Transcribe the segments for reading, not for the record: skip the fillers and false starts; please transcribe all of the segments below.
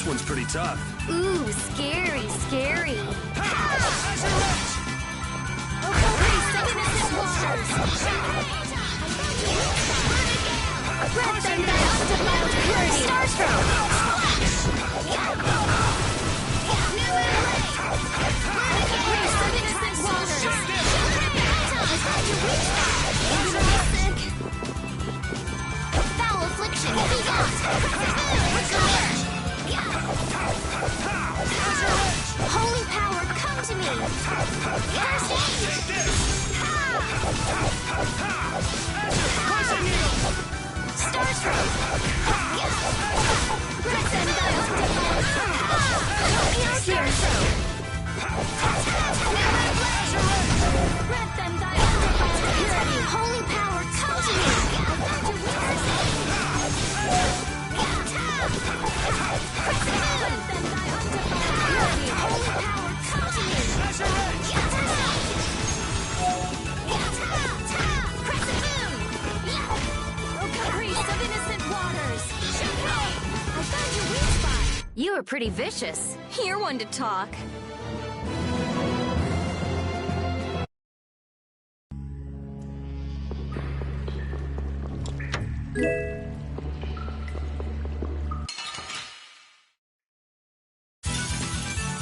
one's pretty tough. Ooh, scary, scary. Red them by undefiled purity. Starstroke. Foul affliction. Holy power, come to me. First aid. Starstroke. Red them by undefiled purity. Red them by undefiled purity. Holy power, come to me. You are pretty vicious. You're one to talk.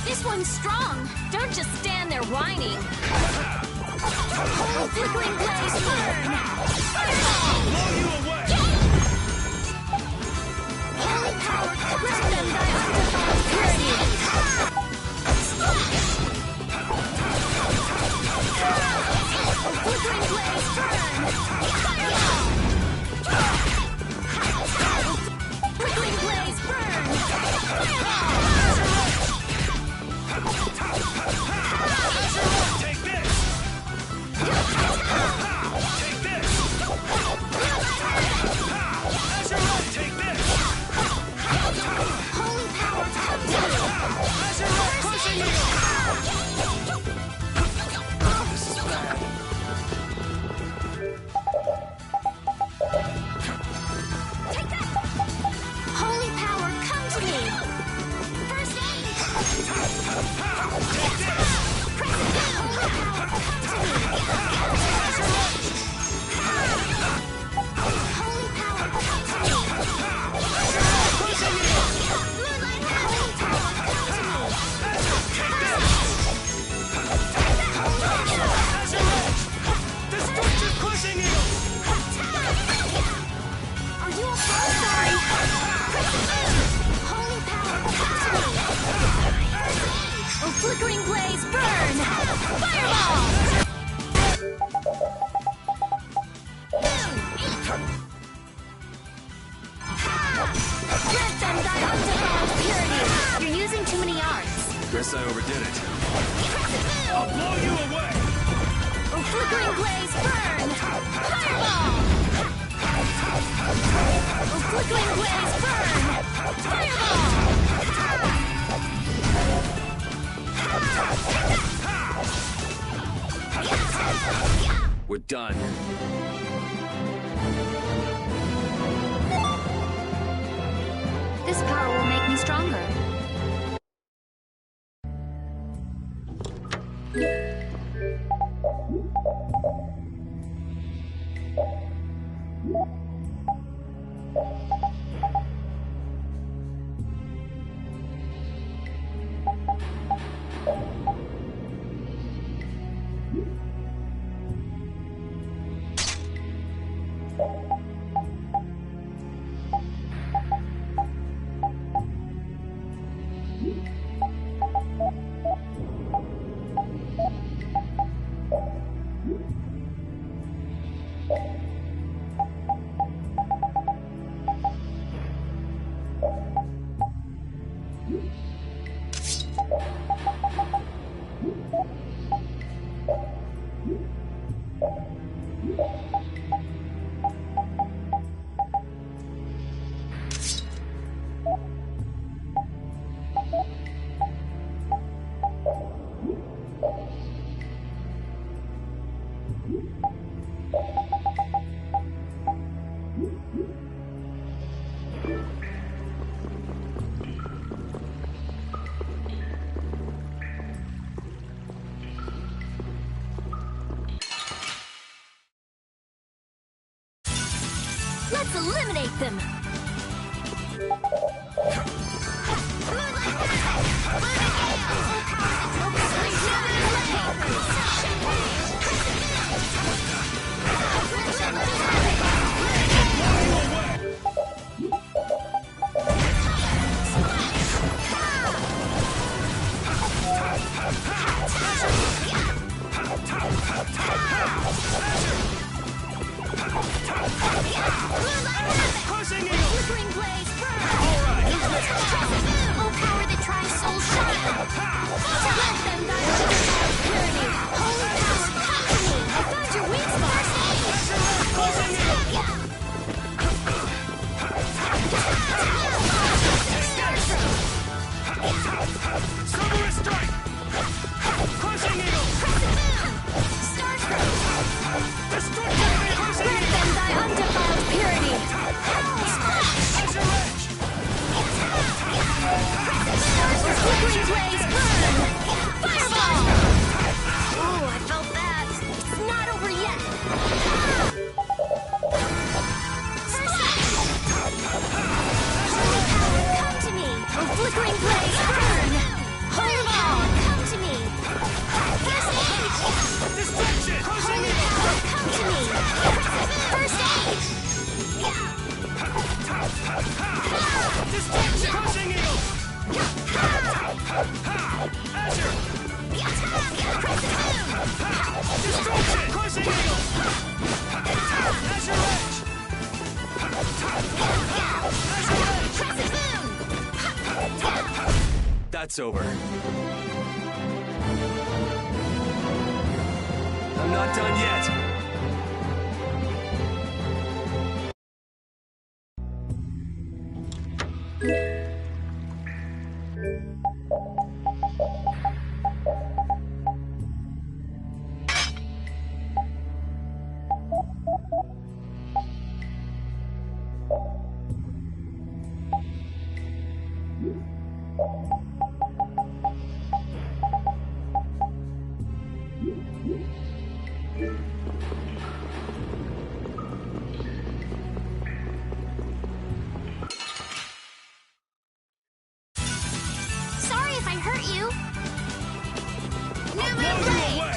This one's strong. Don't just stand there whining. Holy flickering blaze burn! Blow you away! Holy power, grip them by undefiled purity. Flickering blaze burn! Flickering blaze burn! Take this! Take this! Take this! Holy power, come down! Crushing you! This is bad. Take that! Holy power, come to me! First aid! Take this! Holy power, come to me! Holy power, come to me! Crushing you! Moonlight, holy power, come to me! Destructive crushing you! Are you okay? Sorry! Holy power, come to me! Oh, flickering blaze, burn! Fireball! Red them thy undefiled purity! You're using too many arts. Guess I overdid it. I'll blow you away! Oh, flickering blaze, burn! Fireball! Oh, flickering blaze, burn! Fireball! We're done. This power will make me stronger. Eliminate them! Flickering blaze burn! Oh, power that tries soul shine! Let them die to the purity! Holy power, come to me! I found your weak spot! Silver strike! Crushing eagle! Starstroke! Destruction! Crushing Let them thy undefiled purity! Azure edge! Flickering blaze burn! Fireball! Ooh, I felt that. It's not over yet. Holy power, come to me! Oh, flickering blaze burn! Fireball, come to me! First aid! Destruction! Holy power, come to me! First aid! Destruction! Crushing eagle! Azure! Destruction! Crushing eagle! Azure edge! That's over. I'm not done yet. Sorry if I hurt you. Now Blow you away!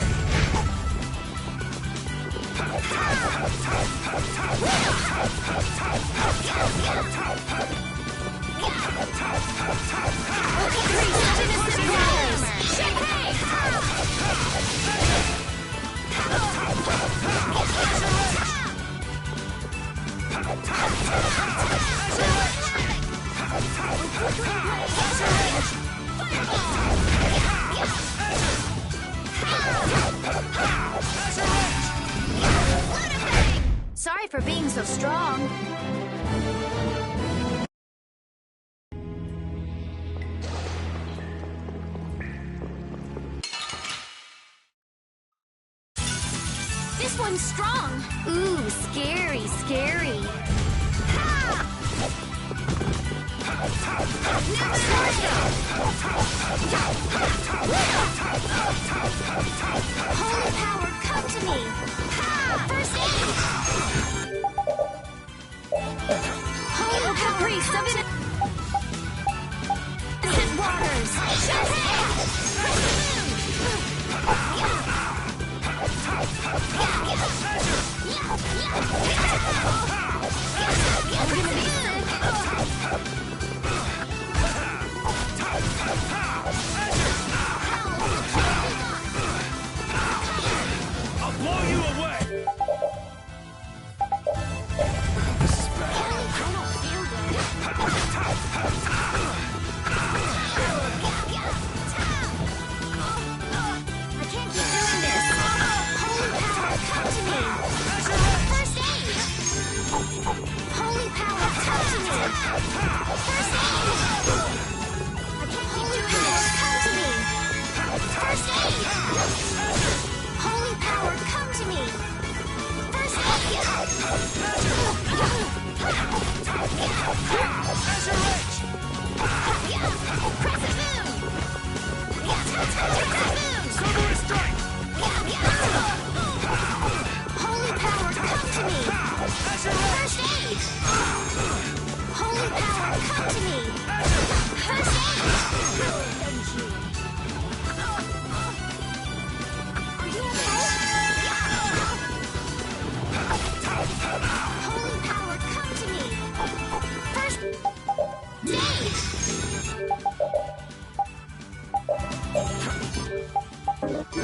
Sorry for being so strong. This one's strong. Ooh, scary, scary. Holy power, come to me. First aid. Holy caprice of innocent waters. I'm gonna be sick. I'm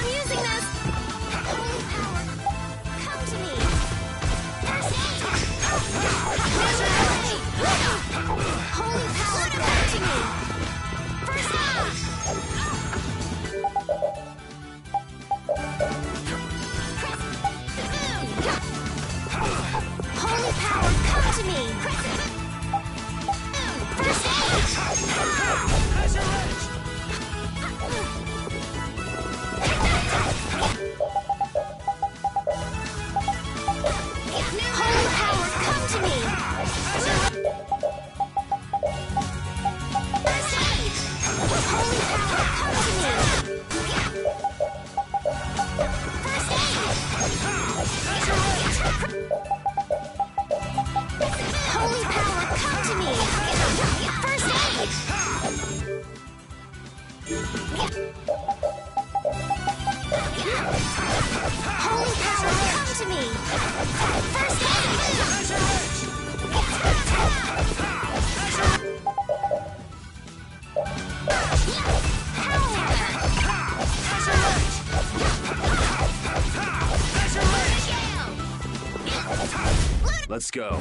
using this! Holy power, come to me! First aid! Holy power, come to me! First aid! Holy power, come to me! First aid! As your edge! Holy power, come to me! First aid! Holy power, come to me! First aid! Holy power, come to me! First aid! Holy power, come to me! First aid! Let's go.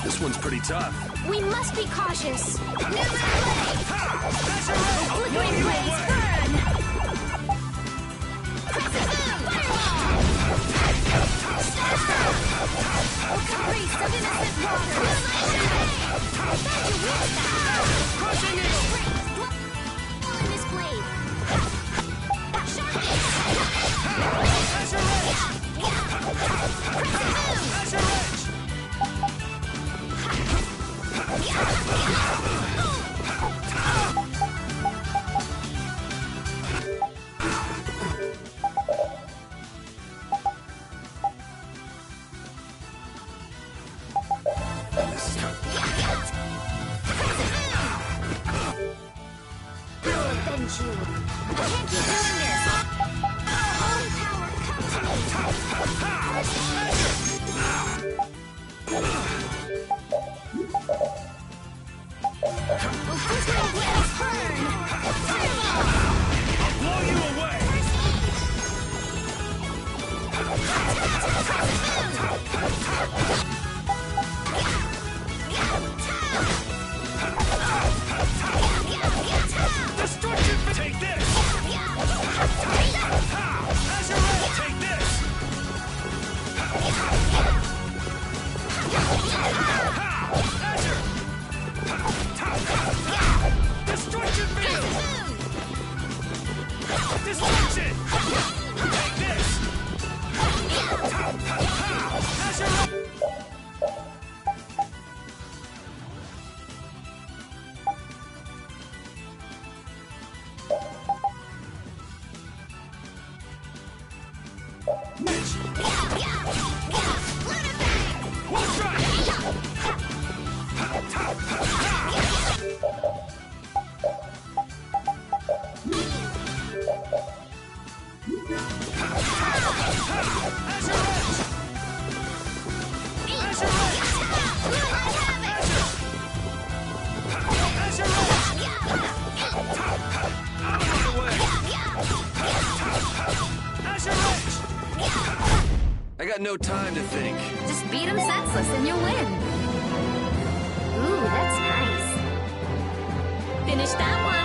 This one's pretty tough. We must be cautious. Flickering blades burn! Caprice of innocent water! Crushing it! In this blade! Avenge you! I can't keep doing this! Holy power, come to me! Flickering blades burn! I'll blow you away! Destruction! Take this! Azure, take this! Azure! Destruction field! Destruction! Take this! Azure! I got no time to think. Just beat him senseless and you'll win. Ooh, that's nice. Finish that one.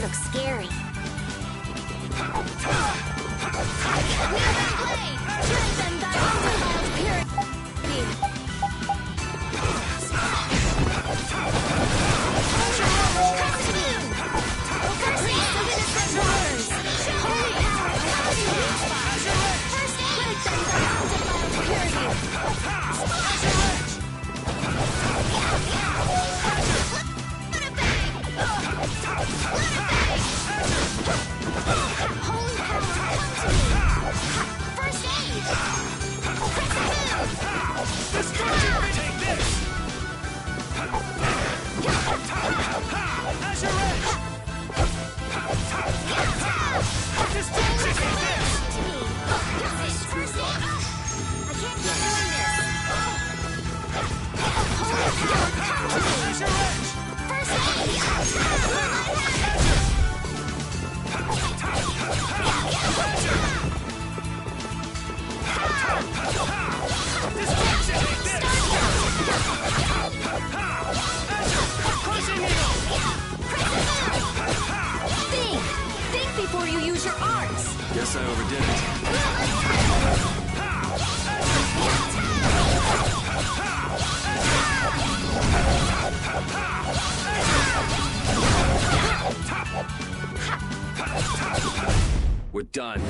looks scary. Turn them back into wild purity. Come to me. Mercy, the innocent waters. Holy power, come to me. First aid them back into wild purity. Holy power, come to me. First aid. Destruction! Take this! Azure Edge! Destruction! Take this! To me. First aid. I can't keep doing this. Holy power, come to me. Azure Edge! First aid. Destruction! Take this! Crushing needle! Think before you use your arms. Guess I overdid it. We're done.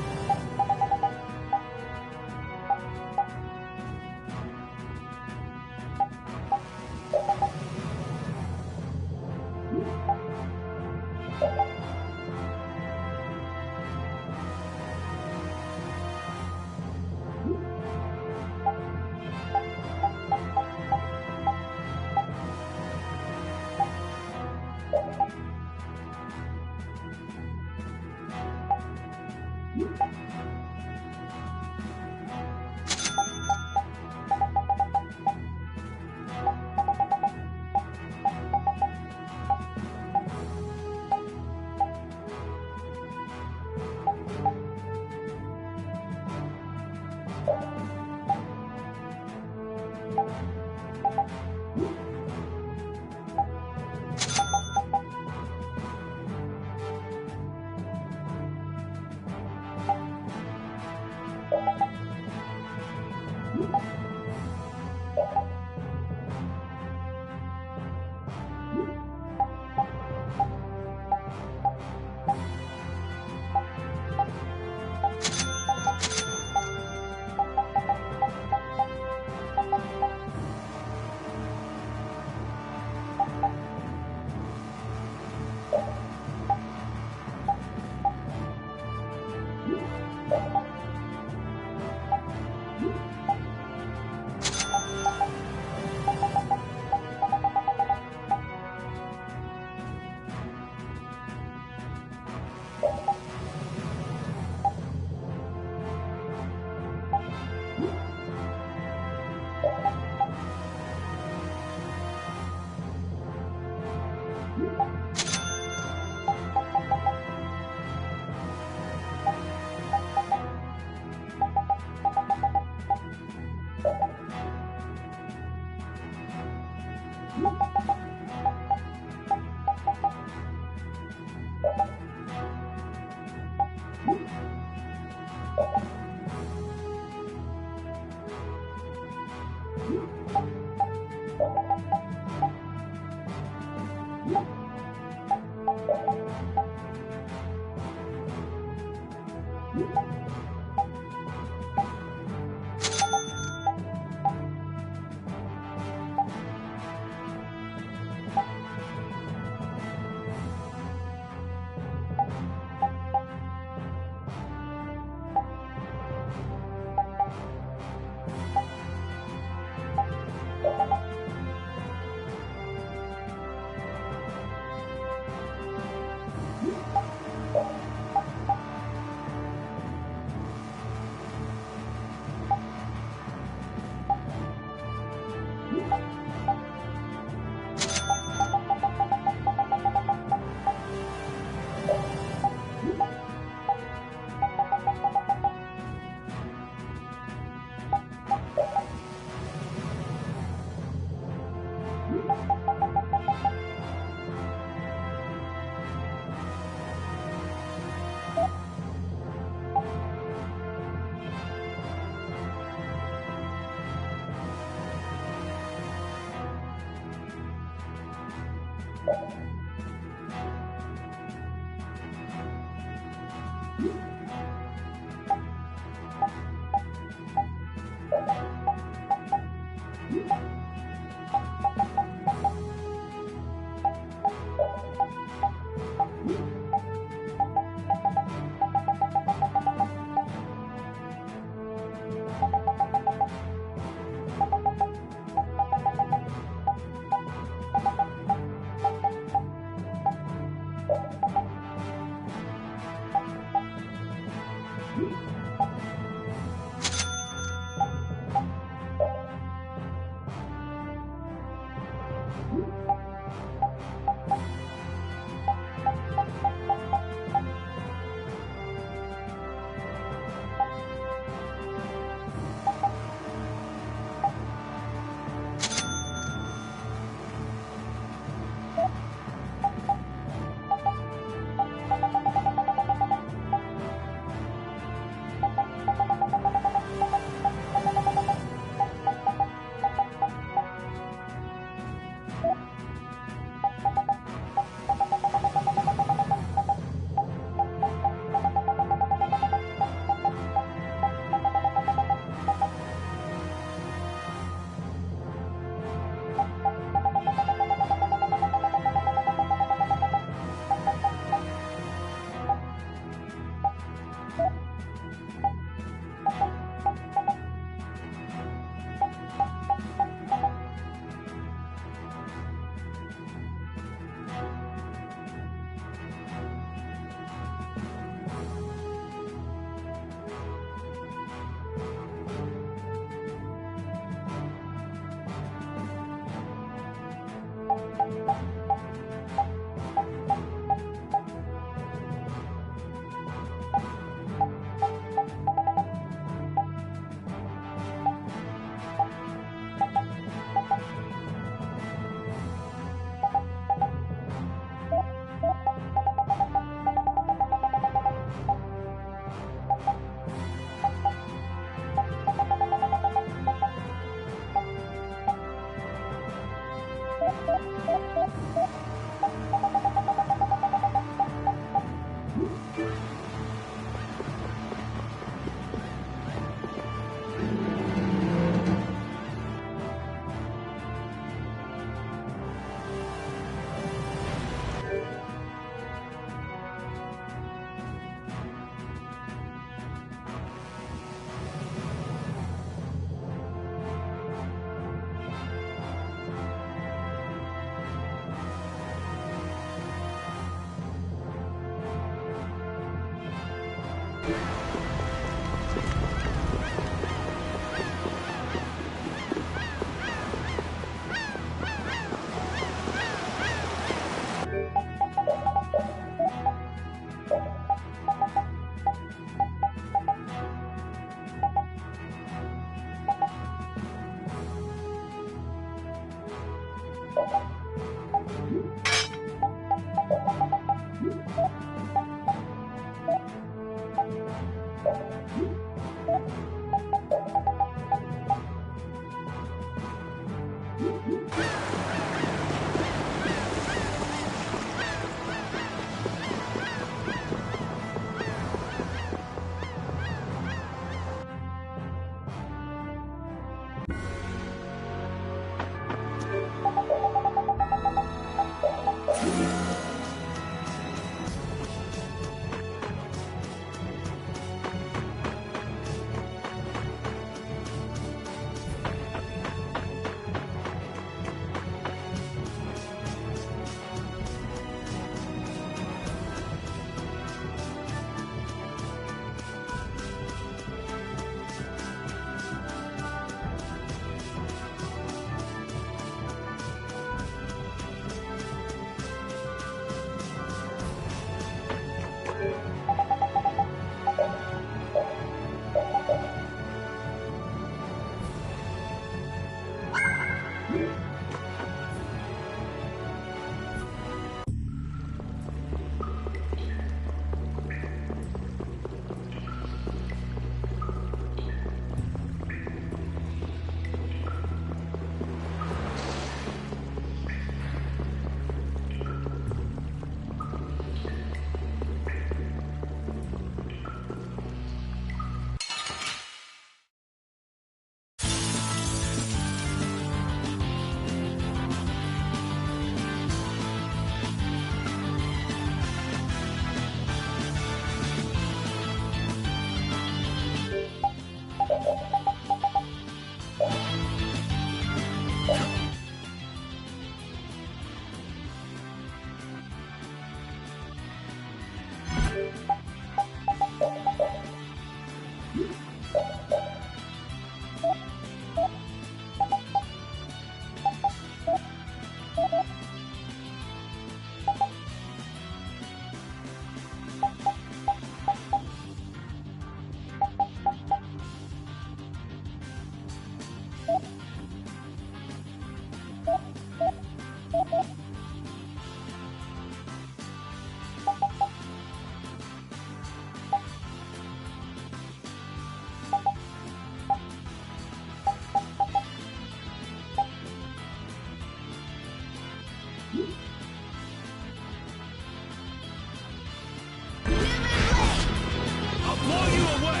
I'll blow you away!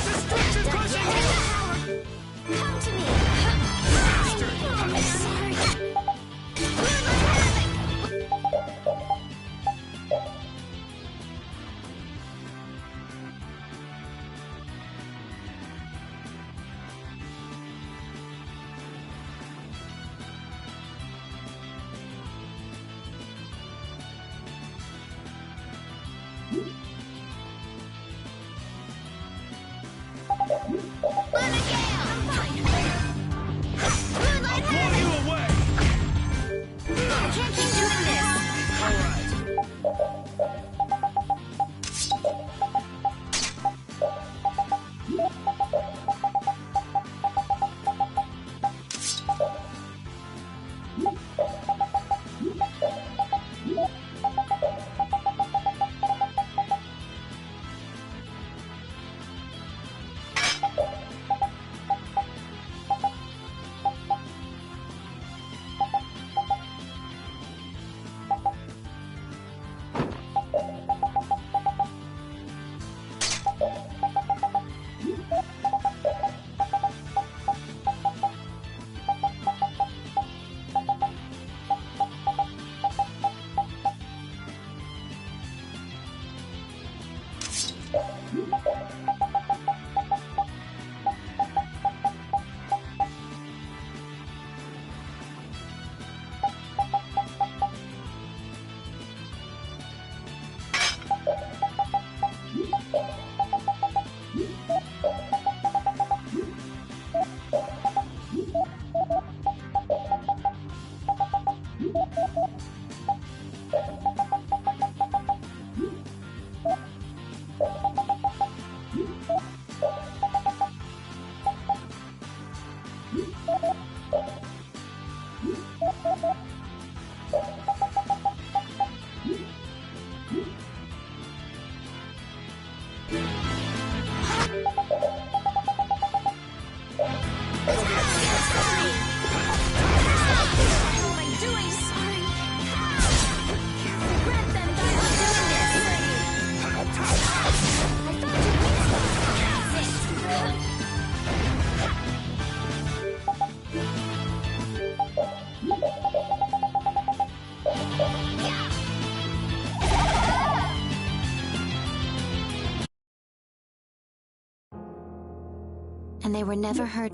Destruction crushing hit! Come to me! Bastard! I'm sorry! I'll blow you away! I can't keep doing this! Alright. And they were never hurt.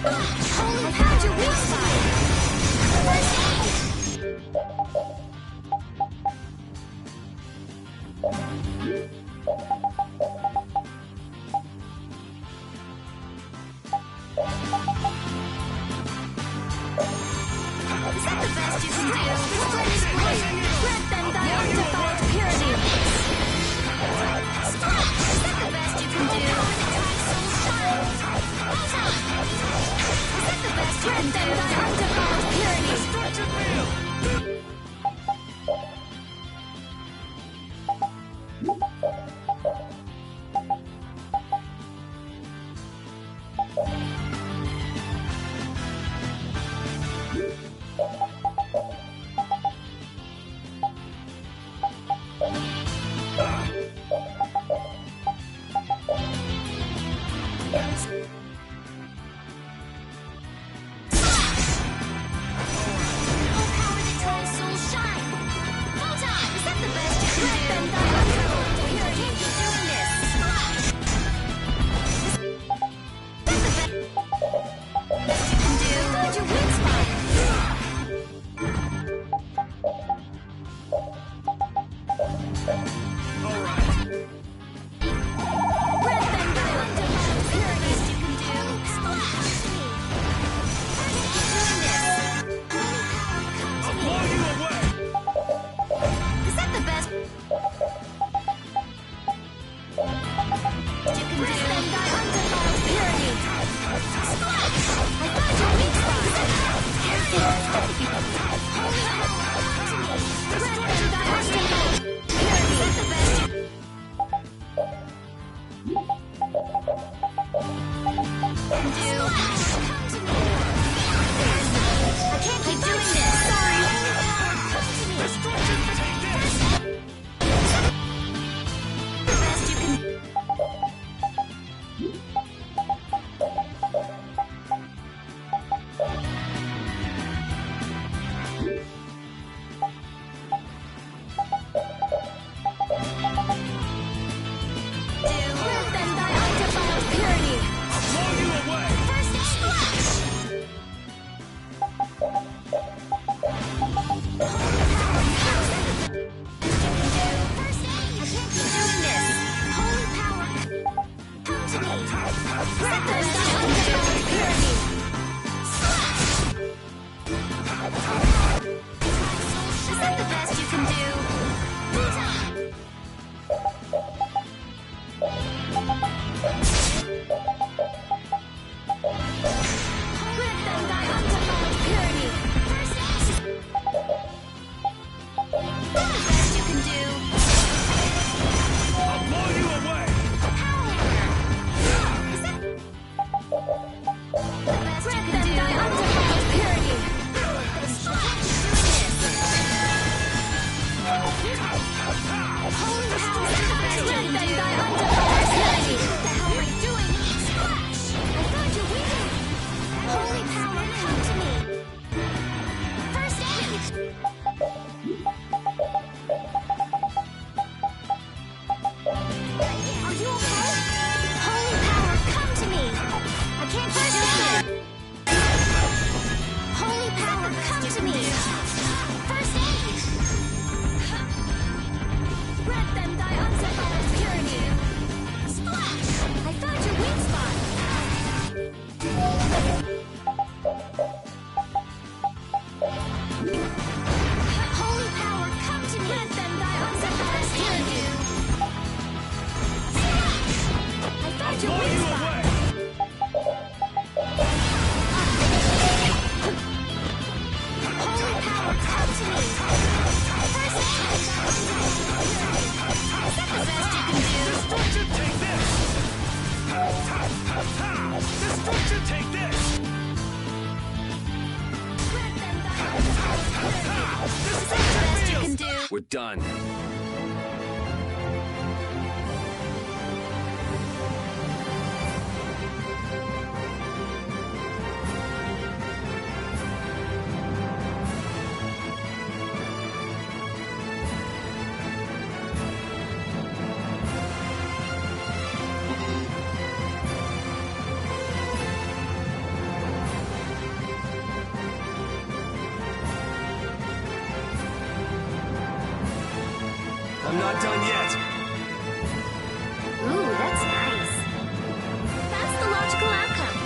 Holy, how'd you reach that? Is that the best you can do? Let them die undefiled purity. Splash! Is that the best you can do? Is that the best you can do? Let them die undefiled purity. Destruction field! We're done. I'm not done yet. Ooh, that's nice. That's the logical outcome.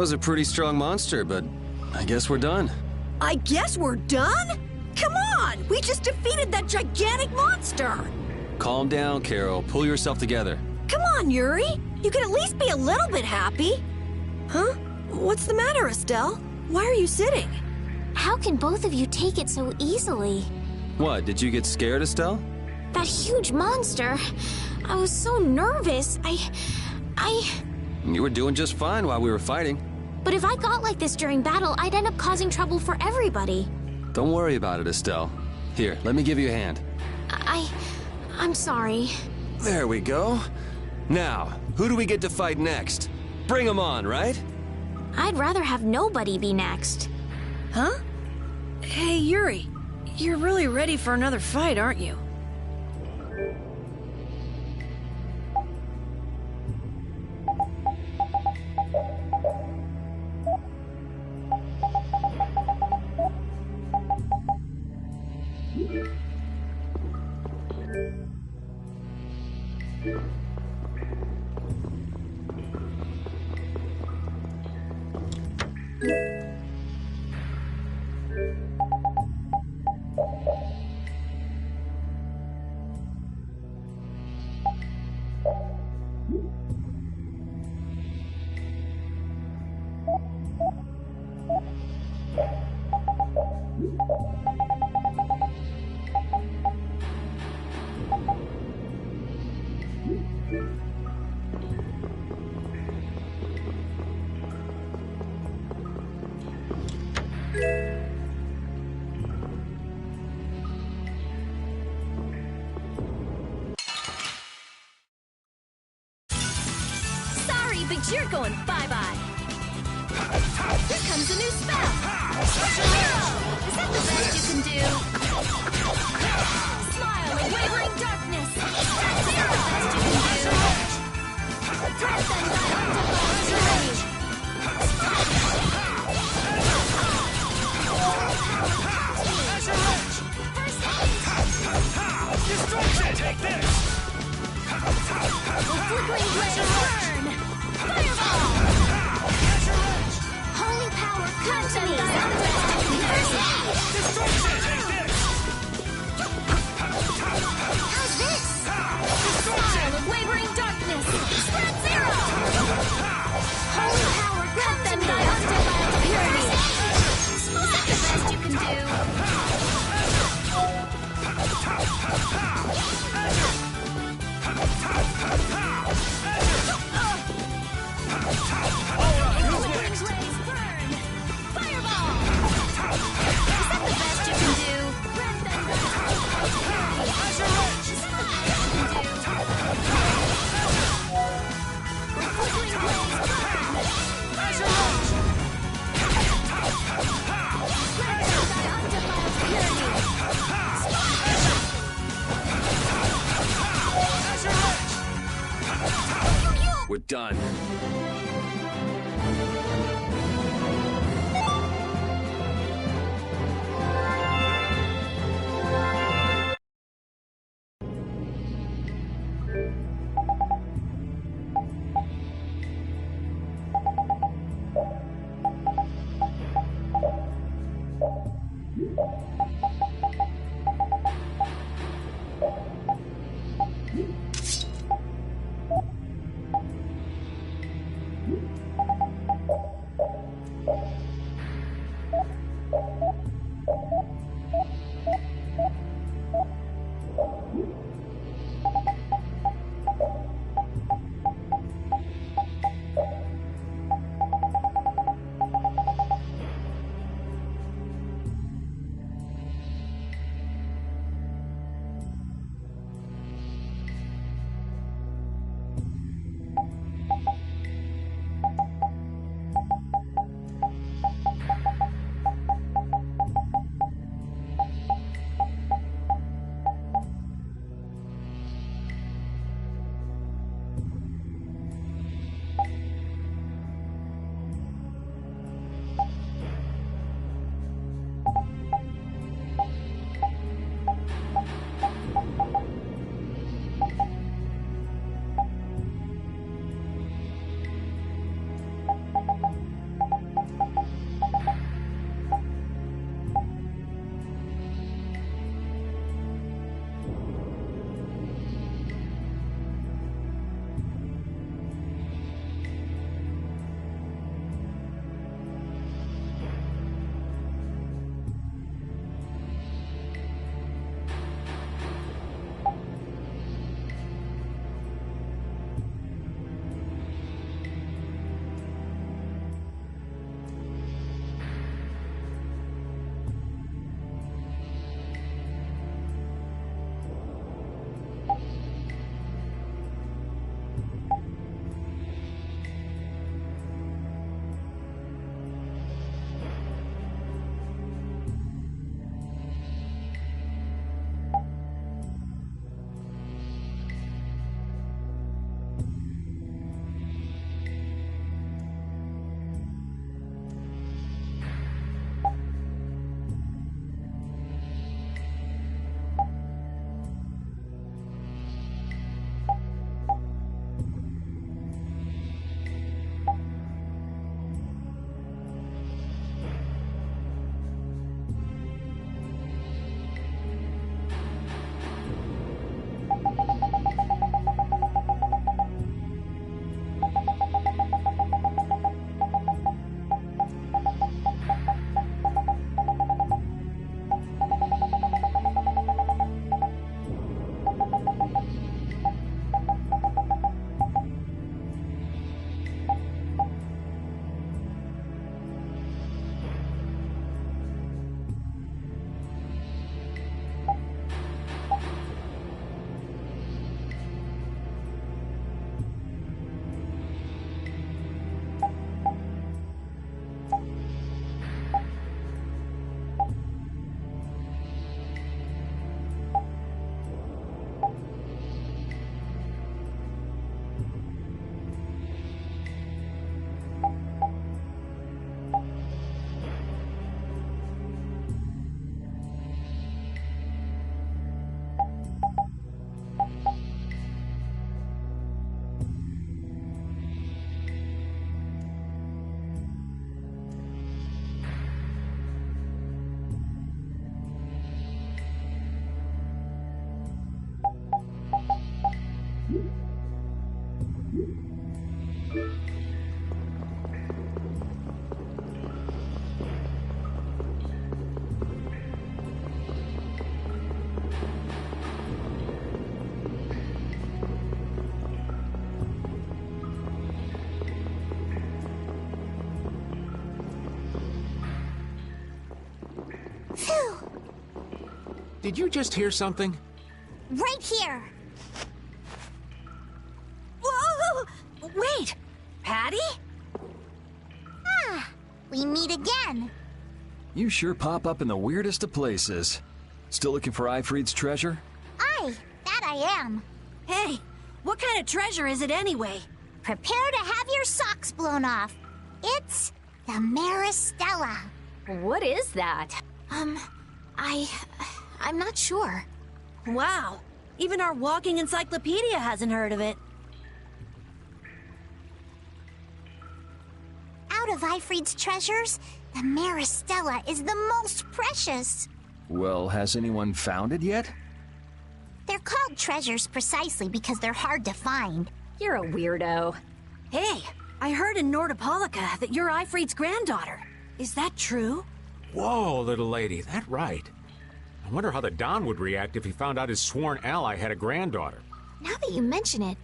That was a pretty strong monster, but I guess we're done. I guess we're done? Come on! We just defeated that gigantic monster! Calm down, Carol. Pull yourself together. Come on, Yuri! You can at least be a little bit happy! Huh? What's the matter, Estelle? Why are you sitting? How can both of you take it so easily? What, did you get scared, Estelle? That huge monster. I was so nervous. You were doing just fine while we were fighting. But if I got like this during battle, I'd end up causing trouble for everybody. Don't worry about it, Estelle. Here, let me give you a hand. I'm sorry. There we go. Now, who do we get to fight next? Bring them on, right? I'd rather have nobody be next. Huh? Hey, Yuri. You're really ready for another fight, aren't you? But you're going bye-bye. Here comes a new spell. Zero! Is that the best you can do? Smile in wavering darkness. That's the best you can do. Threat them by undefiled rage. First aid. Destruction! Take this! Flickering blade burn. Fireball! Holy power, come to me! Destruction! Take this! How's this? Smile of wavering darkness! Spread zero! Holy power, come to me! Undefiled purity! Is that the best you can do? We're done. Phew! Did you just hear something? Right here! Whoa! Wait! Patty? Ah, we meet again. You sure pop up in the weirdest of places. Still looking for Ifrid's treasure? Aye, that I am. Hey, what kind of treasure is it anyway? Prepare to have your socks blown off. It's the Maristella. What is that? I'm not sure. Wow, even our walking encyclopedia hasn't heard of it. Out of Ifrid's treasures, the Maristella is the most precious. Well, has anyone found it yet? They're called treasures precisely because they're hard to find. You're a weirdo. Hey, I heard in Nordopolica that you're Ifrid's granddaughter. Is that true? Whoa, little lady, that right. I wonder how the Don would react if he found out his sworn ally had a granddaughter. Now that you mention it,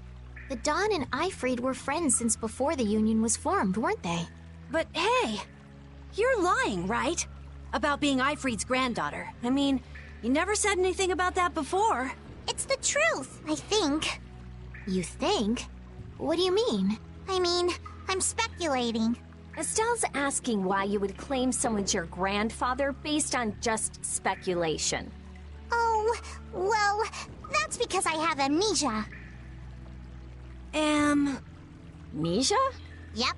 the Don and Ifrid were friends since before the Union was formed, weren't they? But hey, you're lying, right? About being Ifrid's granddaughter. I mean, you never said anything about that before. It's the truth, I think. You think? What do you mean? I mean, I'm speculating. Estelle's asking why you would claim someone's your grandfather based on just speculation. Oh, well, that's because I have amnesia. Amnesia? Yep,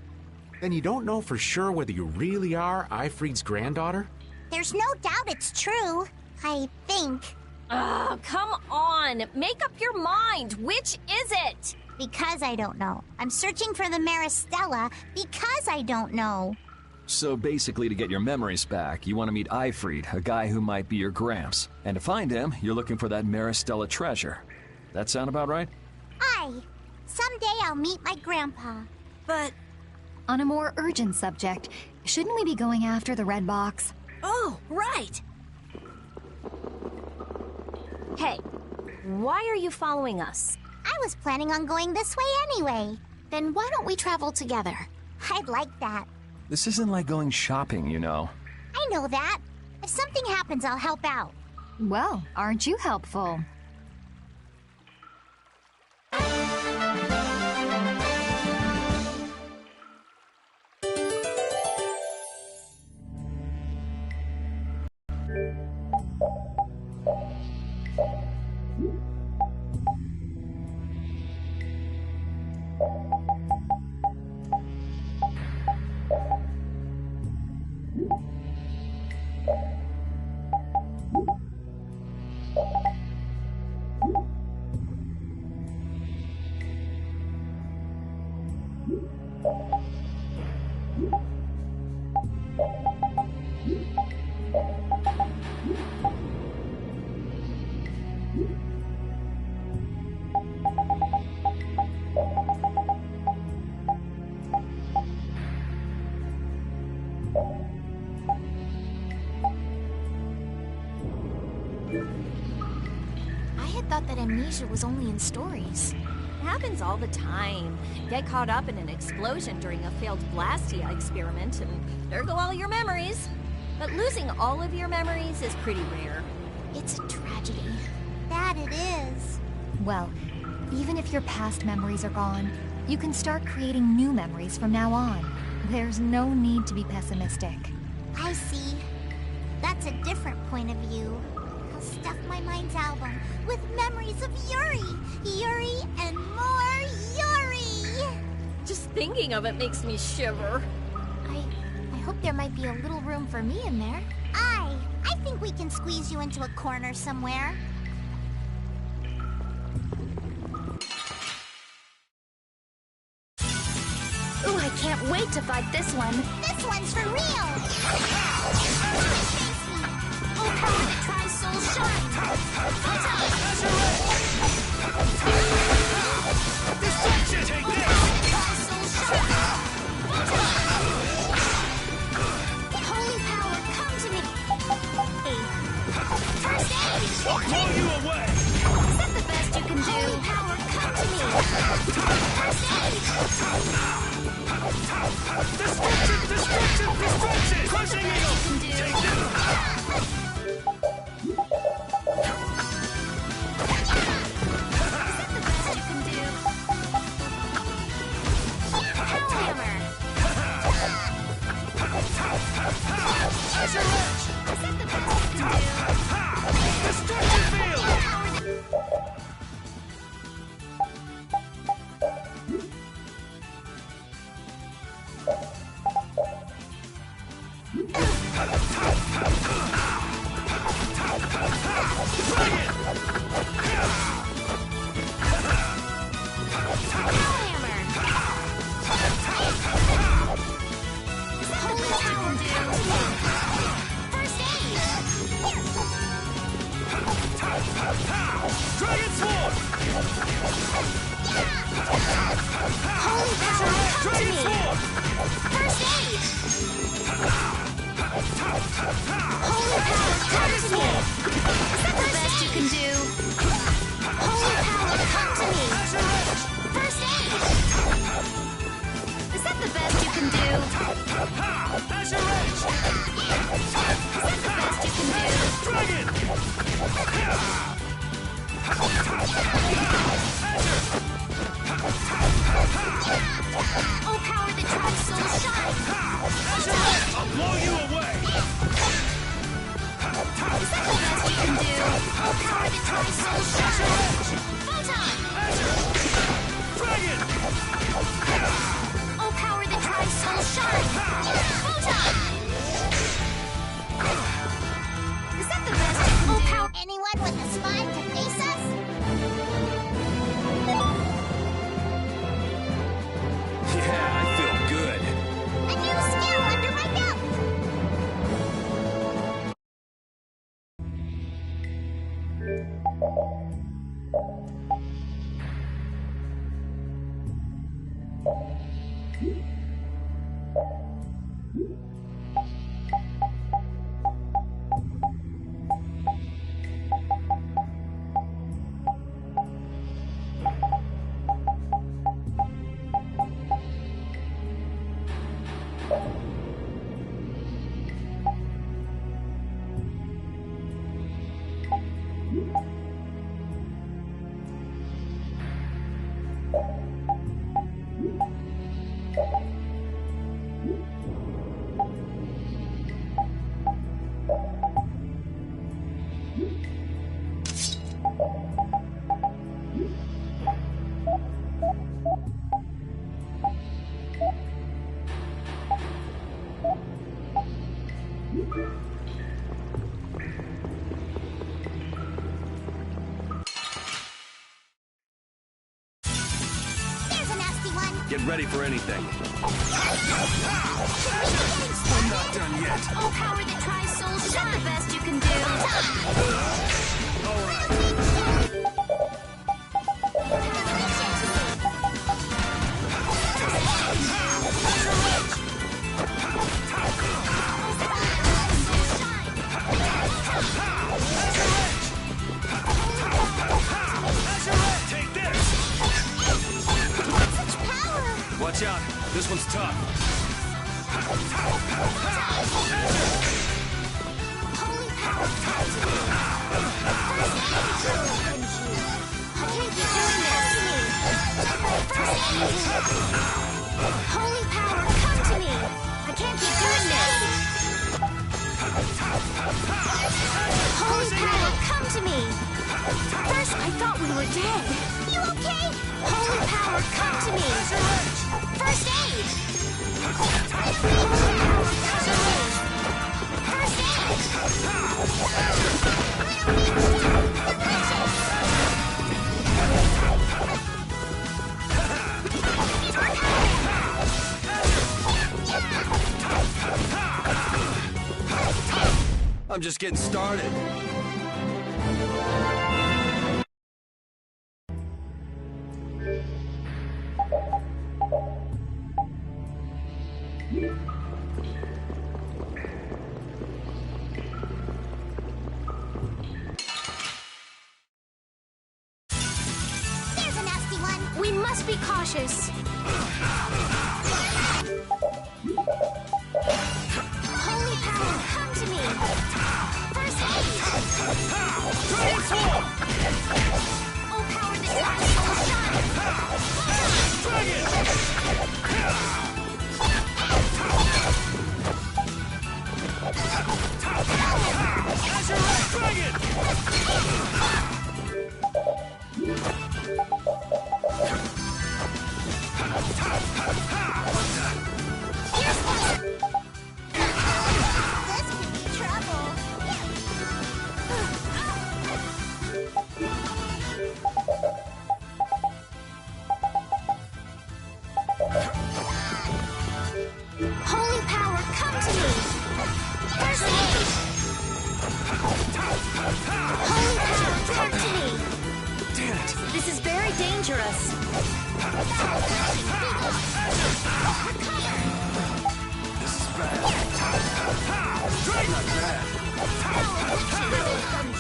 Then you don't know for sure whether you really are Ifrid's granddaughter? there's no doubt it's true. I think. Oh, come on! Make up your mind! Which is it? Because I don't know. I'm searching for the Maristella because I don't know. So basically, to get your memories back, you want to meet Ifrid, a guy who might be your gramps. And to find him, you're looking for that Maristella treasure. That sound about right? Aye. Someday I'll meet my grandpa. But, On a more urgent subject, shouldn't we be going after the red box? oh, right! Hey, why are you following us? I was planning on going this way anyway. Then why don't we travel together? I'd like that. This isn't like going shopping, you know. I know that. If something happens, I'll help out. Well, aren't you helpful? I had thought that amnesia was only in stories. It happens all the time. Get caught up in an explosion during a failed Blastia experiment, and there go all your memories. But losing all of your memories is pretty rare. It's a tragedy. That it is. Well, even if your past memories are gone, you can start creating new memories from now on. There's no need to be pessimistic. I see. That's a different point of view. I'll stuff my mind's album with memories of Yuri. Yuri and more Yuri. Just thinking of it makes me shiver. I hope there might be a little room for me in there. I think we can squeeze you into a corner somewhere. Ooh, I can't wait to fight this one. This one's for real! Tri-Soul Shine! Distraction! Take this! Tri-Soul Shine! Holy power, come to me! First aid! I'll blow you away! Is that the best you can do? Holy power, come to me! First aid! Destruction! Destruction! Destruction! Crushing eagle! Take this! Dragon Sword! Holy power, come to me! First aid! Holy power, come to me! Is that the best you can do? Holy power, come to me! First aid! Is that the best you can do? Azure Edge! Is that the best you can do? Dragon! Oh, power that drives soul shine! I'll blow you away! Is that the best you can do? Oh, power that drives soul shine! Photon! Dragon! Oh, power that drives soul shine! Photon! Is that the best you can do? Power. Anyone with a spine to face us? Yeah, I feel good. A new skill under my belt! There's a nasty one! Get ready for anything. I'm not done yet. Oh, power that tries soul shine! Is that the best you can do? All right. Take this! Such power! Watch out. This one's tough. Holy power! I can't keep doing this! Holy power, come to me! I can't keep doing this! Holy power, come to me! First, I thought we were dead. You okay? Holy power, come to me! First aid! Holy power, come to me! First I'm just getting started. There's a nasty one! We must be cautious! Holy power, come to me! First aid! Dragon Sword! Oh, power that drives soul shine! Dragon! Azure Dragon! Here's one! First aid! Holy power, come to me! Damn it! This is very dangerous. This is bad. Not bad.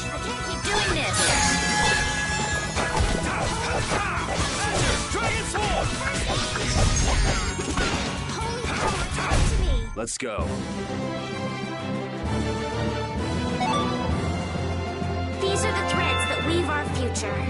I can't keep doing this. Dragon Swarm! Holy power, come to me! Let's go. These are the threads that weave our future.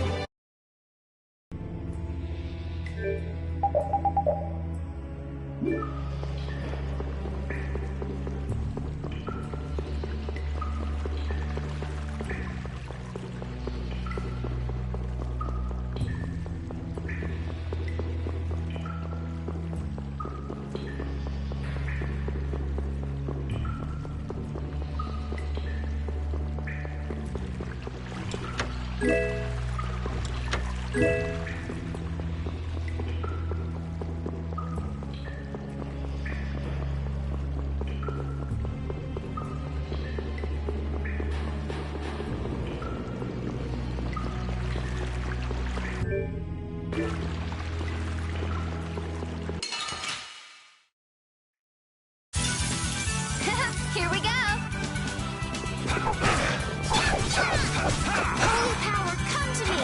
Here we go. Holy power, come to me!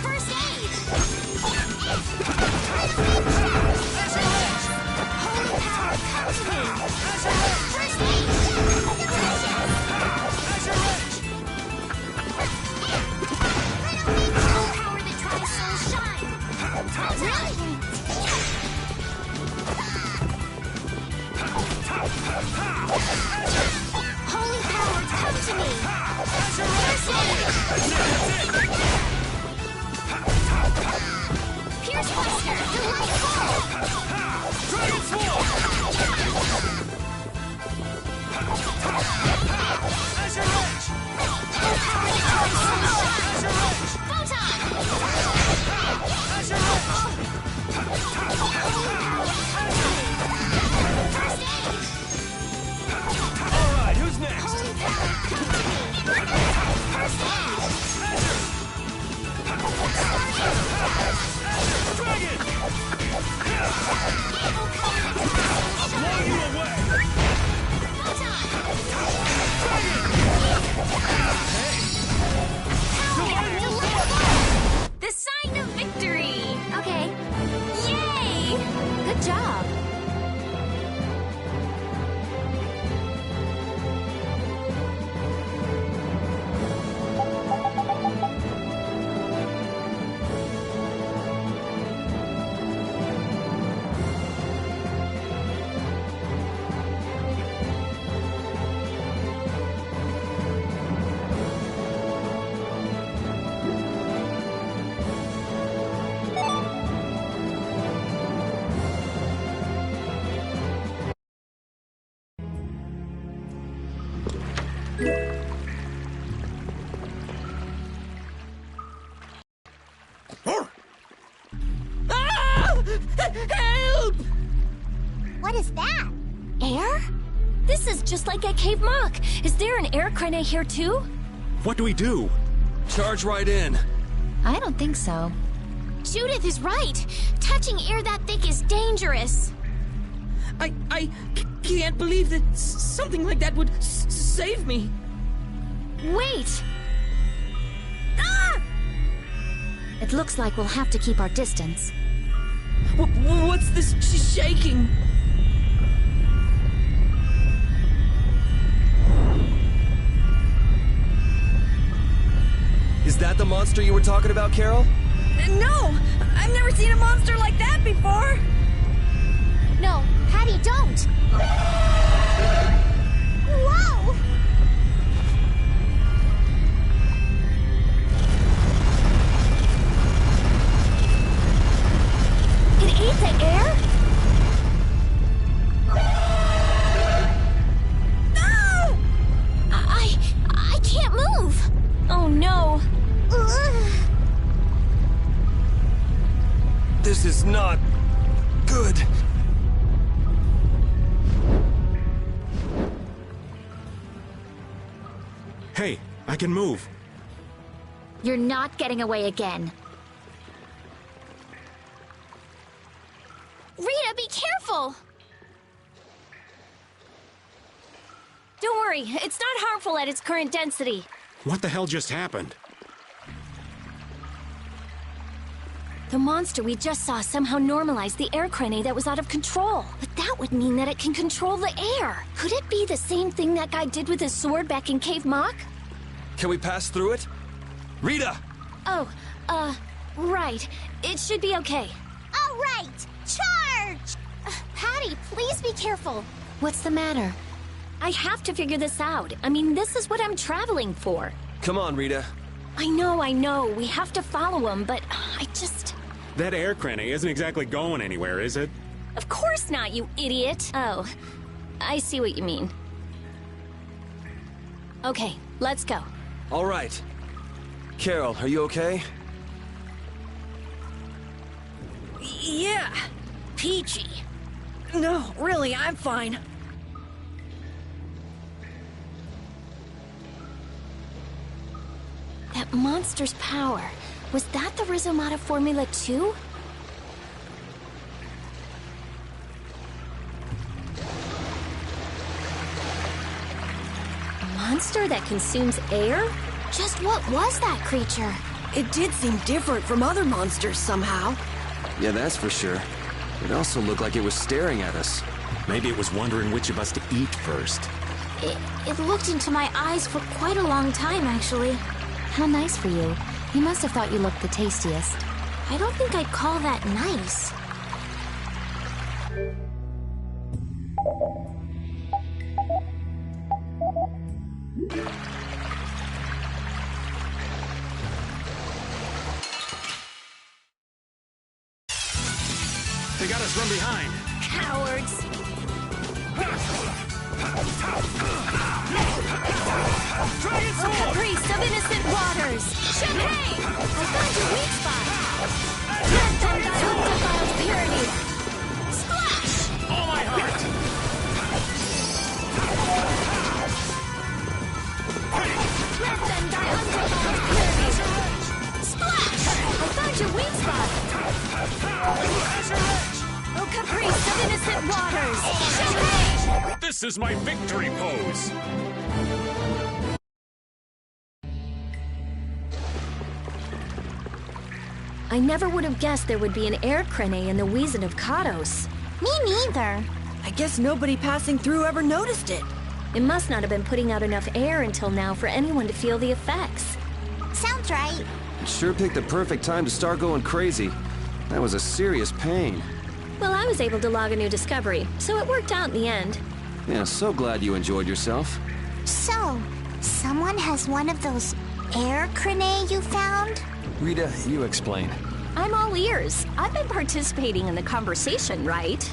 First aid! Holy power, come to me! First aid! Holy power that tries souls shine! Brilliant! Holy power, come to me! First aid! Pierce Buster, delightful! Dragon Swarm! Azure Edge! Holy power that tries souls shine! Photon! Azure Edge! Holy power, come to me! First aid! All right, who's next? Holy power, come to me! First aid! Dragon! Evil power that tries souls Blow shine! you away! Photon! Dragon! Power, delightful! The sign of victory. Okay, Yay! good job. Help! What is that? Air? This is just like at Cave Mock. Is there an air crane here too? What do we do? Charge right in. I don't think so. Judith is right. Touching air that thick is dangerous. I can't believe that something like that would save me. Wait! Ah! It looks like we'll have to keep our distance. What's this shaking? Is that the monster you were talking about, Carol? No! I've never seen a monster like that before! No, Patty, don't! Whoa! It ate the air? Ah! I can't move! Oh no! Ugh. This is not good. Hey, I can move. You're not getting away again. Rita, be careful! Don't worry, it's not harmful at its current density. What the hell just happened? The monster we just saw somehow normalized the air crane that was out of control. But that would mean that it can control the air. Could it be the same thing that guy did with his sword back in Cave Mock? Can we pass through it? Rita! Oh, right. It should be okay. All right, charge! Patty, please be careful. What's the matter? I have to figure this out. I mean, this is what I'm traveling for. Come on, Rita. I know. We have to follow him, but I just... That air crane isn't exactly going anywhere, is it? Of course not, you idiot! Oh, I see what you mean. Okay, let's go. All right. Carol, are you okay? Yeah, peachy. No, really, I'm fine. That monster's power. Was that the Rizomata Formula 2? A monster that consumes air? Just what was that creature? It did seem different from other monsters somehow. Yeah, that's for sure. It also looked like it was staring at us. Maybe it was wondering which of us to eat first. It looked into my eyes for quite a long time, actually. How nice for you. He must have thought you looked the tastiest. I don't think I'd call that nice. They got us from behind. Cowards! A caprice of innocent waters! Champagne! I found your weak spot! Let them die undefiled purity! Splash! All my heart! Let them die undefiled purity! Splash! I found your weak spot! Oh, caprice of innocent waters! Champagne! This is my victory pose! I never would have guessed there would be an air crane in the Wheezin of Kados. Me neither. I guess nobody passing through ever noticed it. It must not have been putting out enough air until now for anyone to feel the effects. Sounds right. Sure picked the perfect time to start going crazy. That was a serious pain. Well, I was able to log a new discovery, so it worked out in the end. Yeah, so glad you enjoyed yourself. So, someone has one of those air crane you found? Rita, you explain. I'm all ears. I've been participating in the conversation, right?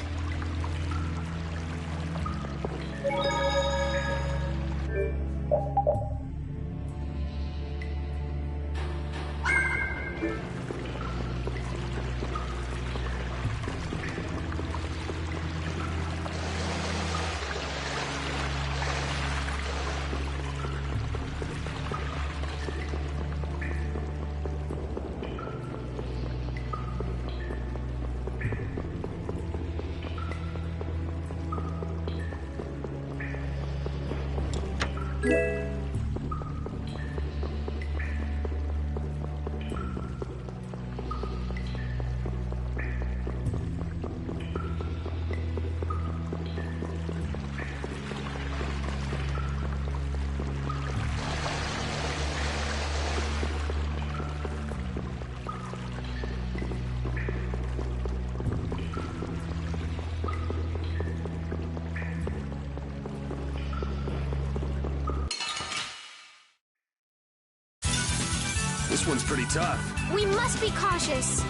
This one's pretty tough. We must be cautious. Is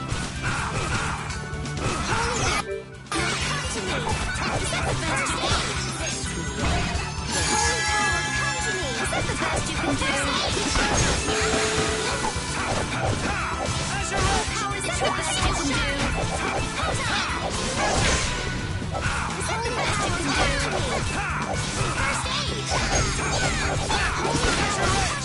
that the best you can do? How is that the best you can do? Is that the best you can do? First aid!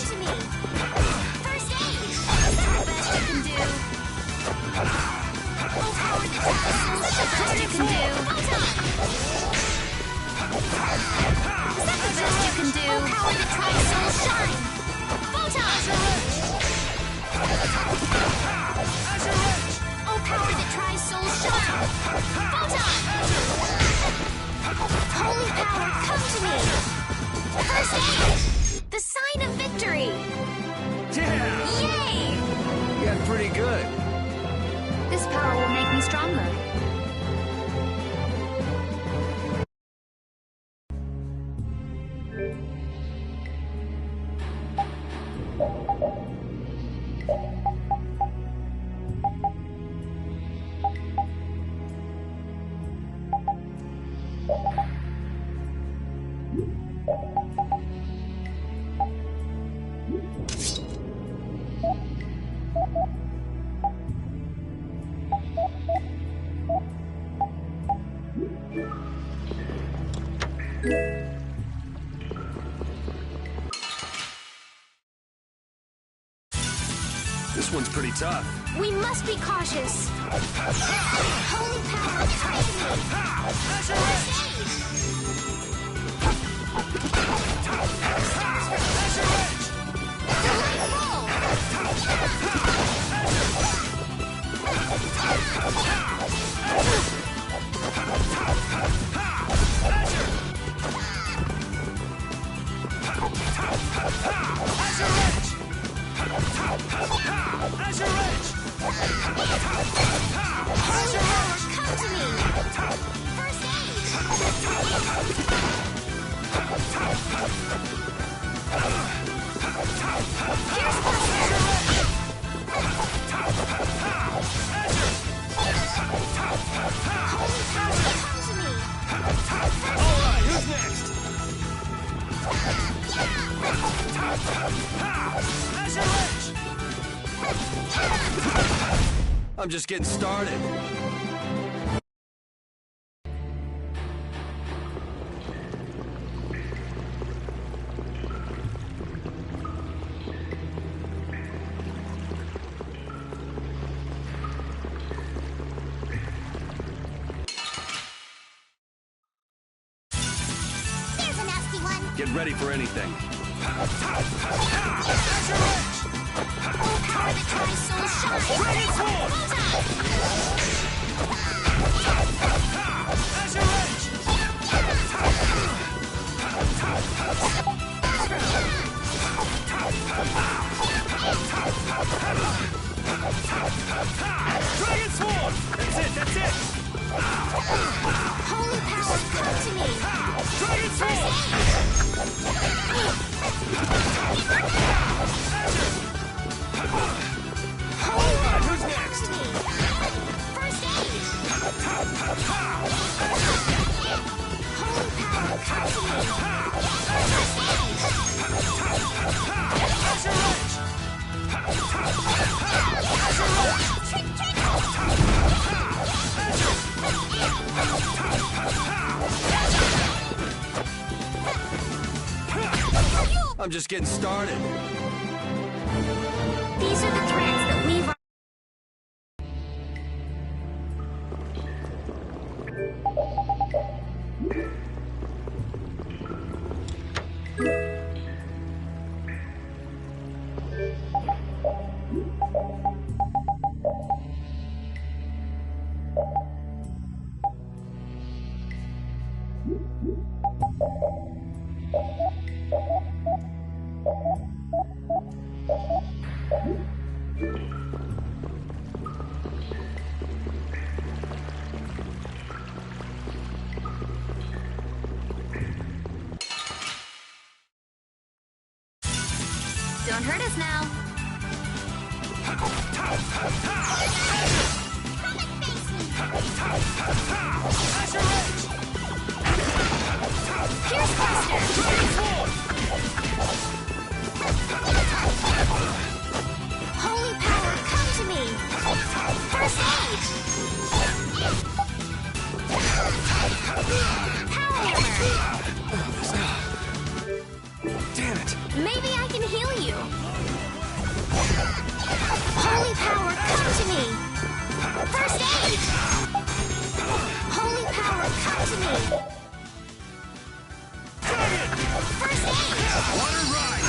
This one's pretty tough. We must be cautious. Holy power, I'm just getting started. Here's a nasty one. Get ready for anything. Oh, power that tries soul shine. Dragon Sword! Dragon Sword! That's it, that's it! Holy power, come to me. Dragon Sword! Holy Alright, power, who's come next? to me. First aid. Holy power, come to me. First aid. Trick, trick. I'm just getting started. These are the threads that weave our... Don't hurt us now. Here's Buster! Holy power, come to me. First aid. Power hammer. Damn it! Maybe I can heal you. Holy power, come to me. First aid. Holy power, come to me. First aid. Water ride!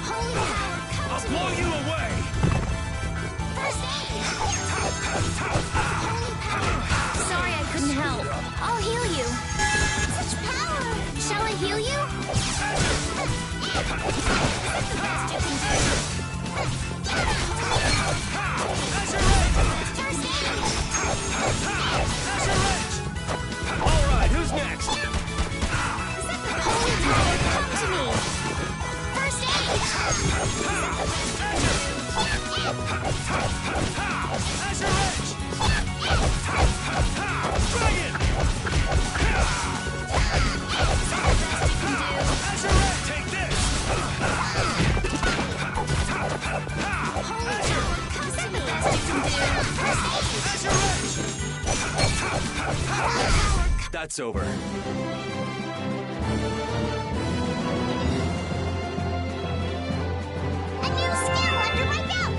Holy power, come I'll to blow me. you away! First aid. Holy power. Sorry I couldn't help. I'll heal you. Such power. Shall I heal you? That's the best you can do. First aid. Alright, who's next? Holy power, come to me. First aid. Dragon! that's over. A new skill under my belt!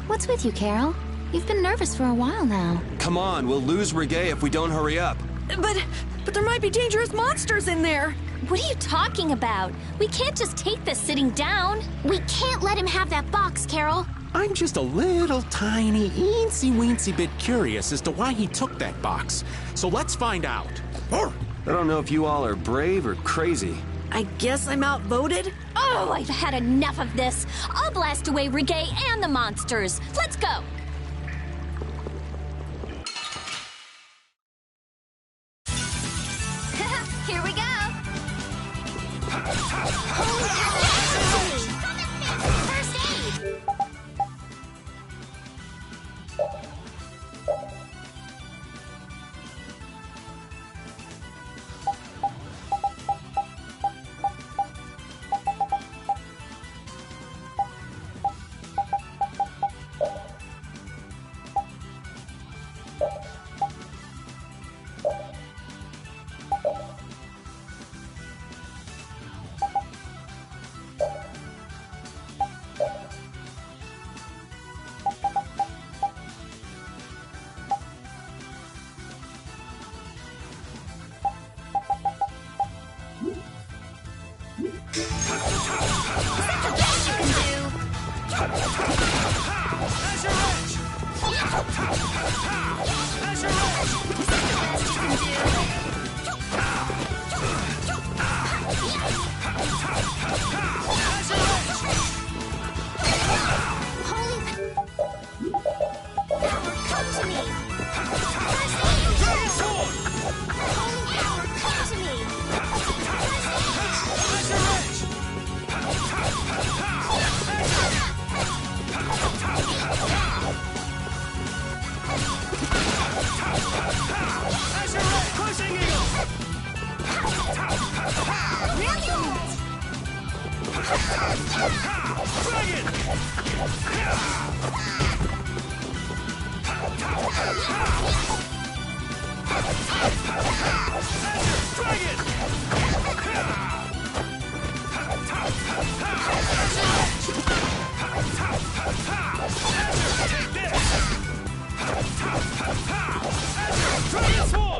What's with you, Carol? You've been nervous for a while now. Come on, we'll lose Reggae if we don't hurry up. But there might be dangerous monsters in there. What are you talking about? We can't just take this sitting down. We can't let him have that box, Carol. I'm just a little tiny, eensy-weensy bit curious as to why he took that box. So let's find out. I don't know if you all are brave or crazy. I guess I'm outvoted? Oh, I've had enough of this. I'll blast away Reggae and the monsters. Let's go. Here we go. First aid.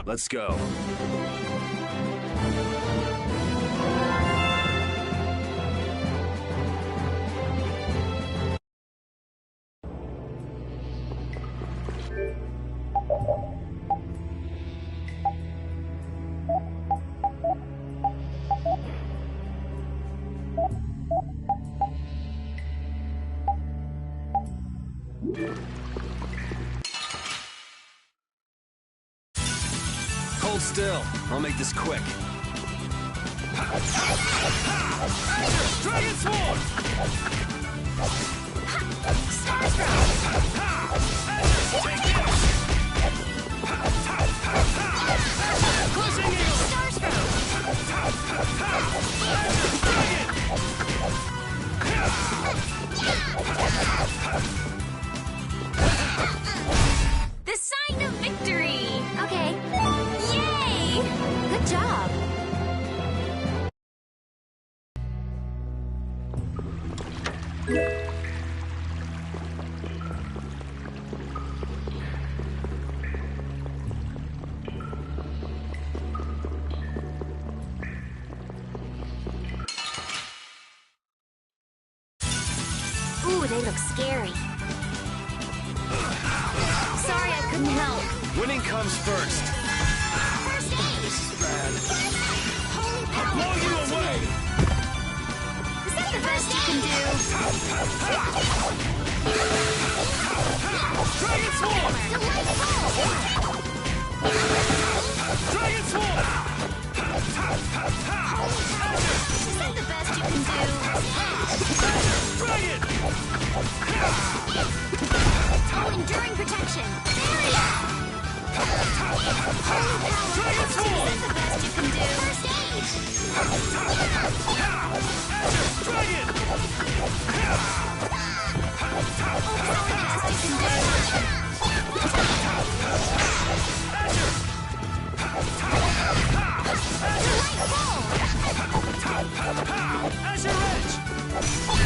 Let's go. Hold still. I'll make this quick. Dragon Sword! Take this! Crushing Eagle! The sign of victory. Okay. Yay! Good job. Ooh, they look scary. Sorry I couldn't help. Winning comes first. First aid. Holy I'll blow power. you away! Is that the best you can do? Dragon Sword! Dragon Sword! Is that the best you can do? Oh, enduring protection. Barrier. Dragon Form! That's the best you can do. First aid. Dragon! Azure Edge!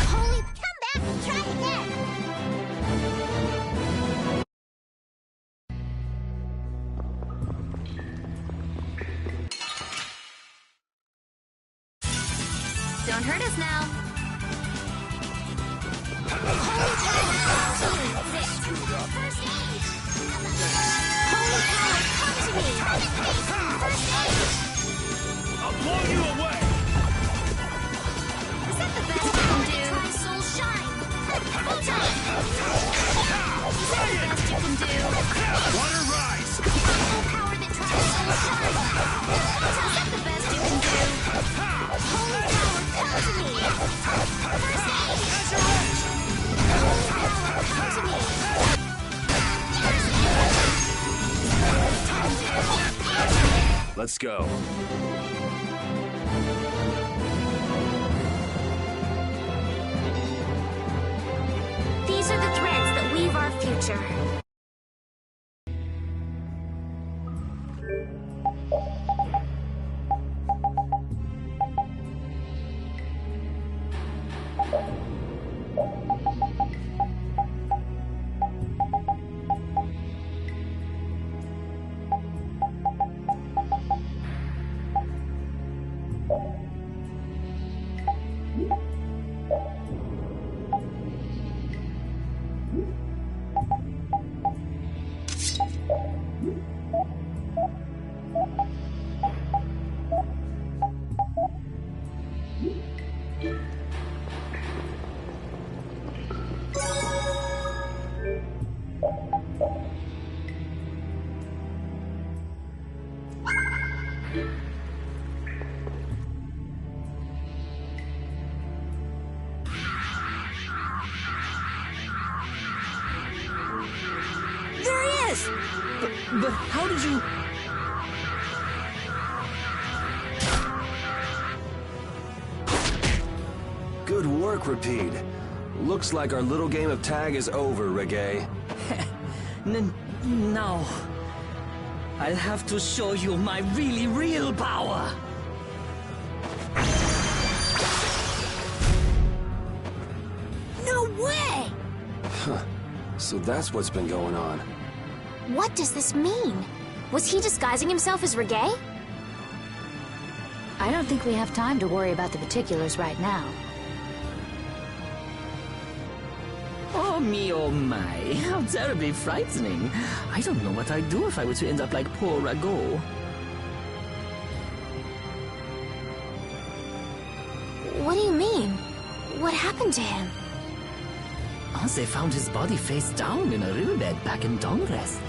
Holy, come back and try again. Don't hurt us now. Holy power, come to me. First aid. Holy power, come to me. First aid. I'll blow you away! Is that the best you can do? Try soul shine. Full time. Is that the best you can do? Water rise! Full power that tries soul shine. Is that the best you can do? Holy power, come to me. First aid. Azure Edge! Holy power, come to me. First aid. Let's go. These are the threads that weave our future. There he is! But how did you... Good work, Repeat. Looks like our little game of tag is over, Reggae. No. I'll have to show you my really real power. No way! So that's what's been going on. What does this mean? Was he disguising himself as Reggae? I don't think we have time to worry about the particulars right now. Oh me, oh my. How terribly frightening. I don't know what I'd do if I were to end up like poor Rago. What do you mean? What happened to him? Oh, they found his body face down in a riverbed back in Dongrest.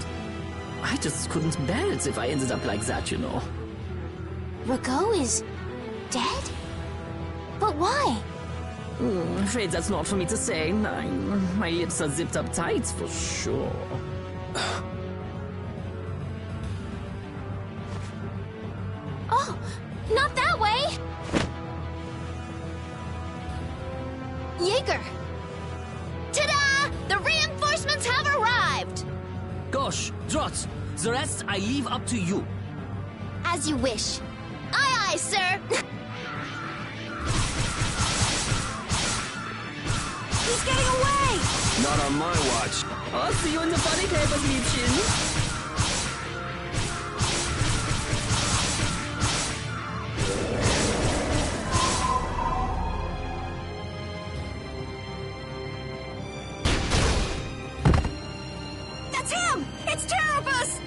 I just couldn't bear it if I ended up like that, you know. Rago is dead? But why? Afraid that's not for me to say. My lips are zipped up tight for sure. Oh, not that way! Yeager! Ta-da! The reinforcements have arrived! Gosh, Drot, the rest I leave up to you. As you wish. Aye, aye, sir! He's getting away! Not on my watch. I'll see you in the funny papers, Liebchen. That's him! It's Terrabus!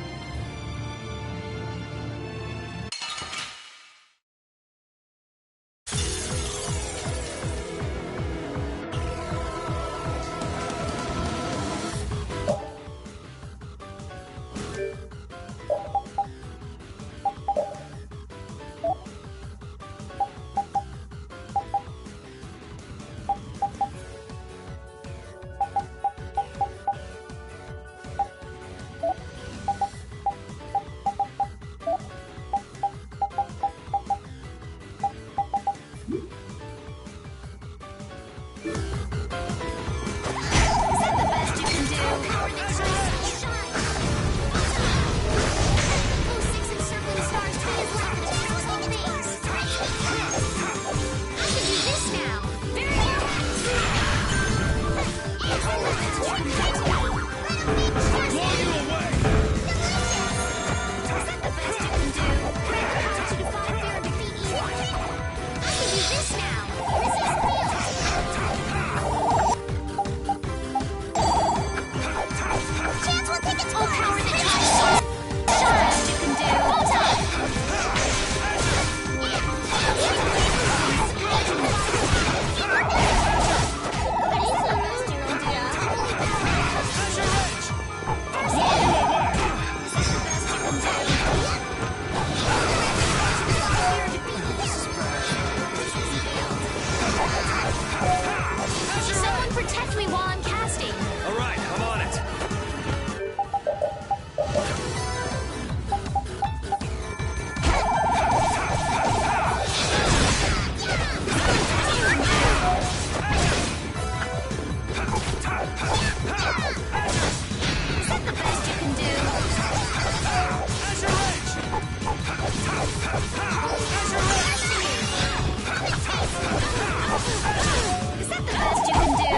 the best you can do? Azure Edge! Is that the best you can do?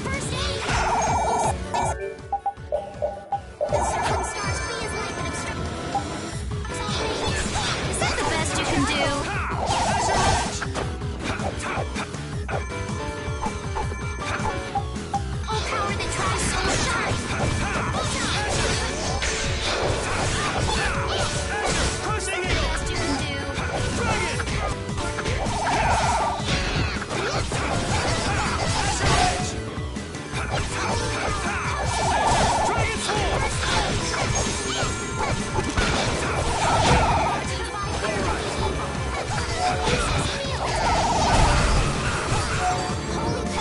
First aid! Circling stars free as life and obstruct. Is that the best you can do? All power that tries so shine! Crushing The Eagle! best you can do? Dragon! Dragon Sword!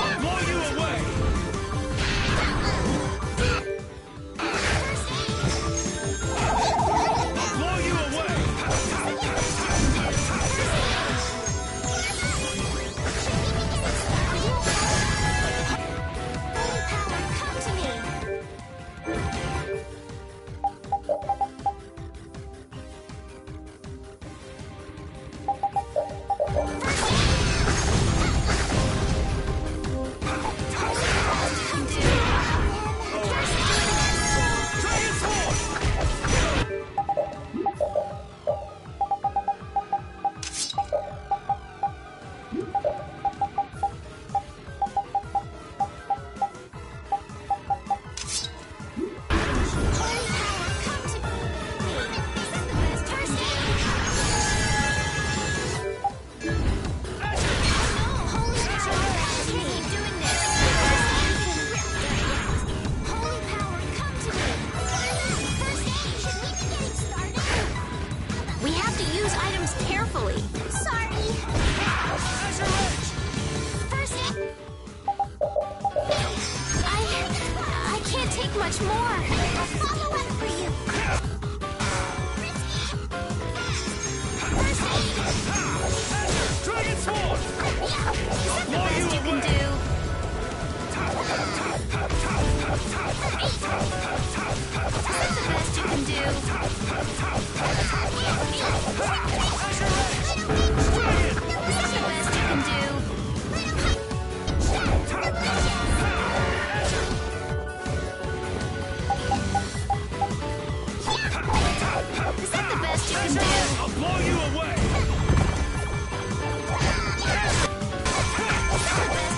I'll blow you away! I'll blow you away! Holy power, come to me! Dragon Sword! Holy power, come to me! Is that the best first aid? Holy power, come to me! Keep doing this! Holy power, come to me! First aid! Should we be getting started? We have to use items carefully. Sorry! Azure Edge! First aid! I can't take much more. I'll follow up for you! First aid! Dragon Sword! Is that the Blow best you you can away! do? Is that the best you can do? Dragon! Is that the best you can do? Is that the best you can do? I'll blow you away!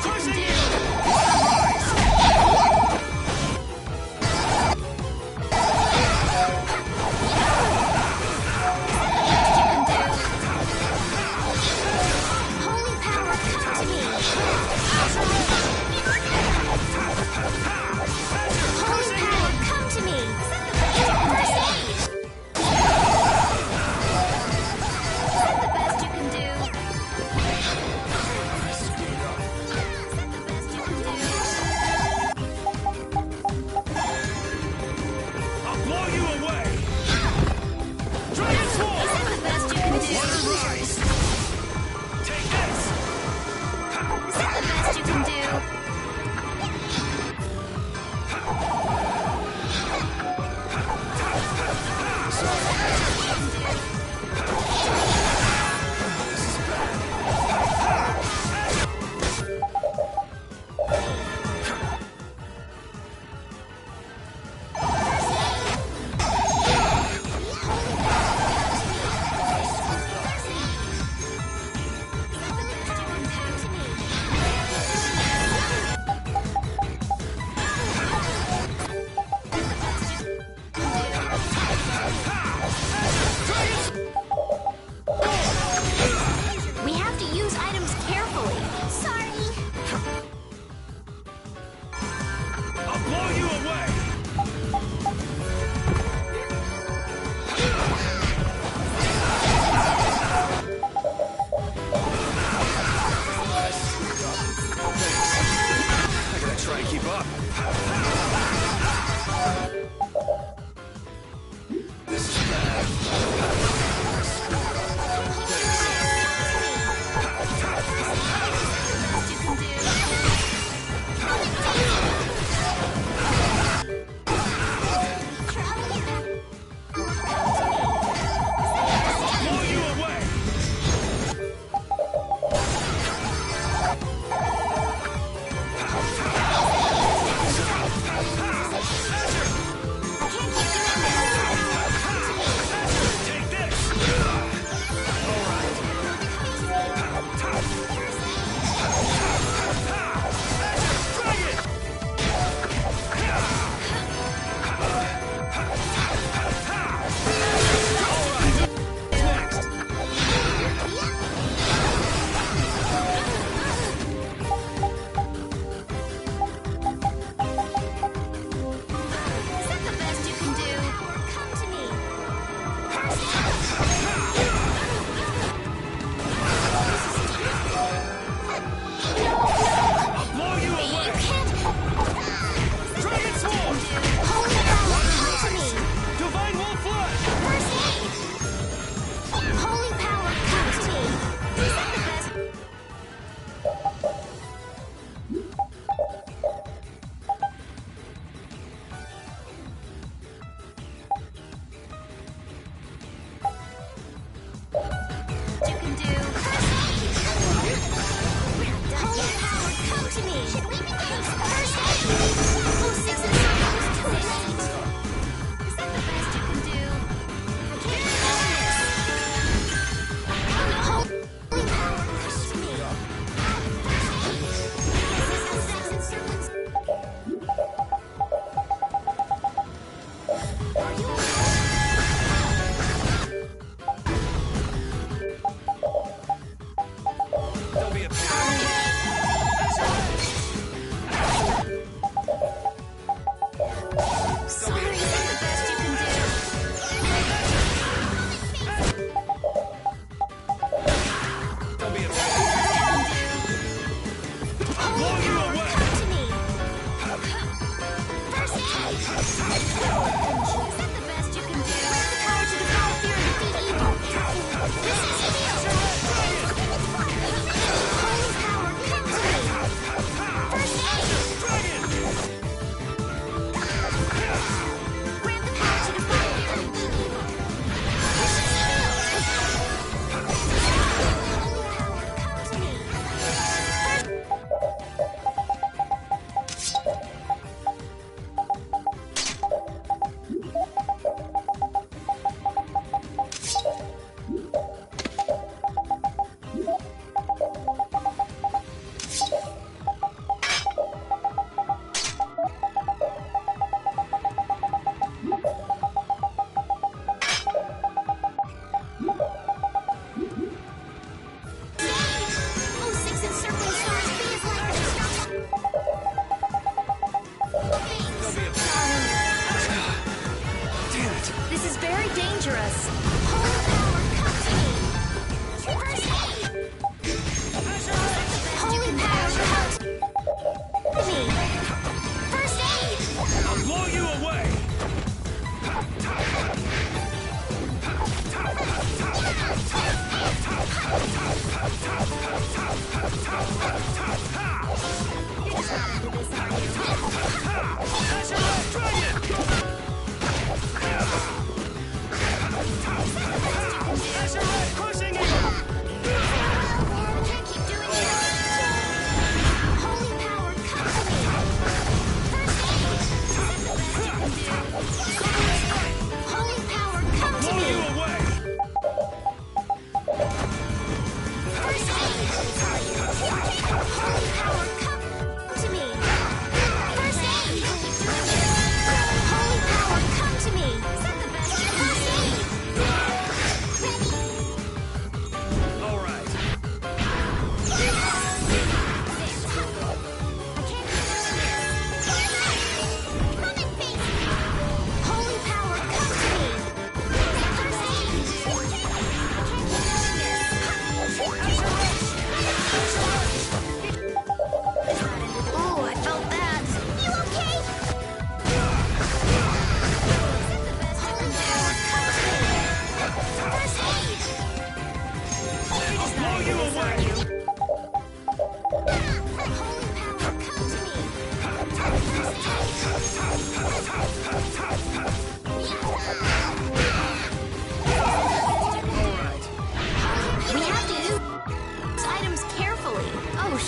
Crushing you! Holy power, come to me! Holy power, come to me! First aid! Is that the best you can do? Is that the best you can do? I'll blow you away! Dragon Is Sword! that the best you can do? Water Rise! Take this! Is that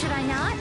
Should I not?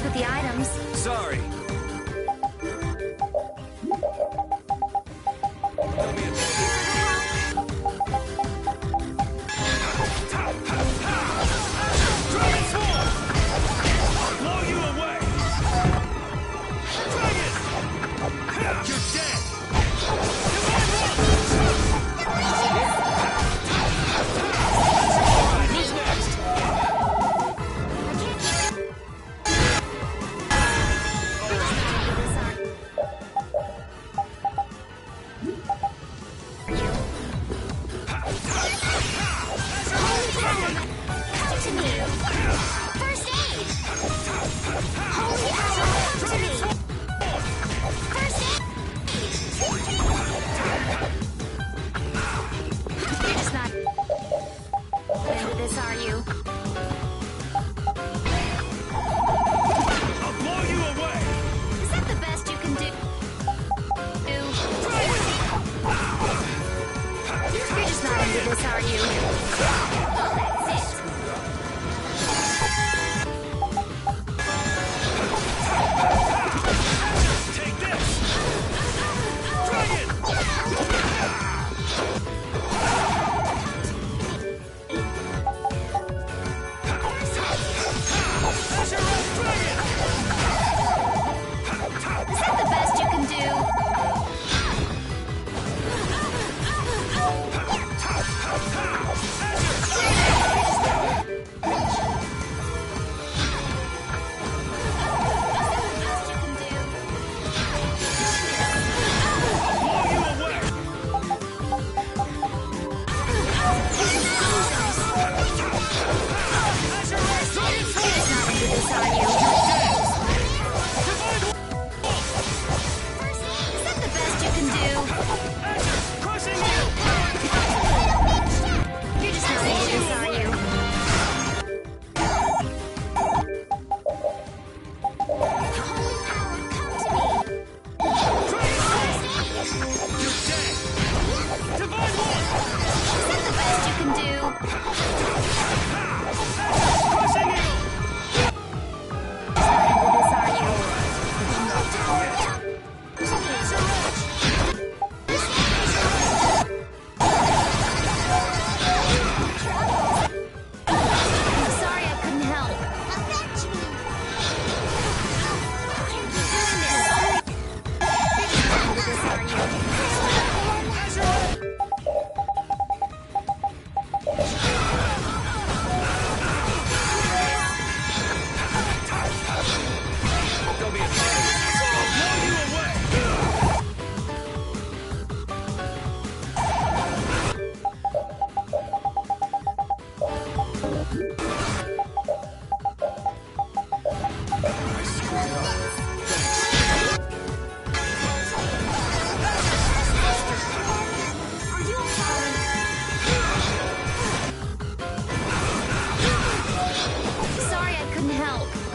With the items. Sorry. Blow you away! You're dead! Who's next?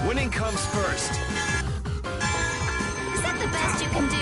Winning comes first. Is that the best you can do?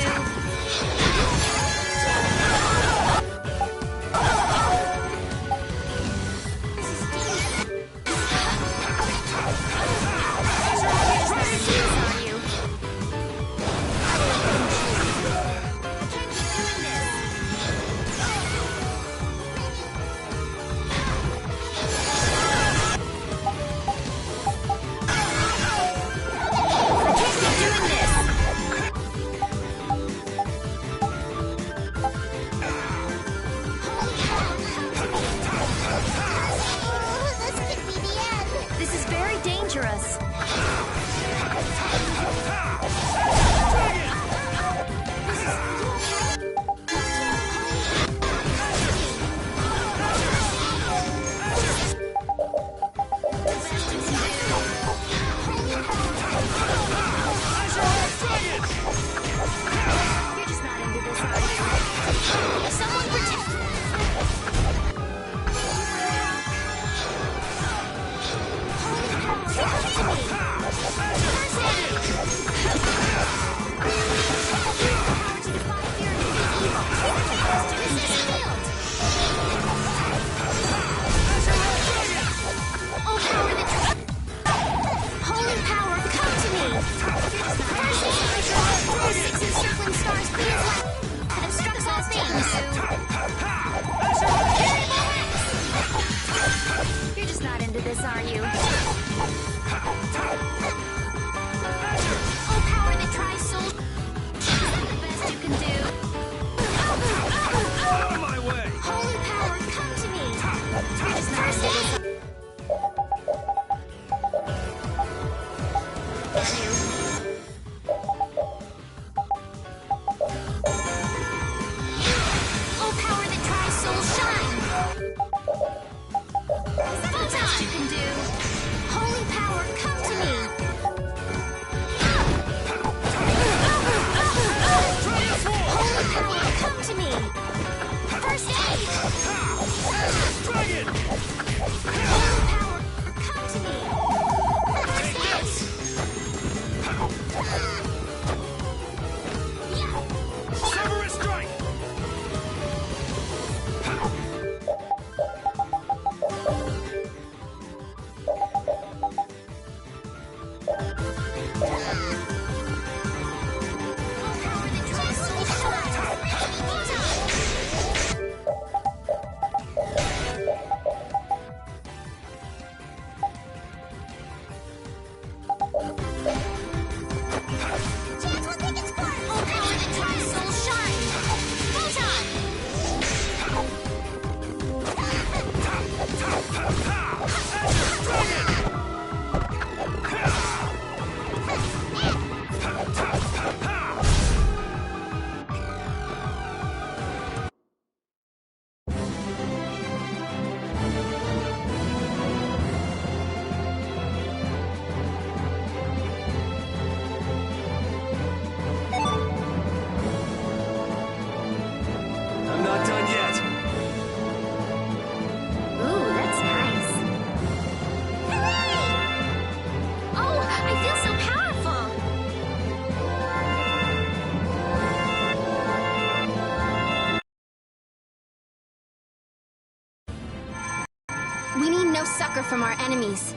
We need no succor from our enemies.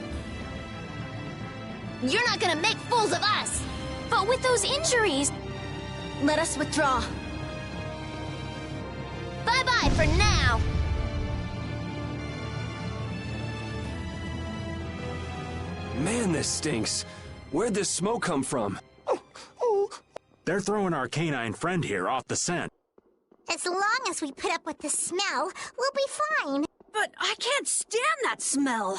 You're not gonna make fools of us! But with those injuries, let us withdraw. Bye-bye for now! Man, this stinks. Where'd this smoke come from? They're throwing our canine friend here off the scent. As long as we put up with the smell, we'll be fine. But I can't stand that smell.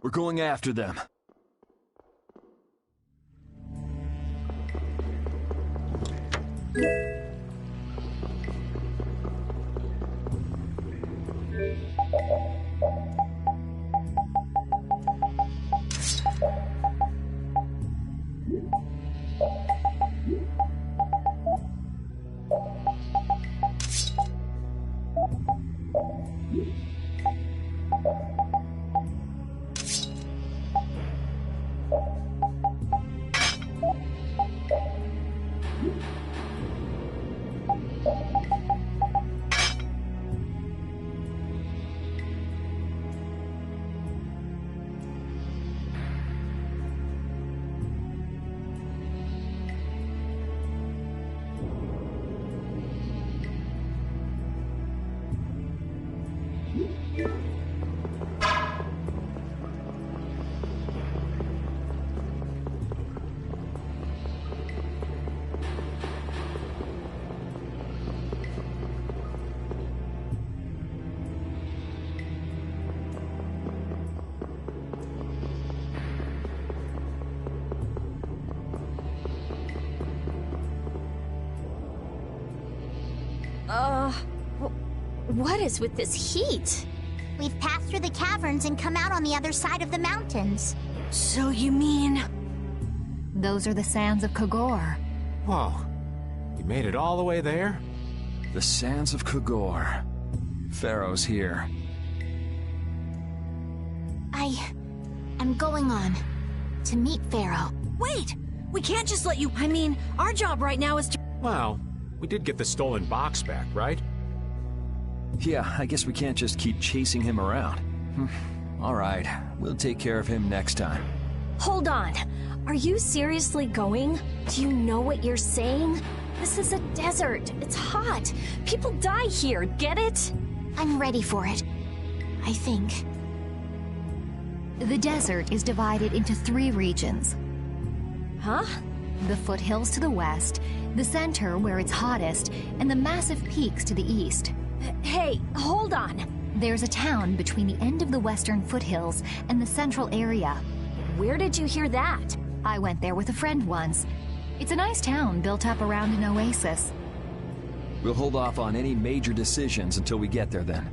We're going after them. What is with this heat? We've passed through the caverns and come out on the other side of the mountains. So you mean... Those are the sands of Kogor. Whoa. You made it all the way there? The sands of Kogor. Pharaoh's here. I'm going on to meet Pharaoh. Wait! We can't just let you... I mean, our job right now is to... Well, we did get the stolen box back, right? Yeah, I guess we can't just keep chasing him around. All right, we'll take care of him next time. Hold on. Are you seriously going? Do you know what you're saying? This is a desert. It's hot. People die here, get it? I'm ready for it. I think. The desert is divided into 3 regions. Huh? The foothills to the west, the center where it's hottest, and the massive peaks to the east. Hey, hold on. There's a town between the end of the western foothills and the central area. Where did you hear that? I went there with a friend once. It's a nice town built up around an oasis. We'll hold off on any major decisions until we get there then.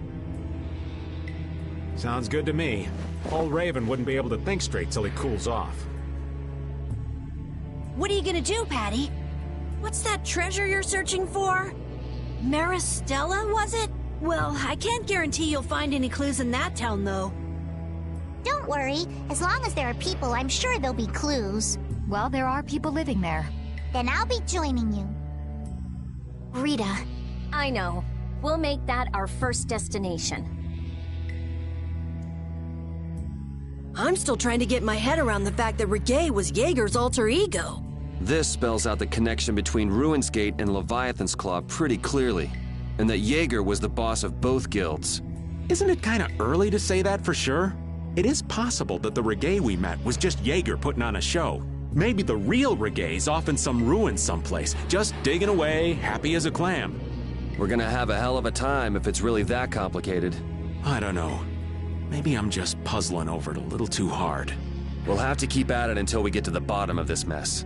Sounds good to me. Old Raven wouldn't be able to think straight till he cools off. What are you gonna do, Patty? What's that treasure you're searching for? Maristella, was it? Well, I can't guarantee you'll find any clues in that town, though. Don't worry. As long as there are people, I'm sure there'll be clues. Well, there are people living there. Then I'll be joining you. Rita. I know. We'll make that our first destination. I'm still trying to get my head around the fact that Reggae was Yeager's alter ego. This spells out the connection between Ruin's Gate and Leviathan's Claw pretty clearly, and that Yeager was the boss of both guilds. Isn't it kind of early to say that for sure? It is possible that the Reggae we met was just Yeager putting on a show. Maybe the real Reggae's off in some ruin someplace, just digging away, happy as a clam. We're gonna have a hell of a time if it's really that complicated. I don't know. Maybe I'm just puzzling over it a little too hard. We'll have to keep at it until we get to the bottom of this mess.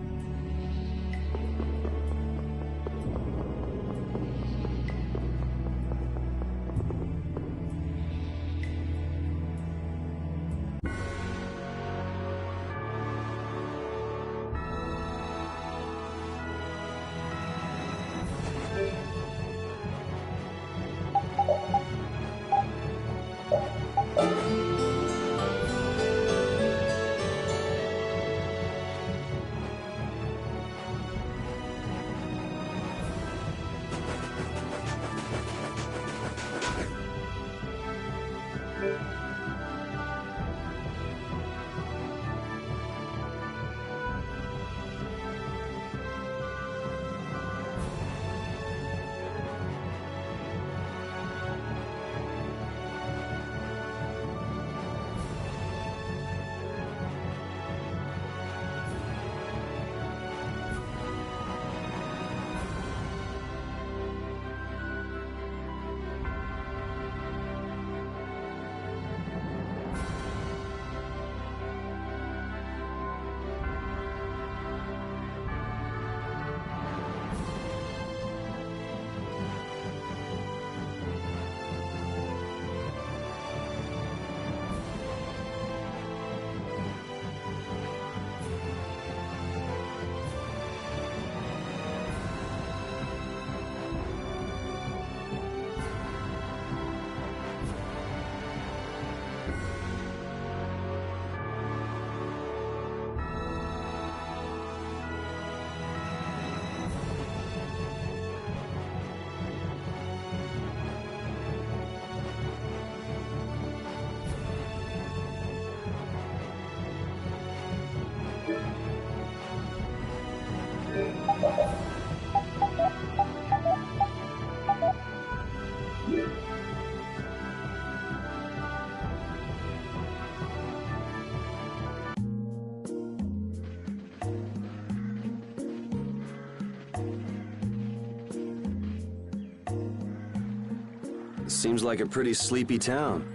Seems like a pretty sleepy town.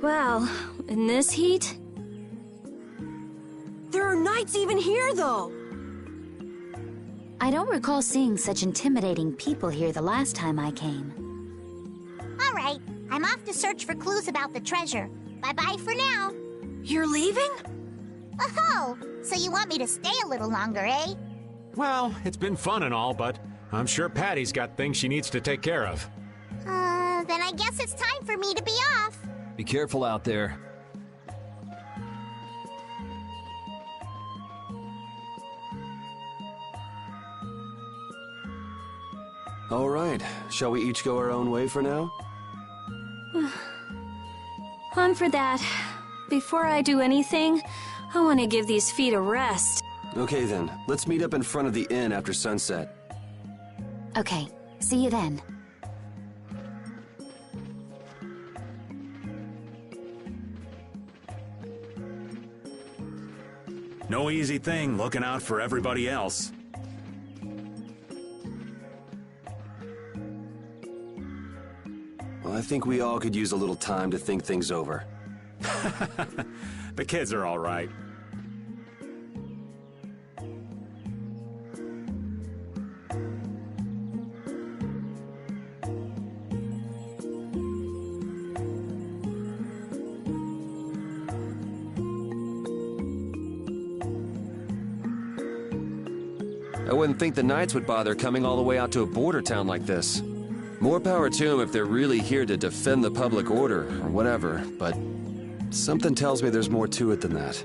Well, in this heat? There are knights even here, though! I don't recall seeing such intimidating people here the last time I came. All right, I'm off to search for clues about the treasure. Bye-bye for now. You're leaving? Oh, so you want me to stay a little longer, eh? Well, it's been fun and all, but I'm sure Patty's got things she needs to take care of. Then I guess it's time for me to be off. Be careful out there. All right, shall we each go our own way for now? On for that. Before I do anything, I want to give these feet a rest. Okay then, let's meet up in front of the inn after sunset. Okay, see you then. No easy thing looking out for everybody else. Well, I think we all could use a little time to think things over. The kids are all right. I wouldn't think the Knights would bother coming all the way out to a border town like this. More power to them if they're really here to defend the public order, or whatever, but something tells me there's more to it than that.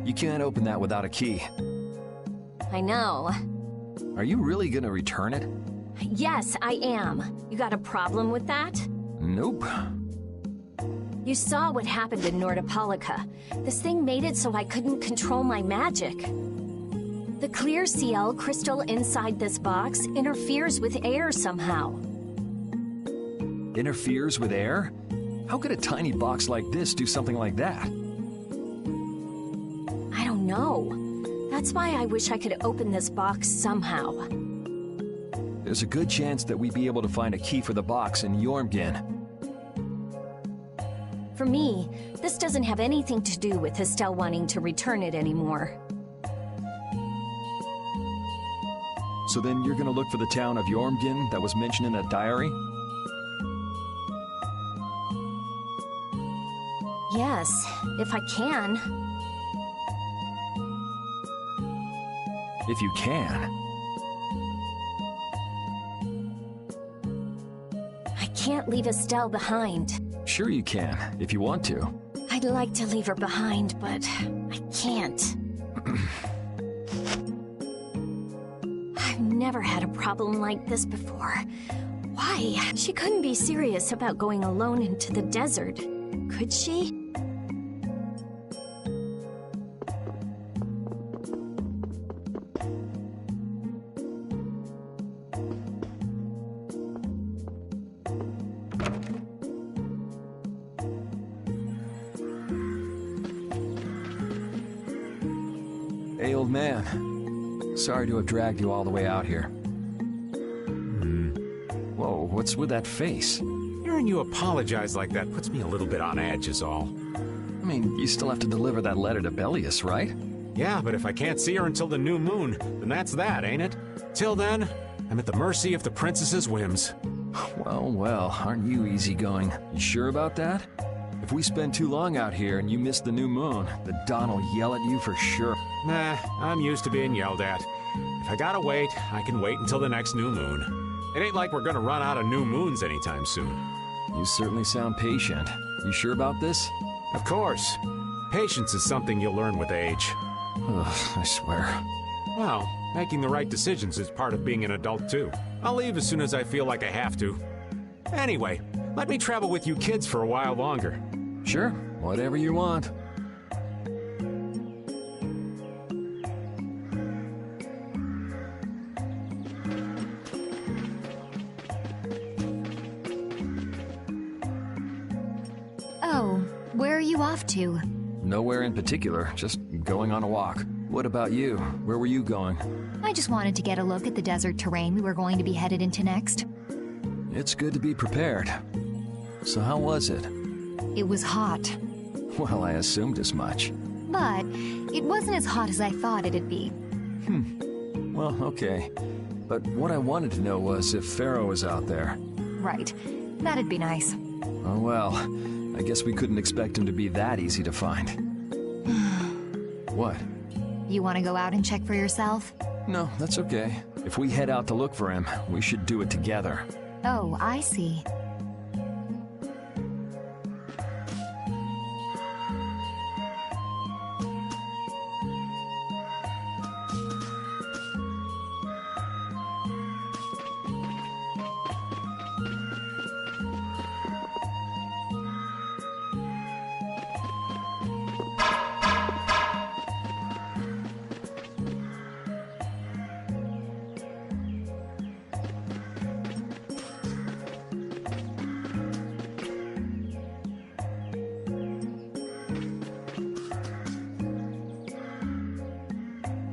You can't open that without a key. I know. Are you really gonna return it? Yes, I am. You got a problem with that? Nope. You saw what happened in Nordopolica. This thing made it so I couldn't control my magic. The clear CL crystal inside this box interferes with air somehow. Interferes with air? How could a tiny box like this do something like that? I don't know. That's why I wish I could open this box somehow. There's a good chance that we'd be able to find a key for the box in Jormungand. For me, this doesn't have anything to do with Estelle wanting to return it anymore. So then you're gonna look for the town of Jormungand that was mentioned in that diary? Yes, if I can. If you can. I can't leave Estelle behind. Sure you can, if you want to. I'd like to leave her behind, but I can't. I've never had a problem like this before. Why? She couldn't be serious about going alone into the desert, could she? Hey, old man. Sorry to have dragged you all the way out here. Whoa, what's with that face? Hearing you apologize like that puts me a little bit on edge is all. I mean, you still have to deliver that letter to Bellius, right? Yeah, but if I can't see her until the new moon, then that's that, ain't it? Till then, I'm at the mercy of the princess's whims. Well, well, aren't you easygoing? You sure about that? If we spend too long out here and you miss the new moon, the Don will yell at you for sure. Nah, I'm used to being yelled at. If I gotta wait, I can wait until the next new moon. It ain't like we're gonna run out of new moons anytime soon. You certainly sound patient. You sure about this? Of course. Patience is something you'll learn with age. Ugh, I swear. Well, making the right decisions is part of being an adult too. I'll leave as soon as I feel like I have to. Anyway, let me travel with you kids for a while longer. Sure, whatever you want. Oh, where are you off to? Nowhere in particular, just going on a walk. What about you? Where were you going? I just wanted to get a look at the desert terrain we were going to be headed into next. It's good to be prepared. So how was it? It was hot. Well, I assumed as much. But it wasn't as hot as I thought it'd be. Well, okay. But what I wanted to know was if Pharaoh was out there. Right. That'd be nice. Oh well, I guess we couldn't expect him to be that easy to find. What? You want to go out and check for yourself? No, that's okay. If we head out to look for him, we should do it together. Oh, I see.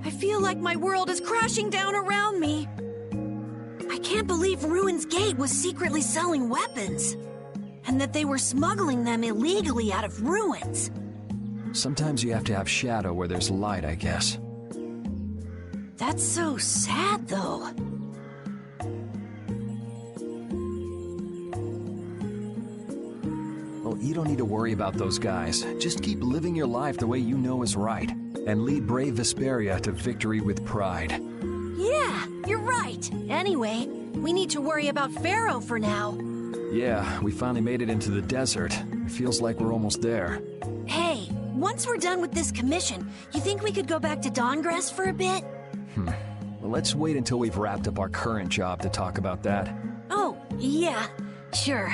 I feel like my world is crashing down around me. I can't believe Ruin's Gate was secretly selling weapons. And that they were smuggling them illegally out of ruins. Sometimes you have to have shadow where there's light, I guess. That's so sad, though. Well, you don't need to worry about those guys. Just keep living your life the way you know is right. And lead brave Vesperia to victory with pride. Yeah, you're right. Anyway, we need to worry about Pharaoh for now. Yeah, we finally made it into the desert. It feels like we're almost there. Hey, once we're done with this commission, you think we could go back to Dawngress for a bit? Well, let's wait until we've wrapped up our current job to talk about that. Oh, yeah, sure.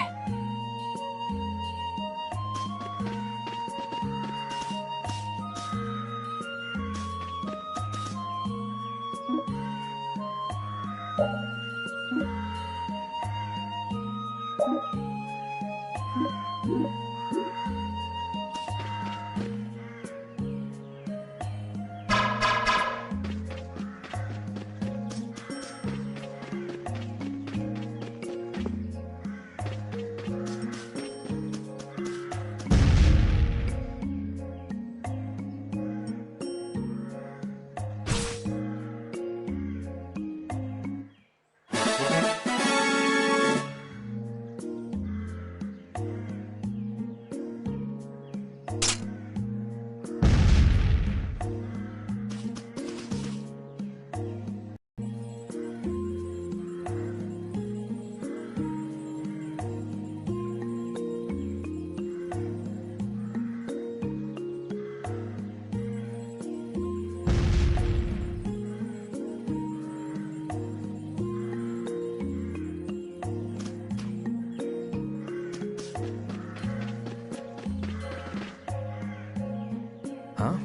Huh?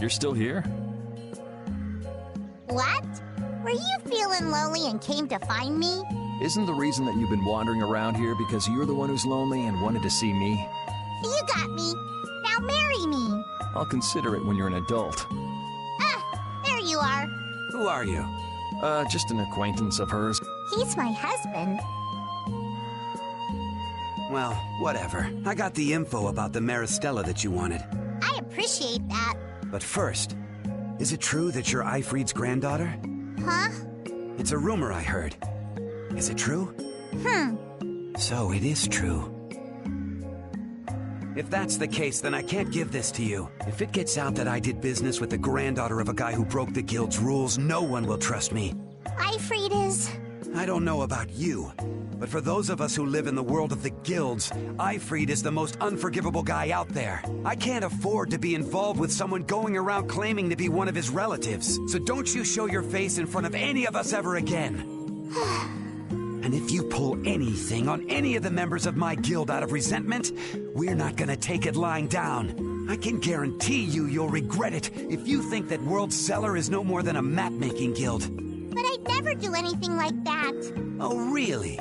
You're still here? What? Were you feeling lonely and came to find me? Isn't the reason that you've been wandering around here because you're the one who's lonely and wanted to see me? You got me. Now marry me. I'll consider it when you're an adult. Ah, there you are. Who are you? Just an acquaintance of hers. He's my husband. Well, whatever. I got the info about the Maristella that you wanted. I appreciate that. But first, is it true that you're Eifried's granddaughter? Huh? It's a rumor I heard. Is it true? So it is true. If that's the case, then I can't give this to you. If it gets out that I did business with the granddaughter of a guy who broke the guild's rules, no one will trust me. Eifried is... I don't know about you, but for those of us who live in the world of the guilds, Eifried is the most unforgivable guy out there. I can't afford to be involved with someone going around claiming to be one of his relatives. So don't you show your face in front of any of us ever again. And if you pull anything on any of the members of my guild out of resentment, we're not gonna take it lying down. I can guarantee you'll regret it if you think that World Cellar is no more than a map-making guild. But I'd never do anything like that. Oh, really?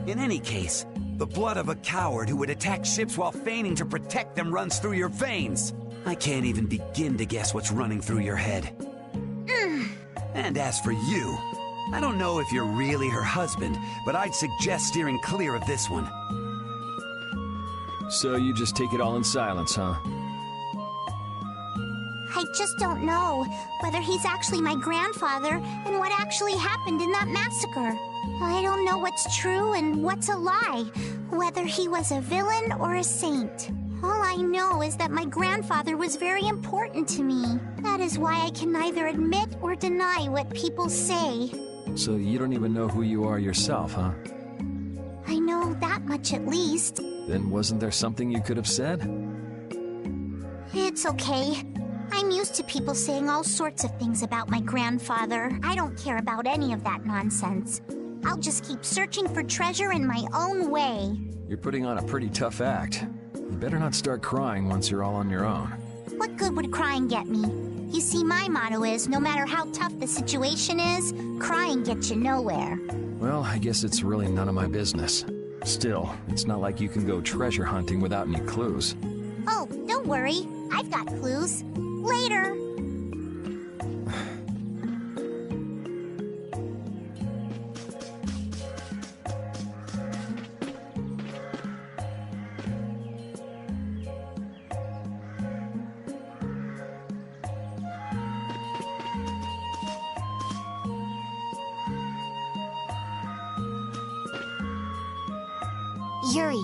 In any case, the blood of a coward who would attack ships while feigning to protect them runs through your veins. I can't even begin to guess what's running through your head. And as for you, I don't know if you're really her husband, but I'd suggest steering clear of this one. So you just take it all in silence, huh? I just don't know whether he's actually my grandfather and what actually happened in that massacre. I don't know what's true and what's a lie, whether he was a villain or a saint. All I know is that my grandfather was very important to me. That is why I can neither admit or deny what people say. So you don't even know who you are yourself, huh? I know that much at least. Then wasn't there something you could have said? It's okay. I'm used to people saying all sorts of things about my grandfather. I don't care about any of that nonsense. I'll just keep searching for treasure in my own way. You're putting on a pretty tough act. You better not start crying once you're all on your own. What good would crying get me? You see, my motto is, no matter how tough the situation is, crying gets you nowhere. Well, I guess it's really none of my business. Still, it's not like you can go treasure hunting without any clues. Oh, don't worry. I've got clues. Later. Yuri,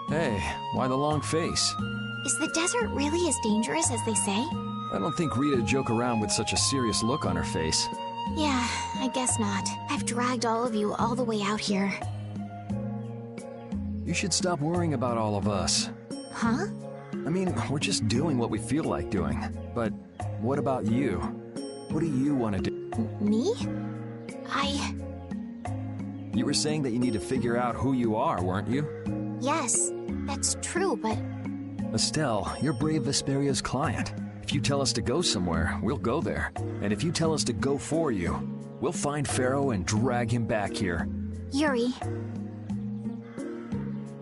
Hey, why the long face? is the desert really as dangerous as they say? I don't think Rita joke around with such a serious look on her face. Yeah, I guess not. I've dragged all of you all the way out here. You should stop worrying about all of us. Huh? I mean, we're just doing what we feel like doing. But what about you? What do you want to do? Me? You were saying that you need to figure out who you are, weren't you? Yes, that's true, but... Estelle, you're Brave Vesperia's client. If you tell us to go somewhere, we'll go there. And if you tell us to go for you, we'll find Pharaoh and drag him back here. Yuri...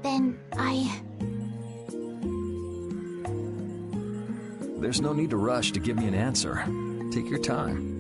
Then There's no need to rush to give me an answer. Take your time.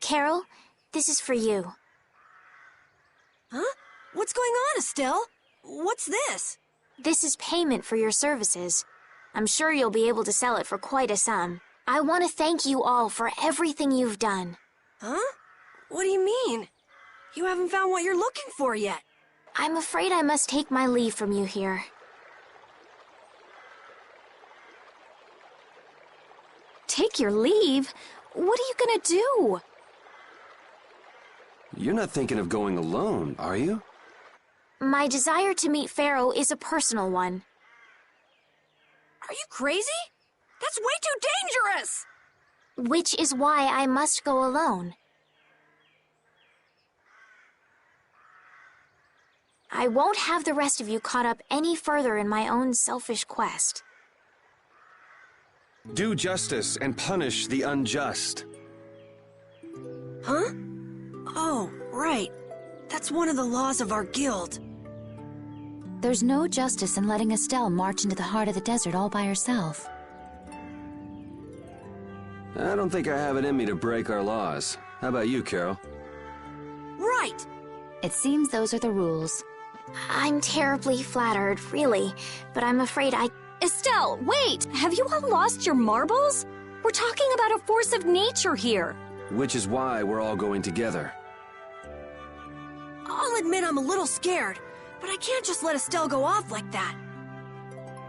Carol, this is for you. Huh? What's going on, Estelle? What's this? This is payment for your services. I'm sure you'll be able to sell it for quite a sum. I want to thank you all for everything you've done. Huh? What do you mean? You haven't found what you're looking for yet. I'm afraid I must take my leave from you here. Take your leave? What are you gonna do? You're not thinking of going alone, are you? My desire to meet Pharaoh is a personal one. Are you crazy? That's way too dangerous! Which is why I must go alone. I won't have the rest of you caught up any further in my own selfish quest. Do justice and punish the unjust. Huh? Oh, right. That's one of the laws of our guild. There's no justice in letting Estelle march into the heart of the desert all by herself. I don't think I have it in me to break our laws. How about you, Carol? Right! It seems those are the rules. I'm terribly flattered, really, but I'm afraid Estelle, wait! Have you all lost your marbles? We're talking about a force of nature here. Which is why we're all going together. I'll admit I'm a little scared, but I can't just let Estelle go off like that.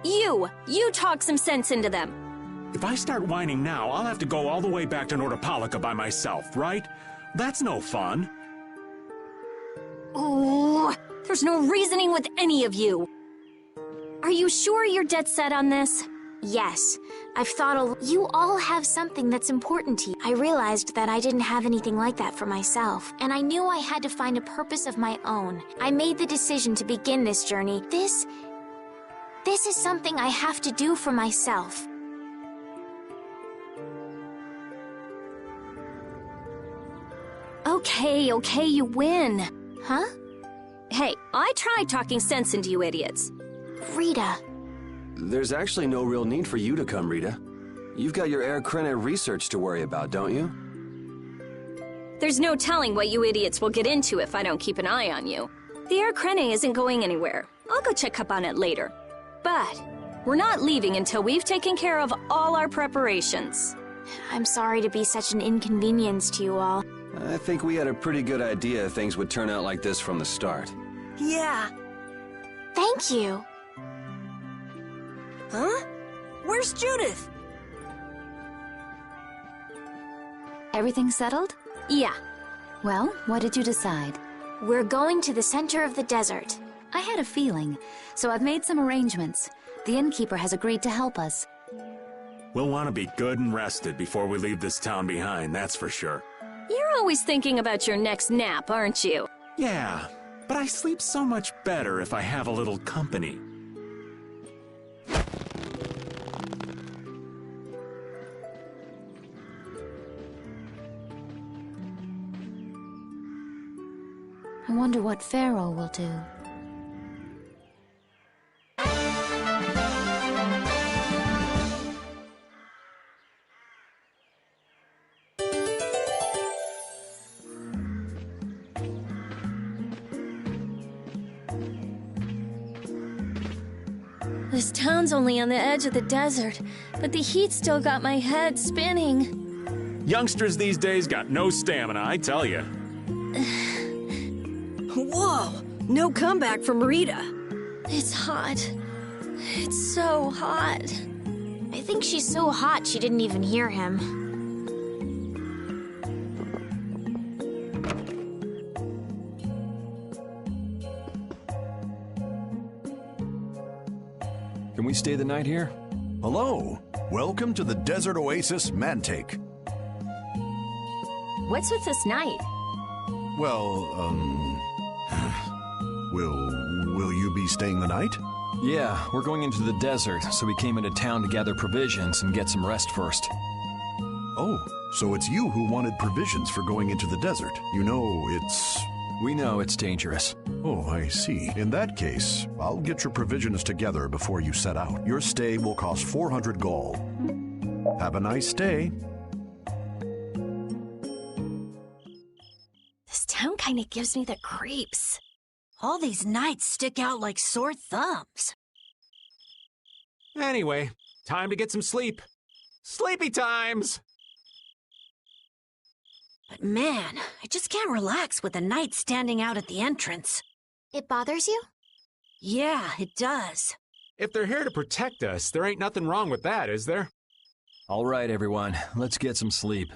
You talk some sense into them. If I start whining now, I'll have to go all the way back to Nordopolica by myself, right? That's no fun. Ooh, there's no reasoning with any of you. Are you sure you're dead set on this? Yes. I've thought you all have something that's important to you. I realized that I didn't have anything like that for myself, and I knew I had to find a purpose of my own. I made the decision to begin this journey. This is something I have to do for myself. Okay, you win. Huh? Hey, I tried talking sense into you idiots. Rita. There's actually no real need for you to come, Rita. You've got your Air Krene research to worry about, don't you? There's no telling what you idiots will get into if I don't keep an eye on you. The Air Krene isn't going anywhere. I'll go check up on it later. But we're not leaving until we've taken care of all our preparations. I'm sorry to be such an inconvenience to you all. I think we had a pretty good idea things would turn out like this from the start. Yeah. Thank you. Huh? Where's Judith? Everything settled? Yeah. Well, what did you decide? We're going to the center of the desert. I had a feeling, so I've made some arrangements. The innkeeper has agreed to help us. We'll want to be good and rested before we leave this town behind, that's for sure. You're always thinking about your next nap, aren't you? Yeah, but I sleep so much better if I have a little company. I wonder what Pharaoh will do. This town's only on the edge of the desert, but the heat still got my head spinning. Youngsters these days got no stamina, I tell you. Whoa! No comeback from Rita. It's hot. It's so hot. I think she's so hot she didn't even hear him. Can we stay the night here? Hello. Welcome to the Desert Oasis Mantake. What's with this night? Well, will you be staying the night? Yeah, we're going into the desert, so we came into town to gather provisions and get some rest first. Oh, so it's you who wanted provisions for going into the desert. You know, We know it's dangerous. Oh, I see. In that case, I'll get your provisions together before you set out. Your stay will cost 400 gall. Have a nice stay. This town kind of gives me the creeps. All these nights stick out like sore thumbs. Anyway, time to get some sleep. Sleepy times! But man, I just can't relax with the night standing out at the entrance. It bothers you? Yeah, it does. If they're here to protect us, there ain't nothing wrong with that, is there? All right, everyone, let's get some sleep.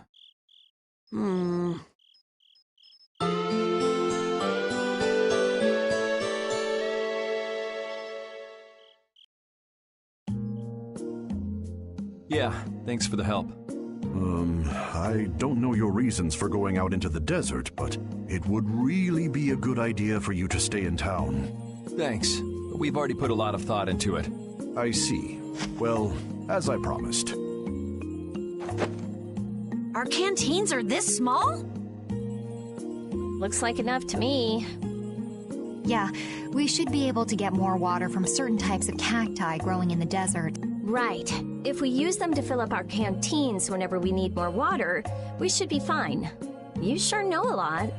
Yeah, thanks for the help. I don't know your reasons for going out into the desert, but it would really be a good idea for you to stay in town. Thanks, but we've already put a lot of thought into it. I see. Well, as I promised. Our canteens are this small? Looks like enough to me. Yeah, we should be able to get more water from certain types of cacti growing in the desert. Right. If we use them to fill up our canteens whenever we need more water, we should be fine. You sure know a lot.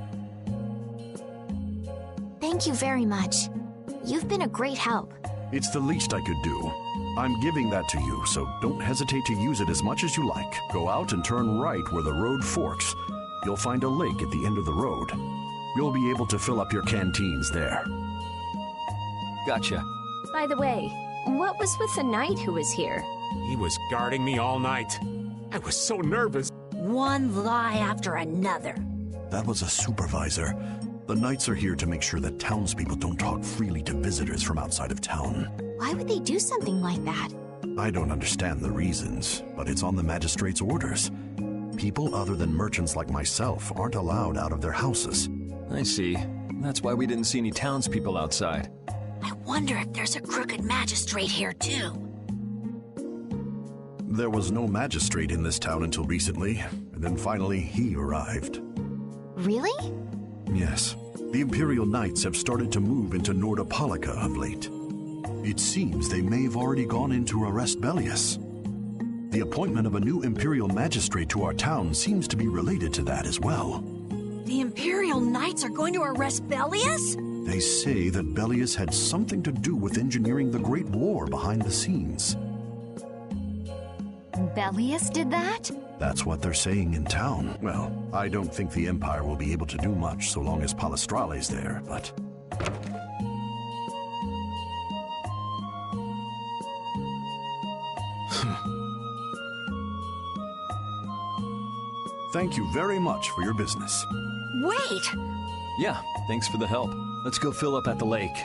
Thank you very much. You've been a great help. It's the least I could do. I'm giving that to you, so don't hesitate to use it as much as you like. Go out and turn right where the road forks. You'll find a lake at the end of the road. You'll be able to fill up your canteens there. Gotcha. By the way, what was with the knight who was here? He was guarding me all night. I was so nervous. One lie after another. That was a supervisor. The knights are here to make sure that townspeople don't talk freely to visitors from outside of town. Why would they do something like that? I don't understand the reasons, but it's on the magistrate's orders. People other than merchants like myself aren't allowed out of their houses. I see. That's why we didn't see any townspeople outside. I wonder if there's a crooked magistrate here, too. There was no magistrate in this town until recently, and then finally he arrived. Really? Yes. The Imperial Knights have started to move into Nordopolica of late. It seems they may have already gone in to arrest Bellius. The appointment of a new Imperial Magistrate to our town seems to be related to that as well. The Imperial Knights are going to arrest Bellius? They say that Bellius had something to do with engineering the Great War behind the scenes. Bellius did that? That's what they're saying in town. Well, I don't think the Empire will be able to do much so long as Palestrale's there, but... Thank you very much for your business. Wait! Yeah, thanks for the help. Let's go fill up at the lake.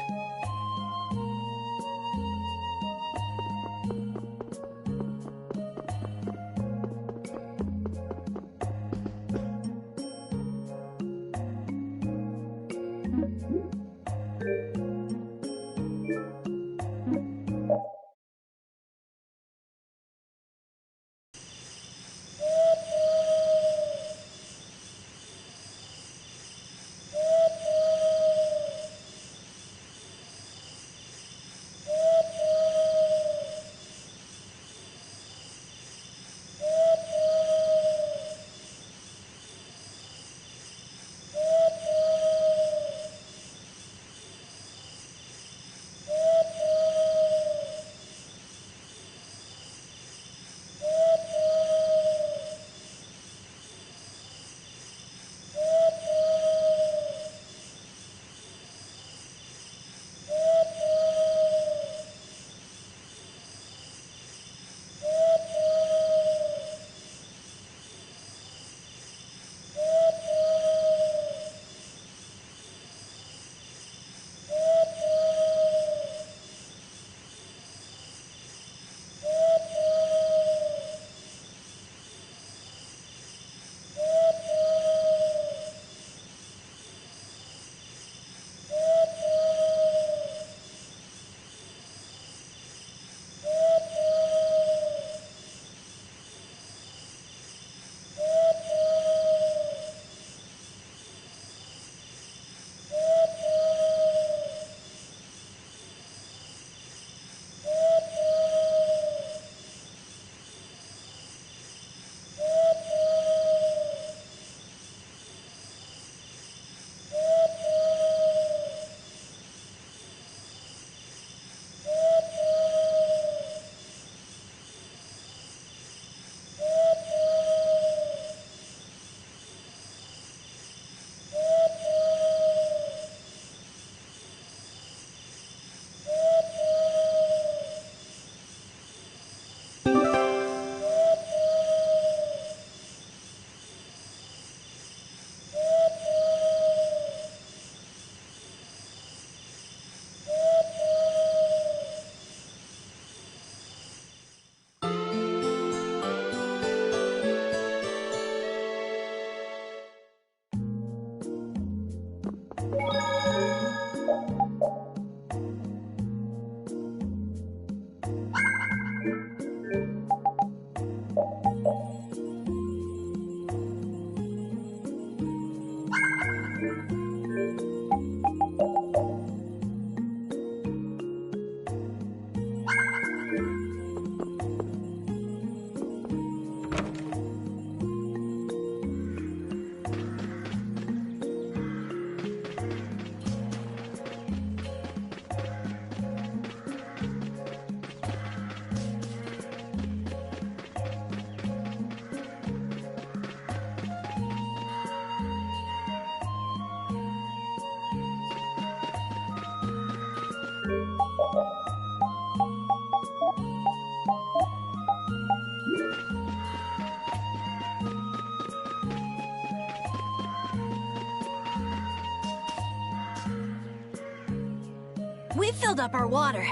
We've filled up our water.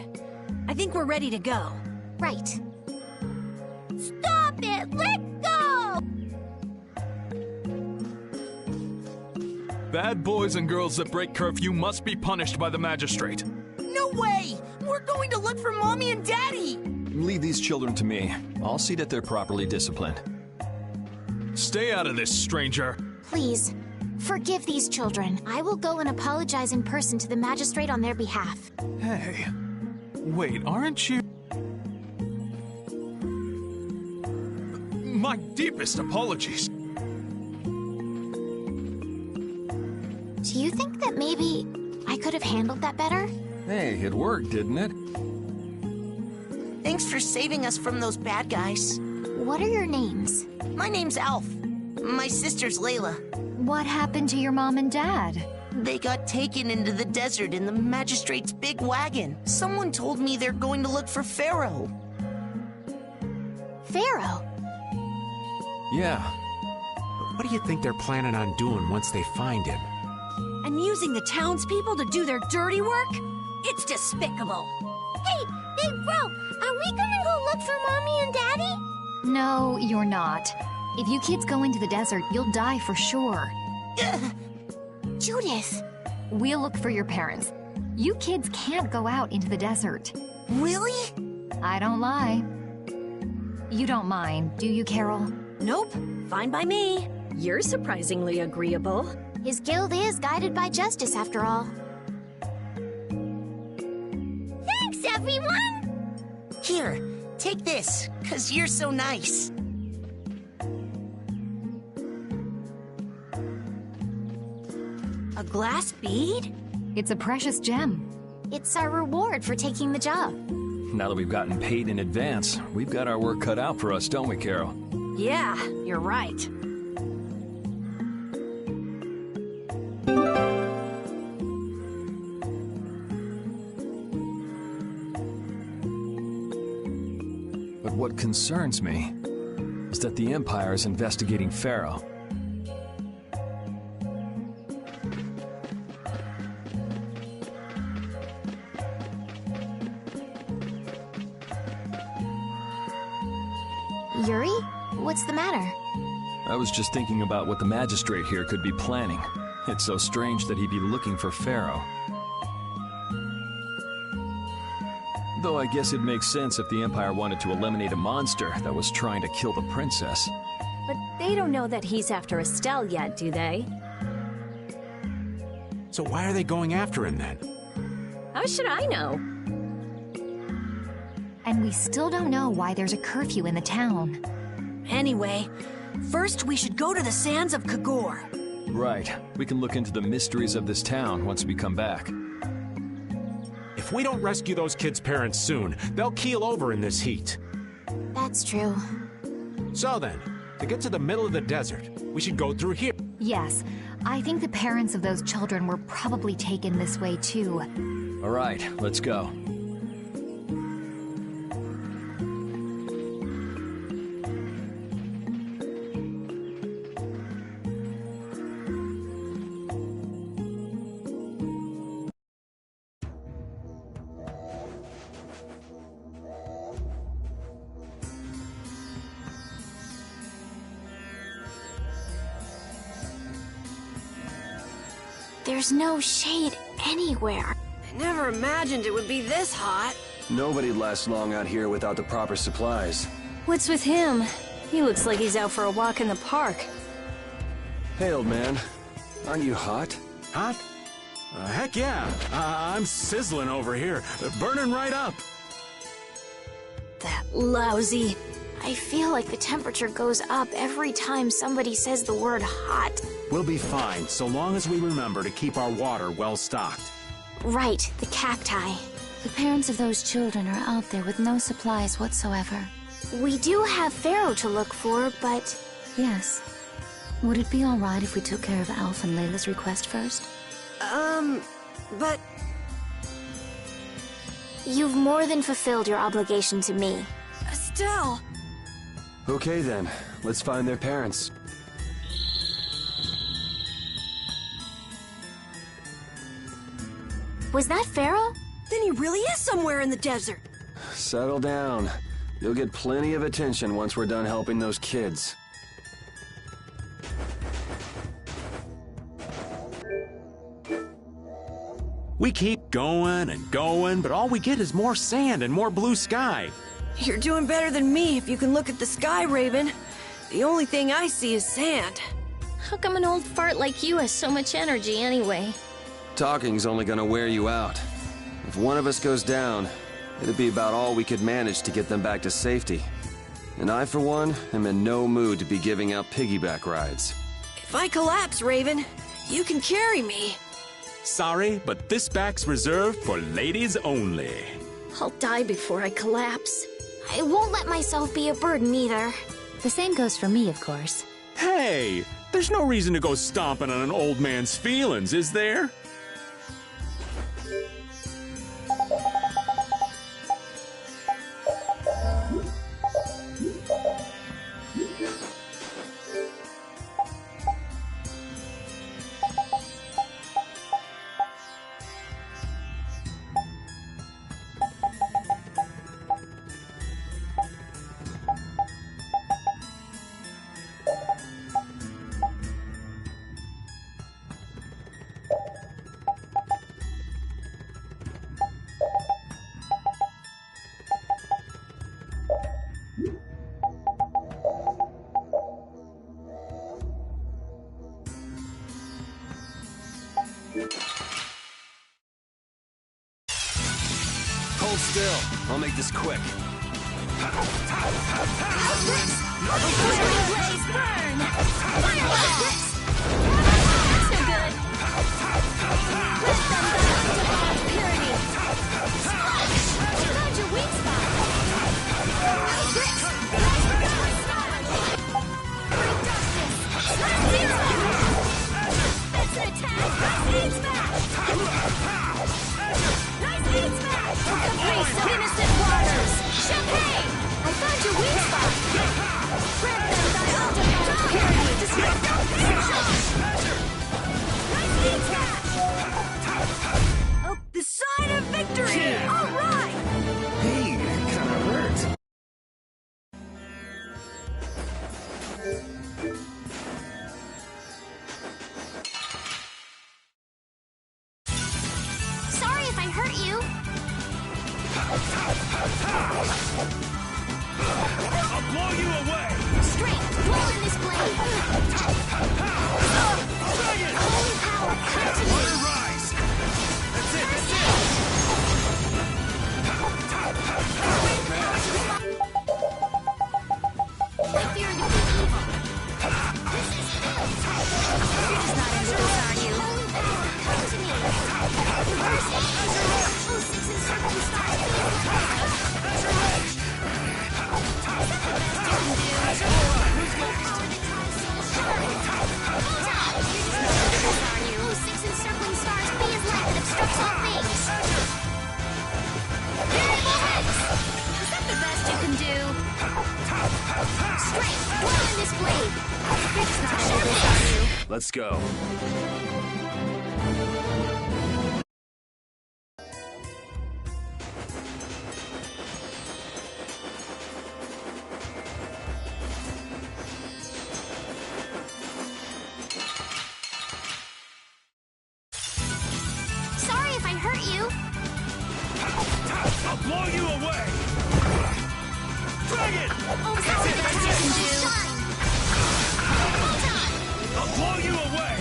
I think we're ready to go. Right. Stop it! Let go! Bad boys and girls that break curfew must be punished by the magistrate. No way! We're going to look for Mommy and Daddy! Leave these children to me. I'll see that they're properly disciplined. Stay out of this, stranger. Please, forgive these children. I will go and apologize in person to the magistrate on their behalf. Hey, wait, aren't you? My deepest apologies. Do you think that maybe I could have handled that better? Hey, it worked, didn't it? Thanks for saving us from those bad guys. What are your names? My name's Alf. My sister's Layla. What happened to your mom and dad? They got taken into the desert in the magistrate's big wagon. Someone told me they're going to look for Pharaoh. Pharaoh? Yeah. What do you think they're planning on doing once they find him? And using the townspeople to do their dirty work? It's despicable. Hey, Big Bro, are we gonna go look for Mommy and Daddy? No, you're not. If you kids go into the desert, you'll die for sure. Judith! We'll look for your parents. You kids can't go out into the desert. Really? I don't lie. You don't mind, do you, Carol? Nope, fine by me. You're surprisingly agreeable. His guild is guided by justice, after all. Thanks, everyone! Here, take this, 'cause you're so nice. A glass bead? It's a precious gem. It's our reward for taking the job. Now that we've gotten paid in advance, we've got our work cut out for us, don't we, Carol? Yeah, you're right. But what concerns me is that the Empire is investigating Pharaoh. Yuri? What's the matter? I was just thinking about what the magistrate here could be planning. It's so strange that he'd be looking for Pharaoh. Though I guess it makes sense if the Empire wanted to eliminate a monster that was trying to kill the princess. But they don't know that he's after Estelle yet, do they? So why are they going after him then? How should I know? And we still don't know why there's a curfew in the town. Anyway, first we should go to the sands of Kagor. Right. We can look into the mysteries of this town once we come back. If we don't rescue those kids' parents soon, they'll keel over in this heat. That's true. So then, to get to the middle of the desert, we should go through here. Yes, I think the parents of those children were probably taken this way too. All right, let's go. There's no shade anywhere. I never imagined it would be this hot. Nobody'd last long out here without the proper supplies. What's with him? He looks like he's out for a walk in the park. Hey, old man. Aren't you hot? Hot? Heck yeah. I'm sizzling over here. Burning right up. That lousy. I feel like the temperature goes up every time somebody says the word hot. We'll be fine, so long as we remember to keep our water well stocked. Right, the cacti. The parents of those children are out there with no supplies whatsoever. We do have Pharaoh to look for, but... Yes. Would it be all right if we took care of Alf and Layla's request first? But... You've more than fulfilled your obligation to me. Estelle! Okay then, let's find their parents. Was that Pharaoh? Then he really is somewhere in the desert. Settle down. You'll get plenty of attention once we're done helping those kids. We keep going and going, but all we get is more sand and more blue sky. You're doing better than me if you can look at the sky, Raven. The only thing I see is sand. How come an old fart like you has so much energy anyway? Talking's only gonna wear you out. If one of us goes down, it'd be about all we could manage to get them back to safety. And I, for one, am in no mood to be giving out piggyback rides. If I collapse, Raven, you can carry me. Sorry, but this back's reserved for ladies only. I'll die before I collapse. I won't let myself be a burden either. The same goes for me, of course. Hey, there's no reason to go stomping on an old man's feelings, is there? Hold still. I'll make this quick. The sign of victory! Yeah. All right! Hey, it kinda hurt. Sorry if I hurt you. I'll blow you away! Straight, blow in this blade. Holy power, come to me. Rise! That's it, that's it! I fear you be evil. This is Phil. You're just not into this, are you? Holy power, come to me. Mercy. Oh, six encircling stars, please. Is that the best you can do? Full power that drives soul shivering. Hold on. You're just not into this, are you? Oh, six encircling stars, be as light that obstructs all things. Variable ranks. Is that the best you can do? Straight, blow in this blade. You're just not into this, are you? Let's go. Sorry if I hurt you. I'll blow you away! Dragon! Oh, that's the best you can do. Hold on. I'll blow you away!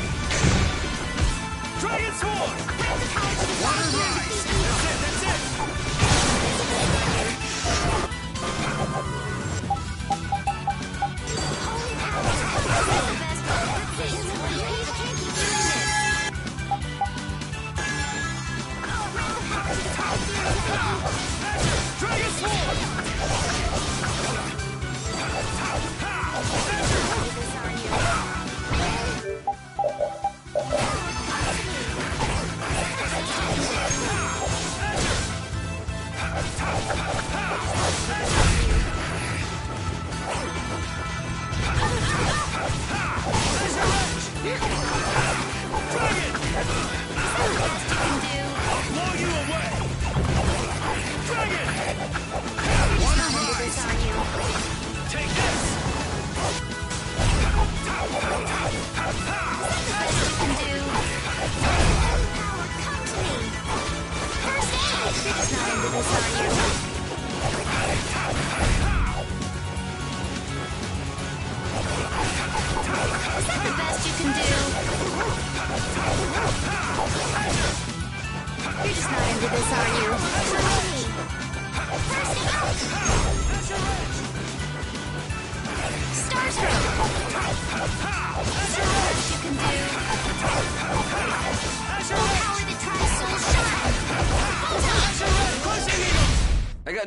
Dragon Sword! Grab the power to the Water top here to Rise! defeat evil. That's it, that's it! Holy power. This is the best power. Please, I can't keep doing this. Oh, grab the power to the top here to defeat evil. Dragon Sword! This are you. I'll blow you away!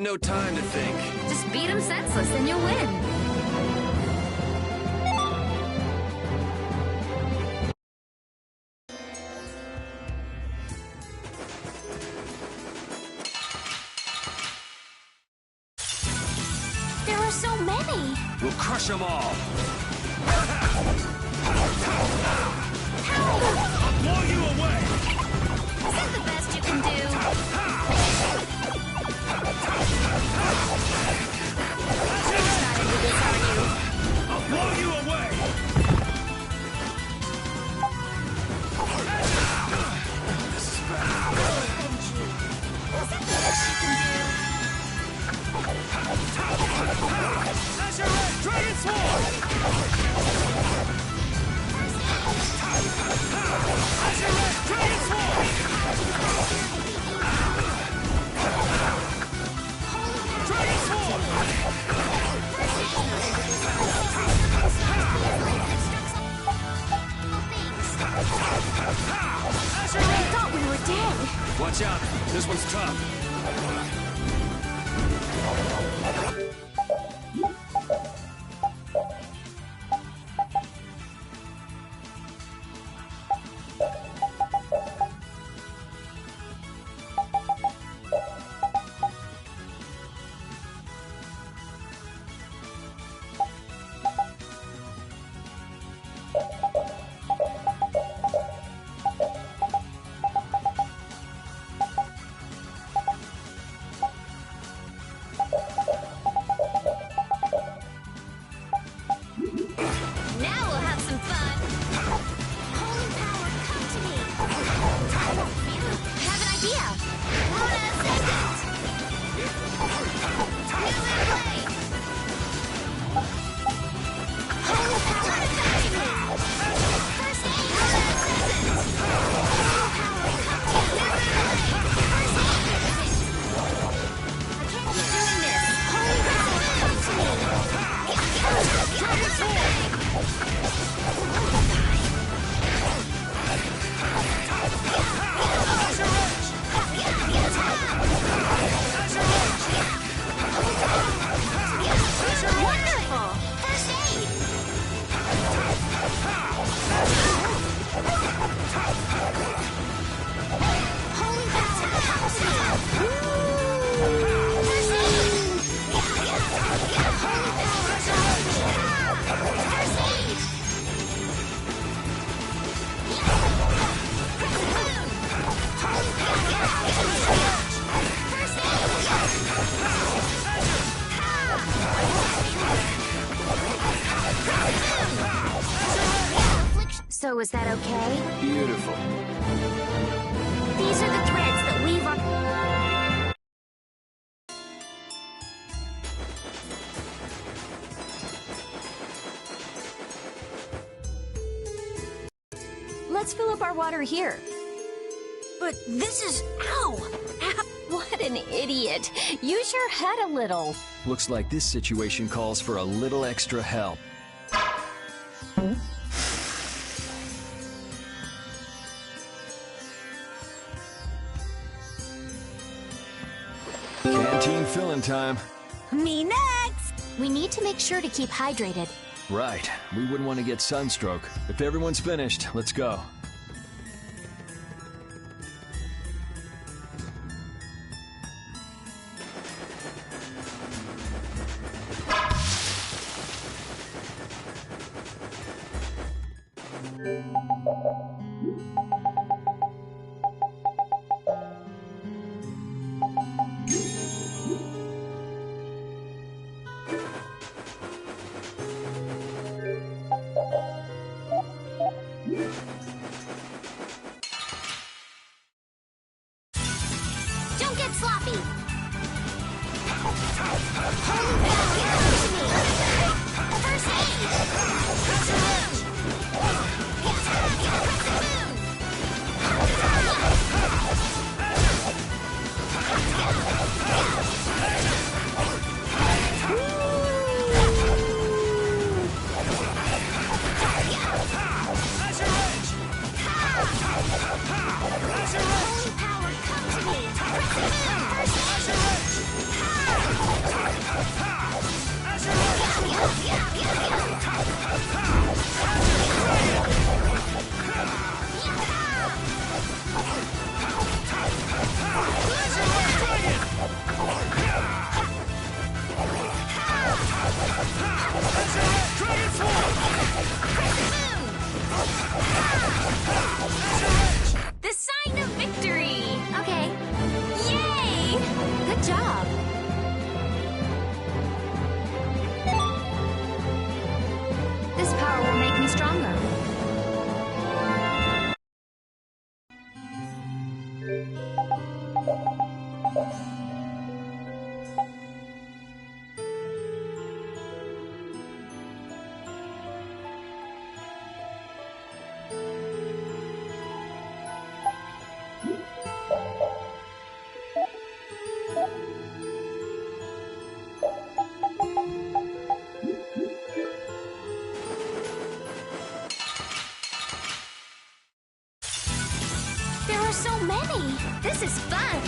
got no time to think. Just beat him senseless and you'll win. There are so many. We'll crush them all. I'll blow you away. Is that the best you can do? I'll blow you away. This is bad. Is that the best you can do? Azure Dragon Sword! Azure Dragon Sword! Dragon Sword! I thought we were dead. Watch out. This one's tough. So is that okay? Beautiful. These are the threads that weave our... Let's fill up our water here. But this is... Ow! What an idiot. Use your head a little. Looks like this situation calls for a little extra help. Canteen filling time. Me next! We need to make sure to keep hydrated. Right. We wouldn't want to get sunstroke. If everyone's finished, let's go. Don't get sloppy. First Holy power, come to me! are so many! This is fun!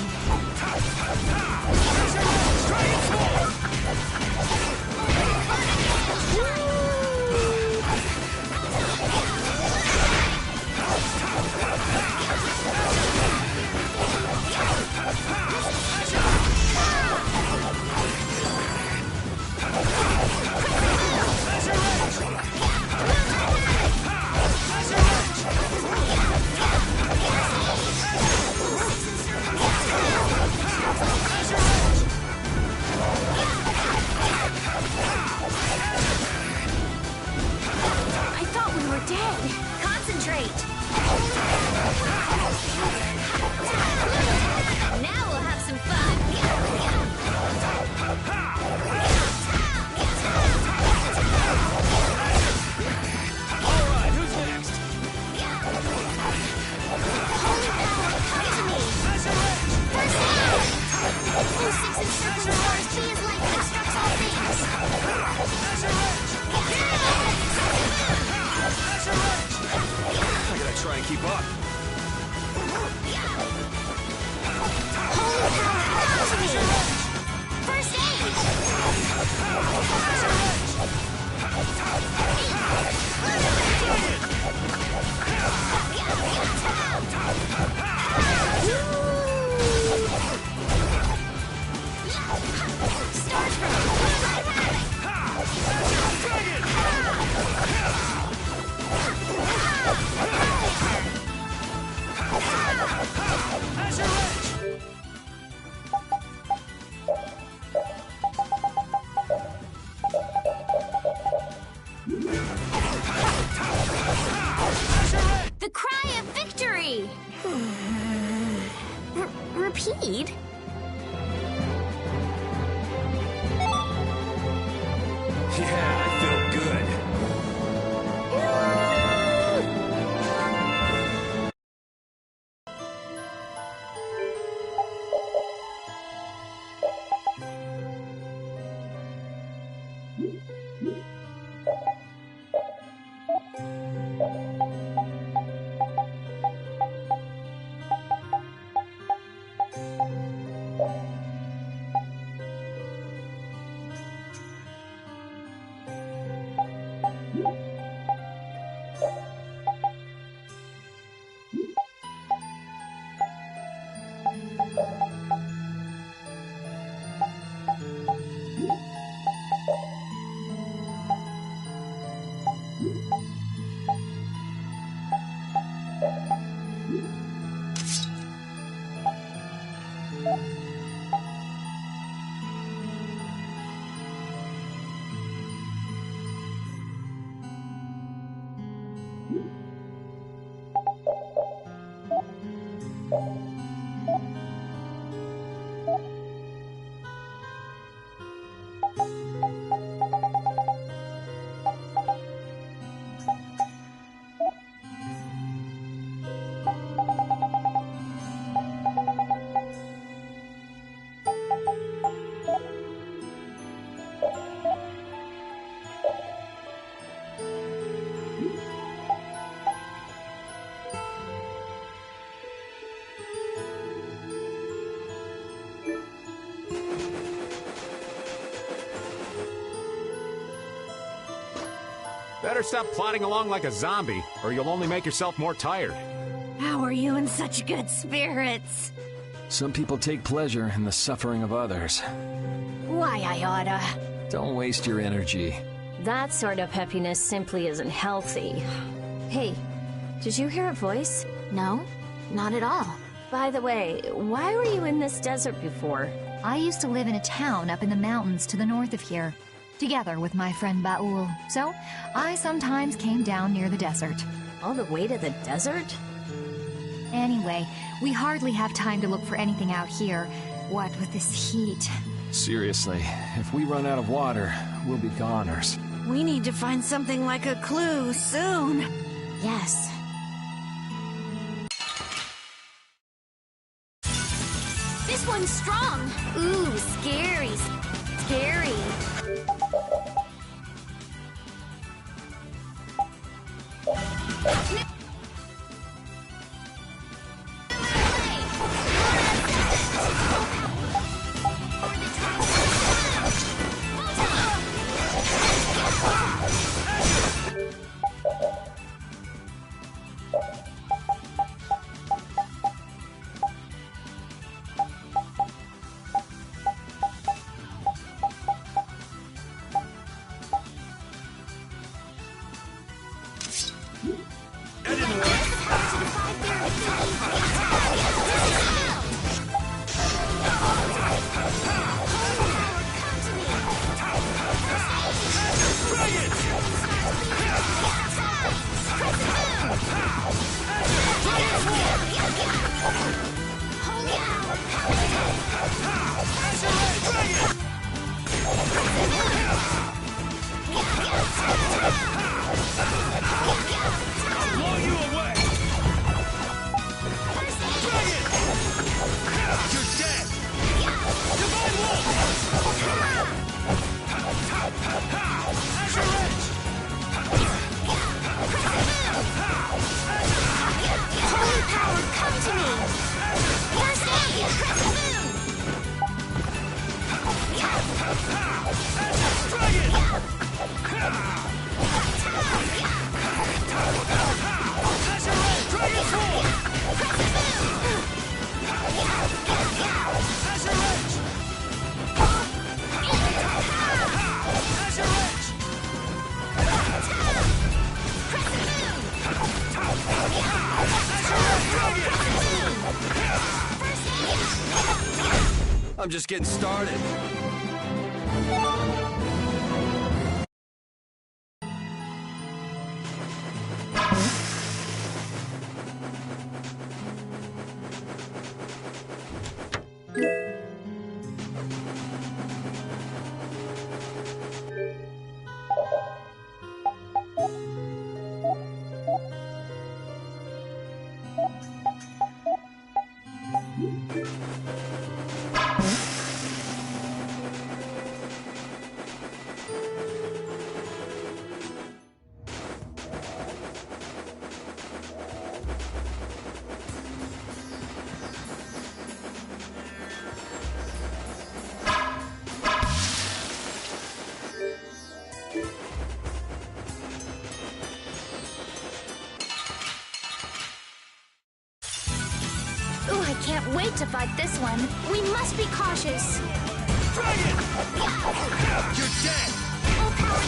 I thought we were dead. Concentrate. Now we'll have some fun! Alright, who's next? Holy power, come to me. First aid. 06 encircling stars be as light that obstructs all things. I gotta try and keep up. Holy power, come to me. First aid. The cry of victory! Repeat? Yeah, I feel good. Better stop plodding along like a zombie, or you'll only make yourself more tired. How are you in such good spirits? Some people take pleasure in the suffering of others. Why, I oughta. Don't waste your energy. That sort of happiness simply isn't healthy. Hey, did you hear a voice? No, not at all. By the way, why were you in this desert before? I used to live in a town up in the mountains to the north of here, together with my friend Baul. So, I sometimes came down near the desert. All the way to the desert? Anyway, we hardly have time to look for anything out here. What with this heat? Seriously, if we run out of water, we'll be goners. We need to find something like a clue soon. Yes. This one's strong! Ooh, scary. Scary. I'm just getting started. Ooh, I can't wait to fight this one. We must be cautious. Dragon! You're dead! Full power to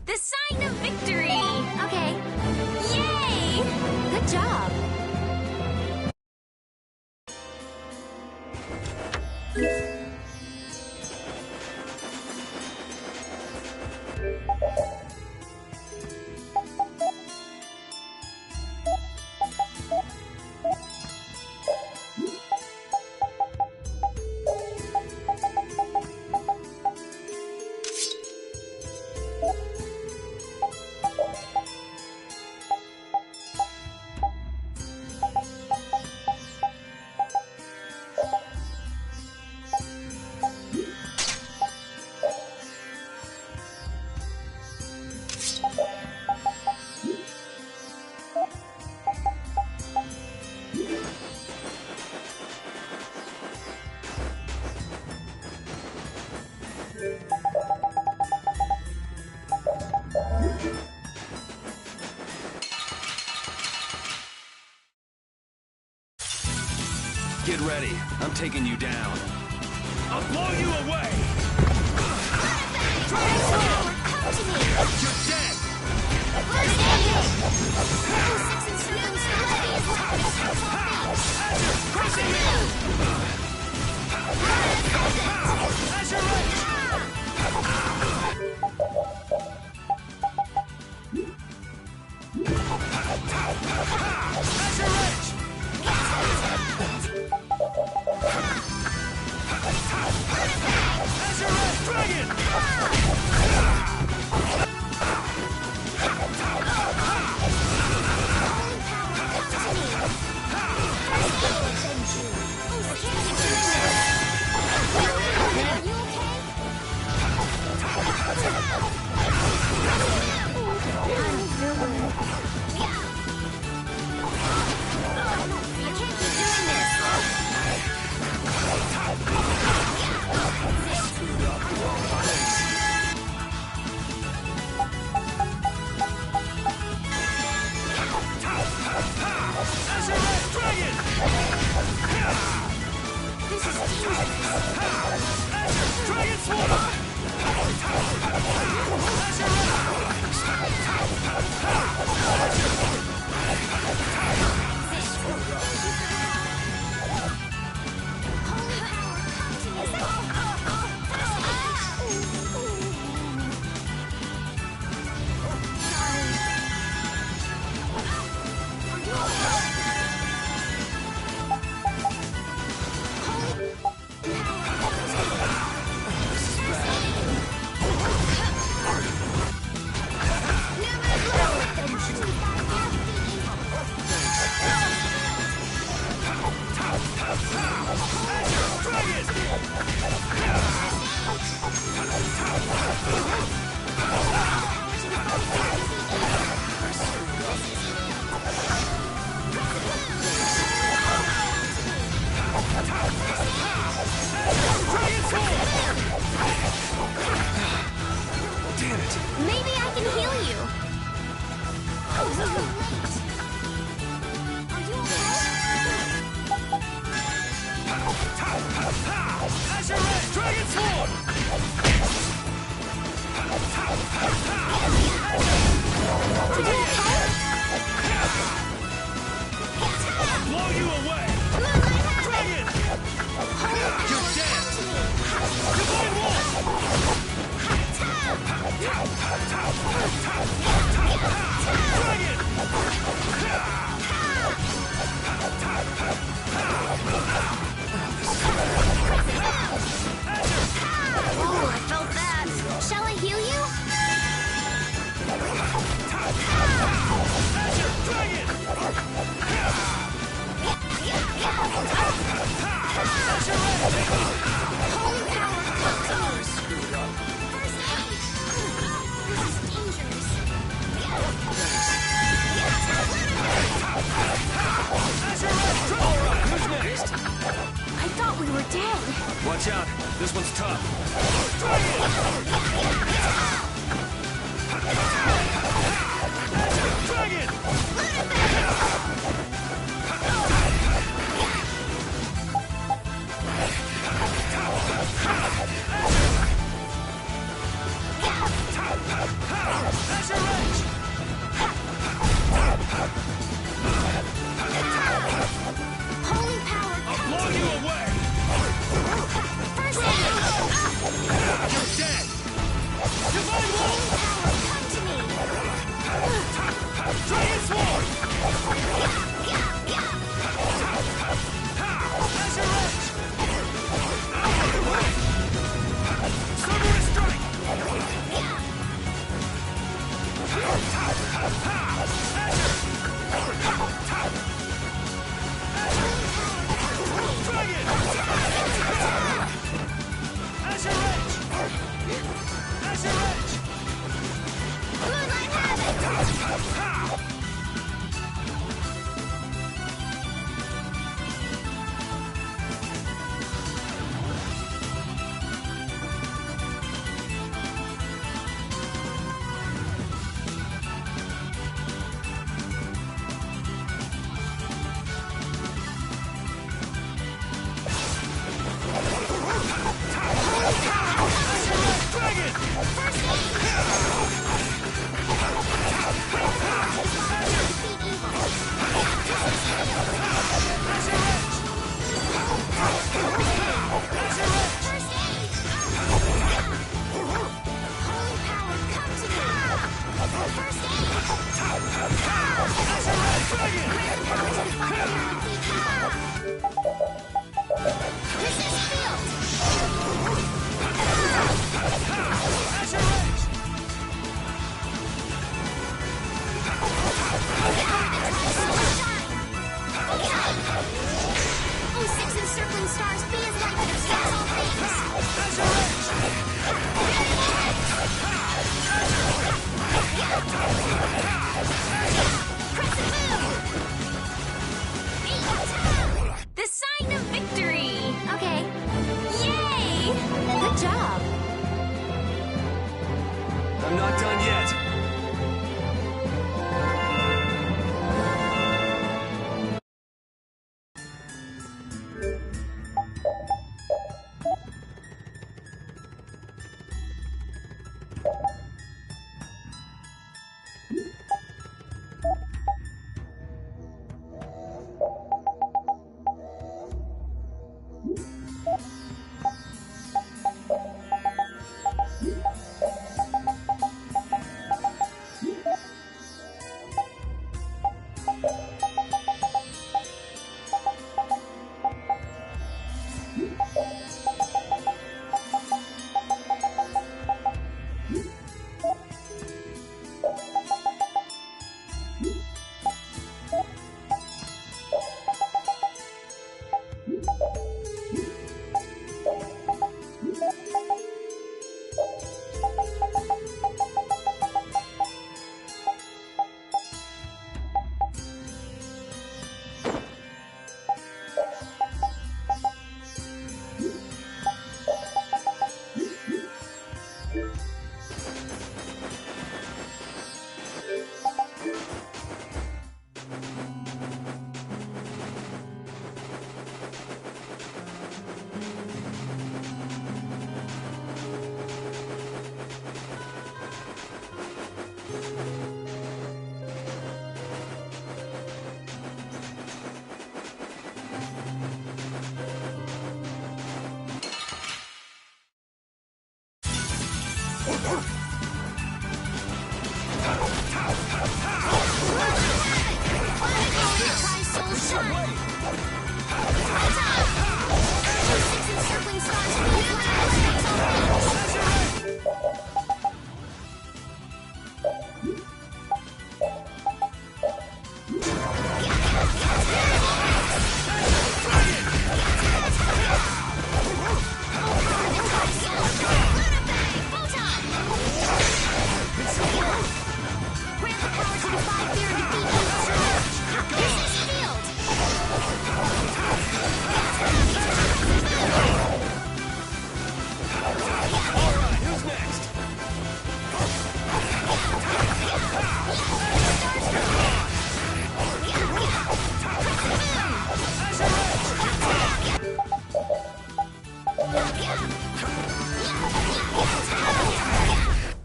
The sign of victory! Okay. Yay! Good job. Get ready. I'm taking you down. I'll blow you away! You're dead! Are you okay? Dragon Swarm! Damn it. Maybe I can heal you. Dragon Swarm! Blow you away! Dragon! You're dead! Divine Wall! Oh, I felt that. Shall I heal you? Holy power comes. Screwed up. First aid. This is dangerous. Alright, who's next? I thought we were dead. Watch out, this one's tough. Dragon! Holy power comes. Blow you away! First aid. You're dead! Divine Wall! Come to me. Dragon Swarm! Cerberus Strike! Dragon! Azure Edge! Azure Edge! Moonlight Havoc.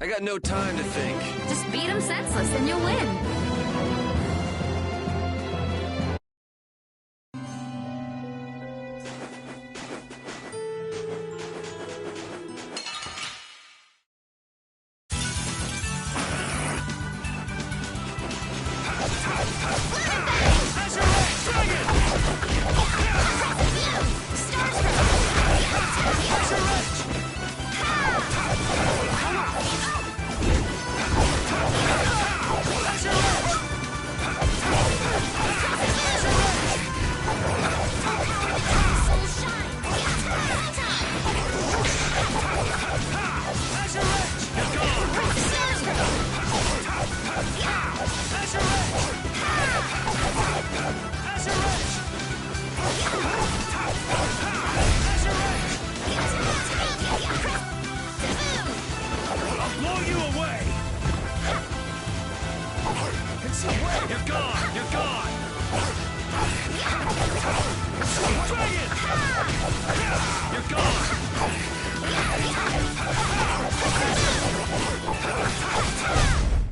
I got no time to think. Just beat him senseless and you'll win.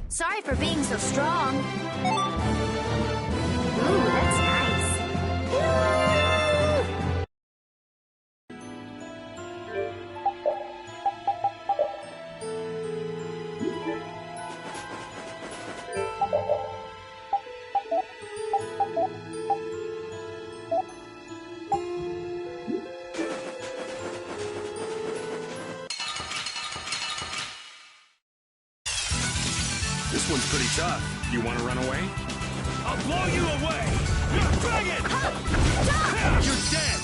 Sorry for being so strong. Ooh, that's nice. This one's pretty tough. You want to run away? I'll blow you away! Dragon! You're dead!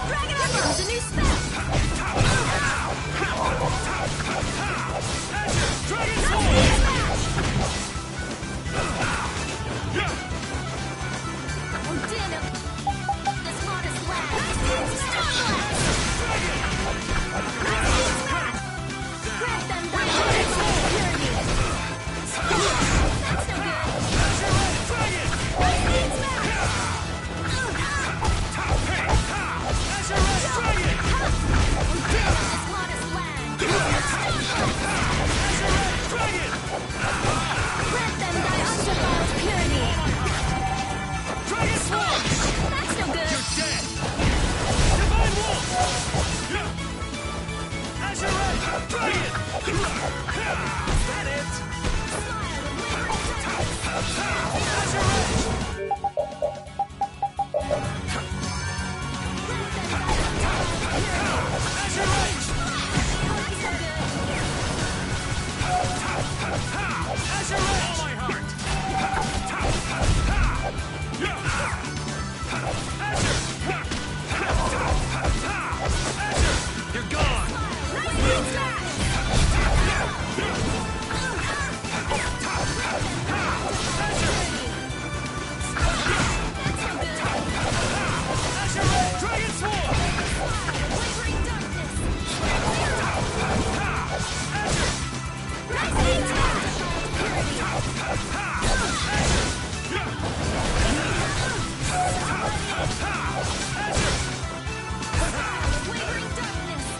Dragon Ember is a new spell! Dragon Sword! Oh, damn it! This modest lad! Stop! Grab them by the purity! That's no good! Dragon! Lightning smash! Dragon! Oh, damn it! This modest lad! Dragon! Grab them by undefiled purity! Dragon Sword! That's no good! You're dead! Divine Wolf! Azure Dragon! Is that it? You're gone! Dragon Sword!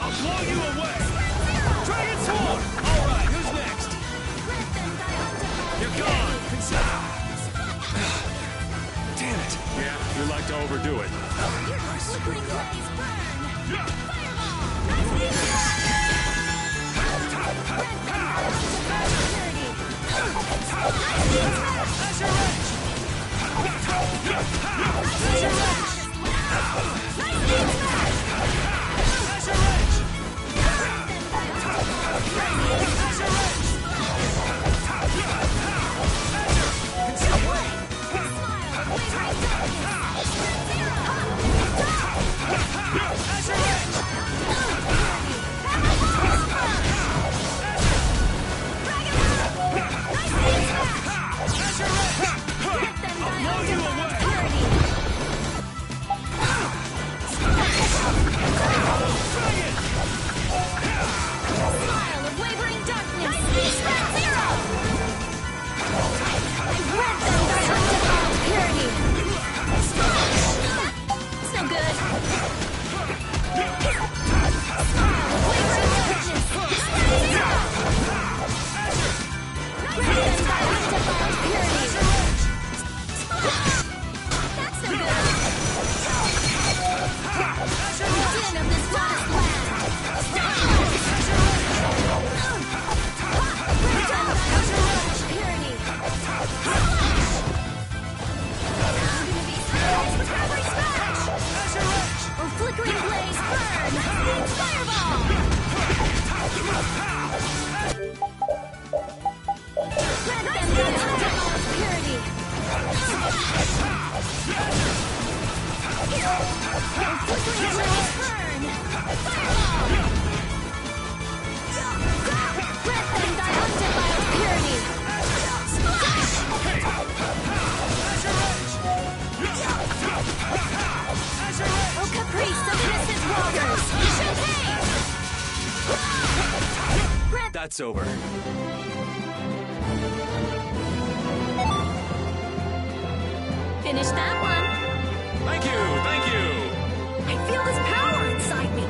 I'll blow you away! Dragon Sword! Damn it! Yeah, you like to overdo it. Flickering blaze burn! That's over. Finish that one. Thank you, thank you. I feel this power inside me.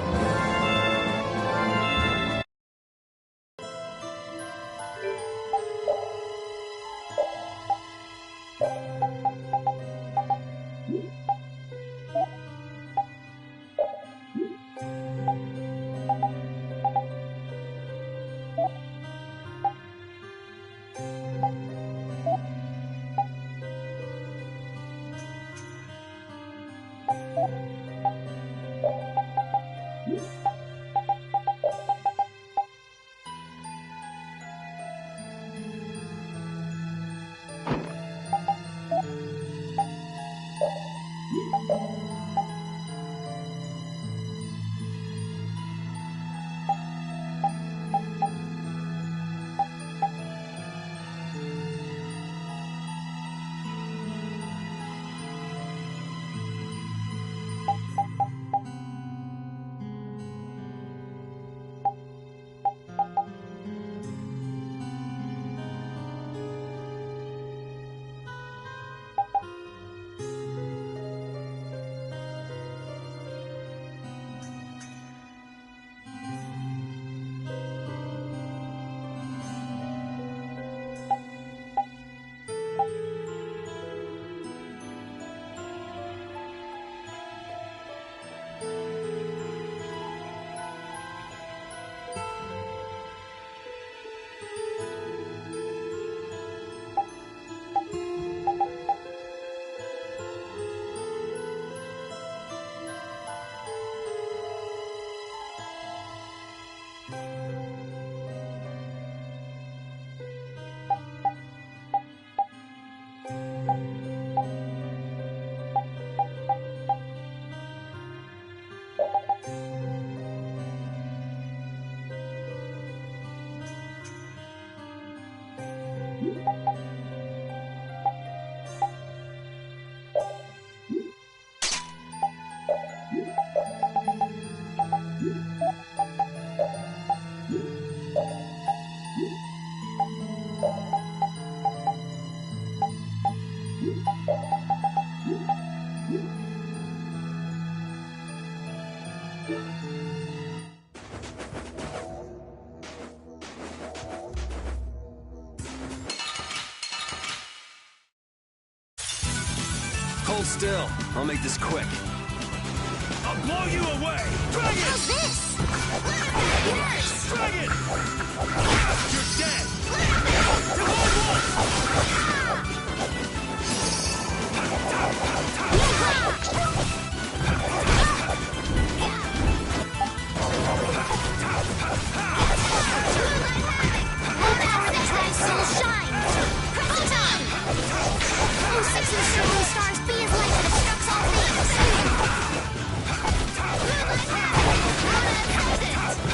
Hold still. I'll make this quick. I'll blow you away! Dragon! How's this? Yes! Dragon! You're dead! You're Stars be as light that obstructs all things!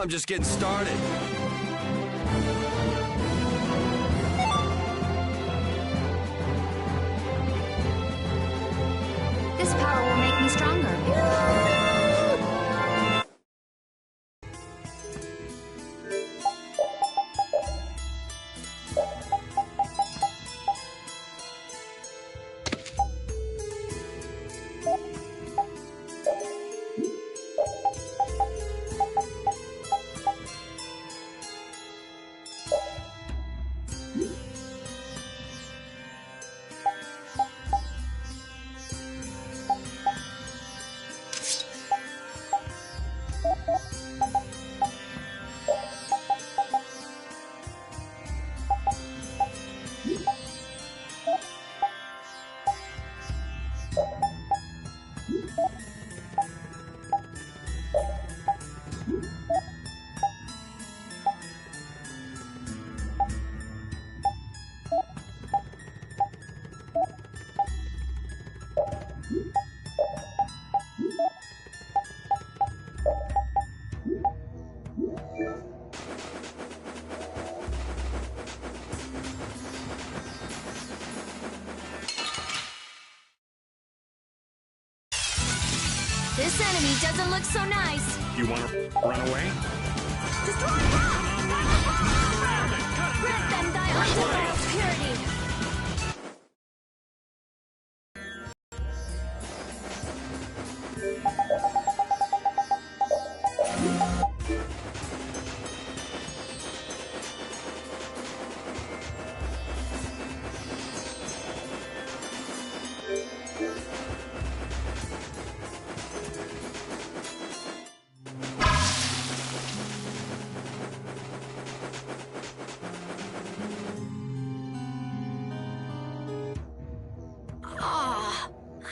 I'm just getting started. This power will make me stronger. This enemy doesn't look so nice. You want to run away? Destroy them! Grant them thy undefiled purity.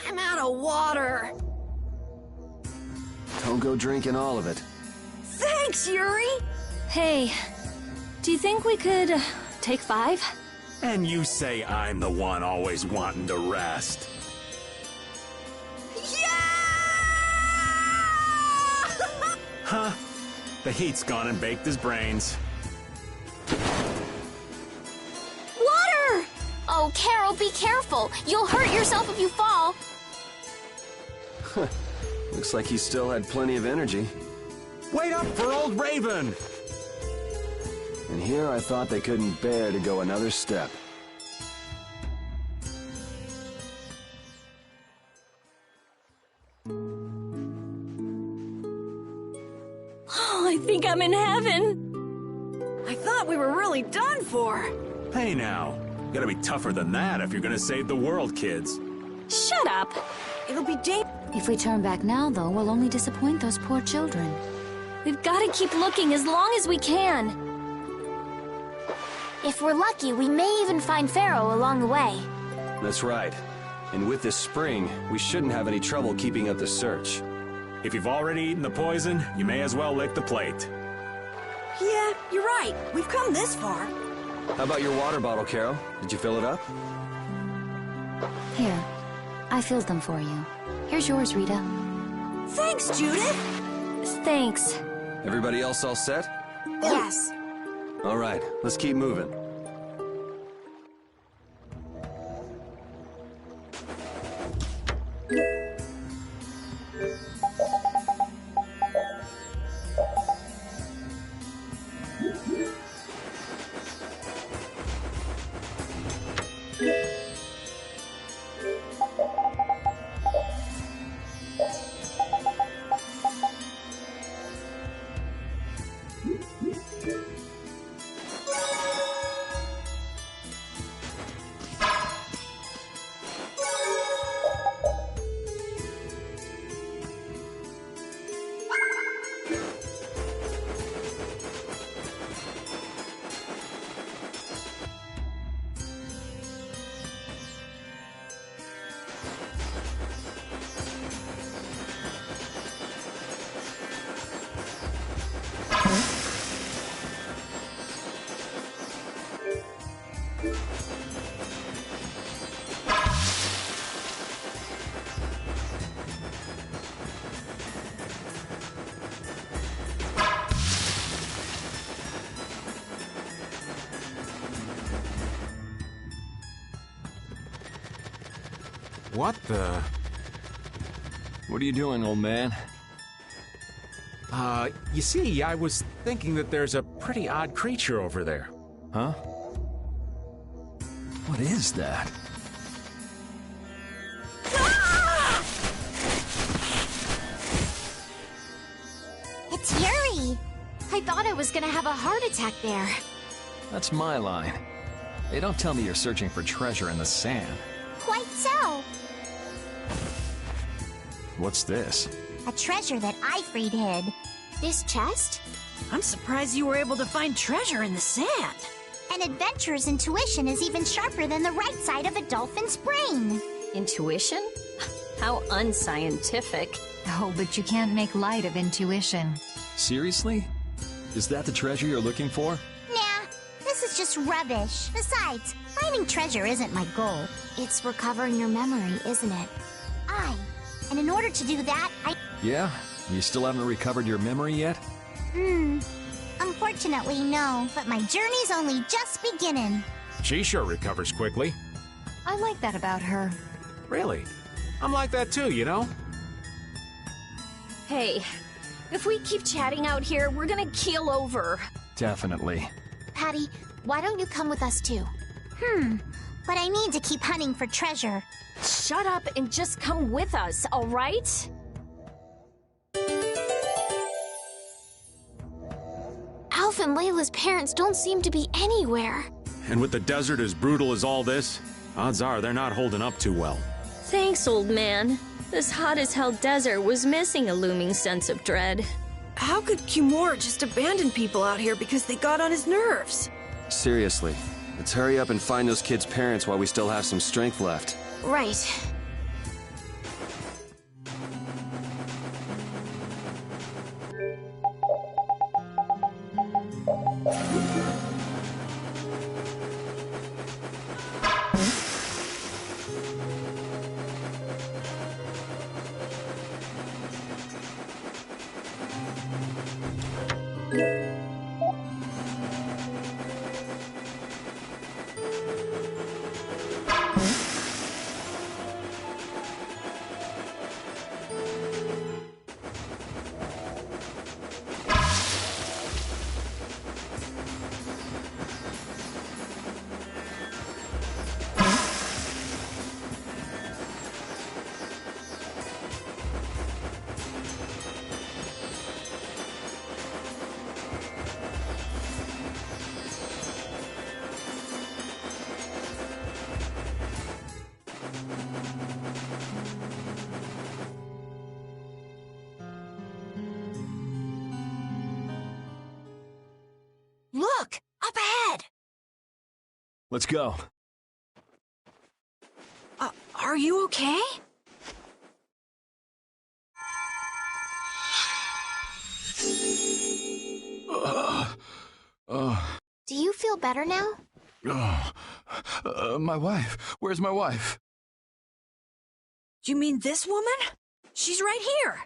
I'm out of water. Don't go drinking all of it. Thanks, Yuri. Hey, do you think we could take 5? And you say I'm the one always wanting to rest. Huh? The heat's gone and baked his brains. Water! Oh, Carol, be careful. You'll hurt yourself if you fall. Looks like he still had plenty of energy. Wait up for old Raven! And here I thought they couldn't bear to go another step. Oh, I think I'm in heaven. I thought we were really done for. Hey now, gotta be tougher than that if you're gonna save the world, kids. Shut up. It'll be day. If we turn back now, though, we'll only disappoint those poor children. We've got to keep looking as long as we can. If we're lucky, we may even find Pharaoh along the way. That's right. And with this spring, we shouldn't have any trouble keeping up the search. If you've already eaten the poison, you may as well lick the plate. Yeah, you're right. We've come this far. How about your water bottle, Carol? Did you fill it up? Here, I filled them for you. Here's yours, Rita. Thanks, Judith. Thanks. Everybody else all set? Yes. All right, let's keep moving. What the... What are you doing, old man? You see, I was thinking that there's a pretty odd creature over there. Huh? What is that? It's Yuri! I thought I was gonna have a heart attack there. That's my line. They don't tell me you're searching for treasure in the sand. Quite so. What's this? A treasure that Ifrid hid. This chest? I'm surprised you were able to find treasure in the sand. An adventurer's intuition is even sharper than the right side of a dolphin's brain. Intuition? How unscientific. Oh, but you can't make light of intuition. Seriously? Is that the treasure you're looking for? Nah, this is just rubbish. Besides, finding treasure isn't my goal. It's recovering your memory, isn't it? And in order to do that, Yeah? You still haven't recovered your memory yet? Unfortunately, no. But my journey's only just beginning. She sure recovers quickly. I like that about her. Really? I'm like that too, you know? Hey, if we keep chatting out here, we're gonna keel over. Definitely. Patty, why don't you come with us too? But I need to keep hunting for treasure. Shut up and just come with us, all right? Alf and Layla's parents don't seem to be anywhere. And with the desert as brutal as all this, odds are they're not holding up too well. Thanks, old man. This hot-as-hell desert was missing a looming sense of dread. How could Kimura just abandon people out here because they got on his nerves? Seriously, let's hurry up and find those kids' parents while we still have some strength left. Right. Look! Up ahead! Let's go. Are you okay? Do you feel better now? My wife. Where's my wife? You mean this woman? She's right here.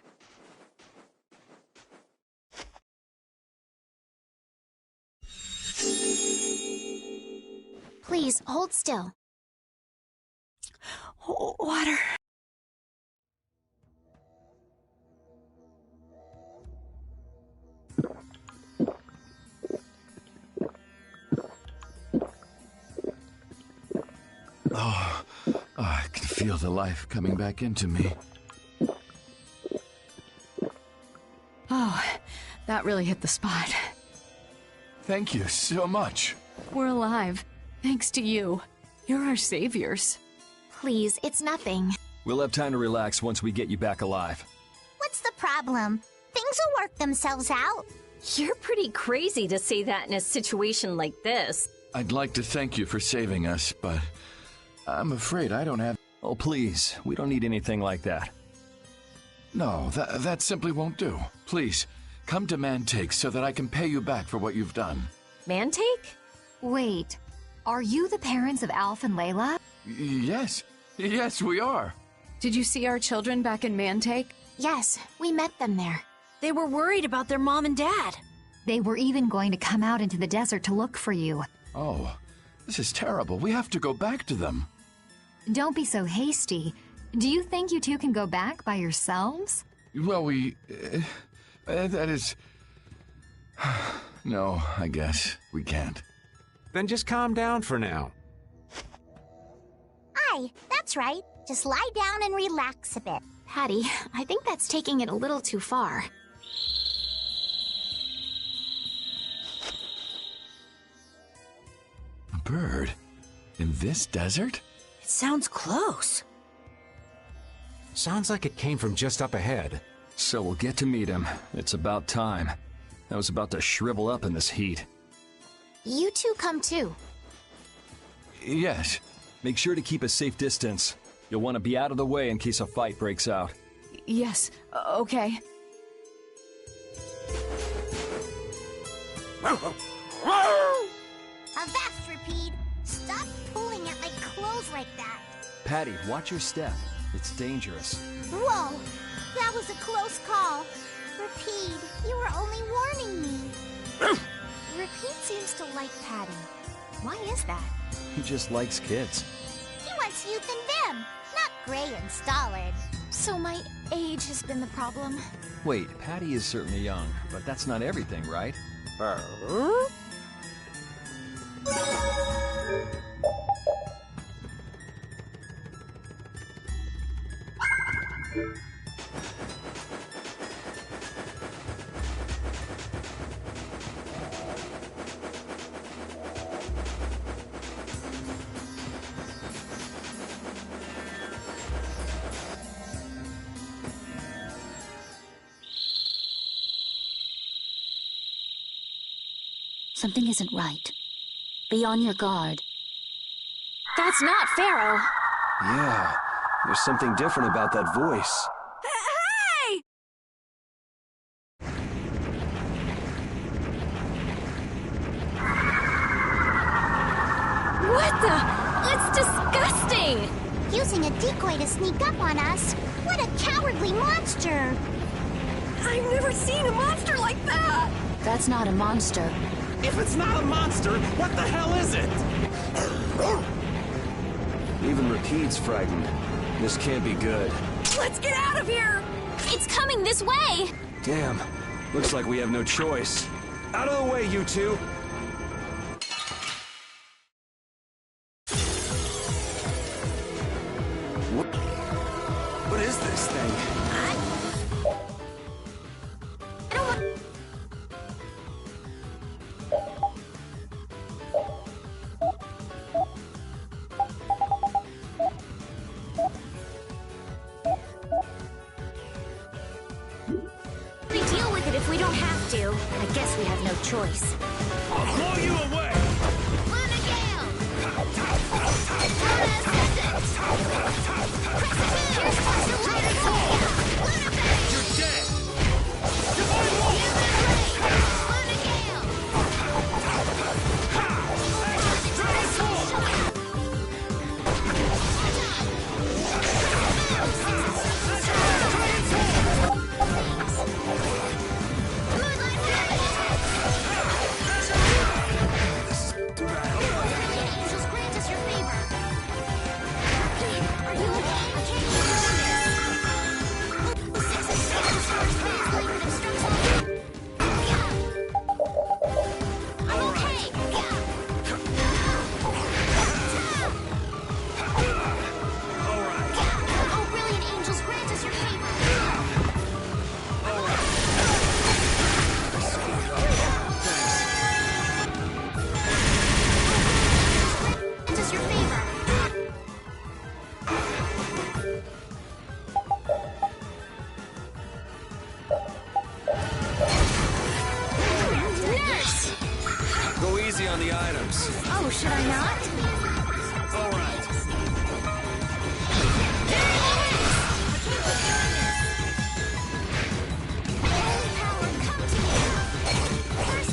Please, hold still. Water. Oh, I can feel the life coming back into me. Oh, that really hit the spot. Thank you so much. We're alive, thanks to you. You're our saviors. Please, it's nothing. We'll have time to relax once we get you back alive. What's the problem? Things will work themselves out. You're pretty crazy to say that in a situation like this. I'd like to thank you for saving us, but I'm afraid I don't have... Oh, please. We don't need anything like that. No, that simply won't do. Please, come to Mantake so that I can pay you back for what you've done. Mantake? Wait, are you the parents of Alf and Layla? Yes. Yes, we are. Did you see our children back in Mantake? Yes, we met them there. They were worried about their mom and dad. They were even going to come out into the desert to look for you. Oh, this is terrible. We have to go back to them. Don't be so hasty. Do you think you two can go back by yourselves? Well, that is... No, I guess we can't. Then just calm down for now. Aye, that's right. Just lie down and relax a bit. Patty, I think that's taking it a little too far. A bird? In this desert? It sounds close. Sounds like it came from just up ahead. So we'll get to meet him. It's about time. I was about to shrivel up in this heat. You two come too. Yes. Make sure to keep a safe distance. You'll want to be out of the way in case a fight breaks out. Yes, okay. Avast, Repeat! Stop pulling at my clothes like that! Patty, watch your step. It's dangerous. Whoa! That was a close call. Repeat, you were only warning me. Repeat seems to like Patty. Why is that? He just likes kids. He wants youth and vim, not gray and stolid. So my age has been the problem? Wait, Patty is certainly young, but that's not everything, right? Something isn't right. Be on your guard. That's not Pharaoh. Yeah, there's something different about that voice. Hey! What the? It's disgusting! Using a decoy to sneak up on us. What a cowardly monster! I've never seen a monster like that! That's not a monster. If it's not a monster, what the hell is it? Even Repeat's frightened. This can't be good. Let's get out of here! It's coming this way! Damn. Looks like we have no choice. Out of the way, you two! What is this thing? We deal with it if we don't have to. I guess we have no choice. I'll blow you away! Luna Gale! Luna Ascendant! You're dead! Divine Wolf! Luna Gale! Angels grant us your favor. Are you okay? I can't I'm okay. Oh, brilliant angels, grant us your favor. Grant us your favor. Nurse! Go easy on the items. Oh, should I not? All right. Holy power, come to me. First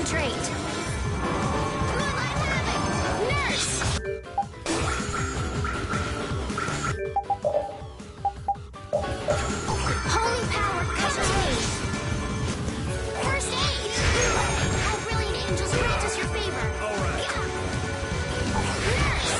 concentrate. Nurse! Holy power, cascade! First aid! All brilliant angels grant us your favor! Alright! Nurse!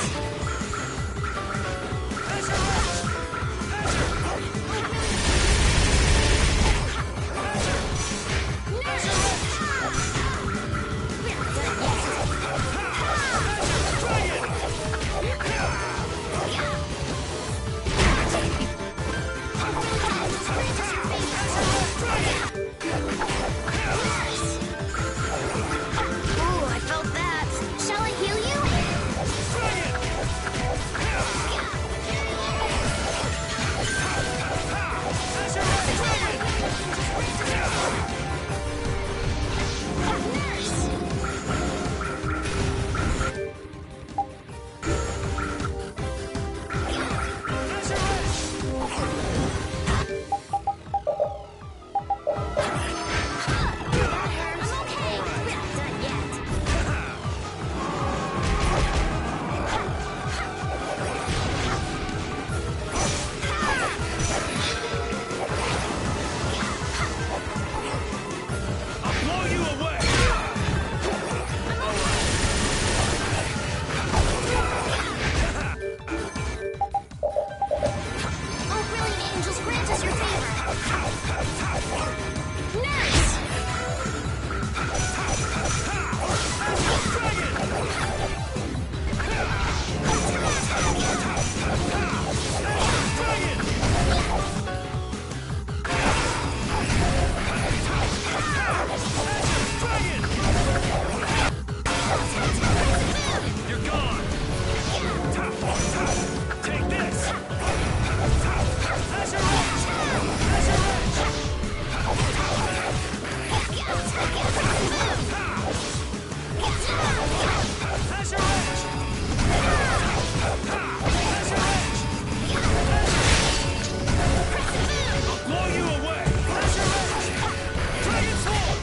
Ooh, I felt that. Shall I heal you? Oh, brilliant angels, grant us your favor! Nurse! You're gone! Take this! I'll blow you away! Dragon Sword!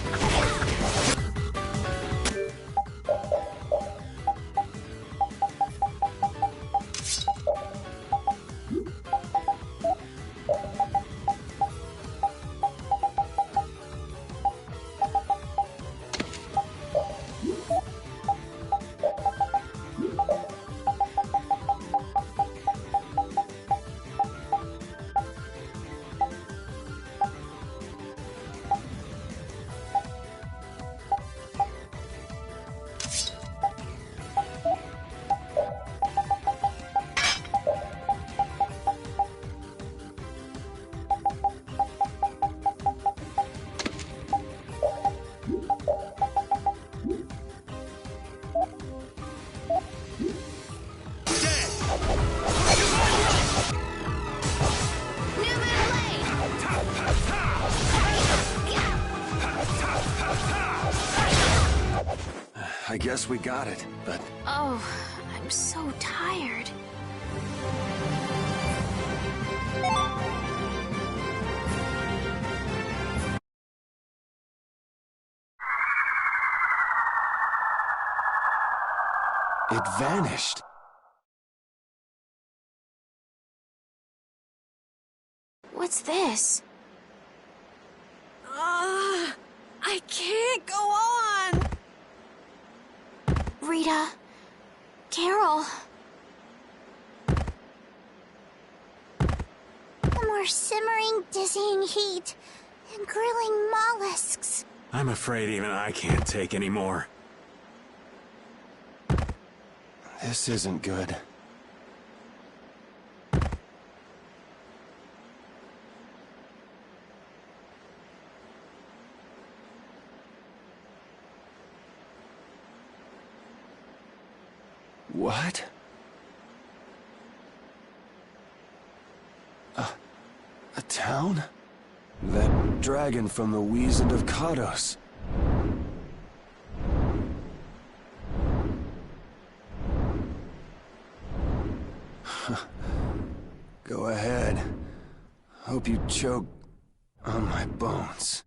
I guess we got it, but Oh, I'm so tired. it vanished. What's this? I can't go on! Rita. Carol. More simmering, dizzying heat and grilling mollusks. I'm afraid even I can't take any more. This isn't good. What? A town? That dragon from the Wizened of Kados. Go ahead. Hope you choke on my bones.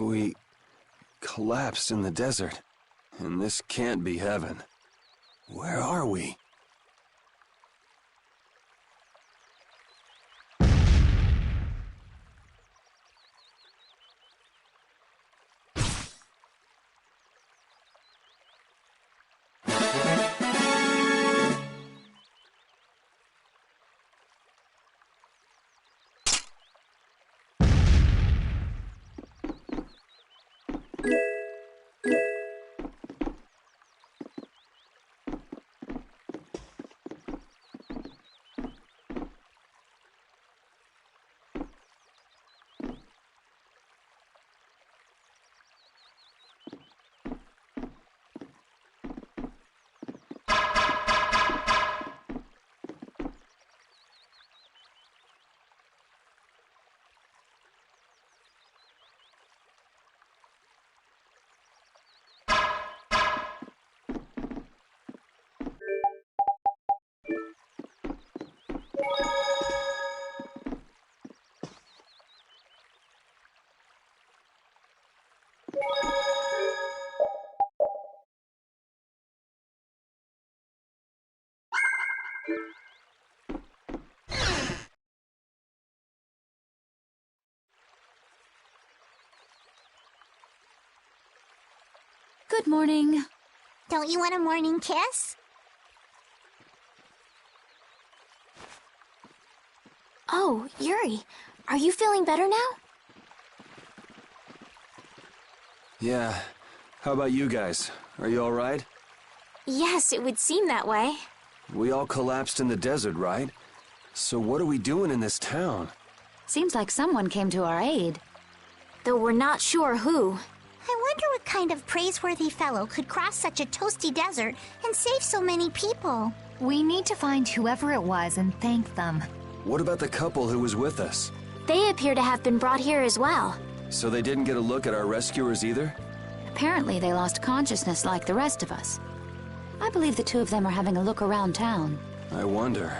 We collapsed in the desert, and this can't be heaven. Where are we? Good morning. Don't you want a morning kiss? Oh, Yuri, are you feeling better now? Yeah. How about you guys? Are you alright? Yes, it would seem that way. We all collapsed in the desert, right? So what are we doing in this town? Seems like someone came to our aid. Though we're not sure who. I wonder what kind of praiseworthy fellow could cross such a toasty desert and save so many people. We need to find whoever it was and thank them. What about the couple who was with us? They appear to have been brought here as well. So they didn't get a look at our rescuers either? Apparently they lost consciousness like the rest of us. I believe the two of them are having a look around town. I wonder,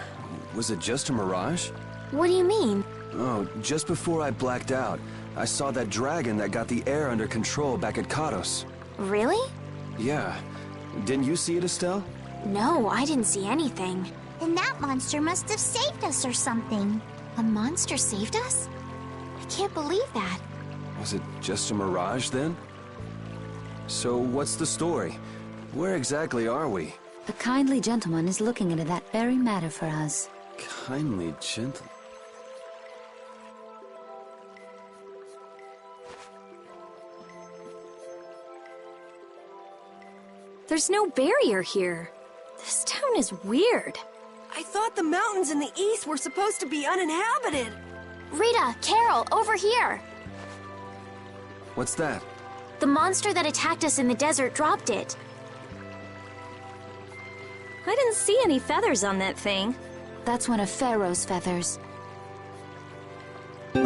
was it just a mirage? What do you mean? Oh, just before I blacked out, I saw that dragon that got the air under control back at Katos. Really? Yeah. Didn't you see it, Estelle? No, I didn't see anything. Then that monster must have saved us or something. A monster saved us? I can't believe that. Was it just a mirage then? So what's the story? Where exactly are we? A kindly gentleman is looking into that very matter for us. Kindly gentle... There's no barrier here. This town is weird. I thought the mountains in the east were supposed to be uninhabited. Rita, Carol, over here. What's that? The monster that attacked us in the desert dropped it. I didn't see any feathers on that thing. That's one of Pharaoh's feathers. But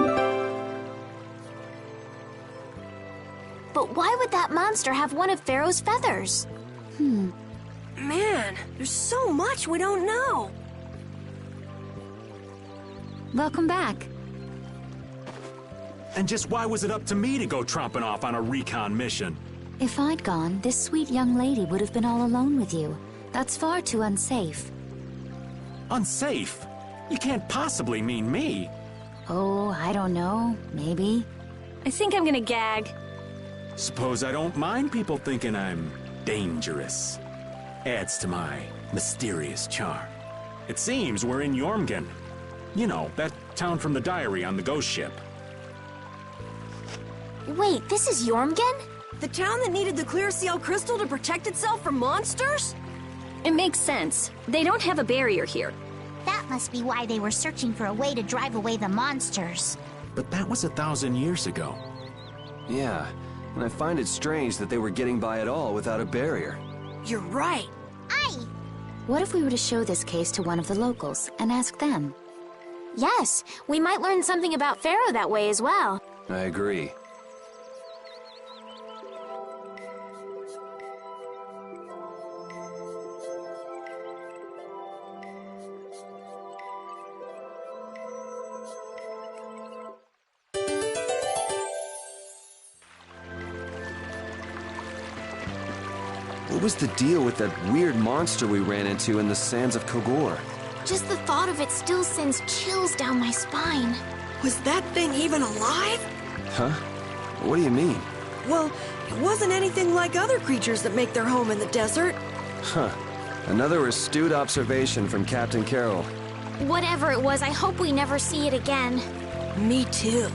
why would that monster have one of Pharaoh's feathers? Man, there's so much we don't know. Welcome back. And just why was it up to me to go tromping off on a recon mission? If I'd gone, this sweet young lady would have been all alone with you. That's far too unsafe. Unsafe? You can't possibly mean me. Oh, I don't know. Maybe. I think I'm gonna gag. Suppose I don't mind people thinking I'm dangerous. Adds to my mysterious charm. It seems we're in Jormungand. You know, that town from the diary on the ghost ship. Wait, this is Jormungand? The town that needed the clear seal crystal to protect itself from monsters? It makes sense. They don't have a barrier here. That must be why they were searching for a way to drive away the monsters. But that was 1,000 years ago. Yeah, and I find it strange that they were getting by at all without a barrier. You're right. What if we were to show this case to one of the locals and ask them? Yes, we might learn something about Pharaoh that way as well. I agree. What was the deal with that weird monster we ran into in the sands of Kogor? Just the thought of it still sends chills down my spine. Was that thing even alive? Huh? What do you mean? Well, it wasn't anything like other creatures that make their home in the desert. Huh. Another astute observation from Captain Carroll. Whatever it was, I hope we never see it again. Me too.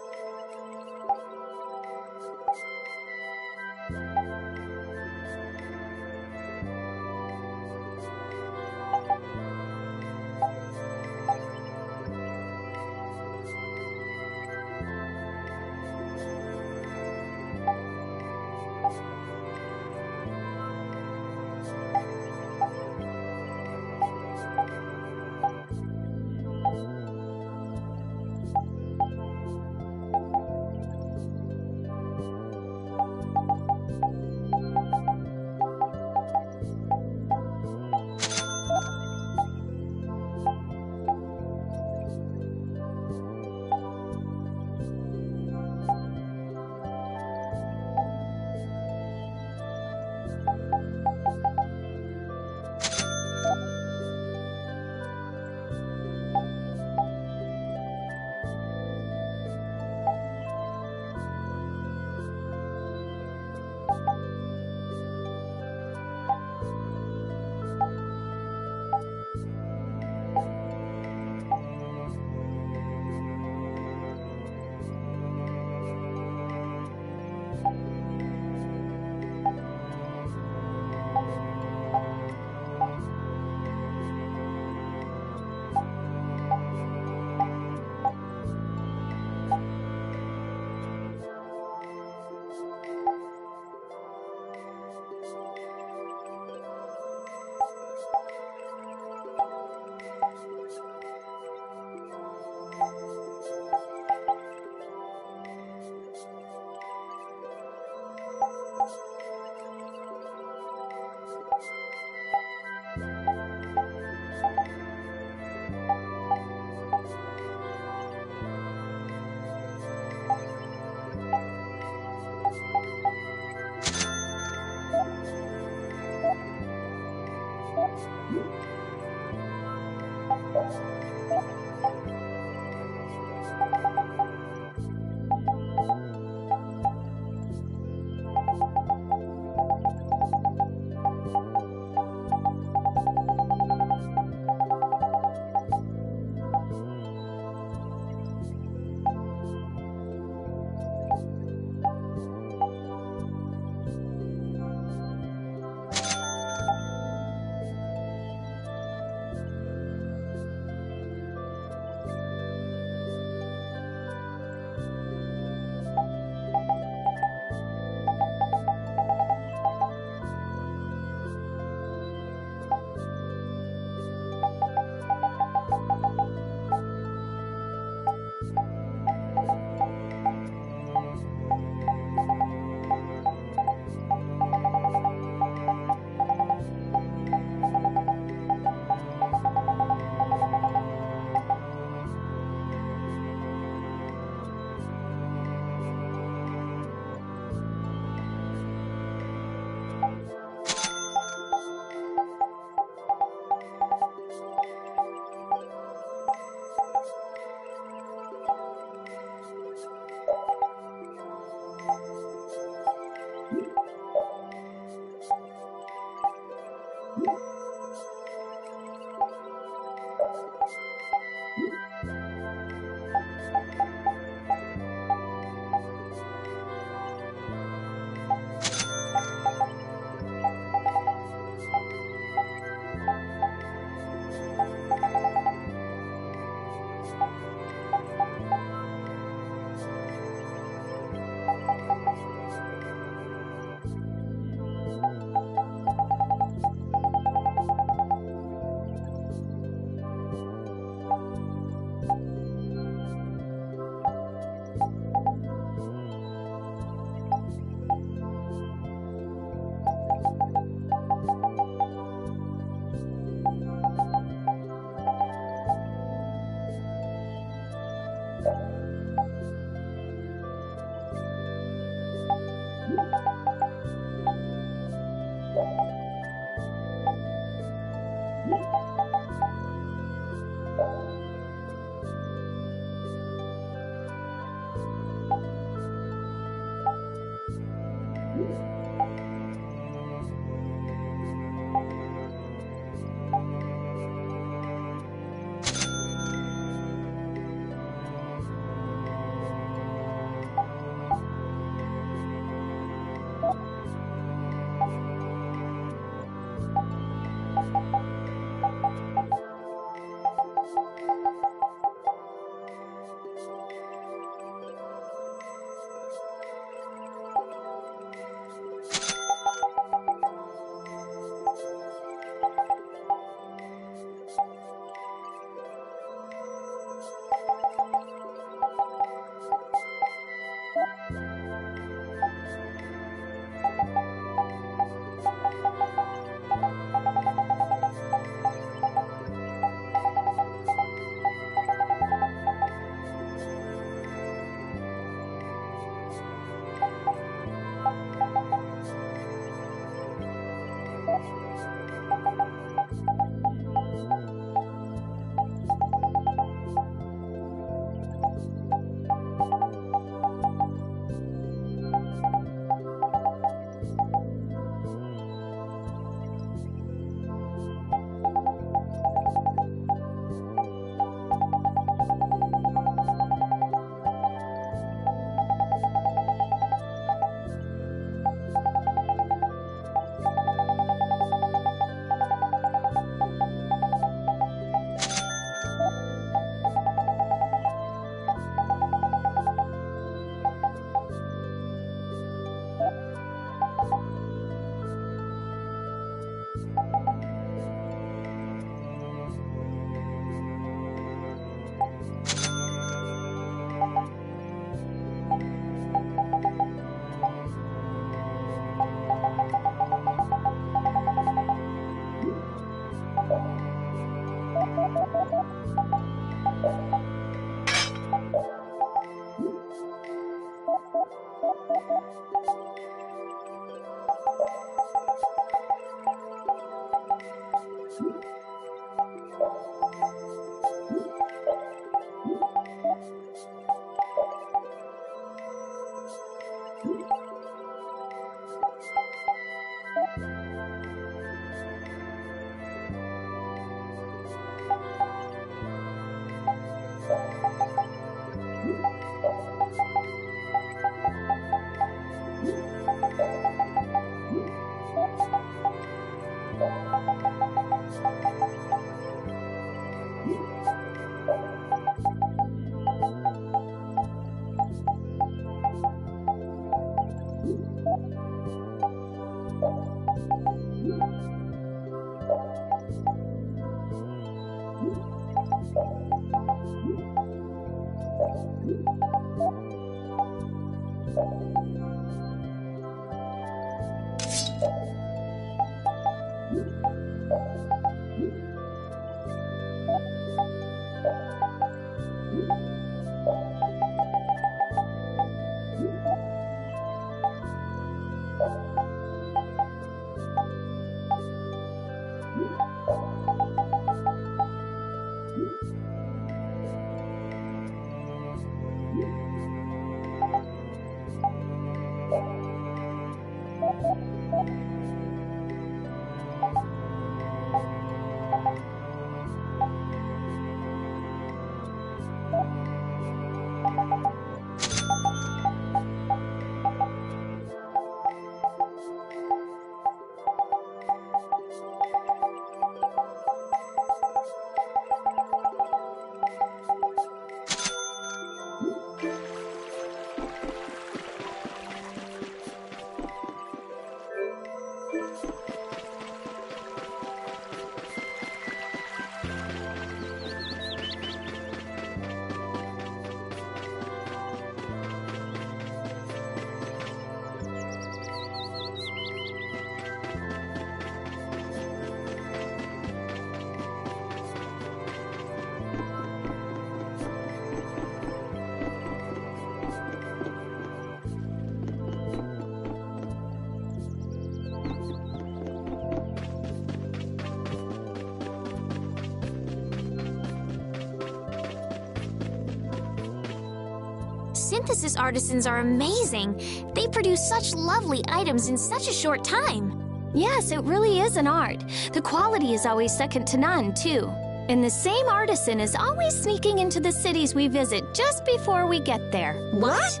synthesis artisans are amazing. They produce such lovely items in such a short time. Yes, it really is an art. The quality is always second to none, too. And the same artisan is always sneaking into the cities we visit just before we get there. What?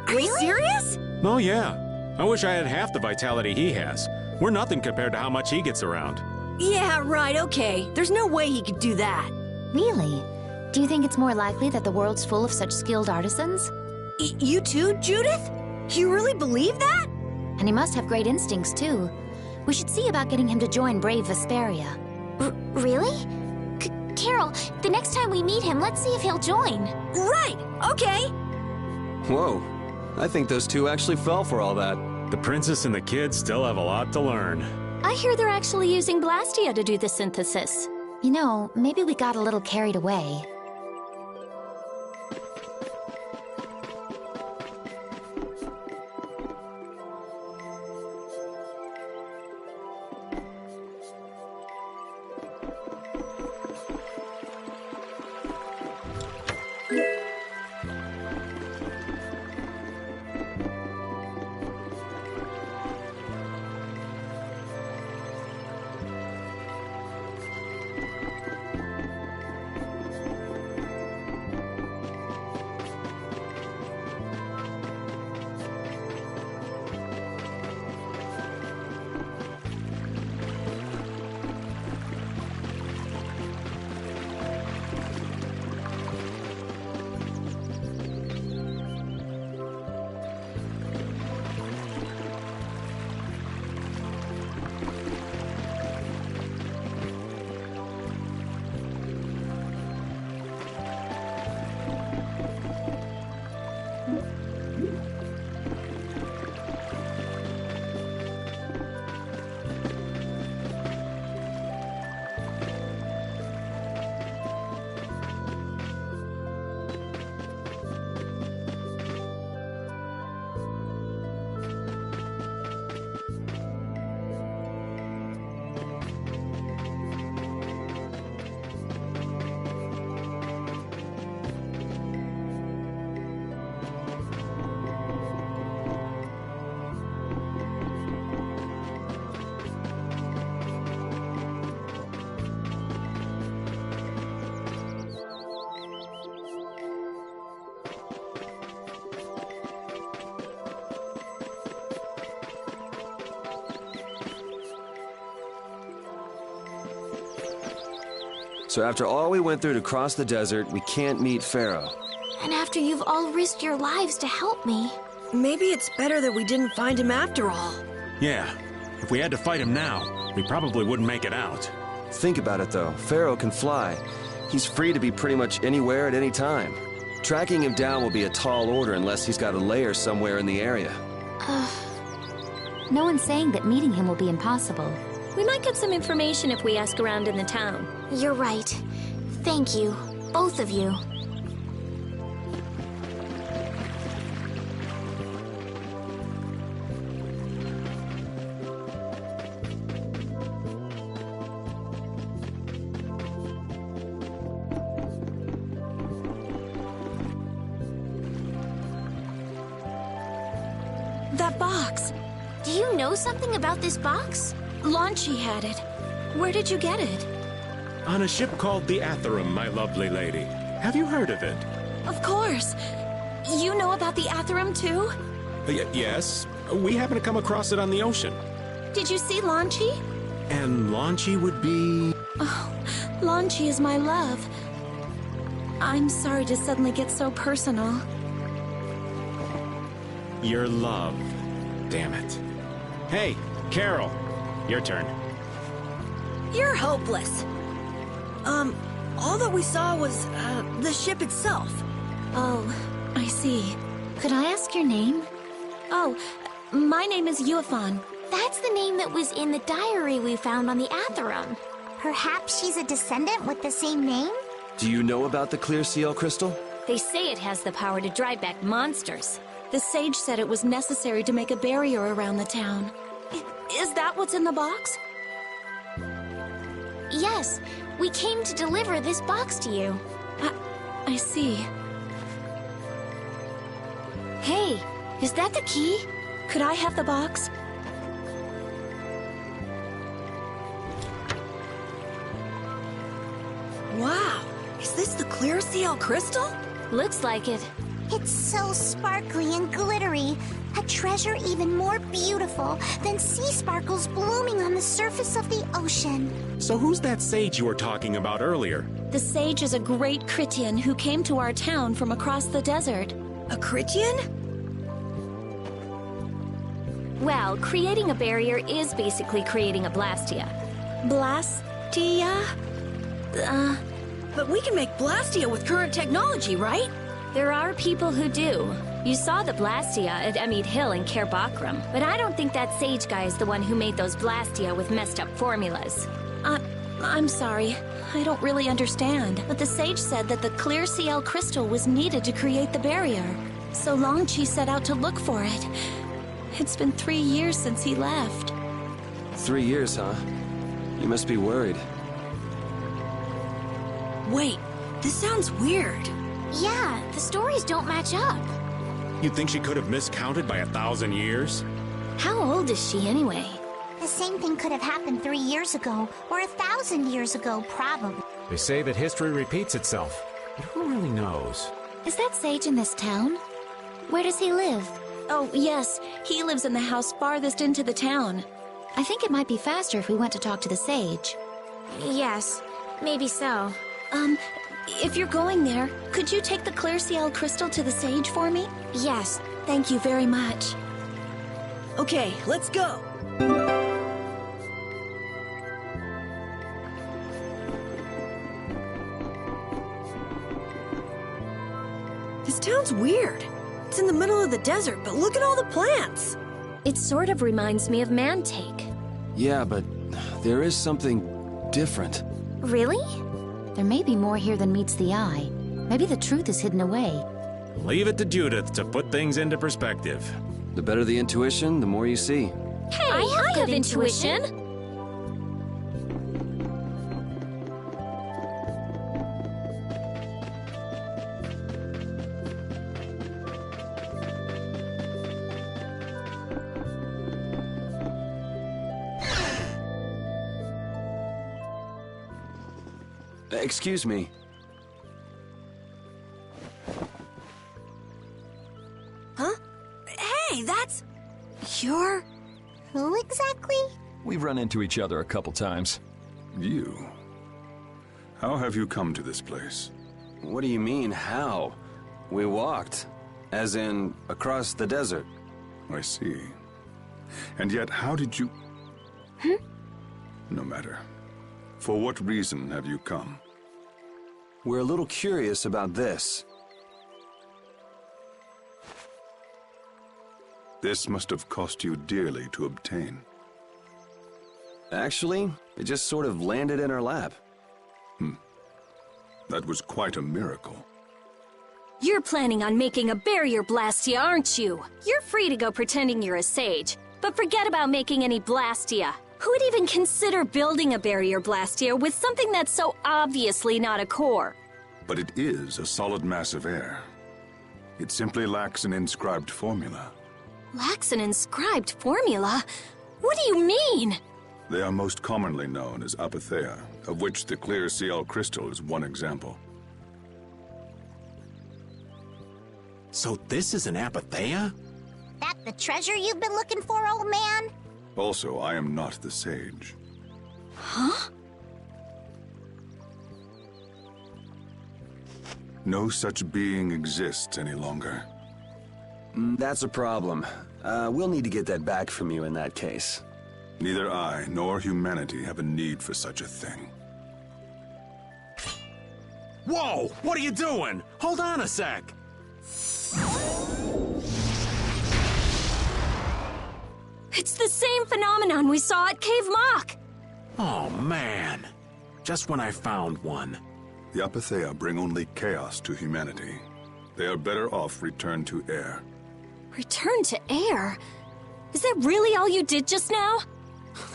Are you serious? Oh, yeah. I wish I had half the vitality he has. We're nothing compared to how much he gets around. Yeah, right, okay. There's no way he could do that. Really? Do you think it's more likely that the world's full of such skilled artisans? You too, Judith? You really believe that? And he must have great instincts, too. We should see about getting him to join Brave Vesperia. Really? Carol, the next time we meet him, let's see if he'll join. Right, okay. Whoa, I think those two actually fell for all that. The princess and the kids still have a lot to learn. I hear they're actually using Blastia to do the synthesis. You know, maybe we got a little carried away. So after all we went through to cross the desert, we can't meet Pharaoh. And after you've all risked your lives to help me. Maybe it's better that we didn't find him after all. Yeah, if we had to fight him now, we probably wouldn't make it out. Think about it though, Pharaoh can fly. He's free to be pretty much anywhere at any time. Tracking him down will be a tall order unless he's got a lair somewhere in the area. No one's saying that meeting him will be impossible. We might get some information if we ask around in the town. You're right. Thank you, both of you. That box. Do you know something about this box? Launchy had it. Where did you get it? On a ship called the Atherum, my lovely lady. Have you heard of it? Of course. You know about the Atherum too? Yes. We happened to come across it on the ocean. Did you see Launchy? And Launchy would be... Oh, Launchy is my love. I'm sorry to suddenly get so personal. Your love. Damn it. Hey, Carol. Your turn. You're hopeless. All that we saw was, the ship itself. Oh, I see. Could I ask your name? Oh, my name is Yuafan. That's the name that was in the diary we found on the Atherum. Perhaps she's a descendant with the same name? Do you know about the Clear Seal Crystal? They say it has the power to drive back monsters. The sage said it was necessary to make a barrier around the town. Is that what's in the box? Yes, we came to deliver this box to you. I see. Hey, is that the key? Could I have the box? Wow, is this the clear CL crystal? Looks like it. It's so sparkly and glittery. A treasure even more beautiful than sea sparkles blooming on the surface of the ocean. So who's that sage you were talking about earlier? The sage is a great Critian who came to our town from across the desert. A Critian? Well, creating a barrier is basically creating a Blastia. Blastia? But we can make Blastia with current technology, right? There are people who do. You saw the Blastia at Emmett Hill in Cair Bakram, but I don't think that sage guy is the one who made those Blastia with messed up formulas. I'm sorry. I don't really understand. But the sage said that the clear CL crystal was needed to create the barrier. So Longchi set out to look for it. It's been 3 years since he left. 3 years, huh? You must be worried. Wait, this sounds weird. Yeah, the stories don't match up. You think she could have miscounted by 1,000 years? How old is she anyway? The same thing could have happened 3 years ago, or 1,000 years ago, probably. They say that history repeats itself, but who really knows? Is that sage in this town? Where does he live? Oh, yes. He lives in the house farthest into the town. I think it might be faster if we went to talk to the sage. Yes, maybe so. If you're going there, could you take the clear CL crystal to the sage for me? Yes. Thank you very much. Okay, let's go. This town's weird. It's in the middle of the desert, but look at all the plants. It sort of reminds me of Mantake. Yeah, but there is something different. Really? There may be more here than meets the eye. Maybe the truth is hidden away. Leave it to Judith to put things into perspective. The better the intuition, the more you see. Hey, I have intuition. Excuse me. Huh? Hey, that's... You're... Who exactly? We've run into each other a couple times. You? How have you come to this place? What do you mean, how? We walked. As in, across the desert. I see. And yet, how did you... No matter. For what reason have you come? We're a little curious about this. This must have cost you dearly to obtain. Actually, it just sort of landed in our lap. That was quite a miracle. You're planning on making a barrier Blastia, aren't you? You're free to go pretending you're a sage, but forget about making any Blastia. Who would even consider building a barrier Blastia with something that's so obviously not a core? But it is a solid mass of air. It simply lacks an inscribed formula. Lacks an inscribed formula? What do you mean? They are most commonly known as apatheia, of which the clear CL crystal is one example. So this is an apatheia? That the treasure you've been looking for, old man? Also, I am not the sage. Huh? No such being exists any longer. That's a problem. We'll need to get that back from you in that case. Neither I nor humanity have a need for such a thing. Whoa! What are you doing? Hold on a sec! It's the same phenomenon we saw at Cave Mock! Oh, man. Just when I found one. The apatheia bring only chaos to humanity. They are better off returned to air. Return to air? Is that really all you did just now?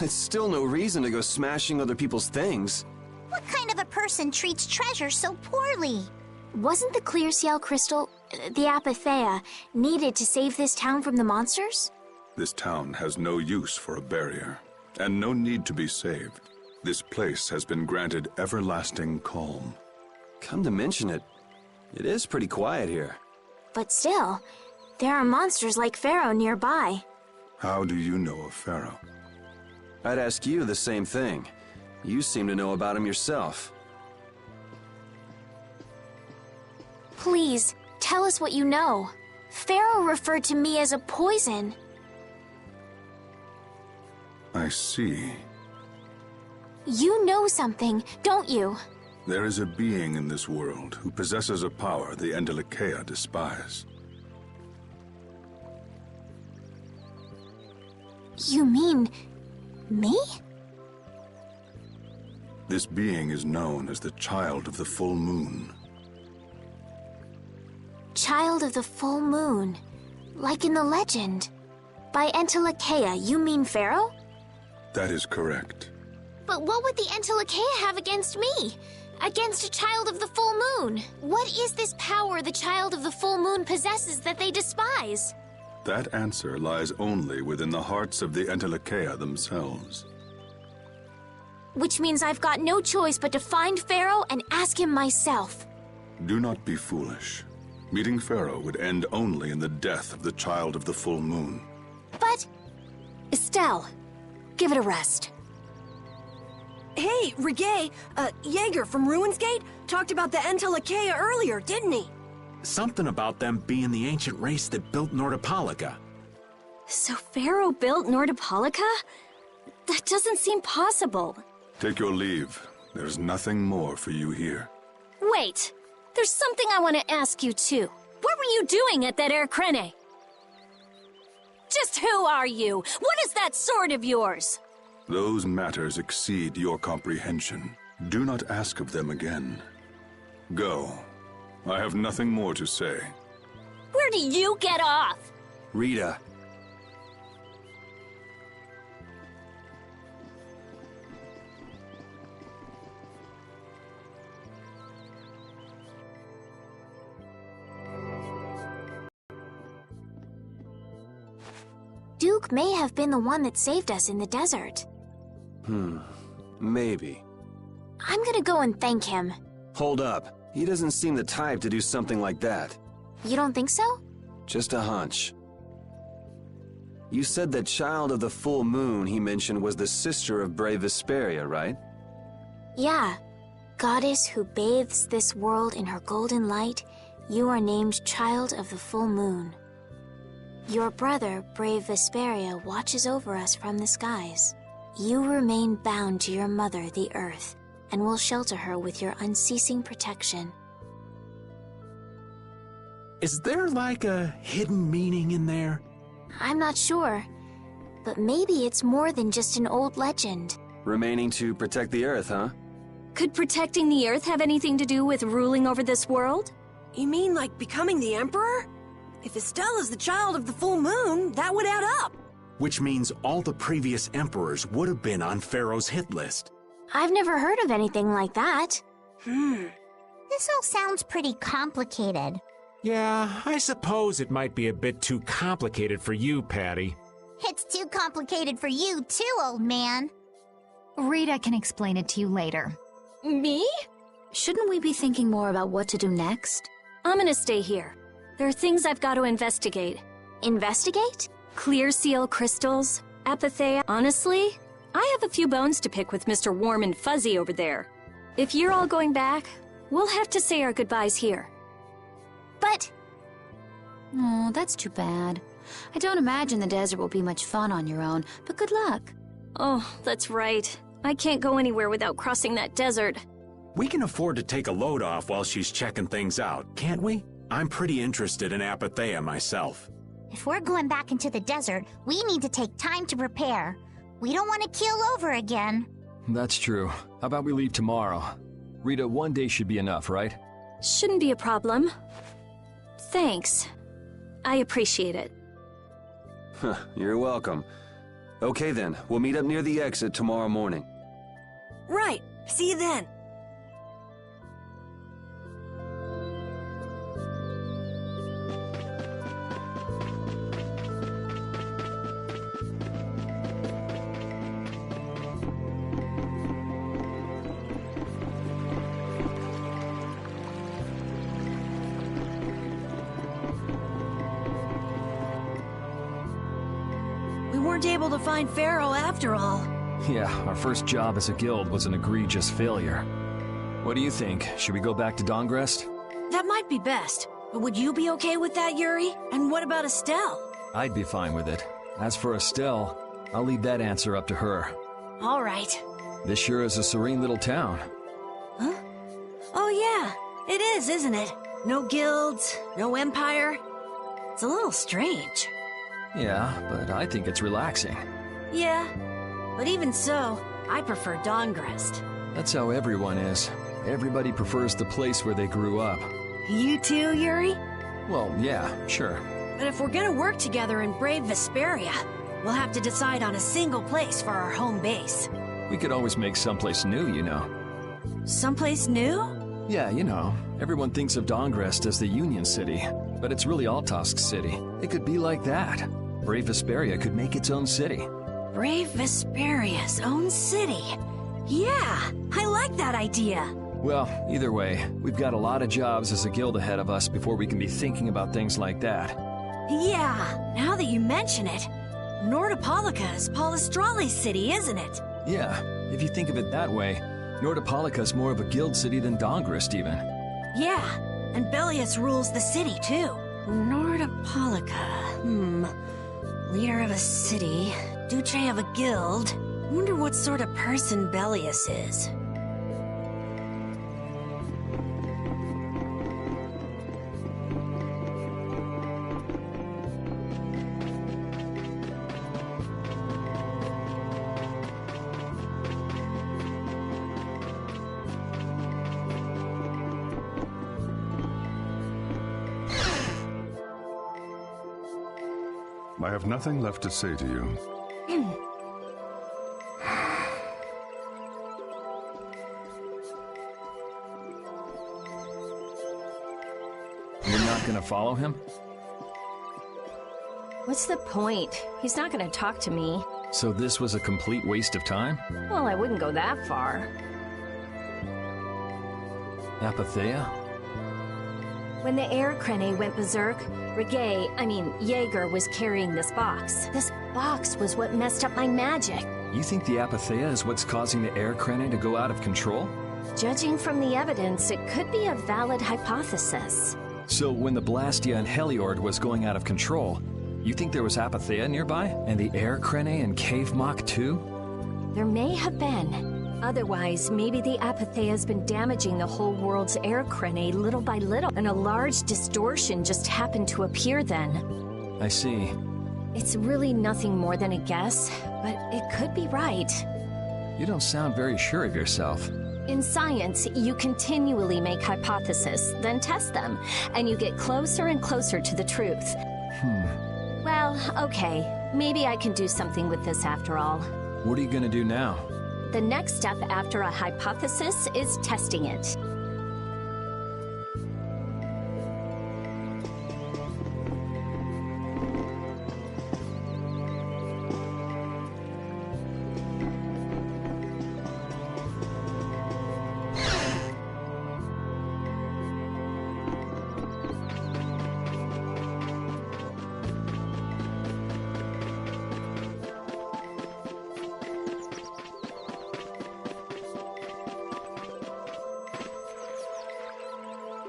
It's still no reason to go smashing other people's things. What kind of a person treats treasure so poorly? Wasn't the clear CL crystal the Apatheia, needed to save this town from the monsters? This town has no use for a barrier, and no need to be saved. This place has been granted everlasting calm. Come to mention it, it is pretty quiet here. But still, there are monsters like Pharaoh nearby. How do you know of Pharaoh? I'd ask you the same thing. You seem to know about him yourself. Please, tell us what you know. Pharaoh referred to me as a poison. I see. You know something, don't you? There is a being in this world who possesses a power the Entelekea despise. You mean... me? This being is known as the Child of the Full Moon. Child of the Full Moon. Like in the legend. By Entelekea, you mean Pharaoh? That is correct. But what would the Entelekea have against me? Against a Child of the Full Moon? What is this power the Child of the Full Moon possesses that they despise? That answer lies only within the hearts of the Entelekea themselves. Which means I've got no choice but to find Pharaoh and ask him myself. Do not be foolish. Meeting Pharaoh would end only in the death of the Child of the Full Moon. But... Estelle, give it a rest. Hey, Reggae, Yeager from Ruins Gate talked about the Entelekea earlier, didn't he? Something about them being the ancient race that built Nordopolica. So Pharaoh built Nordopolica? That doesn't seem possible. Take your leave. There's nothing more for you here. Wait, there's something I want to ask you too. What were you doing at that Aircrene? Just who are you? What is that sword of yours? Those matters exceed your comprehension. Do not ask of them again. Go. I have nothing more to say. Where do you get off? Rita. Duke may have been the one that saved us in the desert. Maybe. I'm gonna go and thank him. Hold up. He doesn't seem the type to do something like that. You don't think so? Just a hunch. You said that Child of the Full Moon he mentioned was the sister of brave Vesperia, right? Yeah. Goddess who bathes this world in her golden light, you are named Child of the Full Moon. Your brother, brave Vesperia, watches over us from the skies. You remain bound to your mother, the Earth, and will shelter her with your unceasing protection. Is there like a hidden meaning in there? I'm not sure, but maybe it's more than just an old legend. Remaining to protect the Earth, huh? Could protecting the Earth have anything to do with ruling over this world? You mean like becoming the Emperor? If Estelle is the Child of the Full Moon, that would add up. Which means all the previous emperors would have been on Pharaoh's hit list. I've never heard of anything like that. This all sounds pretty complicated. Yeah, I suppose it might be a bit too complicated for you, Patty. It's too complicated for you too, old man. Rita can explain it to you later. Me? Shouldn't we be thinking more about what to do next? I'm gonna stay here. There are things I've got to investigate. Investigate? Clear seal crystals, Apatheia. Honestly, I have a few bones to pick with Mr. Warm and Fuzzy over there. If you're all going back, we'll have to say our goodbyes here. But... Oh, that's too bad. I don't imagine the desert will be much fun on your own, but good luck. Oh, that's right. I can't go anywhere without crossing that desert. We can afford to take a load off while she's checking things out, can't we? I'm pretty interested in Apatheia myself. If we're going back into the desert, we need to take time to prepare. We don't want to keel over again. That's true. How about we leave tomorrow? Rita, one day should be enough, right? Shouldn't be a problem. Thanks. I appreciate it. You're welcome. Okay then, we'll meet up near the exit tomorrow morning. Right. See you then. weren't able to find Pharaoh after all. Yeah, our first job as a guild was an egregious failure. What do you think? Should we go back to Dongrest? That might be best. But would you be okay with that, Yuri? And what about Estelle? I'd be fine with it. As for Estelle, I'll leave that answer up to her. All right. This sure is a serene little town. Huh? Oh yeah, it is, isn't it? No guilds, no empire. It's a little strange. Yeah, but I think it's relaxing. Yeah, but even so, I prefer Dongrest. That's how everyone is. Everybody prefers the place where they grew up. You too, Yuri? Well, yeah, sure. But if we're gonna work together and brave Vesperia, we'll have to decide on a single place for our home base. We could always make someplace new, you know. Someplace new? Yeah, you know. Everyone thinks of Dongrest as the Union City, but it's really Altosk City. It could be like that. Brave Vesperia could make its own city. Brave Vesperia's own city. Yeah, I like that idea. Well, either way, we've got a lot of jobs as a guild ahead of us before we can be thinking about things like that. Yeah, now that you mention it, Nordopolica is Polystrale's city, isn't it? Yeah, if you think of it that way, Nordopolica's more of a guild city than Dongrest, even. Yeah, and Belius rules the city, too. Nordopolica, leader of a city, Duce of a guild. Wonder what sort of person Belius is. I have nothing left to say to you. You're not gonna follow him? What's the point? He's not gonna talk to me. So this was a complete waste of time? Well, I wouldn't go that far. Apatheia? When the air crane went berserk, Yeager was carrying this box. This box was what messed up my magic. You think the Apatheia is what's causing the air crane to go out of control? Judging from the evidence, it could be a valid hypothesis. So when the Blastia and Heliord was going out of control, you think there was Apatheia nearby? And the air crane and Cave Mock too? There may have been. Otherwise, maybe the Apatheia's been damaging the whole world's air crane little by little, and a large distortion just happened to appear then. I see. It's really nothing more than a guess, but it could be right. You don't sound very sure of yourself. In science, you continually make hypotheses, then test them, and you get closer and closer to the truth. Well, okay. Maybe I can do something with this after all. What are you gonna do now? The next step after a hypothesis is testing it.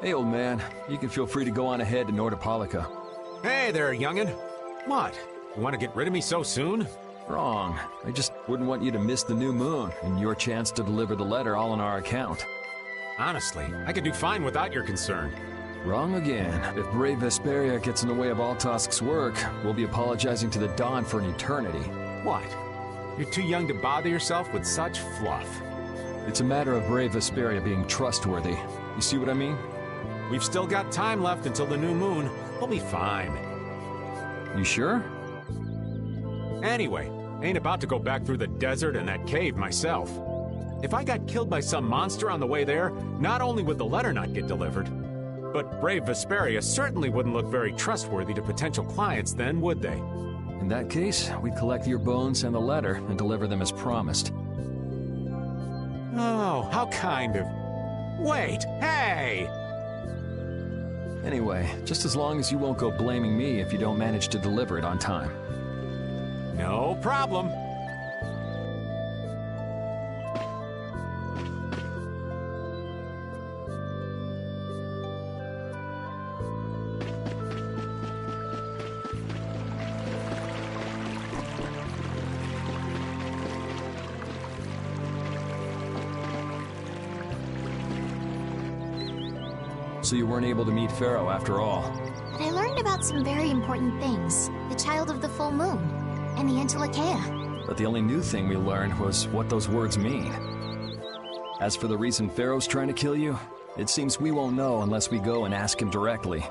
Hey, old man. You can feel free to go on ahead to Nordopolica. Hey there, youngin'. What? You want to get rid of me so soon? Wrong. I just wouldn't want you to miss the new moon and your chance to deliver the letter all on our account. Honestly, I could do fine without your concern. Wrong again. If brave Vesperia gets in the way of Altosk's work, we'll be apologizing to the Dawn for an eternity. What? You're too young to bother yourself with such fluff. It's a matter of brave Vesperia being trustworthy. You see what I mean? We've still got time left until the new moon. We'll be fine. You sure? Anyway, ain't about to go back through the desert and that cave myself. If I got killed by some monster on the way there, not only would the letter not get delivered, but brave Vesperia certainly wouldn't look very trustworthy to potential clients then, would they? In that case, we'd collect your bones and the letter and deliver them as promised. Oh, how kind of... Wait, hey! Anyway, just as long as you won't go blaming me if you don't manage to deliver it on time. No problem. So you weren't able to meet Pharaoh after all. But I learned about some very important things. The Child of the Full Moon, and the Antilochaea. But the only new thing we learned was what those words mean. As for the reason Pharaoh's trying to kill you, it seems we won't know unless we go and ask him directly.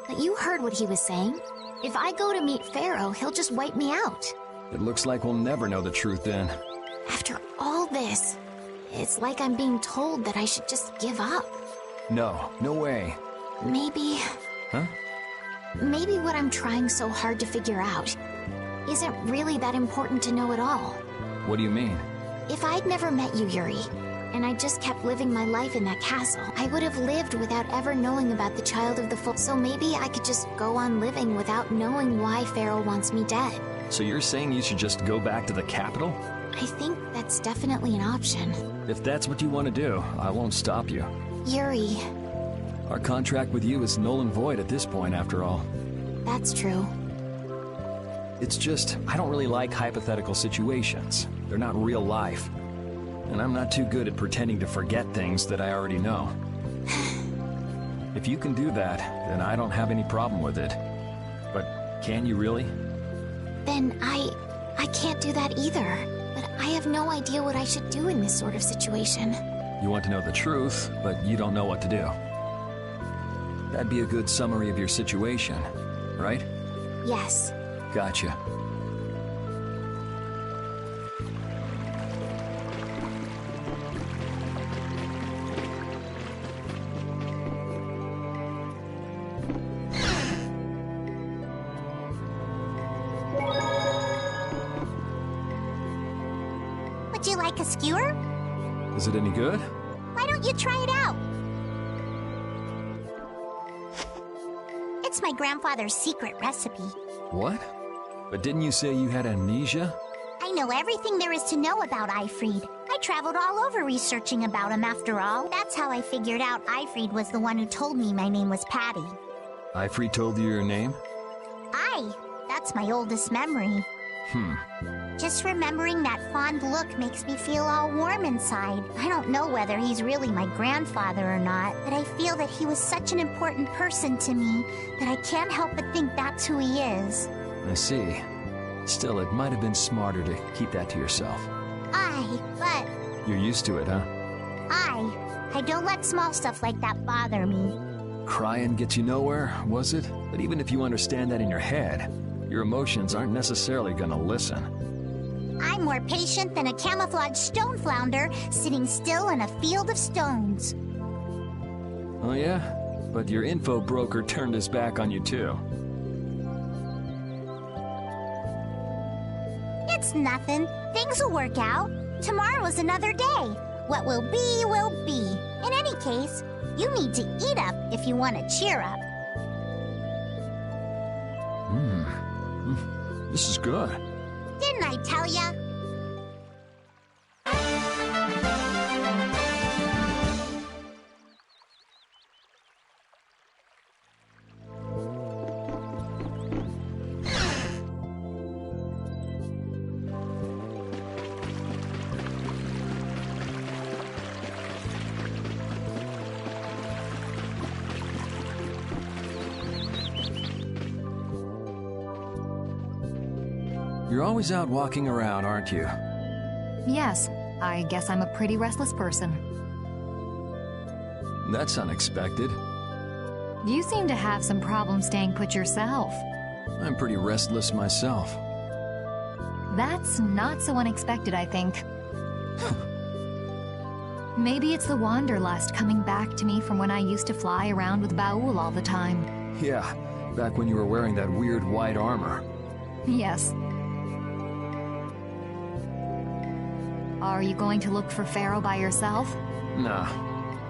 But you heard what he was saying. If I go to meet Pharaoh, he'll just wipe me out. It looks like we'll never know the truth then. After all this, it's like I'm being told that I should just give up. No, no way. Maybe... Huh? Maybe what I'm trying so hard to figure out isn't really that important to know at all. What do you mean? If I'd never met you, Yuri, and I just kept living my life in that castle, I would have lived without ever knowing about the Child of the Full. So maybe I could just go on living without knowing why Pharaoh wants me dead. So you're saying you should just go back to the capital? I think that's definitely an option. If that's what you want to do, I won't stop you. Yuri. Our contract with you is null and void at this point, after all. That's true. It's just, I don't really like hypothetical situations. They're not real life. And I'm not too good at pretending to forget things that I already know. If you can do that, then I don't have any problem with it. But can you really? Then I can't do that either. But I have no idea what I should do in this sort of situation. You want to know the truth, but you don't know what to do. That'd be a good summary of your situation, right? Yes. Gotcha. Would you like a skewer? Is it any good? Why don't you try it out? It's my grandfather's secret recipe. What? But didn't you say you had amnesia? I know everything there is to know about Eifried. I traveled all over researching about him after all. That's how I figured out Eifried was the one who told me my name was Patty. Eifried told you your name? That's my oldest memory. Just remembering that fond look makes me feel all warm inside. I don't know whether he's really my grandfather or not, but I feel that he was such an important person to me that I can't help but think that's who he is. I see. Still, it might have been smarter to keep that to yourself. But... You're used to it, huh? I don't let small stuff like that bother me. Crying gets you nowhere, was it? But even if you understand that in your head, your emotions aren't necessarily gonna listen. I'm more patient than a camouflaged stone flounder sitting still in a field of stones. Oh yeah? But your info broker turned his back on you too. It's nothing. Things will work out. Tomorrow's another day. What will be, will be. In any case, you need to eat up if you want to cheer up. This is good. Didn't I tell ya? You're always out walking around, aren't you? Yes, I guess I'm a pretty restless person. That's unexpected. You seem to have some problems staying put yourself. I'm pretty restless myself. That's not so unexpected, I think. Maybe it's the wanderlust coming back to me from when I used to fly around with Baul all the time. Yeah, back when you were wearing that weird white armor. Yes. Are you going to look for Pharaoh by yourself? Nah.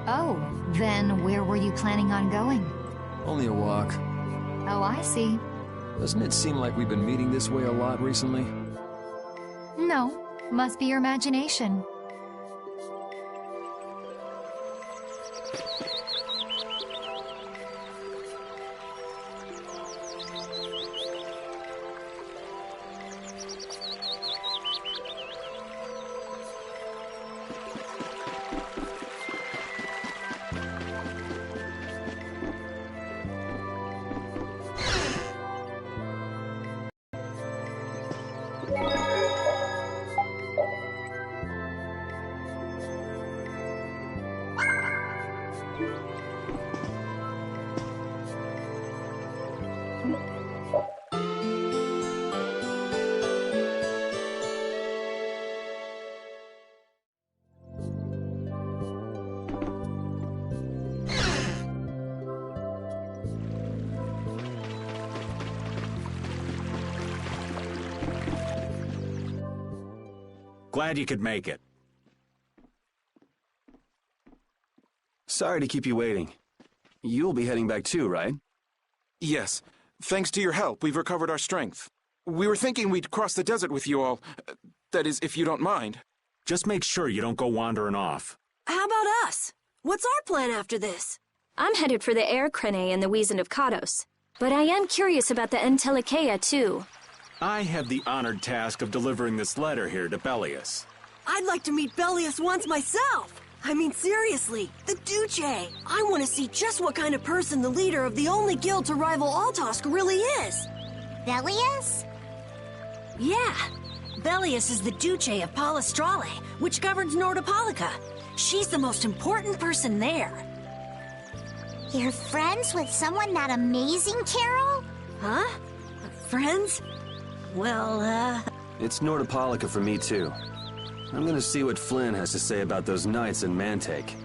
Oh, then where were you planning on going? Only a walk. Oh, I see. Doesn't it seem like we've been meeting this way a lot recently? No, must be your imagination. Glad you could make it. Sorry to keep you waiting. You'll be heading back too, right? Yes. Thanks to your help, we've recovered our strength. We were thinking we'd cross the desert with you all. That is, if you don't mind. Just make sure you don't go wandering off. How about us? What's our plan after this? I'm headed for the Air Crene and the Wizened of Kados. But I am curious about the Entelikeia, too. I have the honored task of delivering this letter here to Bellius. I'd like to meet Bellius once myself. I mean, seriously, the Duce. I want to see just what kind of person the leader of the only guild to rival Altosk really is. Bellius? Yeah. Bellius is the Duce of Palestrale, which governs Nordopolica. She's the most important person there. You're friends with someone that amazing, Carol? Huh? Friends? Well, It's Nordopolica for me, too. I'm gonna see what Flynn has to say about those knights in Mantake.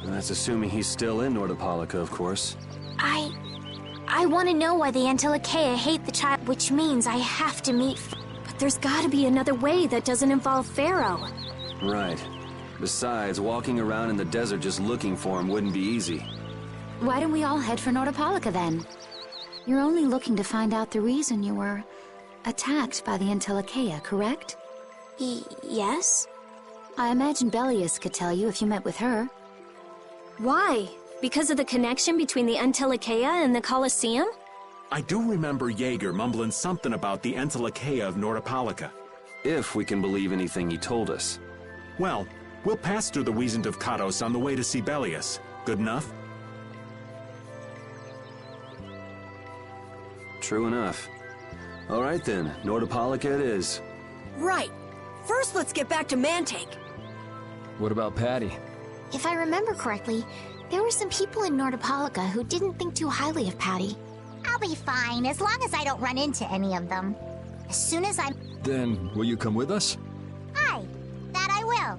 And that's assuming he's still in Nordopolica, of course. I want to know why the Entelikeia hate the child, which means I have to meet... But there's gotta be another way that doesn't involve Pharaoh. Right. Besides, walking around in the desert just looking for him wouldn't be easy. Why don't we all head for Nordopolica then? You're only looking to find out the reason you were attacked by the Entelikeia, correct? Yes? I imagine Bellius could tell you if you met with her. Why? Because of the connection between the Entelikeia and the Colosseum? I do remember Yeager mumbling something about the Entelikeia of Nordopolica. If we can believe anything he told us. Well, we'll pass through the Wizened of Kados on the way to see Bellius. Good enough? True enough. All right then, Nordopolica it is. right. First, let's get back to Mantake. What about Patty? If I remember correctly, there were some people in Nordopolica who didn't think too highly of Patty. I'll be fine, as long as I don't run into any of them. As soon as I'm... Then, will you come with us? Aye, that I will.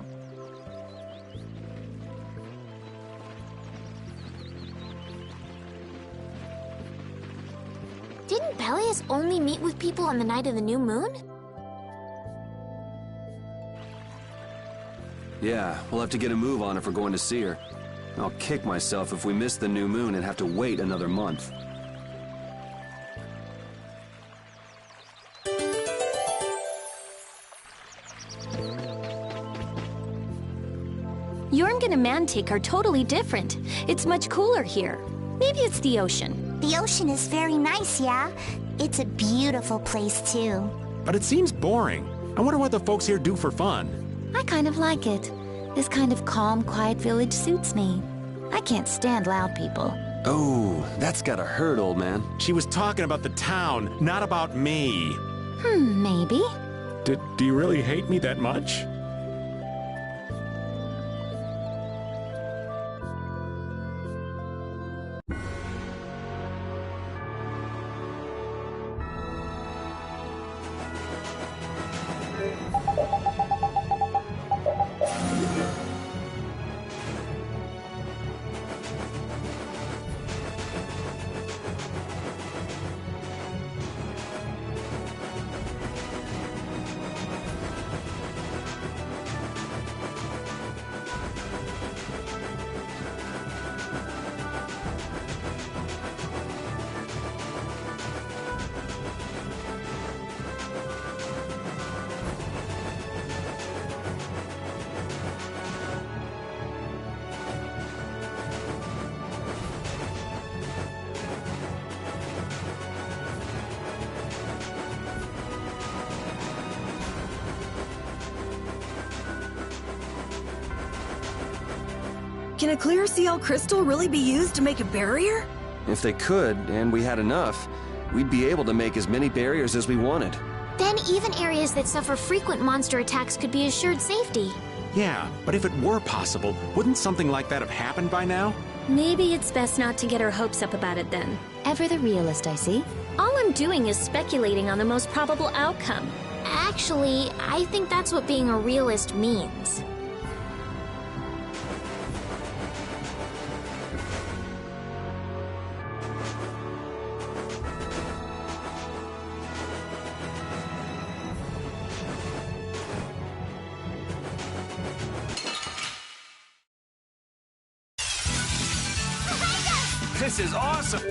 Didn't Bellius only meet with people on the night of the new moon? Yeah, we'll have to get a move on if we're going to see her. I'll kick myself if we miss the new moon and have to wait another month. Jorgen and Mantake are totally different. It's much cooler here. Maybe it's the ocean. The ocean is very nice, yeah? It's a beautiful place, too. But it seems boring. I wonder what the folks here do for fun. I kind of like it. This kind of calm, quiet village suits me. I can't stand loud people. Oh, that's gotta hurt, old man. She was talking about the town, not about me. Maybe. Do you really hate me that much? Can a clear CL crystal really be used to make a barrier? If they could, and we had enough, we'd be able to make as many barriers as we wanted. Then even areas that suffer frequent monster attacks could be assured safety. Yeah, but if it were possible, wouldn't something like that have happened by now? Maybe it's best not to get our hopes up about it then. Ever the realist, I see. All I'm doing is speculating on the most probable outcome. Actually, I think that's what being a realist means. This is awesome!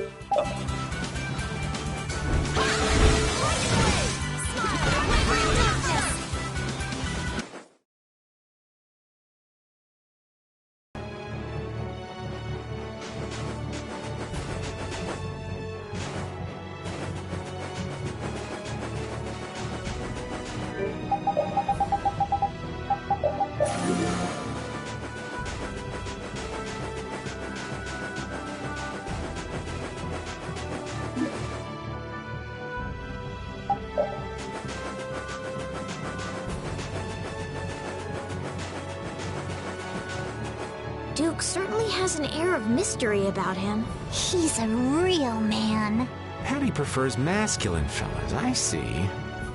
Duke certainly has an air of mystery about him. He's a real man. Patty prefers masculine fellas, I see.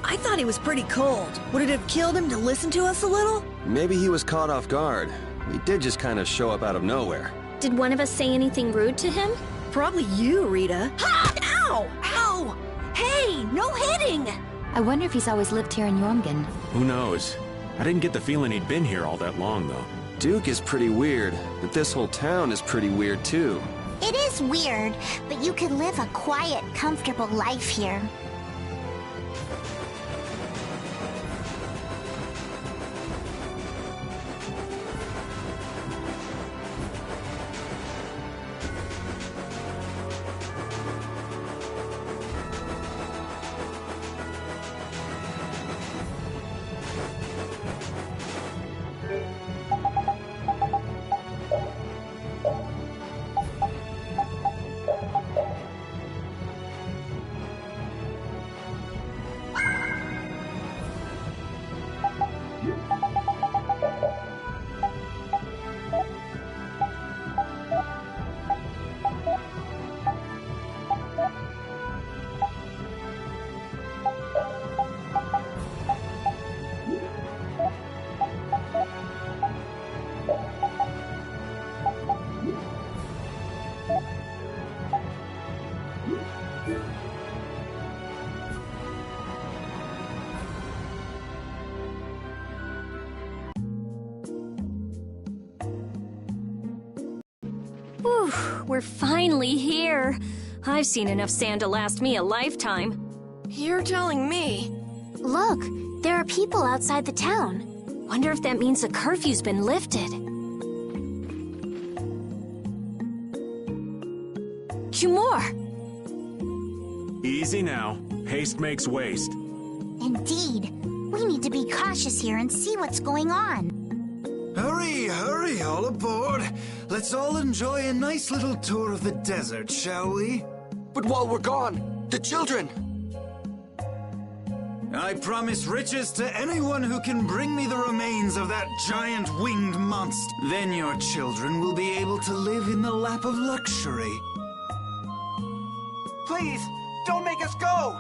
I thought he was pretty cold. Would it have killed him to listen to us a little? Maybe he was caught off guard. He did just kind of show up out of nowhere. Did one of us say anything rude to him? Probably you, Rita. Ha! Ow! Ow! Hey, no hitting! I wonder if he's always lived here in Jormungand. Who knows? I didn't get the feeling he'd been here all that long, though. Duke is pretty weird, but this whole town is pretty weird, too. It is weird, but you could live a quiet, comfortable life here. Whew, we're finally here. I've seen enough sand to last me a lifetime. You're telling me. Look, there are people outside the town. Wonder if that means the curfew's been lifted. Kumor! Easy now. Haste makes waste. Indeed. We need to be cautious here and see what's going on. Hurry, hurry, all aboard. Let's all enjoy a nice little tour of the desert, shall we? But while we're gone, the children! I promise riches to anyone who can bring me the remains of that giant winged monster. Then your children will be able to live in the lap of luxury. Please, don't make us go!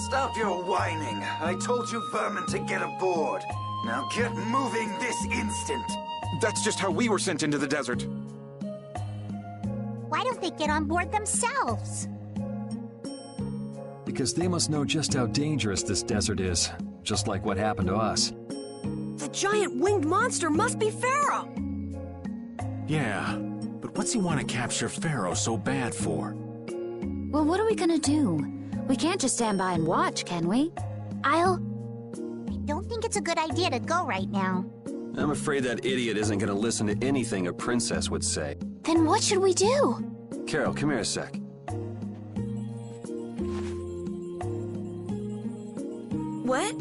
Stop your whining. I told you vermin to get aboard. Now get moving this instant. That's just how we were sent into the desert. Why don't they get on board themselves? Because they must know just how dangerous this desert is, just like what happened to us. The giant winged monster must be Pharaoh! Yeah, but what's he want to capture Pharaoh so bad for? Well, what are we gonna do? We can't just stand by and watch, can we? I don't think it's a good idea to go right now. I'm afraid that idiot isn't going to listen to anything a princess would say. Then what should we do? Carol, come here a sec. What?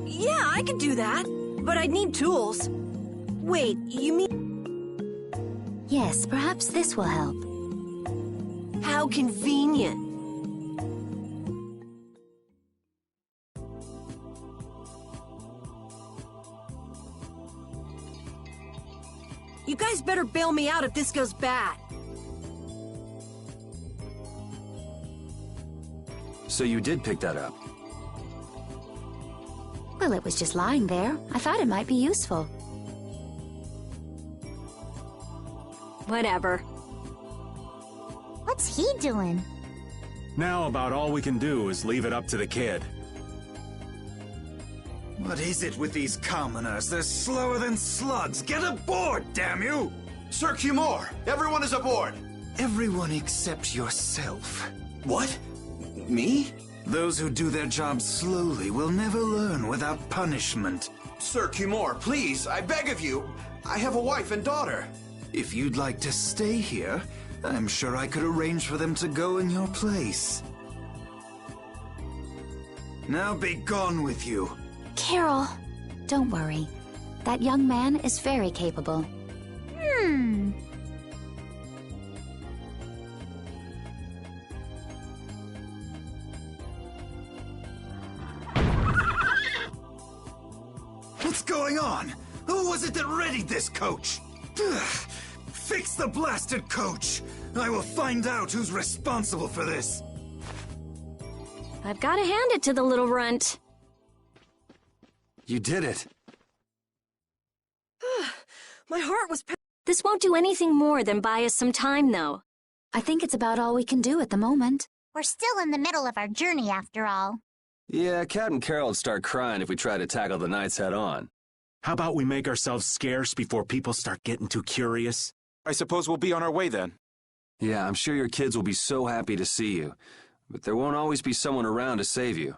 Yeah, I could do that. But I'd need tools. Wait, you mean... Yes, perhaps this will help. How convenient. You guys better bail me out if this goes bad. So you did pick that up? Well, it was just lying there. I thought it might be useful. Whatever. What's he doing? Now about all we can do is leave it up to the kid. What is it with these commoners? They're slower than slugs. Get aboard, damn you! Sir Cumore, everyone is aboard. Everyone except yourself. What? Me? Those who do their jobs slowly will never learn without punishment. Sir Cumore, please, I beg of you. I have a wife and daughter. If you'd like to stay here, I'm sure I could arrange for them to go in your place. Now be gone with you. Carol, don't worry. That young man is very capable. What's going on? Who was it that readied this coach? Ugh. Fix the blasted coach! I will find out who's responsible for this. I've got to hand it to the little runt. You did it. My heart was... This won't do anything more than buy us some time, though. I think it's about all we can do at the moment. We're still in the middle of our journey, after all. Yeah, Cat and Carol would start crying if we tried to tackle the Knights head on. How about we make ourselves scarce before people start getting too curious? I suppose we'll be on our way then. Yeah, I'm sure your kids will be so happy to see you. But there won't always be someone around to save you.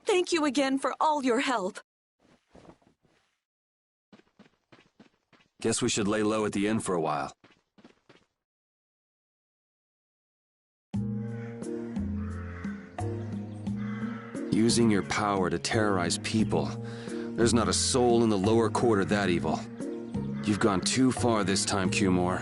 Thank you again for all your help. Guess we should lay low at the inn for a while. Using your power to terrorize people. There's not a soul in the lower quarter that evil. You've gone too far this time, Cumore.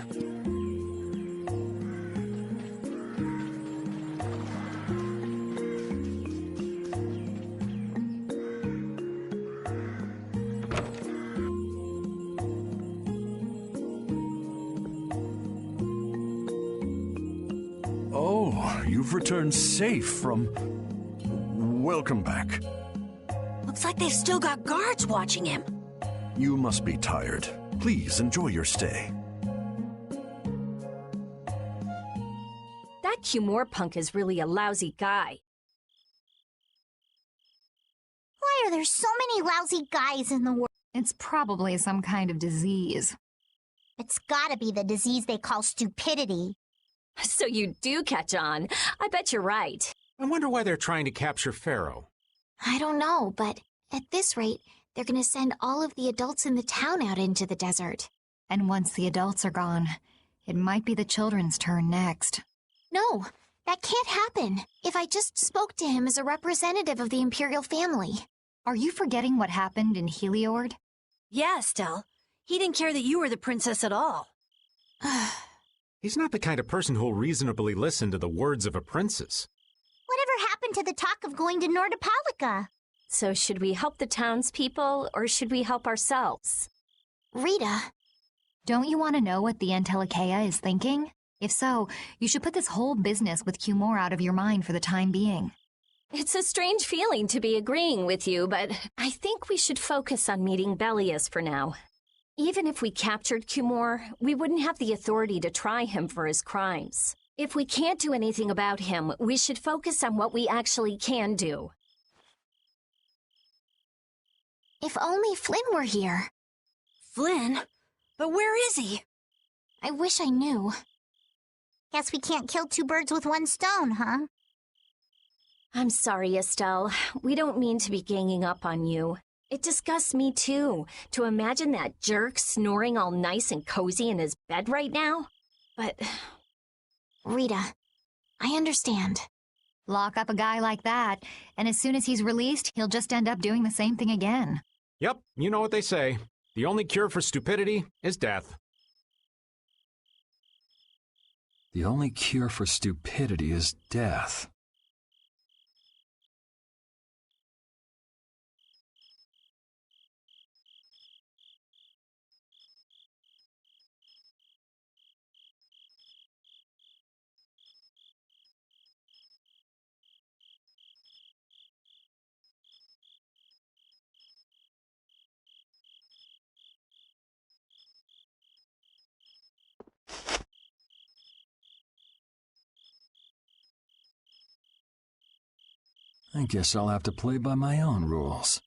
Oh, you've returned safe from... Welcome back. Looks like they've still got guards watching him. You must be tired. Please enjoy your stay. That Cumore punk is really a lousy guy. Why are there so many lousy guys in the world? It's probably some kind of disease. It's gotta be the disease they call stupidity. So you do catch on. I bet you're right. I wonder why they're trying to capture Pharaoh. I don't know, but at this rate, they're gonna send all of the adults in the town out into the desert. And once the adults are gone, it might be the children's turn next. No, that can't happen. If I just spoke to him as a representative of the Imperial family. Are you forgetting what happened in Heliord? Yeah, Estelle. He didn't care that you were the princess at all. He's not the kind of person who'll reasonably listen to the words of a princess. Whatever happened to the talk of going to Nordopolica? So should we help the townspeople, or should we help ourselves? Rita. Don't you want to know what the Entelekea is thinking? If so, you should put this whole business with Cumore out of your mind for the time being. It's a strange feeling to be agreeing with you, but I think we should focus on meeting Belius for now. Even if we captured Cumore, we wouldn't have the authority to try him for his crimes. If we can't do anything about him, we should focus on what we actually can do. If only Flynn were here. Flynn? But where is he? I wish I knew. Guess we can't kill two birds with one stone, huh? I'm sorry, Estelle. We don't mean to be ganging up on you. It disgusts me, too, to imagine that jerk snoring all nice and cozy in his bed right now. But... Rita, I understand. Lock up a guy like that, and as soon as he's released, he'll just end up doing the same thing again. Yep, you know what they say. The only cure for stupidity is death. The only cure for stupidity is death. I guess I'll have to play by my own rules.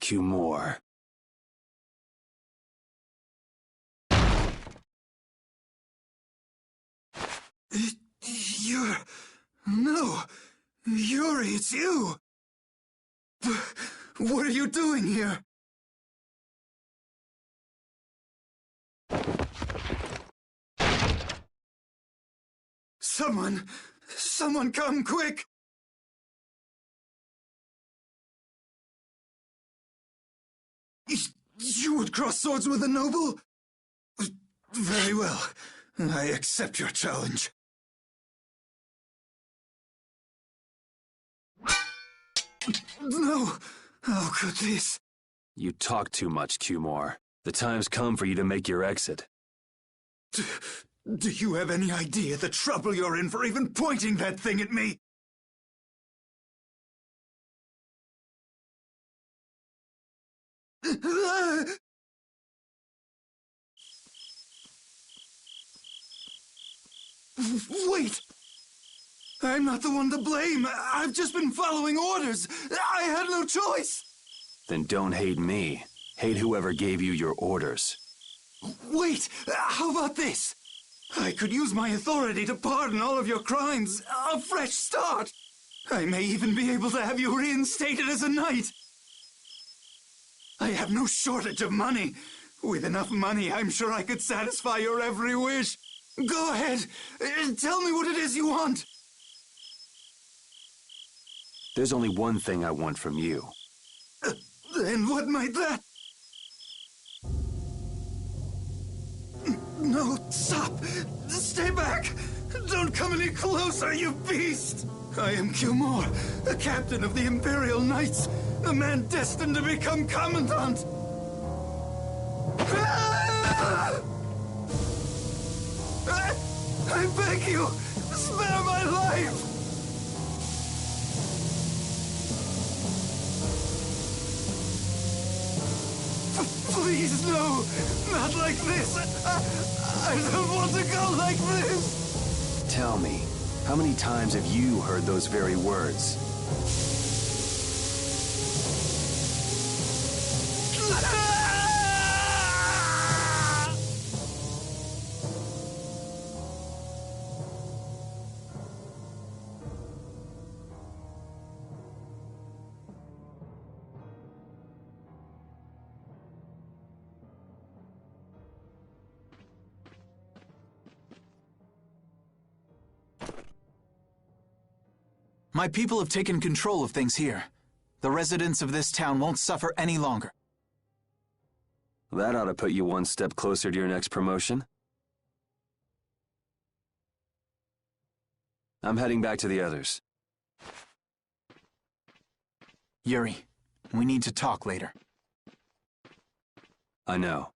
Q more. No! Yuri, it's you! What are you doing here? Someone come quick! You would cross swords with a noble? Very well. I accept your challenge. No! How could this? You talk too much, Q more. The time's come for you to make your exit. Do you have any idea the trouble you're in for even pointing that thing at me? Wait! I'm not the one to blame. I've just been following orders. I had no choice. Then don't hate me. Hate whoever gave you your orders. Wait! How about this? I could use my authority to pardon all of your crimes. A fresh start. I may even be able to have you reinstated as a knight. I have no shortage of money. With enough money, I'm sure I could satisfy your every wish. Go ahead. Tell me what it is you want. There's only one thing I want from you. And what might that? No, stop! Stay back! Don't come any closer, you beast! I am Kilmore, a captain of the Imperial Knights, a man destined to become Commandant! I beg you, spare my life! Please, no! Not like this! I don't want to go like this! Tell me, how many times have you heard those very words? My people have taken control of things here. The residents of this town won't suffer any longer. That ought to put you one step closer to your next promotion. I'm heading back to the others. Yuri, we need to talk later. I know.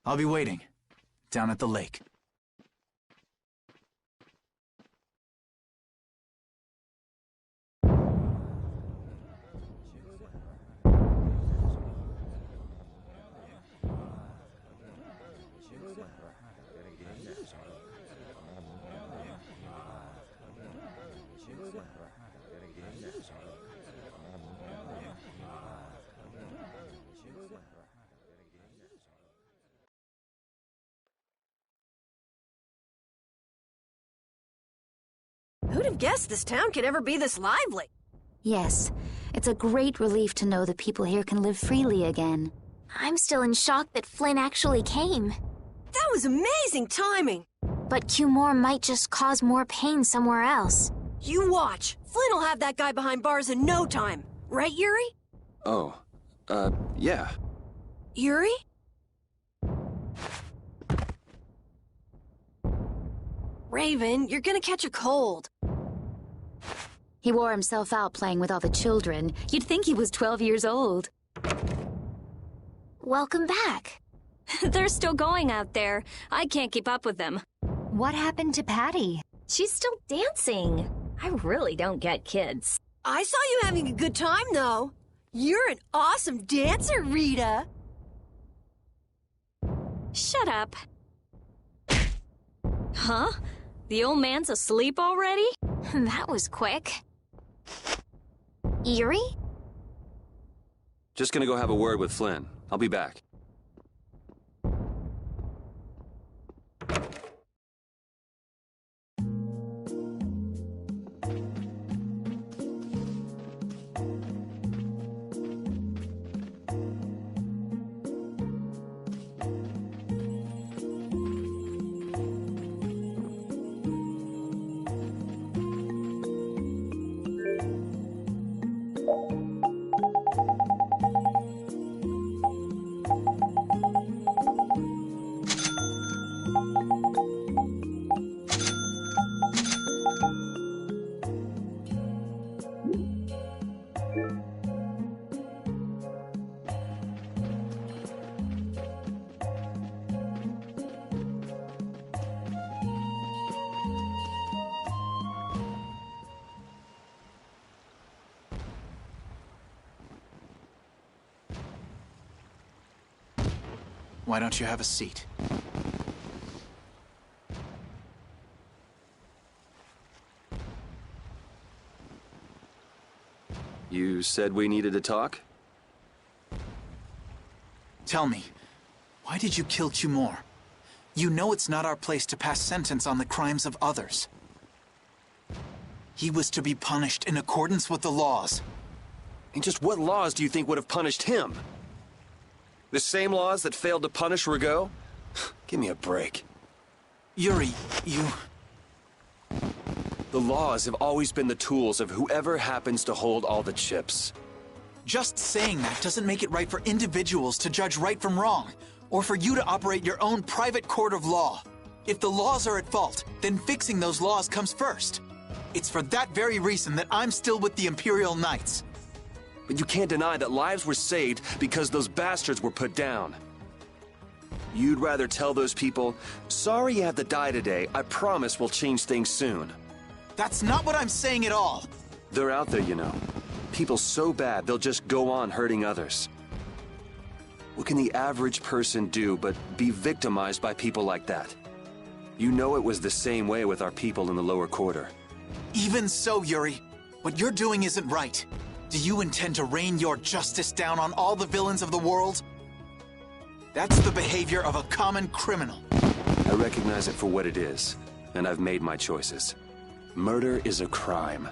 I'll be waiting, down at the lake. Who have guessed this town could ever be this lively. Yes, it's a great relief to know the people here can live freely again. I'm still in shock that Flynn actually came. That was amazing timing. But Cumore might just cause more pain somewhere else. You watch. Flynn will have that guy behind bars in no time. Right, Yuri? Oh, yeah. Yuri? Raven, you're gonna catch a cold. He wore himself out playing with all the children. You'd think he was 12 years old. Welcome back. They're still going out there. I can't keep up with them. What happened to Patty? She's still dancing. I really don't get kids. I saw you having a good time, though. You're an awesome dancer, Rita. Shut up. Huh? The old man's asleep already? That was quick. Yuri? Just gonna go have a word with Flynn. I'll be back. Why don't you have a seat? You said we needed to talk? Tell me, why did you kill Cumore? You know it's not our place to pass sentence on the crimes of others. He was to be punished in accordance with the laws. And just what laws do you think would have punished him? The same laws that failed to punish Rigaud? Give me a break. Yuri, you... The laws have always been the tools of whoever happens to hold all the chips. Just saying that doesn't make it right for individuals to judge right from wrong, or for you to operate your own private court of law. If the laws are at fault, then fixing those laws comes first. It's for that very reason that I'm still with the Imperial Knights. But you can't deny that lives were saved because those bastards were put down. You'd rather tell those people, sorry you have to die today, I promise we'll change things soon. That's not what I'm saying at all. They're out there, you know. People so bad they'll just go on hurting others. What can the average person do but be victimized by people like that? You know it was the same way with our people in the lower quarter. Even so, Yuri, what you're doing isn't right. Do you intend to rain your justice down on all the villains of the world? That's the behavior of a common criminal. I recognize it for what it is, and I've made my choices. Murder is a crime.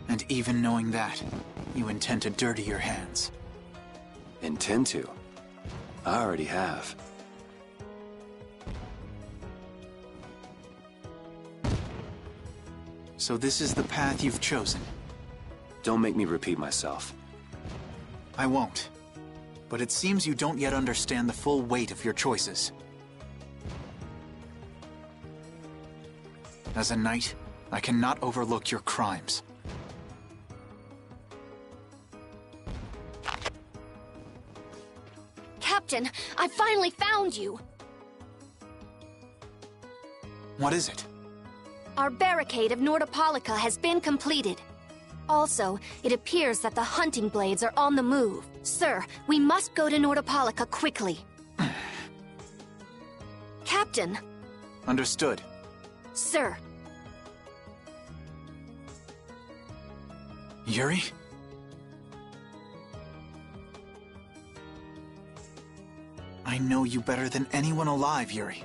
And even knowing that, you intend to dirty your hands. Intend to? I already have. So this is the path you've chosen. Don't make me repeat myself. I won't. But it seems you don't yet understand the full weight of your choices. As a knight, I cannot overlook your crimes. Captain, I finally found you! What is it? Our barricade of Nordopolica has been completed. Also, it appears that the hunting blades are on the move. Sir, we must go to Nordopolica quickly. Captain! Understood. Sir! Yuri? I know you better than anyone alive, Yuri.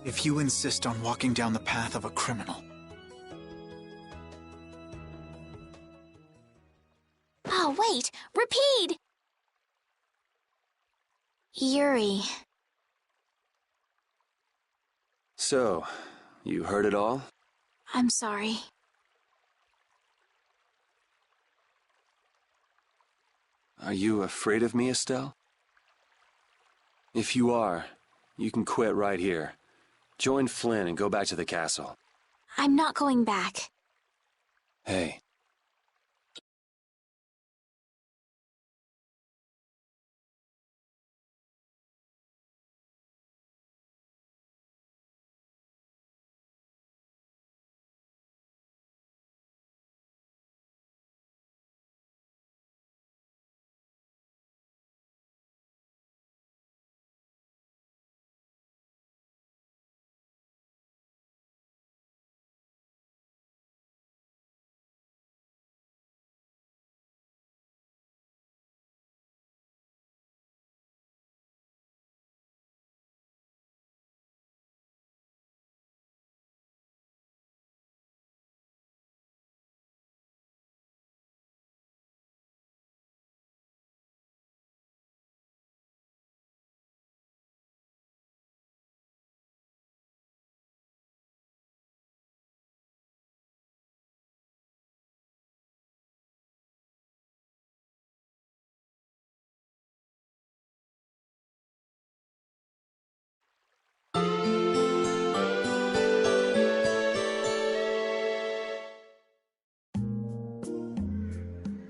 If you insist on walking down the path of a criminal. Oh, wait! Repeat! Yuri. So, you heard it all? I'm sorry. Are you afraid of me, Estelle? If you are, you can quit right here. Join Flynn and go back to the castle. I'm not going back. Hey.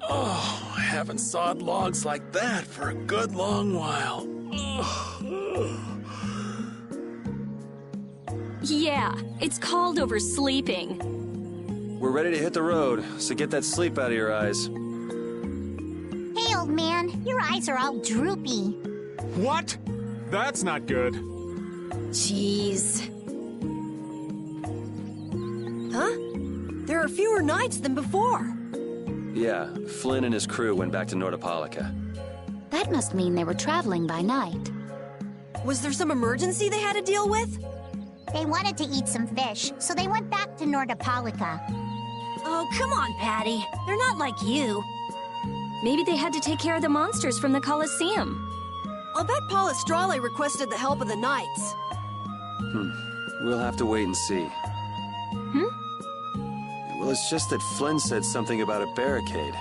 Oh, I haven't sawed logs like that for a good long while. Yeah, it's called oversleeping. We're ready to hit the road, so get that sleep out of your eyes. Hey, old man, your eyes are all droopy. What? That's not good. Jeez. Huh? There are fewer knights than before. Yeah, Flynn and his crew went back to Nordopolica. That must mean they were traveling by night. Was there some emergency they had to deal with? They wanted to eat some fish, so they went back to Nordopolica. Oh, come on, Patty. They're not like you. Maybe they had to take care of the monsters from the Colosseum. I'll bet Palestrale requested the help of the knights. We'll have to wait and see. Well, it's just that Flynn said something about a barricade.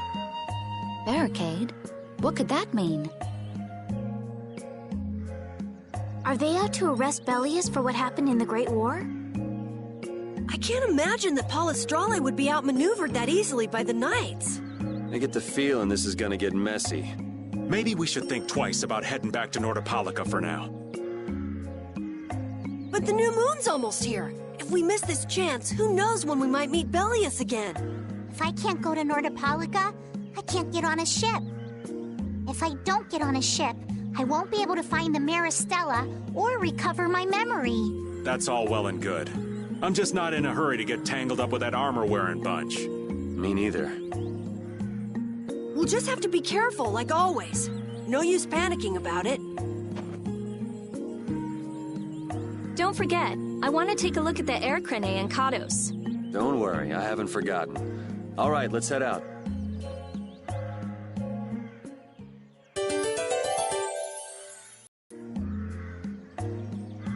Barricade? What could that mean? Are they out to arrest Bellius for what happened in the Great War? I can't imagine that Palestrale would be outmaneuvered that easily by the knights. I get the feeling this is gonna get messy. Maybe we should think twice about heading back to Nordopolica for now. But the new moon's almost here. If we miss this chance, who knows when we might meet Bellius again? If I can't go to Nordopolica, I can't get on a ship. If I don't get on a ship, I won't be able to find the Maristella or recover my memory. That's all well and good. I'm just not in a hurry to get tangled up with that armor-wearing bunch. Me neither. We'll just have to be careful, like always. No use panicking about it. Don't forget, I want to take a look at the air crane and Kados. Don't worry, I haven't forgotten. All right, let's head out.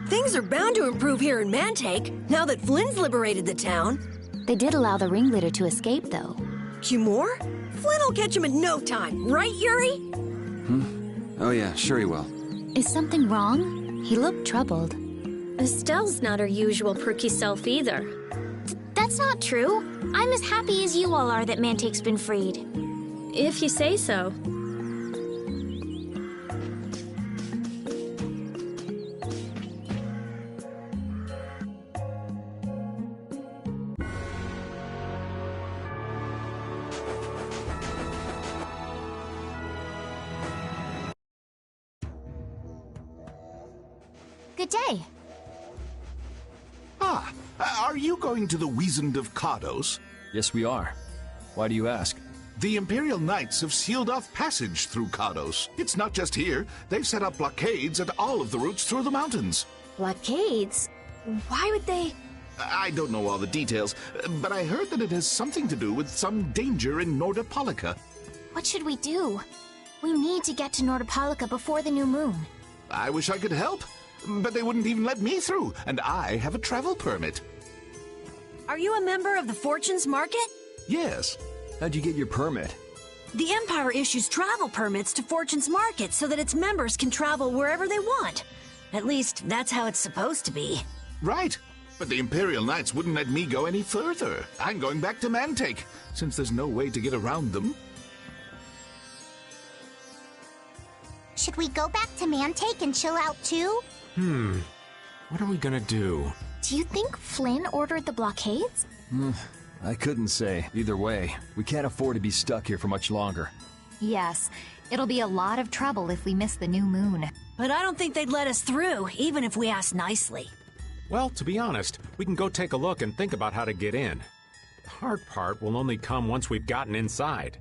Things are bound to improve here in Mantake, now that Flynn's liberated the town. They did allow the ringleader to escape, though. Cumore? Flynn'll catch him in no time, right, Yuri? Oh yeah, sure he will. Is something wrong? He looked troubled. Estelle's not her usual perky self either. That's not true. I'm as happy as you all are that Mantake's been freed. If you say so. Good day. Ah, are you going to the Wiesent of Kados? Yes, we are. Why do you ask? The Imperial Knights have sealed off passage through Kados. It's not just here. They've set up blockades at all of the routes through the mountains. Blockades? Why would they... I don't know all the details, but I heard that it has something to do with some danger in Nordopolica. What should we do? We need to get to Nordopolica before the new moon. I wish I could help, but they wouldn't even let me through, and I have a travel permit. Are you a member of the Fortunes Market? Yes. How'd you get your permit? The Empire issues travel permits to Fortune's Market so that its members can travel wherever they want. At least, that's how it's supposed to be. Right. But the Imperial Knights wouldn't let me go any further. I'm going back to Mantake, since there's no way to get around them. Should we go back to Mantake and chill out too? What are we gonna do? Do you think Flynn ordered the blockades? I couldn't say. Either way, we can't afford to be stuck here for much longer. Yes, it'll be a lot of trouble if we miss the new moon. But I don't think they'd let us through, even if we asked nicely. Well, to be honest, we can go take a look and think about how to get in. The hard part will only come once we've gotten inside.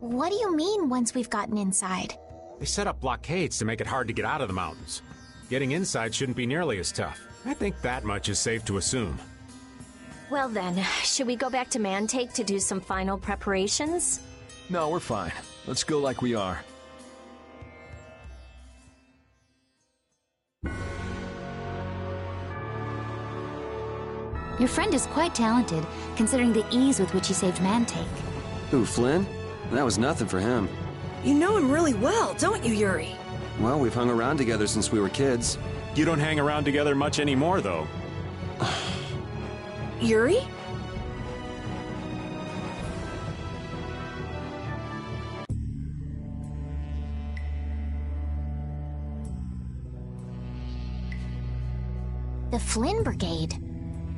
What do you mean, once we've gotten inside? They set up blockades to make it hard to get out of the mountains. Getting inside shouldn't be nearly as tough. I think that much is safe to assume. Well then, should we go back to Mantake to do some final preparations? No, we're fine. Let's go like we are. Your friend is quite talented, considering the ease with which he saved Mantake. Who, Flynn? That was nothing for him. You know him really well, don't you, Yuri? Well, we've hung around together since we were kids. You don't hang around together much anymore, though. Yuri? The Flynn Brigade.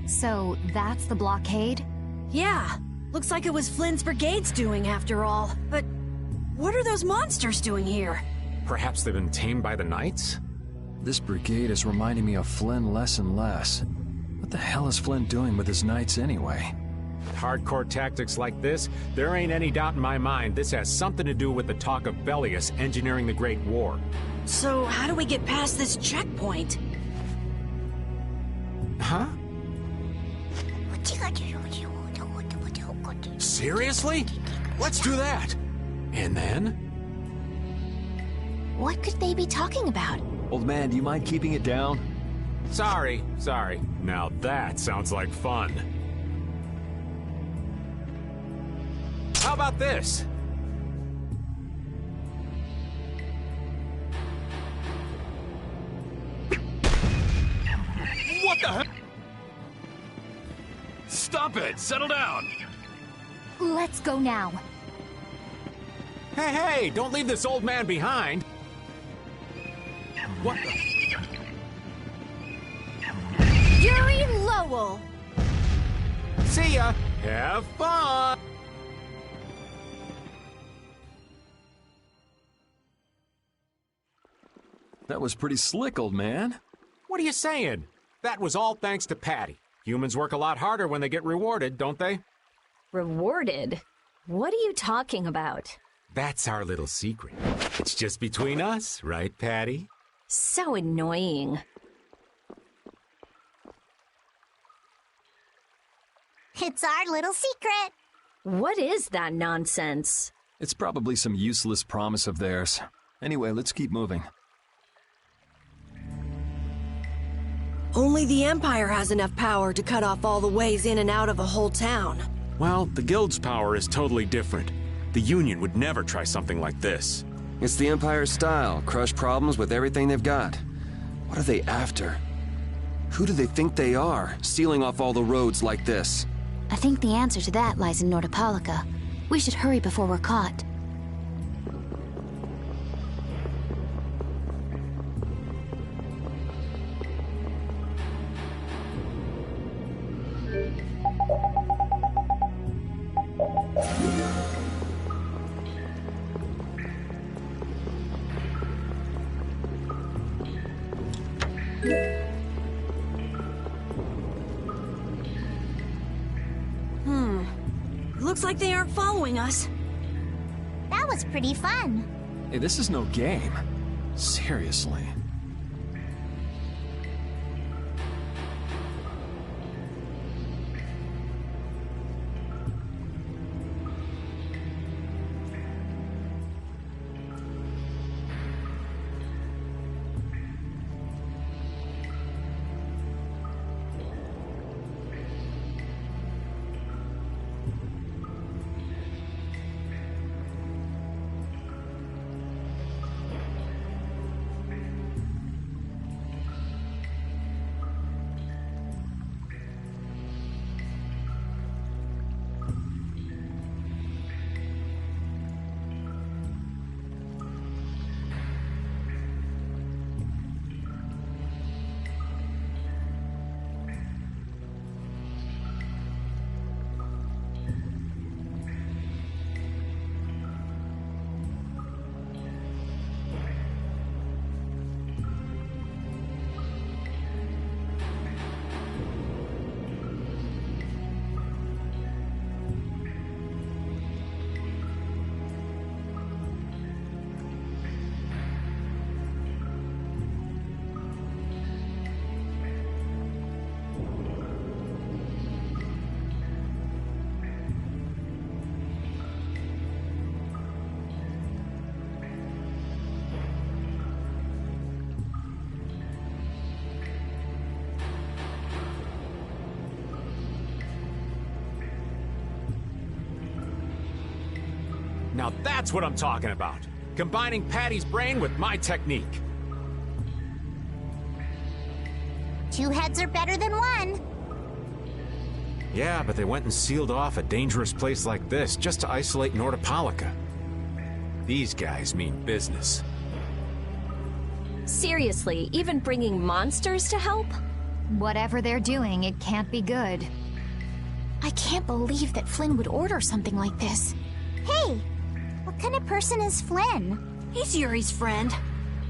So, that's the blockade? Yeah. Looks like it was Flynn's brigade's doing after all. But what are those monsters doing here? Perhaps they've been tamed by the Knights? This brigade is reminding me of Flynn less and less. What the hell is Flynn doing with his knights anyway? Hardcore tactics like this, there ain't any doubt in my mind this has something to do with the talk of Bellius engineering the Great War. So how do we get past this checkpoint? Huh? Seriously? Let's do that! And then? What could they be talking about? Old man, do you mind keeping it down? Sorry. Now that sounds like fun. How about this? What the heck? Stop it! Settle down! Let's go now. Hey, don't leave this old man behind! What the... Yuri Lowell! See ya! Have fun! That was pretty slick, old man. What are you saying? That was all thanks to Patty. Humans work a lot harder when they get rewarded, don't they? Rewarded? What are you talking about? That's our little secret. It's just between us, right, Patty? So annoying. It's our little secret. What is that nonsense? It's probably some useless promise of theirs. Anyway, let's keep moving. Only the Empire has enough power to cut off all the ways in and out of a whole town. Well, the Guild's power is totally different. The Union would never try something like this. It's the Empire's style, crush problems with everything they've got. What are they after? Who do they think they are, sealing off all the roads like this? I think the answer to that lies in Nordopolica. We should hurry before we're caught. Looks like they aren't following us. That was pretty fun. Hey, this is no game. Seriously. Now that's what I'm talking about. Combining Patty's brain with my technique. Two heads are better than one. Yeah, but they went and sealed off a dangerous place like this just to isolate Nordopolica. These guys mean business. Seriously, even bringing monsters to help? Whatever they're doing, it can't be good. I can't believe that Flynn would order something like this. Hey, what kind of person is Flynn? He's Yuri's friend.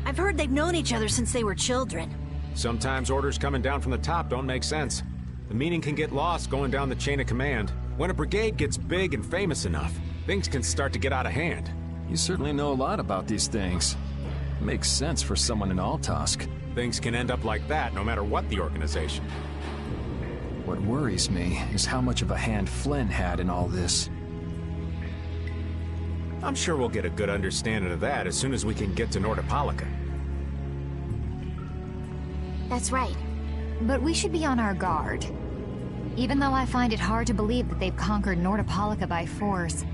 I've heard they've known each other since they were children. Sometimes orders coming down from the top don't make sense. The meaning can get lost going down the chain of command. When a brigade gets big and famous enough, things can start to get out of hand. You certainly know a lot about these things. Makes sense for someone in Altosk. Things can end up like that no matter what the organization. What worries me is how much of a hand Flynn had in all this. I'm sure we'll get a good understanding of that as soon as we can get to Nordopolica. That's right. But we should be on our guard. Even though I find it hard to believe that they've conquered Nordopolica by force.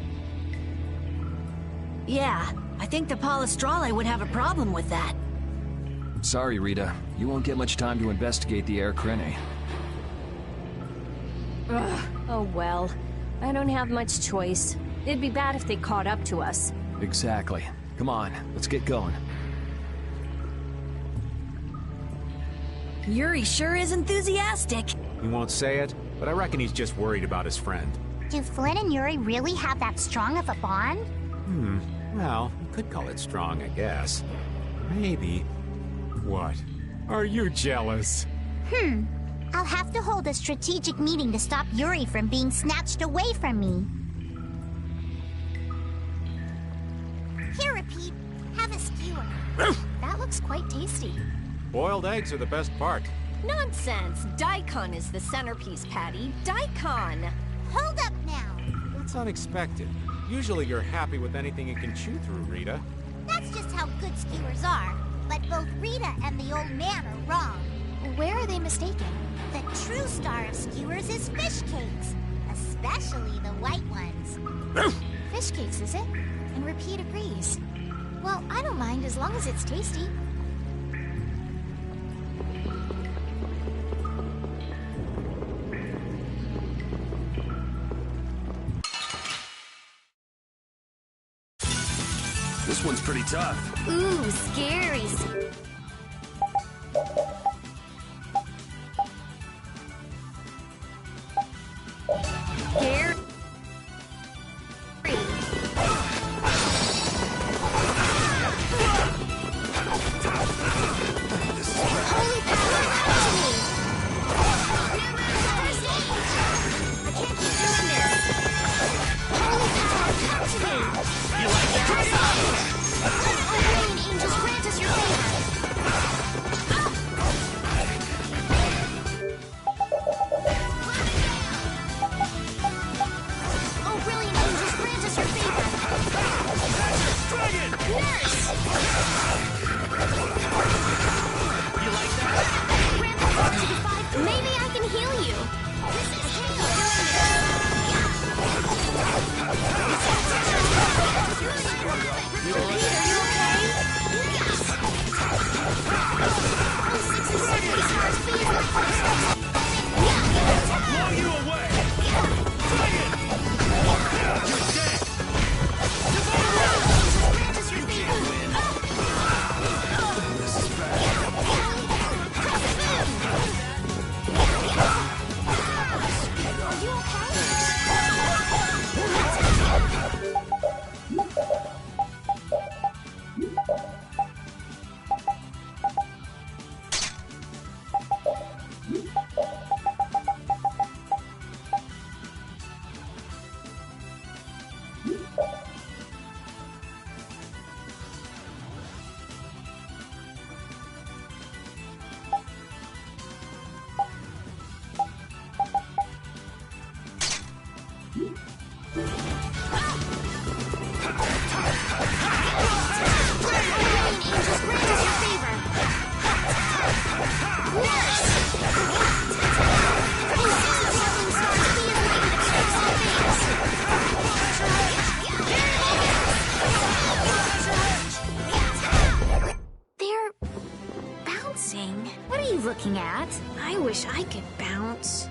Yeah, I think the Palestrale would have a problem with that. Sorry, Rita. You won't get much time to investigate the Air Krene. Ugh, oh well. I don't have much choice. It'd be bad if they caught up to us. Exactly. Come on, let's get going. Yuri sure is enthusiastic. He won't say it, but I reckon he's just worried about his friend. Do Flynn and Yuri really have that strong of a bond? Well, you could call it strong, I guess. Maybe. What? Are you jealous? I'll have to hold a strategic meeting to stop Yuri from being snatched away from me. Here, Repeat. Have a skewer. That looks quite tasty. Boiled eggs are the best part. Nonsense! Daikon is the centerpiece, Patty. Daikon! Hold up now. That's unexpected. Usually you're happy with anything you can chew through, Rita. That's just how good skewers are. But both Rita and the old man are wrong. Where are they mistaken? The true star of skewers is fish cakes. Especially the white ones. Fish cakes, is it? And Repeat agrees. Well, I don't mind as long as it's tasty. This one's pretty tough. Ooh, scary. Here. Holy power, come to me! I can't keep doing this. Holy power, come to me! You like that? Oh, brilliant angels, grant us your favor! Oh, brilliant angels, grant us your favor! Dragon! Nurse! You like that? Grant us up to defy. Maybe I can heal you. This is Repeat, are you okay? Oh, 6 and 7 stars, please. Blow you away! Dragon! You're dead! Grant us your favor. This is bad. Are you okay? wish I could bounce.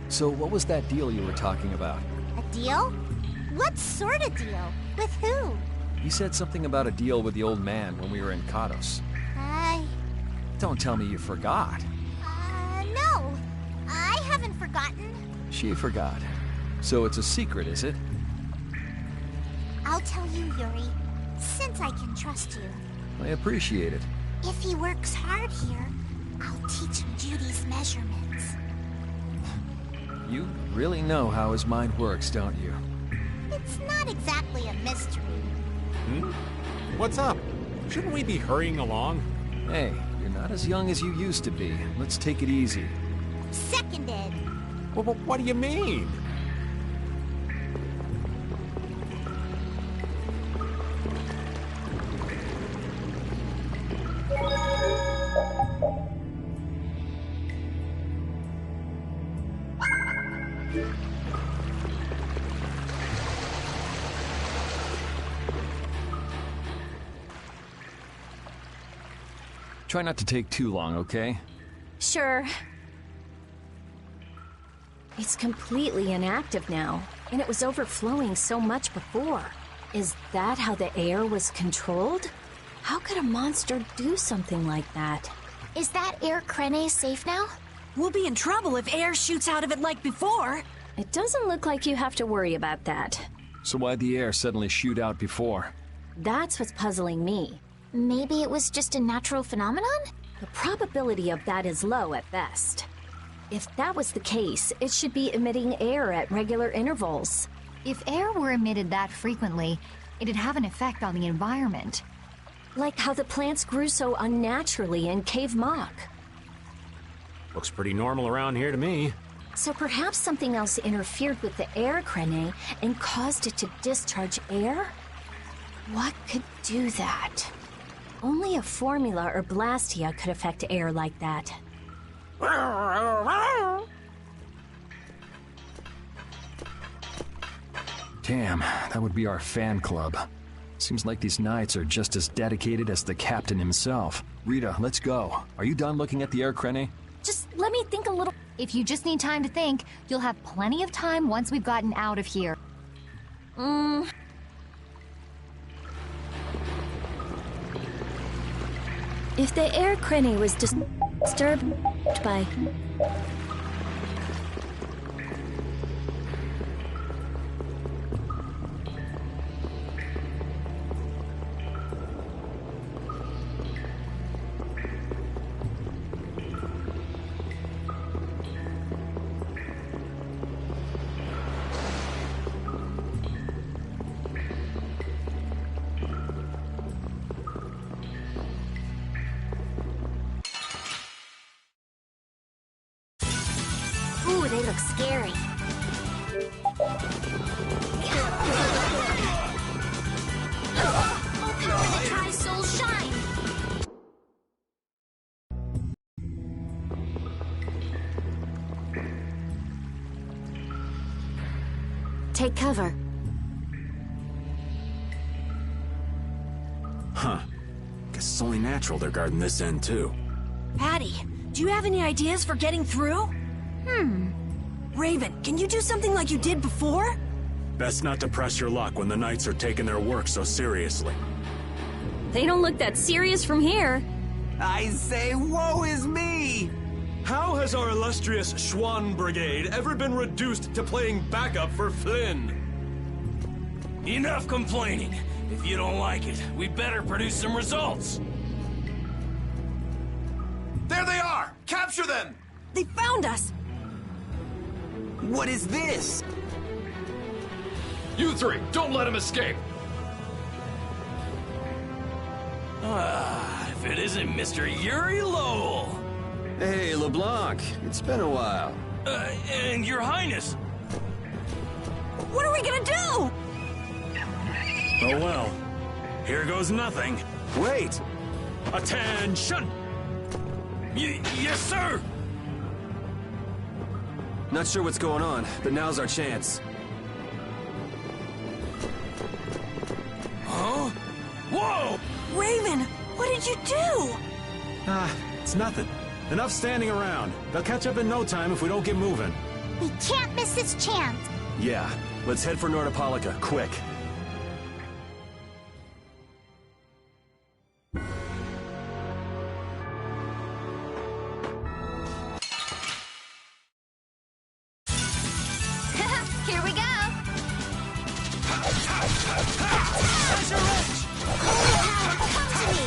So what was that deal you were talking about? A deal? What sort of deal? With who? You said something about a deal with the old man when we were in Katos. Don't tell me you forgot. No. I haven't forgotten. She forgot. So it's a secret, is it? I'll tell you, Yuri, since I can trust you. I appreciate it. If he works hard here, I'll teach him Judy's measurements. You really know how his mind works, don't you? It's not exactly a mystery. What's up? Shouldn't we be hurrying along? Hey, you're not as young as you used to be. Let's take it easy. Seconded. Well, what do you mean? Try not to take too long, okay? Sure. It's completely inactive now, and it was overflowing so much before. Is that how the air was controlled? How could a monster do something like that? Is that air crene safe now? We'll be in trouble if air shoots out of it like before. It doesn't look like you have to worry about that. So why'd the air suddenly shoot out before? That's what's puzzling me. Maybe it was just a natural phenomenon? The probability of that is low at best. If that was the case, it should be emitting air at regular intervals. If air were emitted that frequently, it'd have an effect on the environment. Like how the plants grew so unnaturally in Cave Mock. Looks pretty normal around here to me. So perhaps something else interfered with the air crene and caused it to discharge air? What could do that? Only a formula or blastia could affect air like that. Damn, that would be our fan club. Seems like these knights are just as dedicated as the captain himself. Rita, let's go. Are you done looking at the air crene? Just let me think a little. If you just need time to think, you'll have plenty of time once we've gotten out of here. If the air crene was disturbed by... Ooh, they look scary. All power to Tri-Soul shine! Take cover. Huh. Guess it's only natural they're guarding this end, too. Patty, do you have any ideas for getting through? Raven, can you do something like you did before? Best not to press your luck when the knights are taking their work so seriously. They don't look that serious from here. I say, woe is me! How has our illustrious Schwann Brigade ever been reduced to playing backup for Flynn? Enough complaining. If you don't like it, we better produce some results. There they are! Capture them! They found us! What is this? You three, don't let him escape! If it isn't Mr. Yuri Lowell! Hey, LeBlanc. It's been a while. And Your Highness! What are we gonna do? Oh well. Here goes nothing. Wait! Attention! Yes, sir! Not sure what's going on, but now's our chance. Huh? Whoa! Raven, what did you do? It's nothing. Enough standing around. They'll catch up in no time if we don't get moving. We can't miss this chance. Yeah, let's head for Nordopolica, quick. Here we go. Come to me.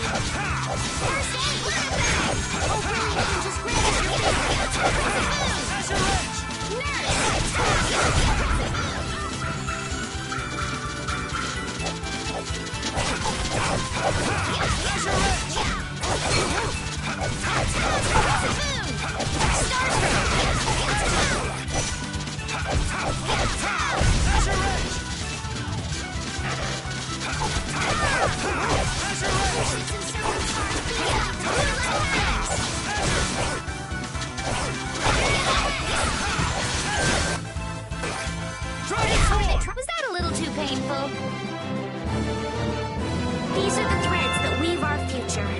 First aid, oh, really? You can just grab at your Was that a little too painful? These are the threads that weave our future.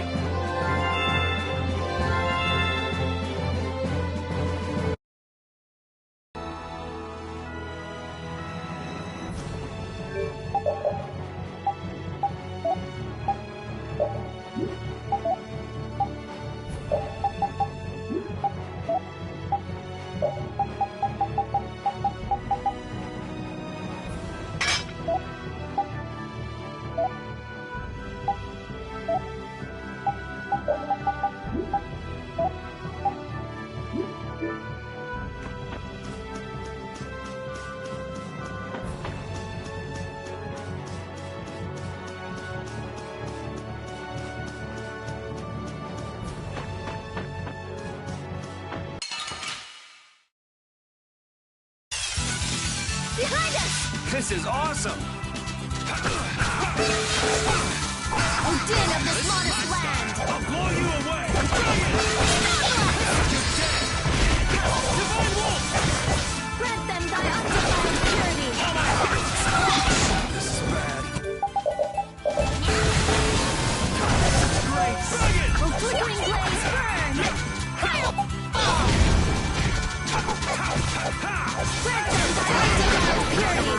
Behind us! This is awesome! Odin of this modest land! I'll blow you away! Divine Wolf! Grant them thy undefiled purity! This is bad. Great! Bring it! Oh, flickering blaze, burn! Fire! Fall! Grant them thy undefiled purity!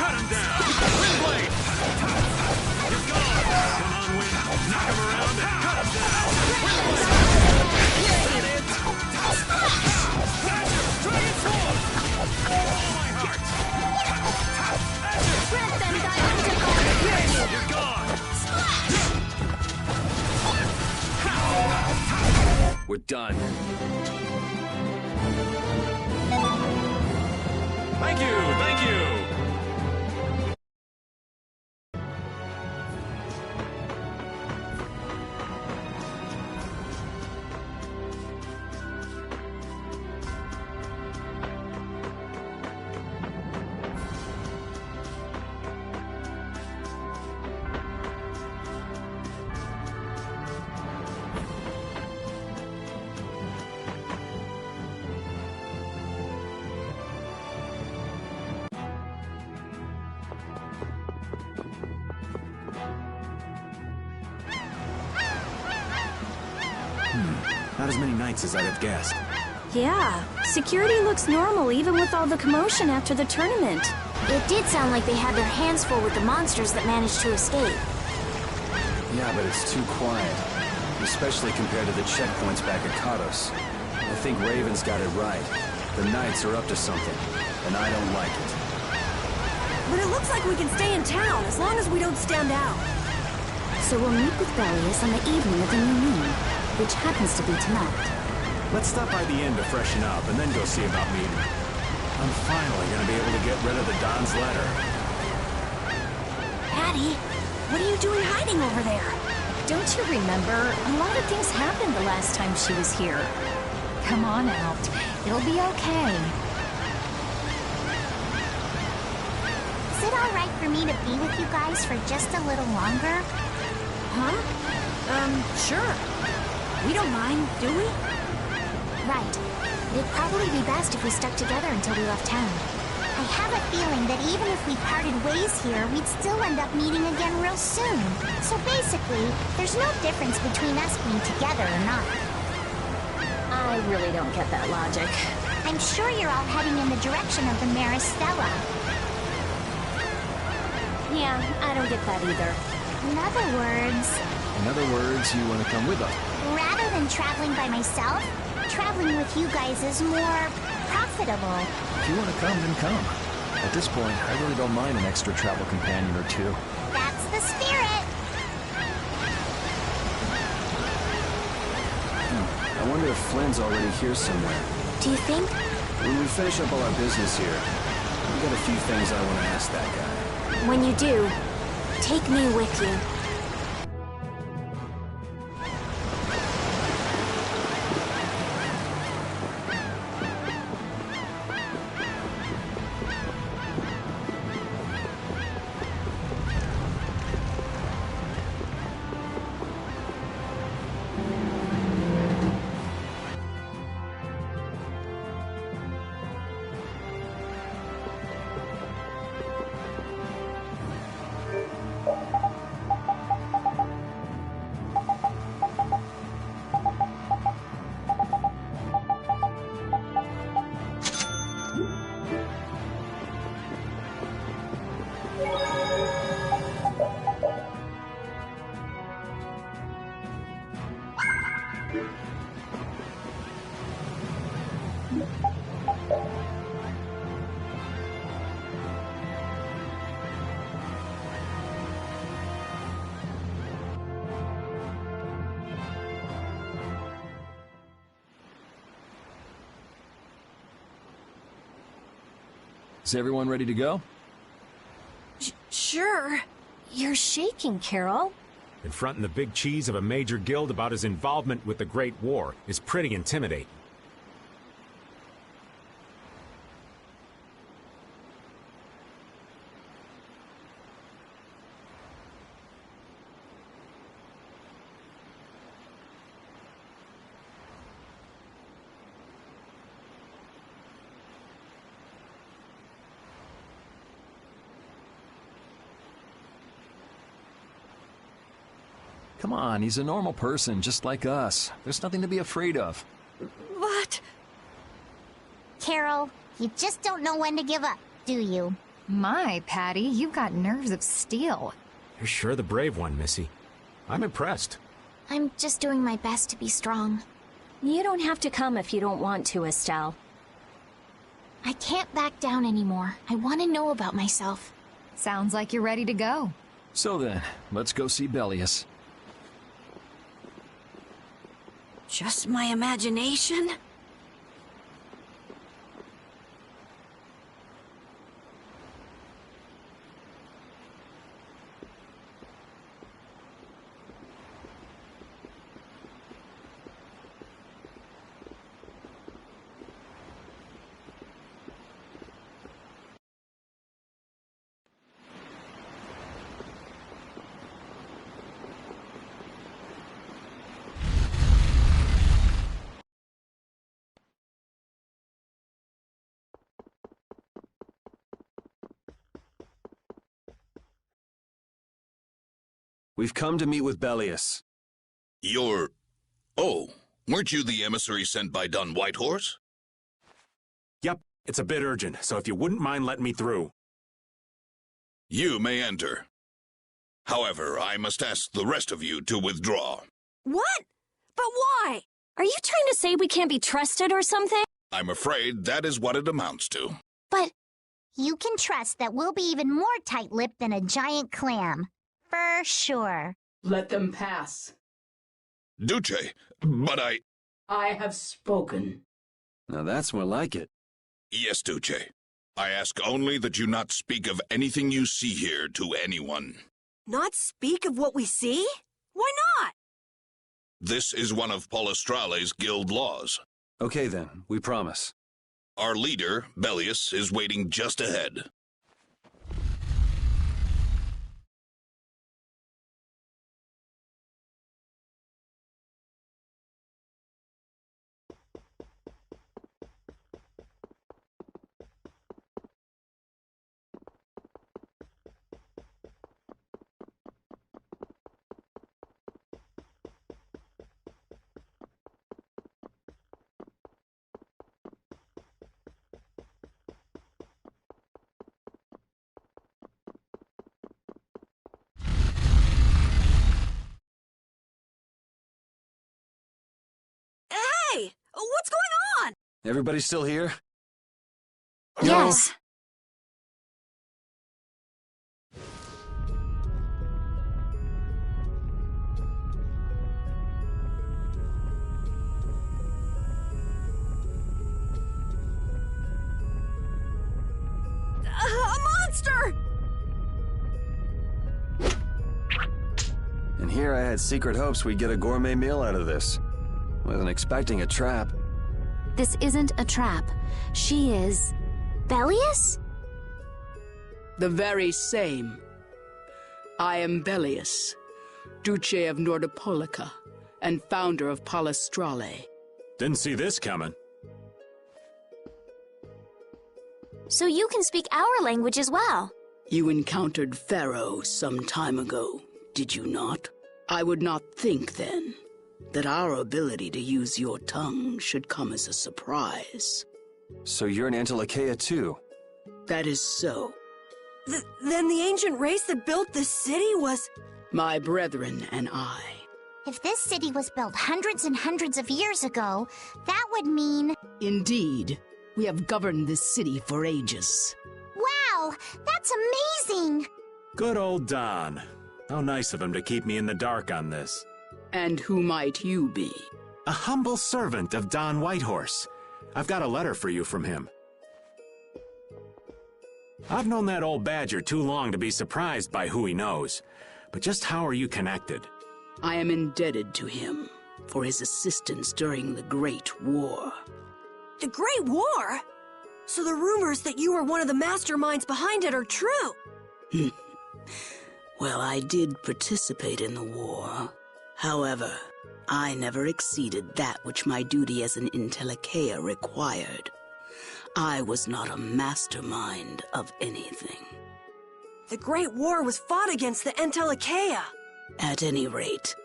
Cut him down! Windblade! You're gone! Come on, Wind! Knock him around and cut him down! Windblade! Dragon Sword! All my heart! Grant them thy undefiled purity! You're gone! We're done. Thank you, thank you! Not as many knights as I'd have guessed. Yeah, security looks normal even with all the commotion after the tournament. It did sound like they had their hands full with the monsters that managed to escape. Yeah, but it's too quiet. Especially compared to the checkpoints back at Kados. I think Raven's got it right. The Knights are up to something, and I don't like it. but it looks like we can stay in town as long as we don't stand out. So we'll meet with Bellius on the evening of the new moon, which happens to be tonight. Let's stop by the inn to freshen up and then go see about meeting. I'm finally gonna be able to get rid of the Don's letter. Patty, what are you doing hiding over there? Don't you remember? A lot of things happened the last time she was here. Come on out. It'll be okay. Is it all right for me to be with you guys for just a little longer? Huh? Sure. We don't mind, do we? Right. It'd probably be best if we stuck together until we left town. I have a feeling that even if we parted ways here, we'd still end up meeting again real soon. So basically, there's no difference between us being together or not. I really don't get that logic. I'm sure you're all heading in the direction of the Maristella. Yeah, I don't get that either. In other words, you want to come with us? rather than traveling by myself, traveling with you guys is more profitable. If you want to come, then come. At this point, I really don't mind an extra travel companion or two. That's the spirit! I wonder if Flynn's already here somewhere. Do you think? When we finish up all our business here, we got a few things I want to ask that guy. When you do, take me with you. Is everyone ready to go? Sure. You're shaking, Carol. Confronting the big cheese of a major guild about his involvement with the Great War is pretty intimidating. Come on, he's a normal person, just like us. There's nothing to be afraid of. But... Carol, you just don't know when to give up, do you? My, Patty, you've got nerves of steel. You're sure the brave one, Missy. I'm impressed. I'm just doing my best to be strong. You don't have to come if you don't want to, Estelle. I can't back down anymore. I want to know about myself. Sounds like you're ready to go. So then, let's go see Bellius. just my imagination? We've come to meet with Bellius. You're... Oh, weren't you the emissary sent by Don Whitehorse? Yep, it's a bit urgent, so if you wouldn't mind letting me through. You may enter. However, I must ask the rest of you to withdraw. What? But why? Are you trying to say we can't be trusted or something? I'm afraid that is what it amounts to. But You can trust that we'll be even more tight-lipped than a giant clam. For sure. Let them pass. Duce, but I have spoken. Now that's more like it. Yes, Duce. I ask only that you not speak of anything you see here to anyone. Not speak of what we see? Why not? This is one of Palestrale's guild laws. Okay then, we promise. Our leader, Bellius, is waiting just ahead. Hey! What's going on? Everybody still here? Yes. A monster! And here I had secret hopes we'd get a gourmet meal out of this. Wasn't expecting a trap. This isn't a trap. She is... Bellius? The very same. I am Bellius, Duce of Nordopolica, and founder of Palestrale. Didn't see this coming. So you can speak our language as well. You encountered Pharaoh some time ago, did you not? I would not think, then, that our ability to use your tongue should come as a surprise. So you're an Antilocheia too? That is so. Then the ancient race that built this city was... My brethren and I. If this city was built hundreds and hundreds of years ago, that would mean... Indeed. We have governed this city for ages. Wow! That's amazing! Good old Don. How nice of him to keep me in the dark on this. And who might you be? A humble servant of Don Whitehorse. I've got a letter for you from him. I've known that old badger too long to be surprised by who he knows. But just how are you connected? I am indebted to him for his assistance during the Great War. The Great War? So the rumors that you were one of the masterminds behind it are true? Well, I did participate in the war. However, I never exceeded that which my duty as an Intellicheia required. I was not a mastermind of anything. The Great War was fought against the Intellicheia. At any rate,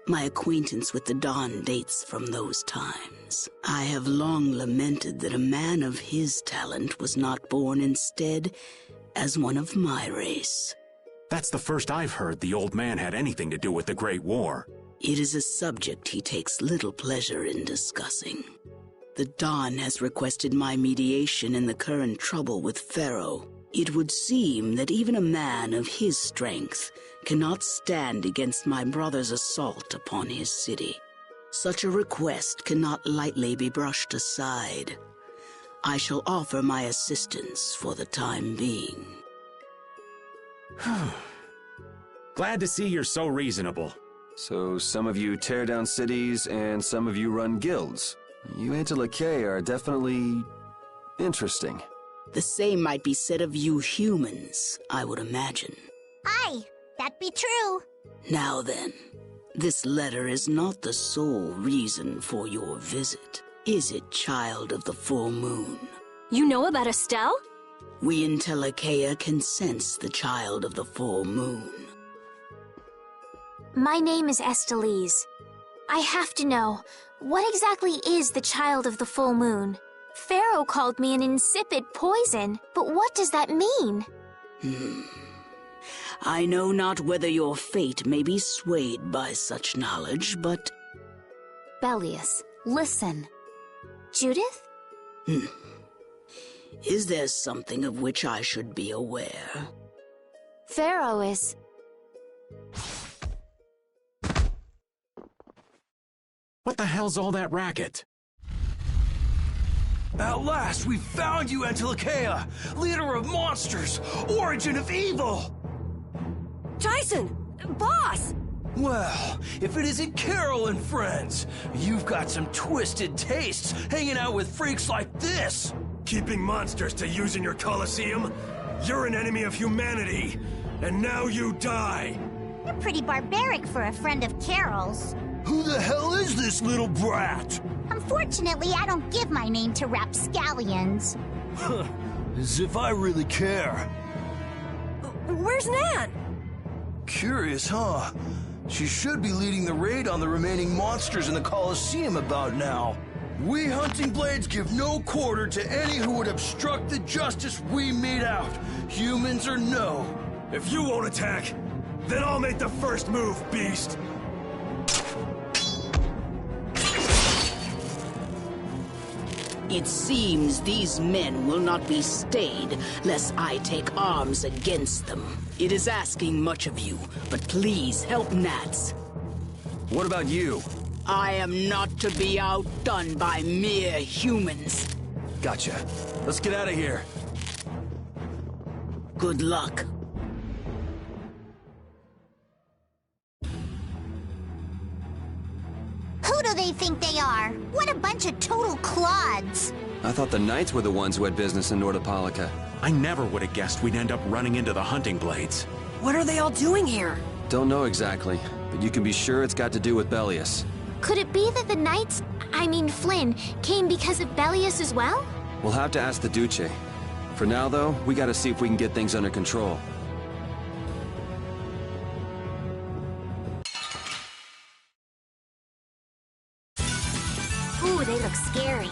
my acquaintance with the Don dates from those times. I have long lamented that a man of his talent was not born instead as one of my race. That's the first I've heard the old man had anything to do with the Great War. It is a subject he takes little pleasure in discussing. The Don has requested my mediation in the current trouble with Pharaoh. It would seem that even a man of his strength cannot stand against my brother's assault upon his city. Such a request cannot lightly be brushed aside. I shall offer my assistance for the time being. Glad to see you're so reasonable. So some of you tear down cities and some of you run guilds. You Antilocheia are definitely interesting. The same might be said of you humans, I would imagine. Aye, that be true. Now then, this letter is not the sole reason for your visit, is it, child of the full moon? You know about Estelle? We Intellicheia can sense the child of the full moon. My name is Estelise. I have to know, what exactly is the child of the full moon? Pharaoh called me an insipid poison, but what does that mean? I know not whether your fate may be swayed by such knowledge, but... Bellius, listen. Judith? Is there something of which I should be aware? Pharaoh is... What the hell's all that racket? At last, we found you, Antilocheia! Leader of monsters! Origin of evil! Tyson! Boss! Well, if it isn't Carol and friends, you've got some twisted tastes hanging out with freaks like this! Keeping monsters to use in your Colosseum? You're an enemy of humanity, and now you die! You're pretty barbaric for a friend of Carol's. Who the hell is this little brat? Unfortunately, I don't give my name to rapscallions. As if I really care. Where's Nan? Curious, huh? She should be leading the raid on the remaining monsters in the Colosseum about now. We Hunting Blades give no quarter to any who would obstruct the justice we mete out, humans or no. If you won't attack, then I'll make the first move, beast! It seems these men will not be stayed, lest I take arms against them. It is asking much of you, but please help Nats. What about you? I am not to be outdone by mere humans. Gotcha. Let's get out of here. Good luck. Who do they think they are? What a bunch of total clods! I thought the Knights were the ones who had business in Nordopolica. I never would have guessed we'd end up running into the Hunting Blades. What are they all doing here? Don't know exactly, but you can be sure it's got to do with Bellius. Could it be that the Knights, I mean Flynn, came because of Bellius as well? We'll have to ask the Duce. For now, though, we gotta see if we can get things under control. Ooh, they look scary.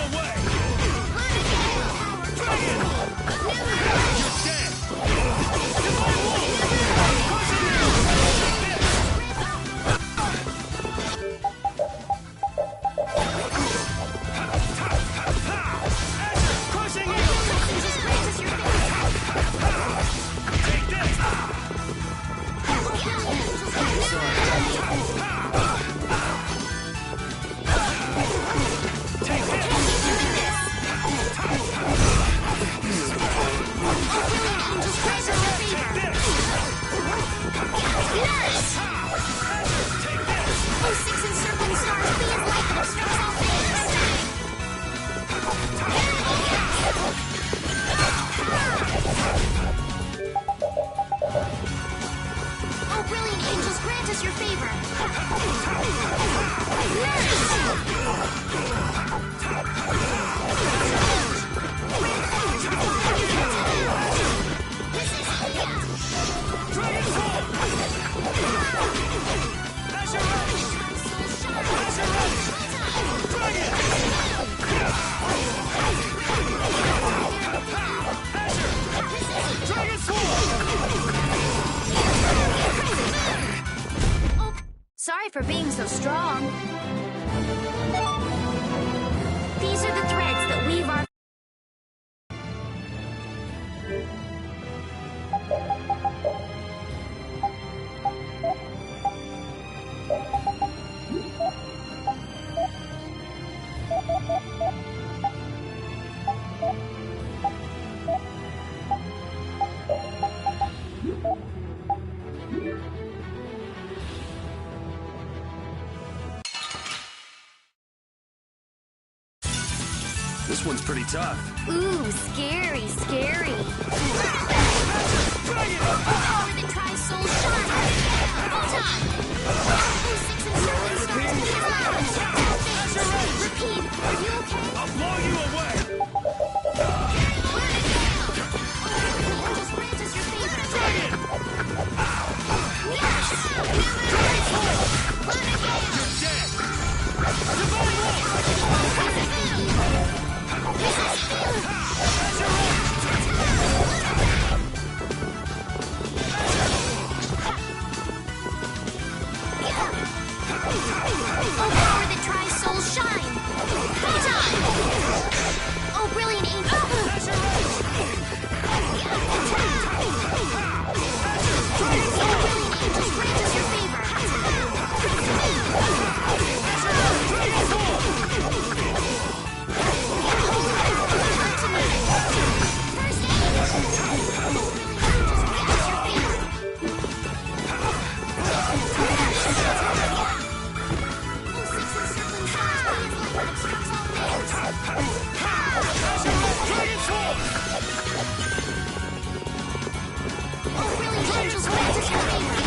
away! Dragon! You're dead! Divine Wolf! Crushing you! Take this! Take this! Oh, brilliant angels, grant us your favor. Sorry for being so strong. These are the threads that weave our... This one's pretty tough. Ooh, scary, scary. Power that tries soul shine. Full time. Oh, 6 and 7 stars. Repeat. Are you okay? I'll blow you away! Just grant us your favor. Dragon! Yes! You're dead! Divine Wolf! Oh, power that tries soul shine. Full time. Oh, brilliant angel. Just grant us your favor.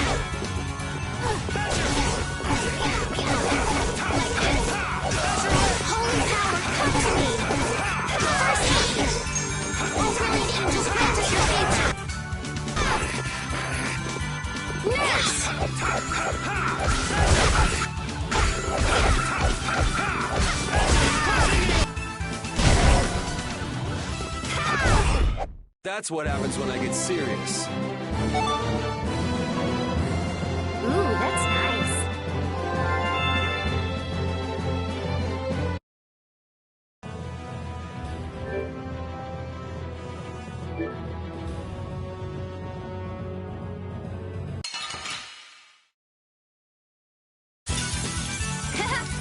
That's what happens when I get serious. Ooh, that's nice.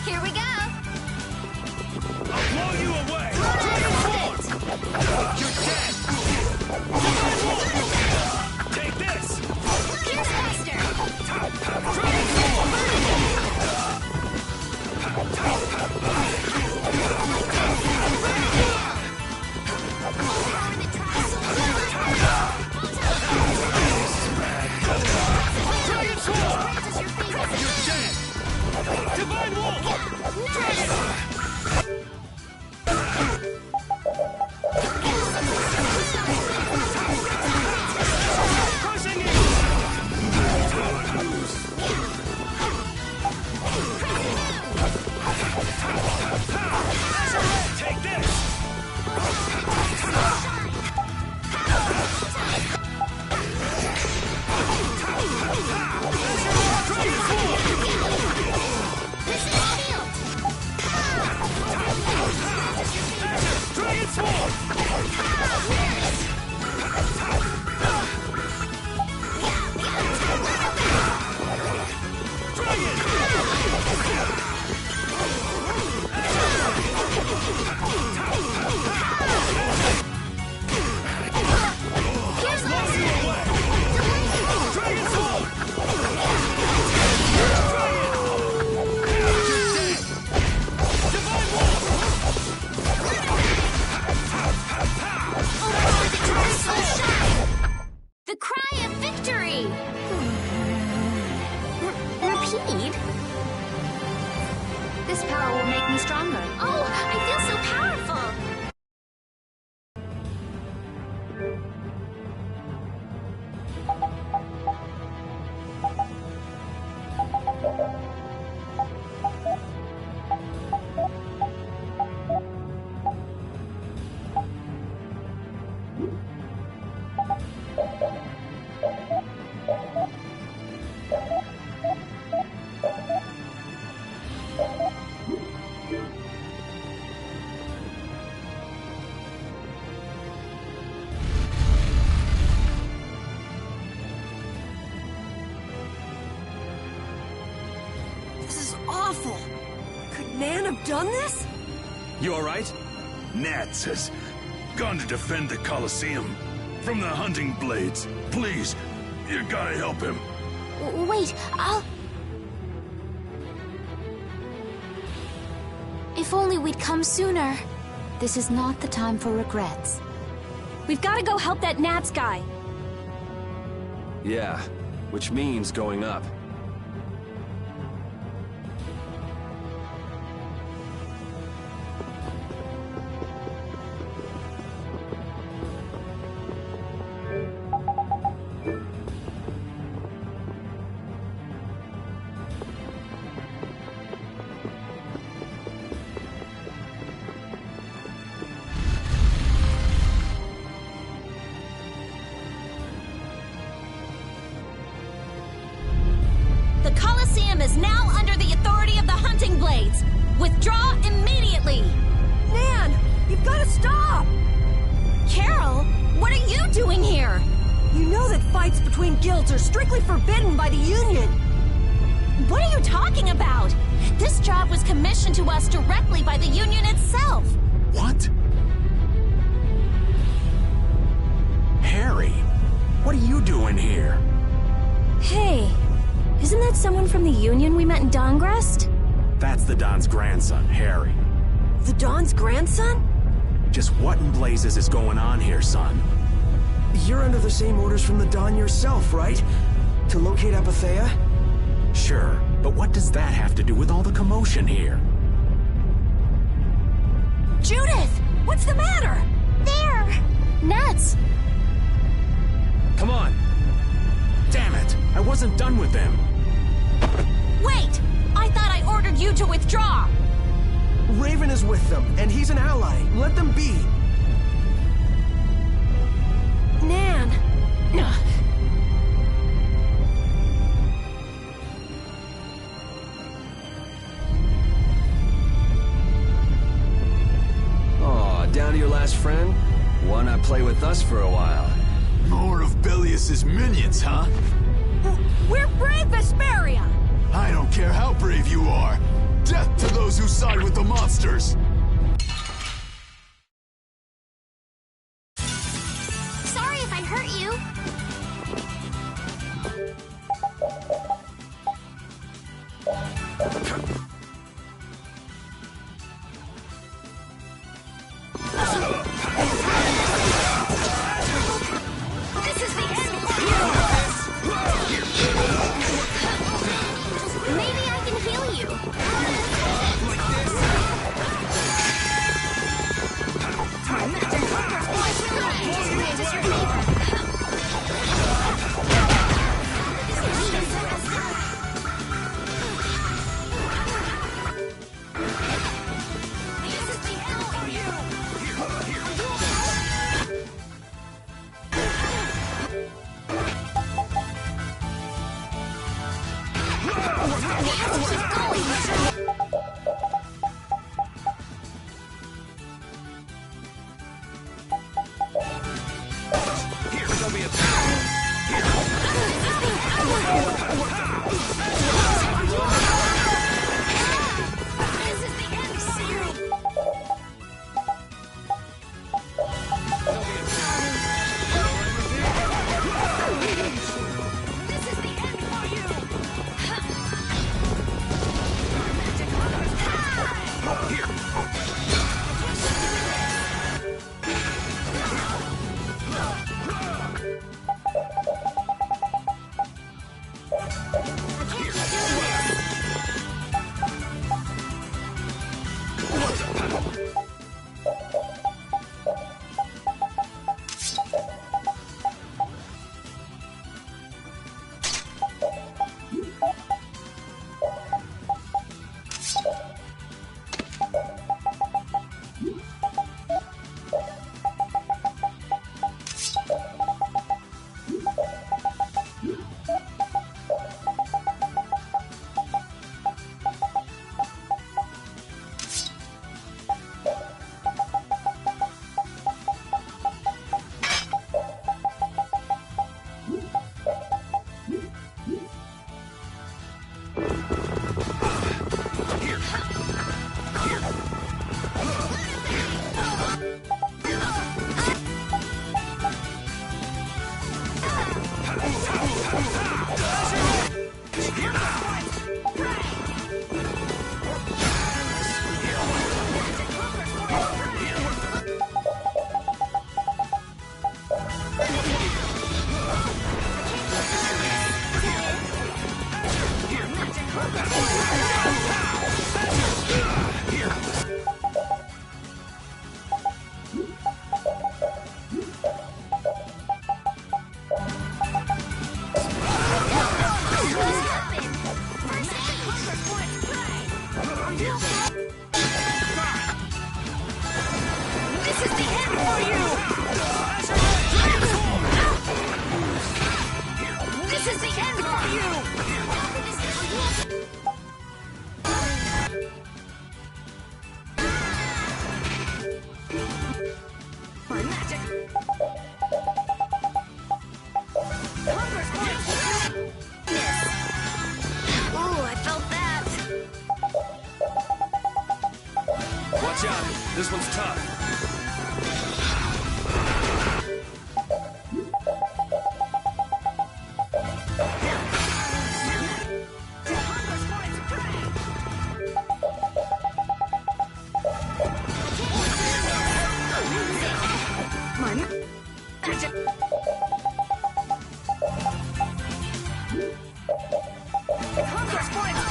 Here we go. I'll blow you away! You're dead! Take this! The cry of victory! Repeat? This power will make me stronger. Oh, I feel so powerful! This is awful. Could Nan have done this? You alright? Nats has gone to defend the Colosseum from the hunting blades. Please, you gotta help him. Wait, I'll... If only we'd come sooner. This is not the time for regrets. We've got to go help that Nats guy. Yeah, which means going up. The Colosseum is now under the authority of the Hunting Blades. Withdraw immediately! Nan, you've got to stop! Carol, what are you doing here? You know that fights between guilds are strictly forbidden by the Union. What are you talking about? This job was commissioned to us directly by the Union itself. What? Harry, what are you doing here? Hey, isn't that someone from the Union we met in Dongrest? That's the Don's grandson, Harry. The Don's grandson? Just what in blazes is going on here, son? You're under the same orders from the Don yourself, right? To locate Apathea? Sure, but what does that have to do with all the commotion here? Judith! What's the matter? There! Nats! Come on! Damn it! I wasn't done with them! Wait! I thought I ordered you to withdraw! Raven is with them, and he's an ally. Let them be. Nan! Aw, down to your last friend? Why not play with us for a while? More of Belius's minions, huh? We're brave Vesperia! I don't care how brave you are. Death to those who side with the monsters! Sorry if I hurt you. This is the end for you! Maybe I can heal you. for you! This is the end for you! My magic! Congress points! Yes. Ooh, I felt that! Watch out. This one's tough. My magic! Congress points!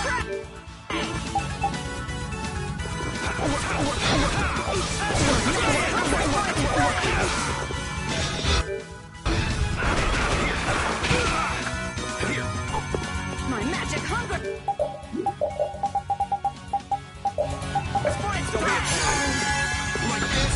My magic hunger! Points! Like this?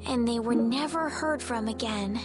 And they were never heard from again.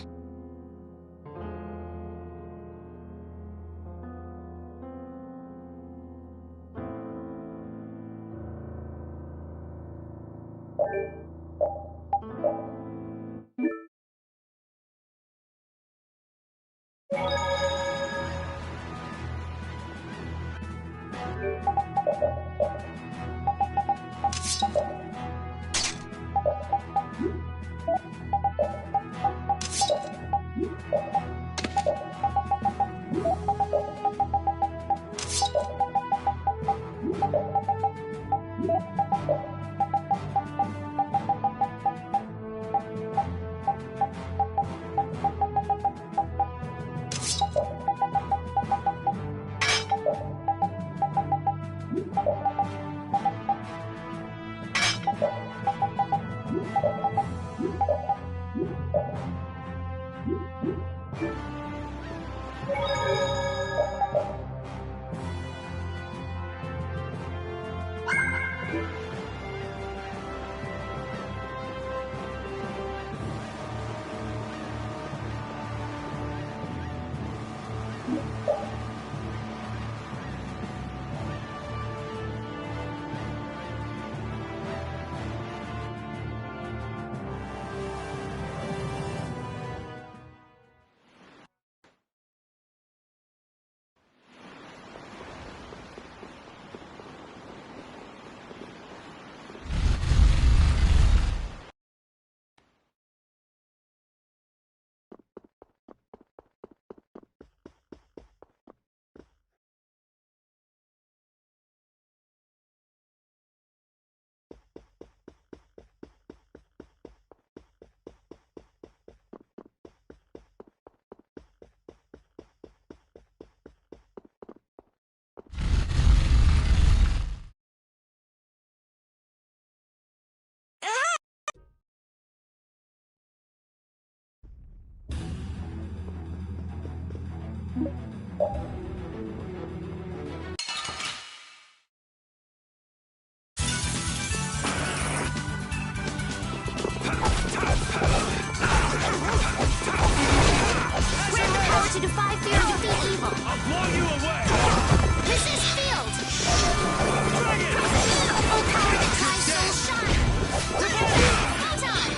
To defy fear and defeat evil. I'll blow you away. Resist field. Dragon. Oh, power that tries soul shine. Photon.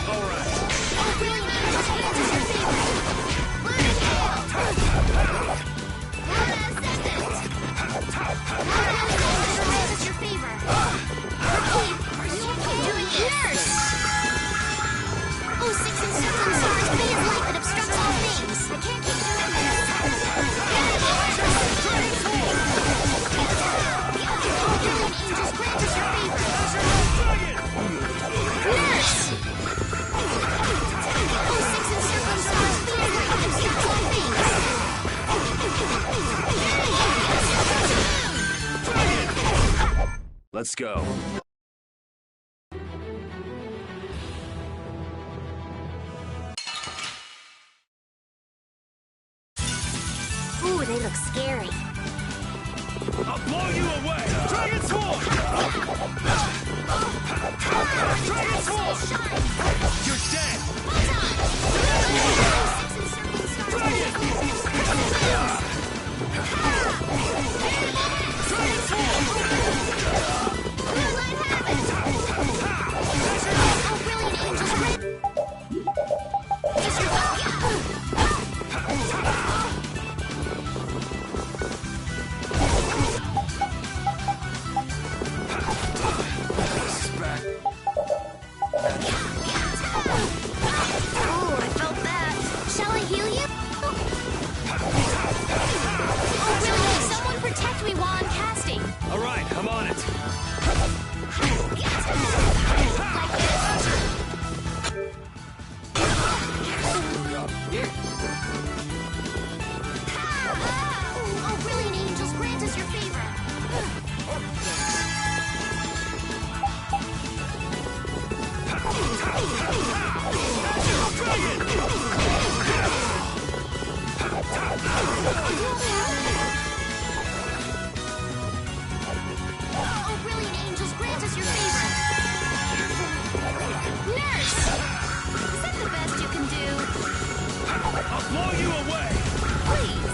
All right. Oh, really? Just hands is your favorite. Burning hail. Let's go. Ooh, they look scary. I'll blow you away! Dragon Swarm! Dragon Swarm! You're dead! Dragon! Dragon Swarm! Oh, brilliant angels! Is your All right, I'm on it. Oh, brilliant angels, grant us your favor. Oh, brilliant angels, grant us your favor. Nurse! Is that the best you can do? I'll blow you away! Please!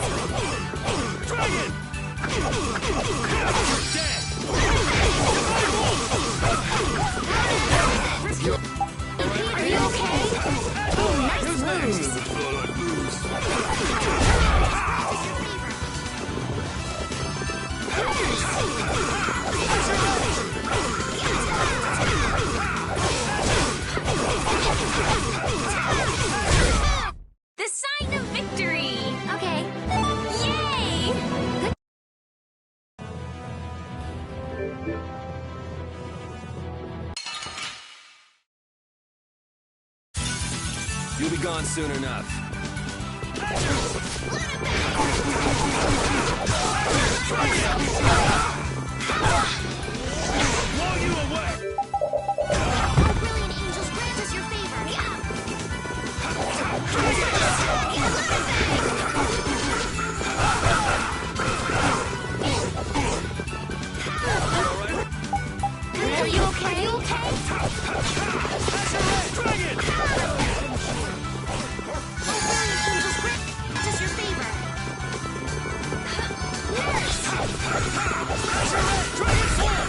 Dragon! You're dead! Are you okay? Oh, nice moves! The sign of victory! Okay. Yay! You'll be gone soon enough. Blow you away! Oh, brilliant angels, grant us your favor. Are you okay? Are you okay? Dragon! Oh, brilliant angels, grant us your favor. Nurse! Dragon Swarm!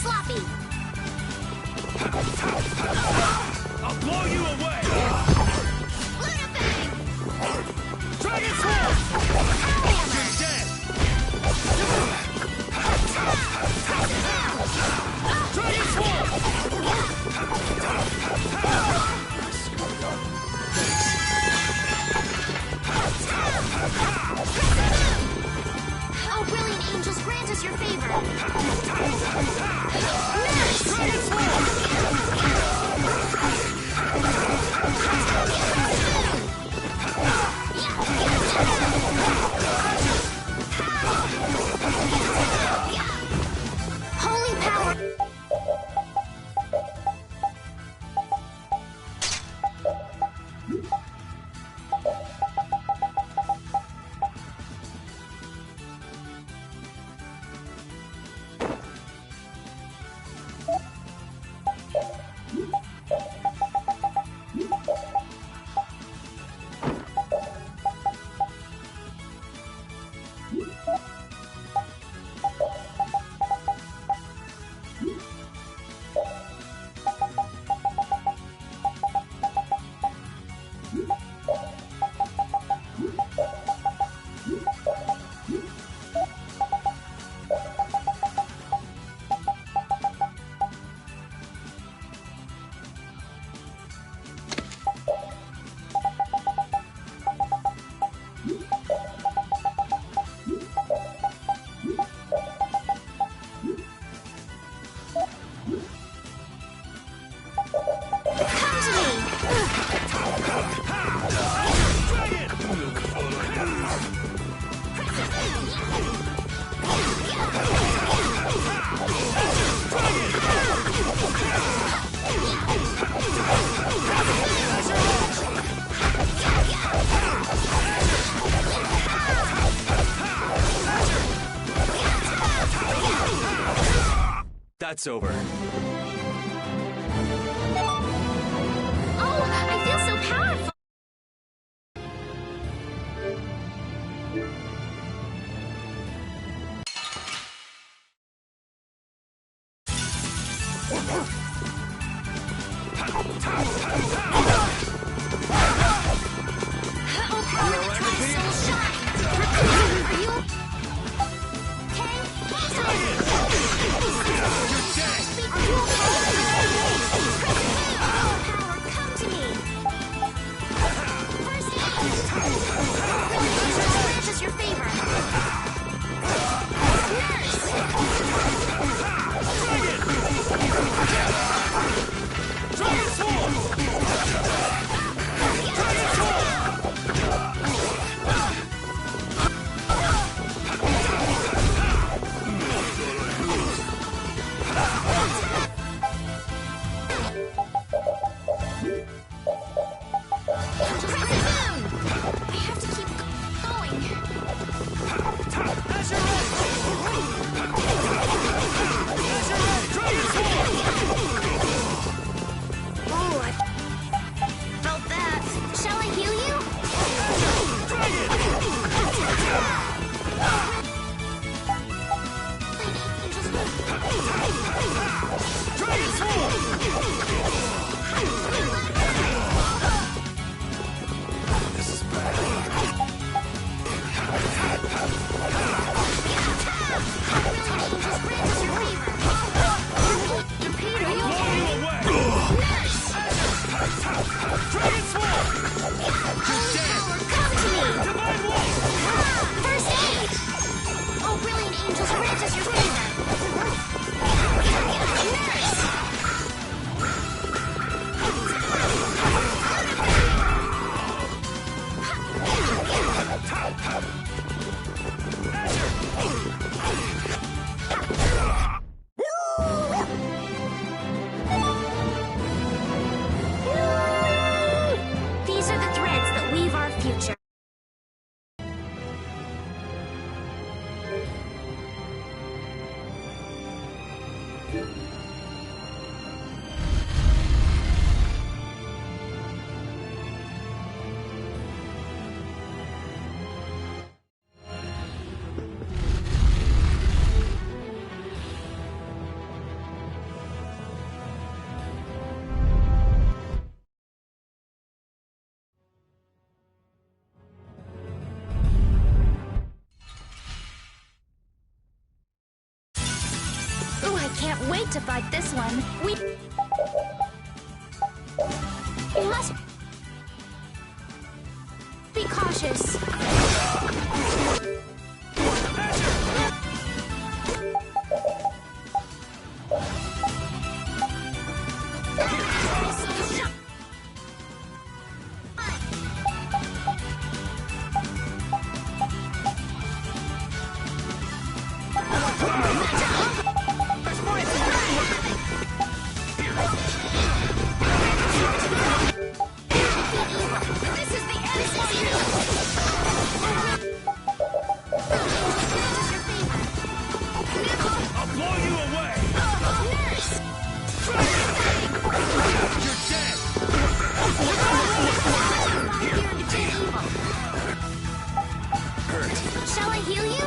sloppy. I'll blow you away! Luna Bang! Dragon Sword! You're dead! Dragon Sword! Oh, brilliant angels, grant us your favor. Dragon Sword! Holy power! That's over. Oh, I feel so powerful! Oh, power that drives soul shine! Are you okay? Are you power, come to me! First aid! Grant us your favor! Dragon Sword! need to fight this one. We must be cautious. Shall I heal you?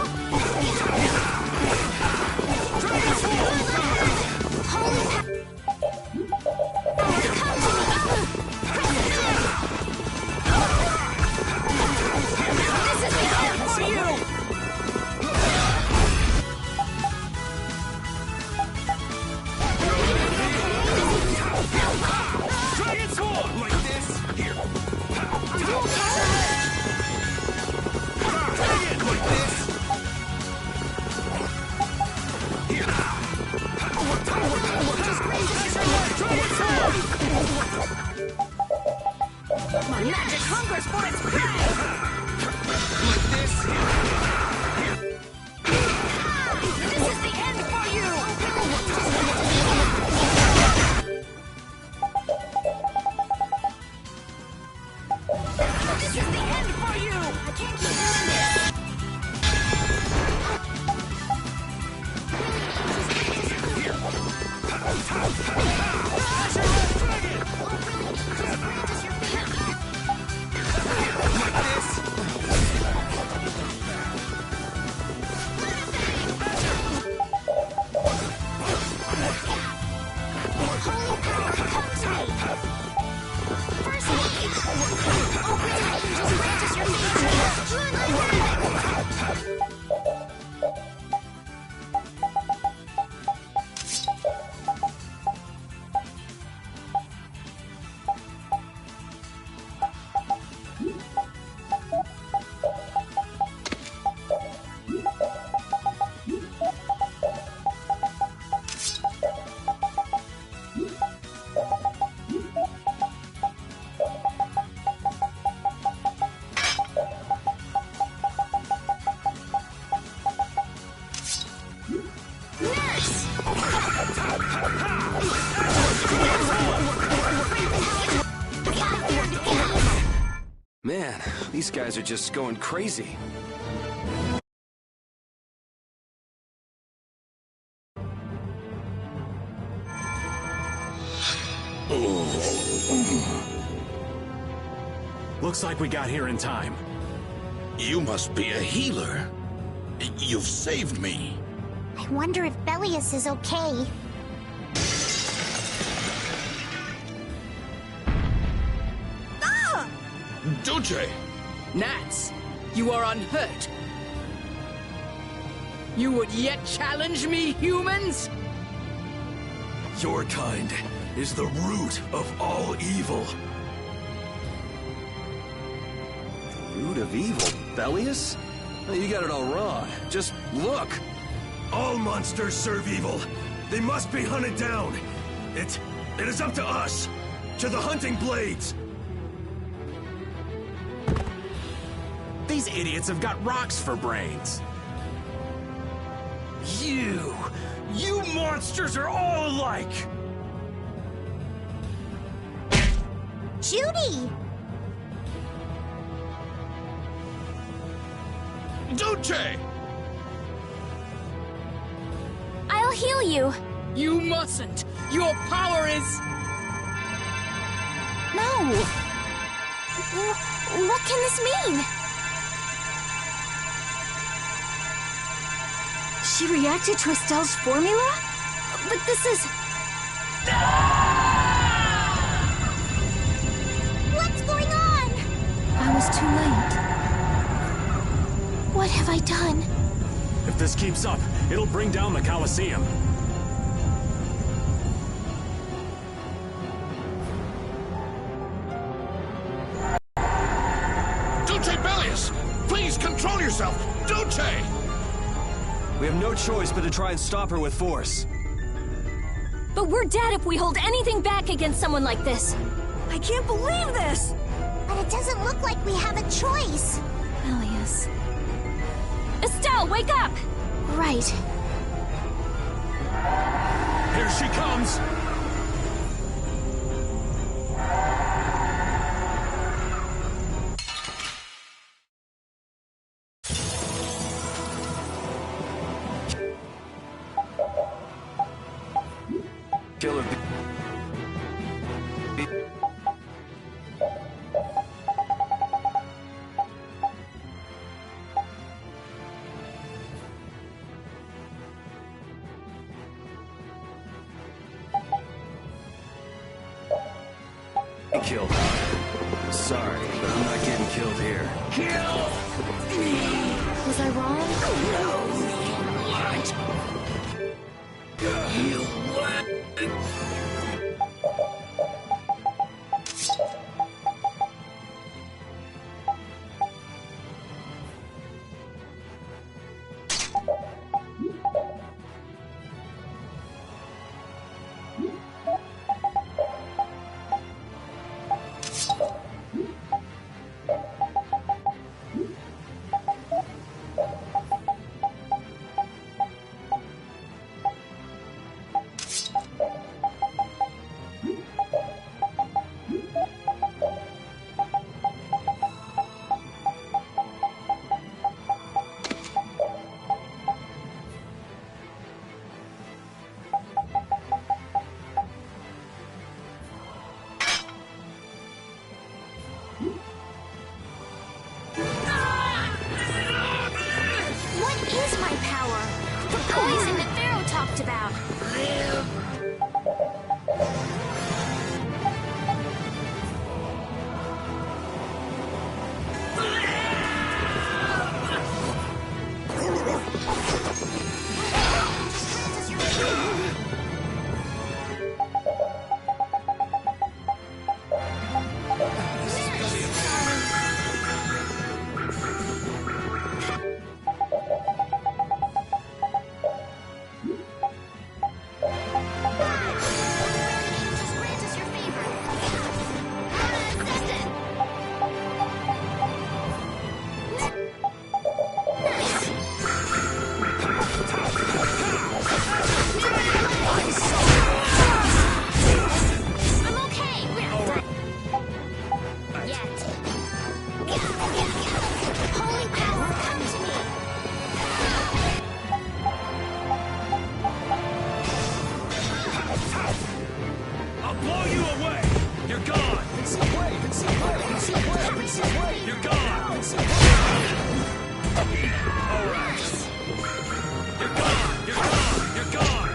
My magic hungers for its prey! Like this? This is the end for you! This is the end for you! I can't keep doing this! Man, these guys are just going crazy. Looks like we got here in time. You must be a healer. You've saved me. I wonder if Bellius is okay. Duce! Nats, you are unhurt. You would yet challenge me, humans? Your kind is the root of all evil. Root of evil, Bellius? You got it all wrong. Just look. All monsters serve evil. They must be hunted down. It is up to us. To the hunting blades. These idiots have got rocks for brains. You monsters are all alike. Judy! Duce! I'll heal you. You mustn't. Your power is... No. What can this mean? She reacted to Estelle's formula? But this is... What's going on? I was too late. What have I done? If this keeps up, it'll bring down the Colosseum. yourself, don't you? We have no choice but to try and stop her with force. But we're dead if we hold anything back against someone like this. I can't believe this! But it doesn't look like we have a choice. Elias. Estelle, wake up! Right. Here she comes! Killer. Killed. Sorry, but I'm not getting killed here. Was I wrong? What is my power? The poison that Pharaoh talked about. I'll blow you away! You're gone! You're gone! Alright. You're gone! You're gone! You're gone!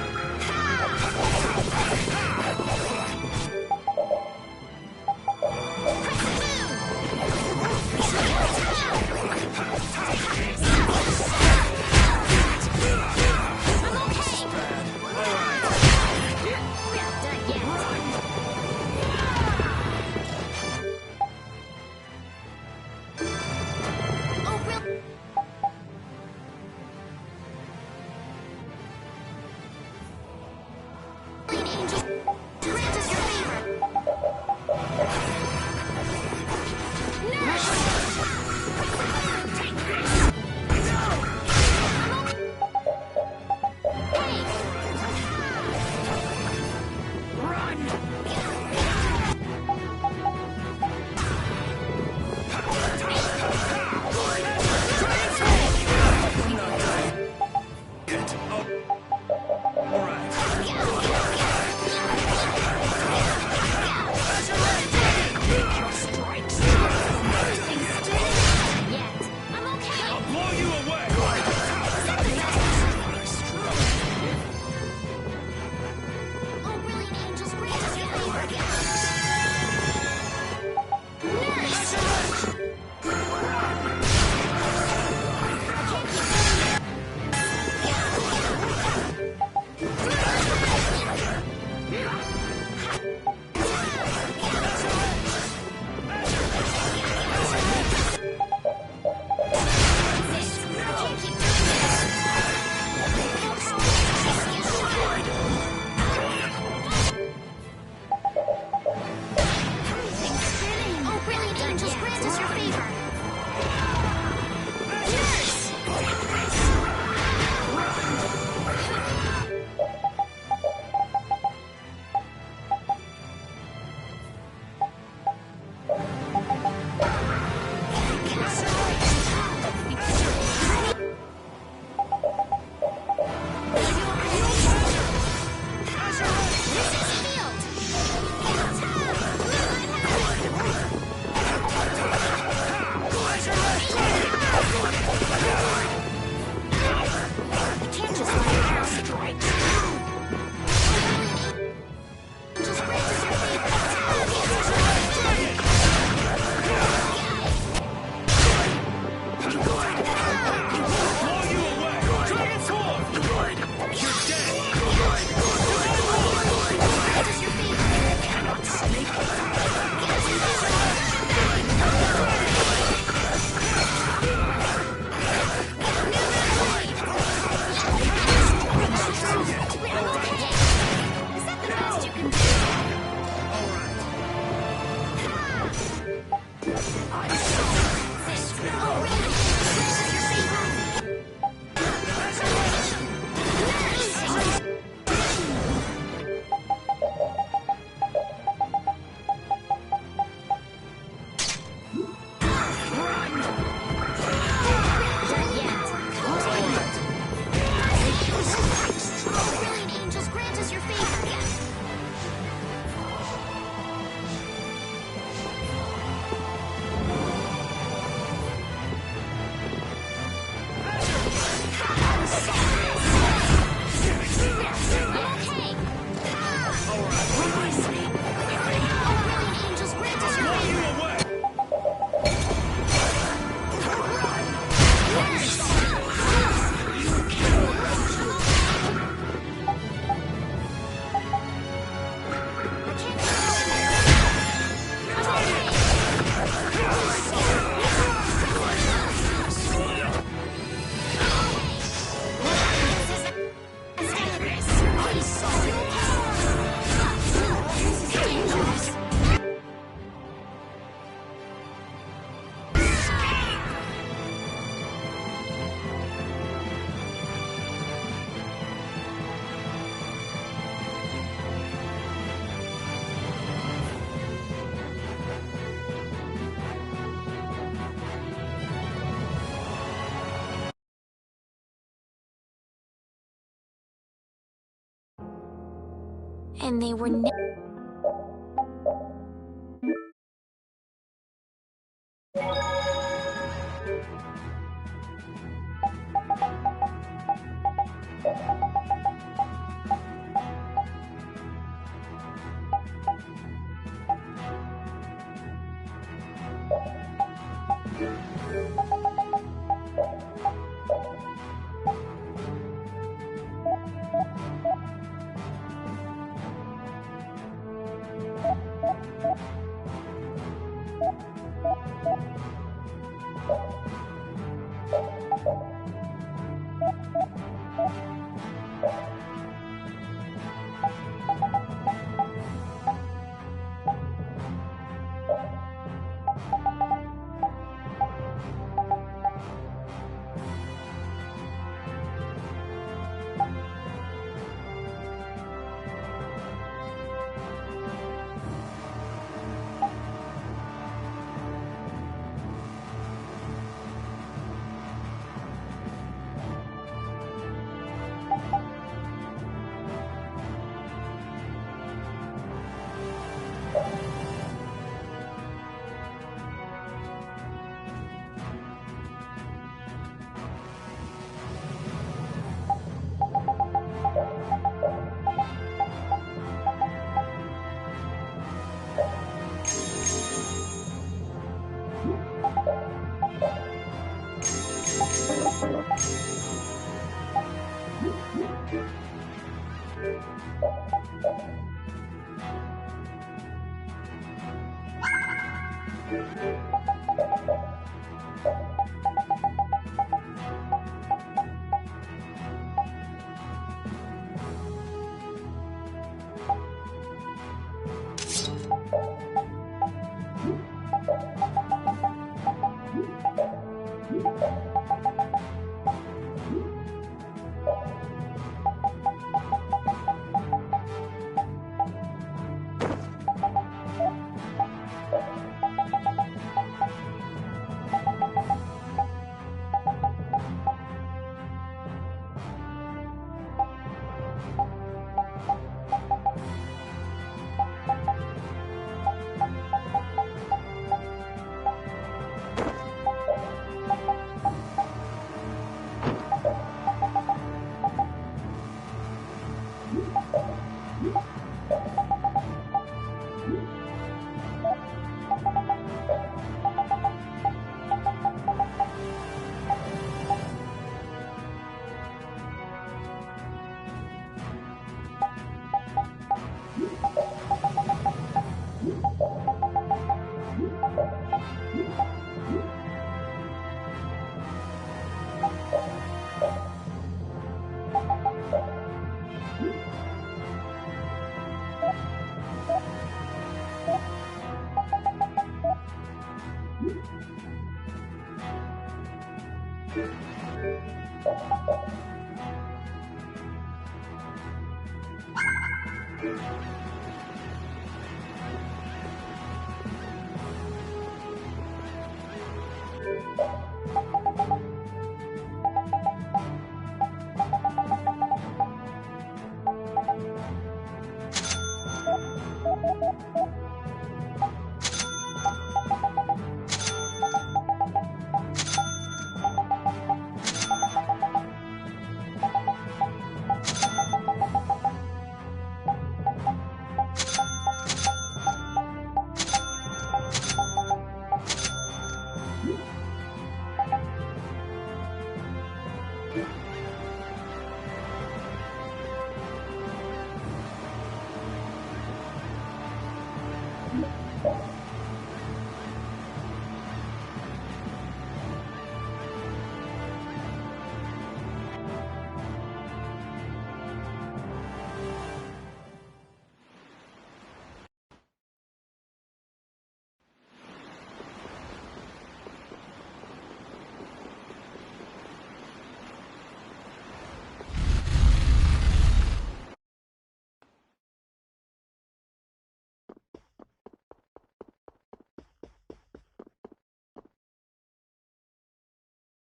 And they were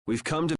We've come to...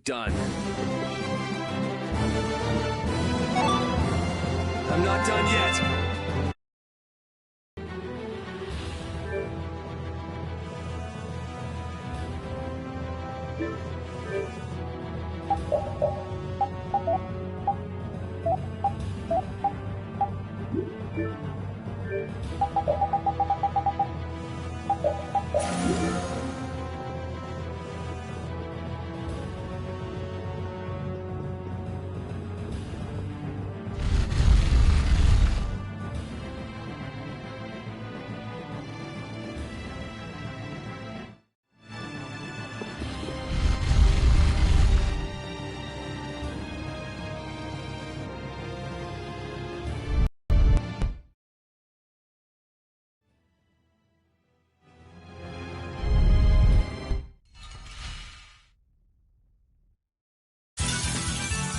done. I'm not done yet.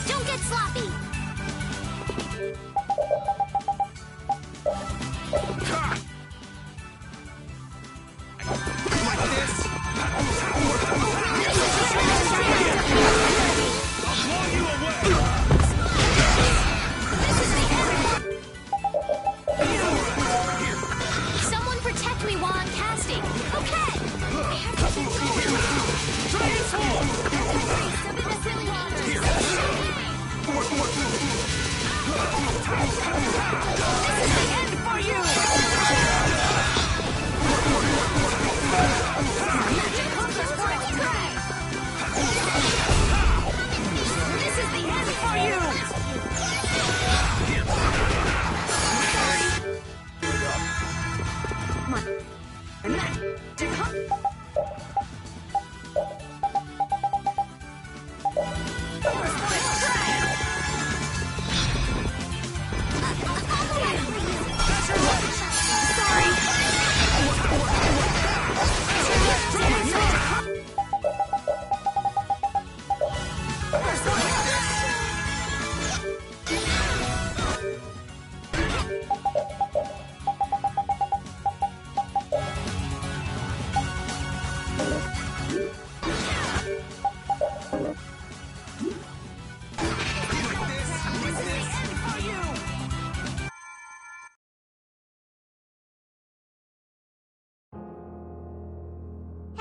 Don't get sloppy! Someone protect me while I'm casting. Okay! I have to keep going. Transform! Something that's really waters. This is the end for you! Magic hookers for its prey! This is the end for you! Come on. Magic hook!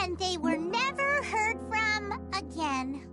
And they were never heard from again.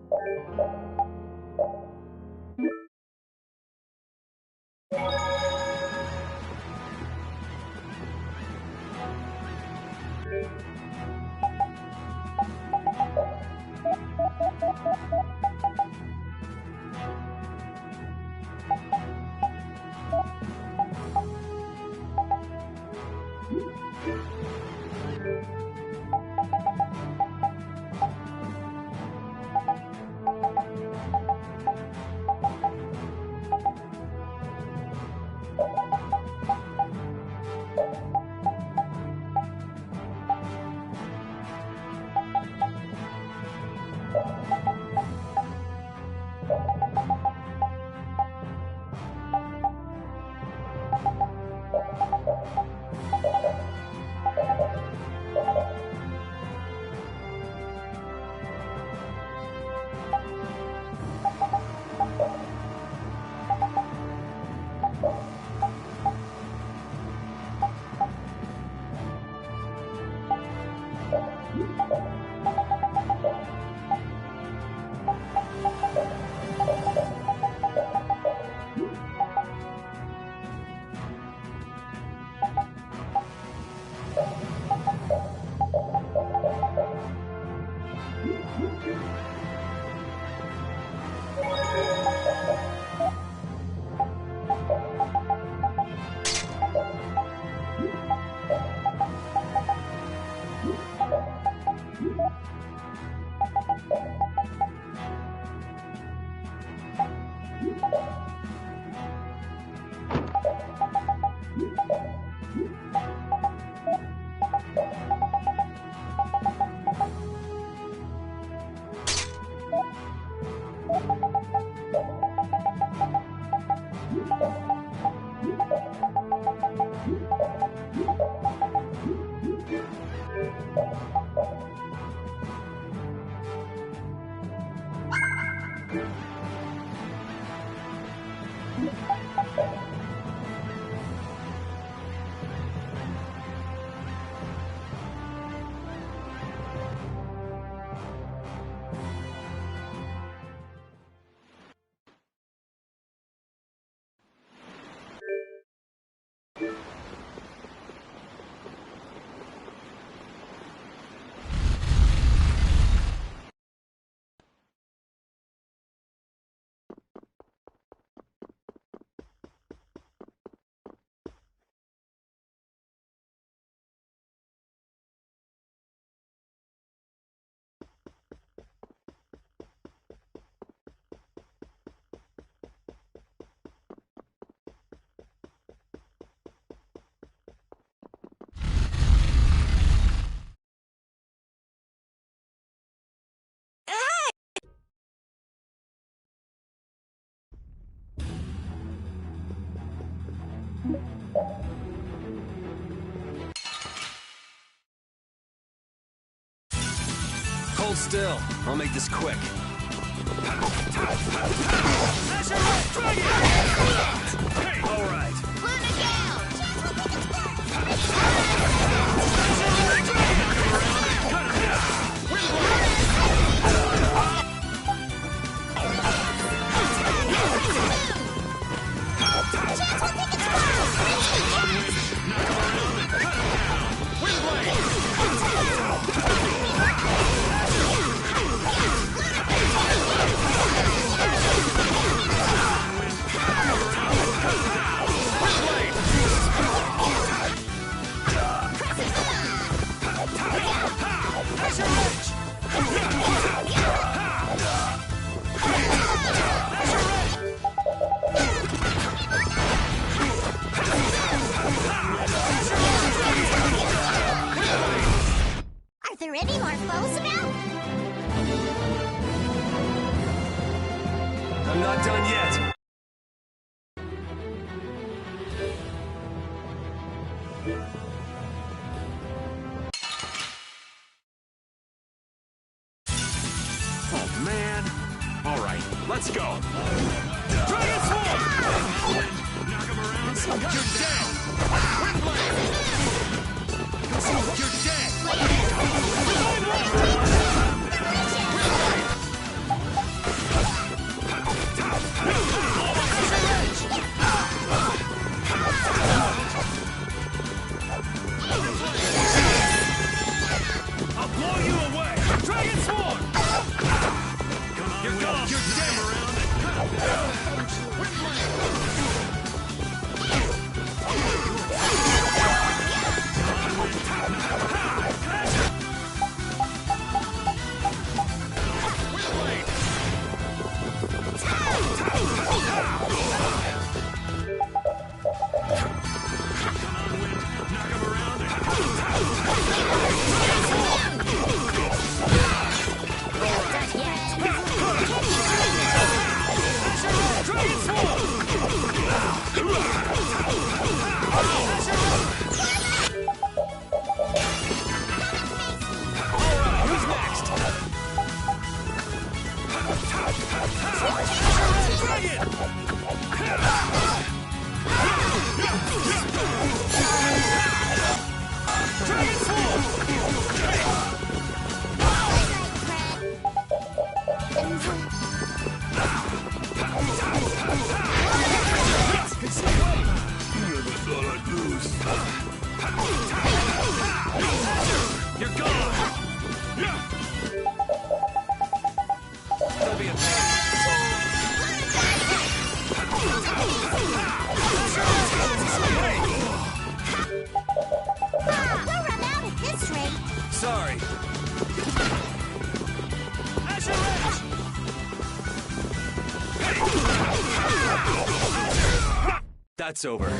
Hold still. I'll make this quick. All right. Are there any more foes about? I'm not done yet. Oh, man. All right, let's go. Dragon Swarm! Knock him around. You're dead. Windblade! You're dead. I'll blow you away. Dragon Swarm! You're gone. You're dead. Sorry. That's over.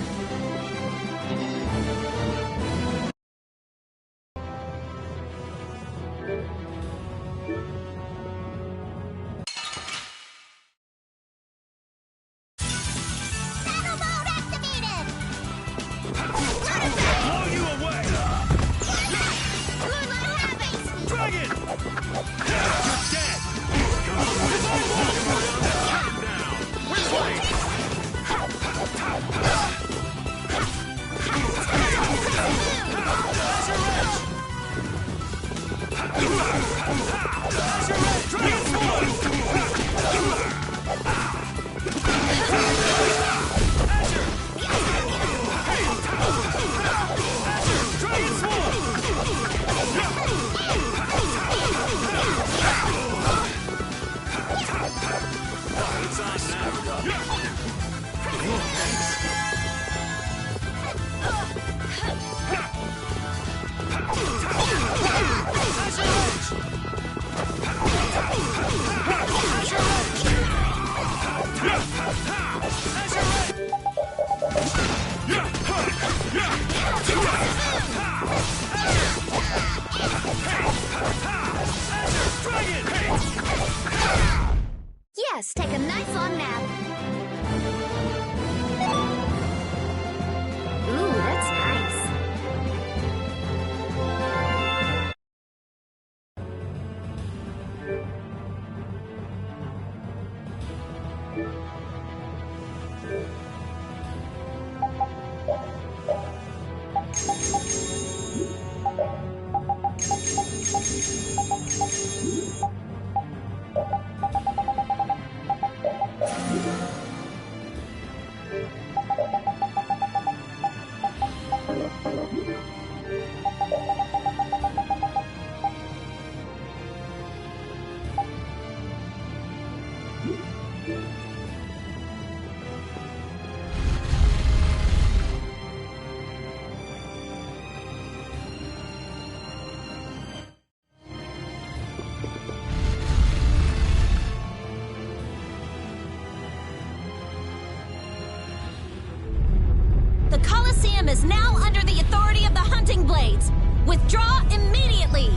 Coliseum is now under the authority of the Hunting Blades. Withdraw immediately!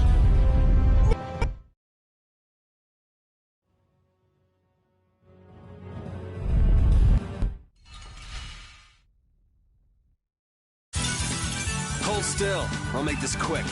Hold still. I'll make this quick.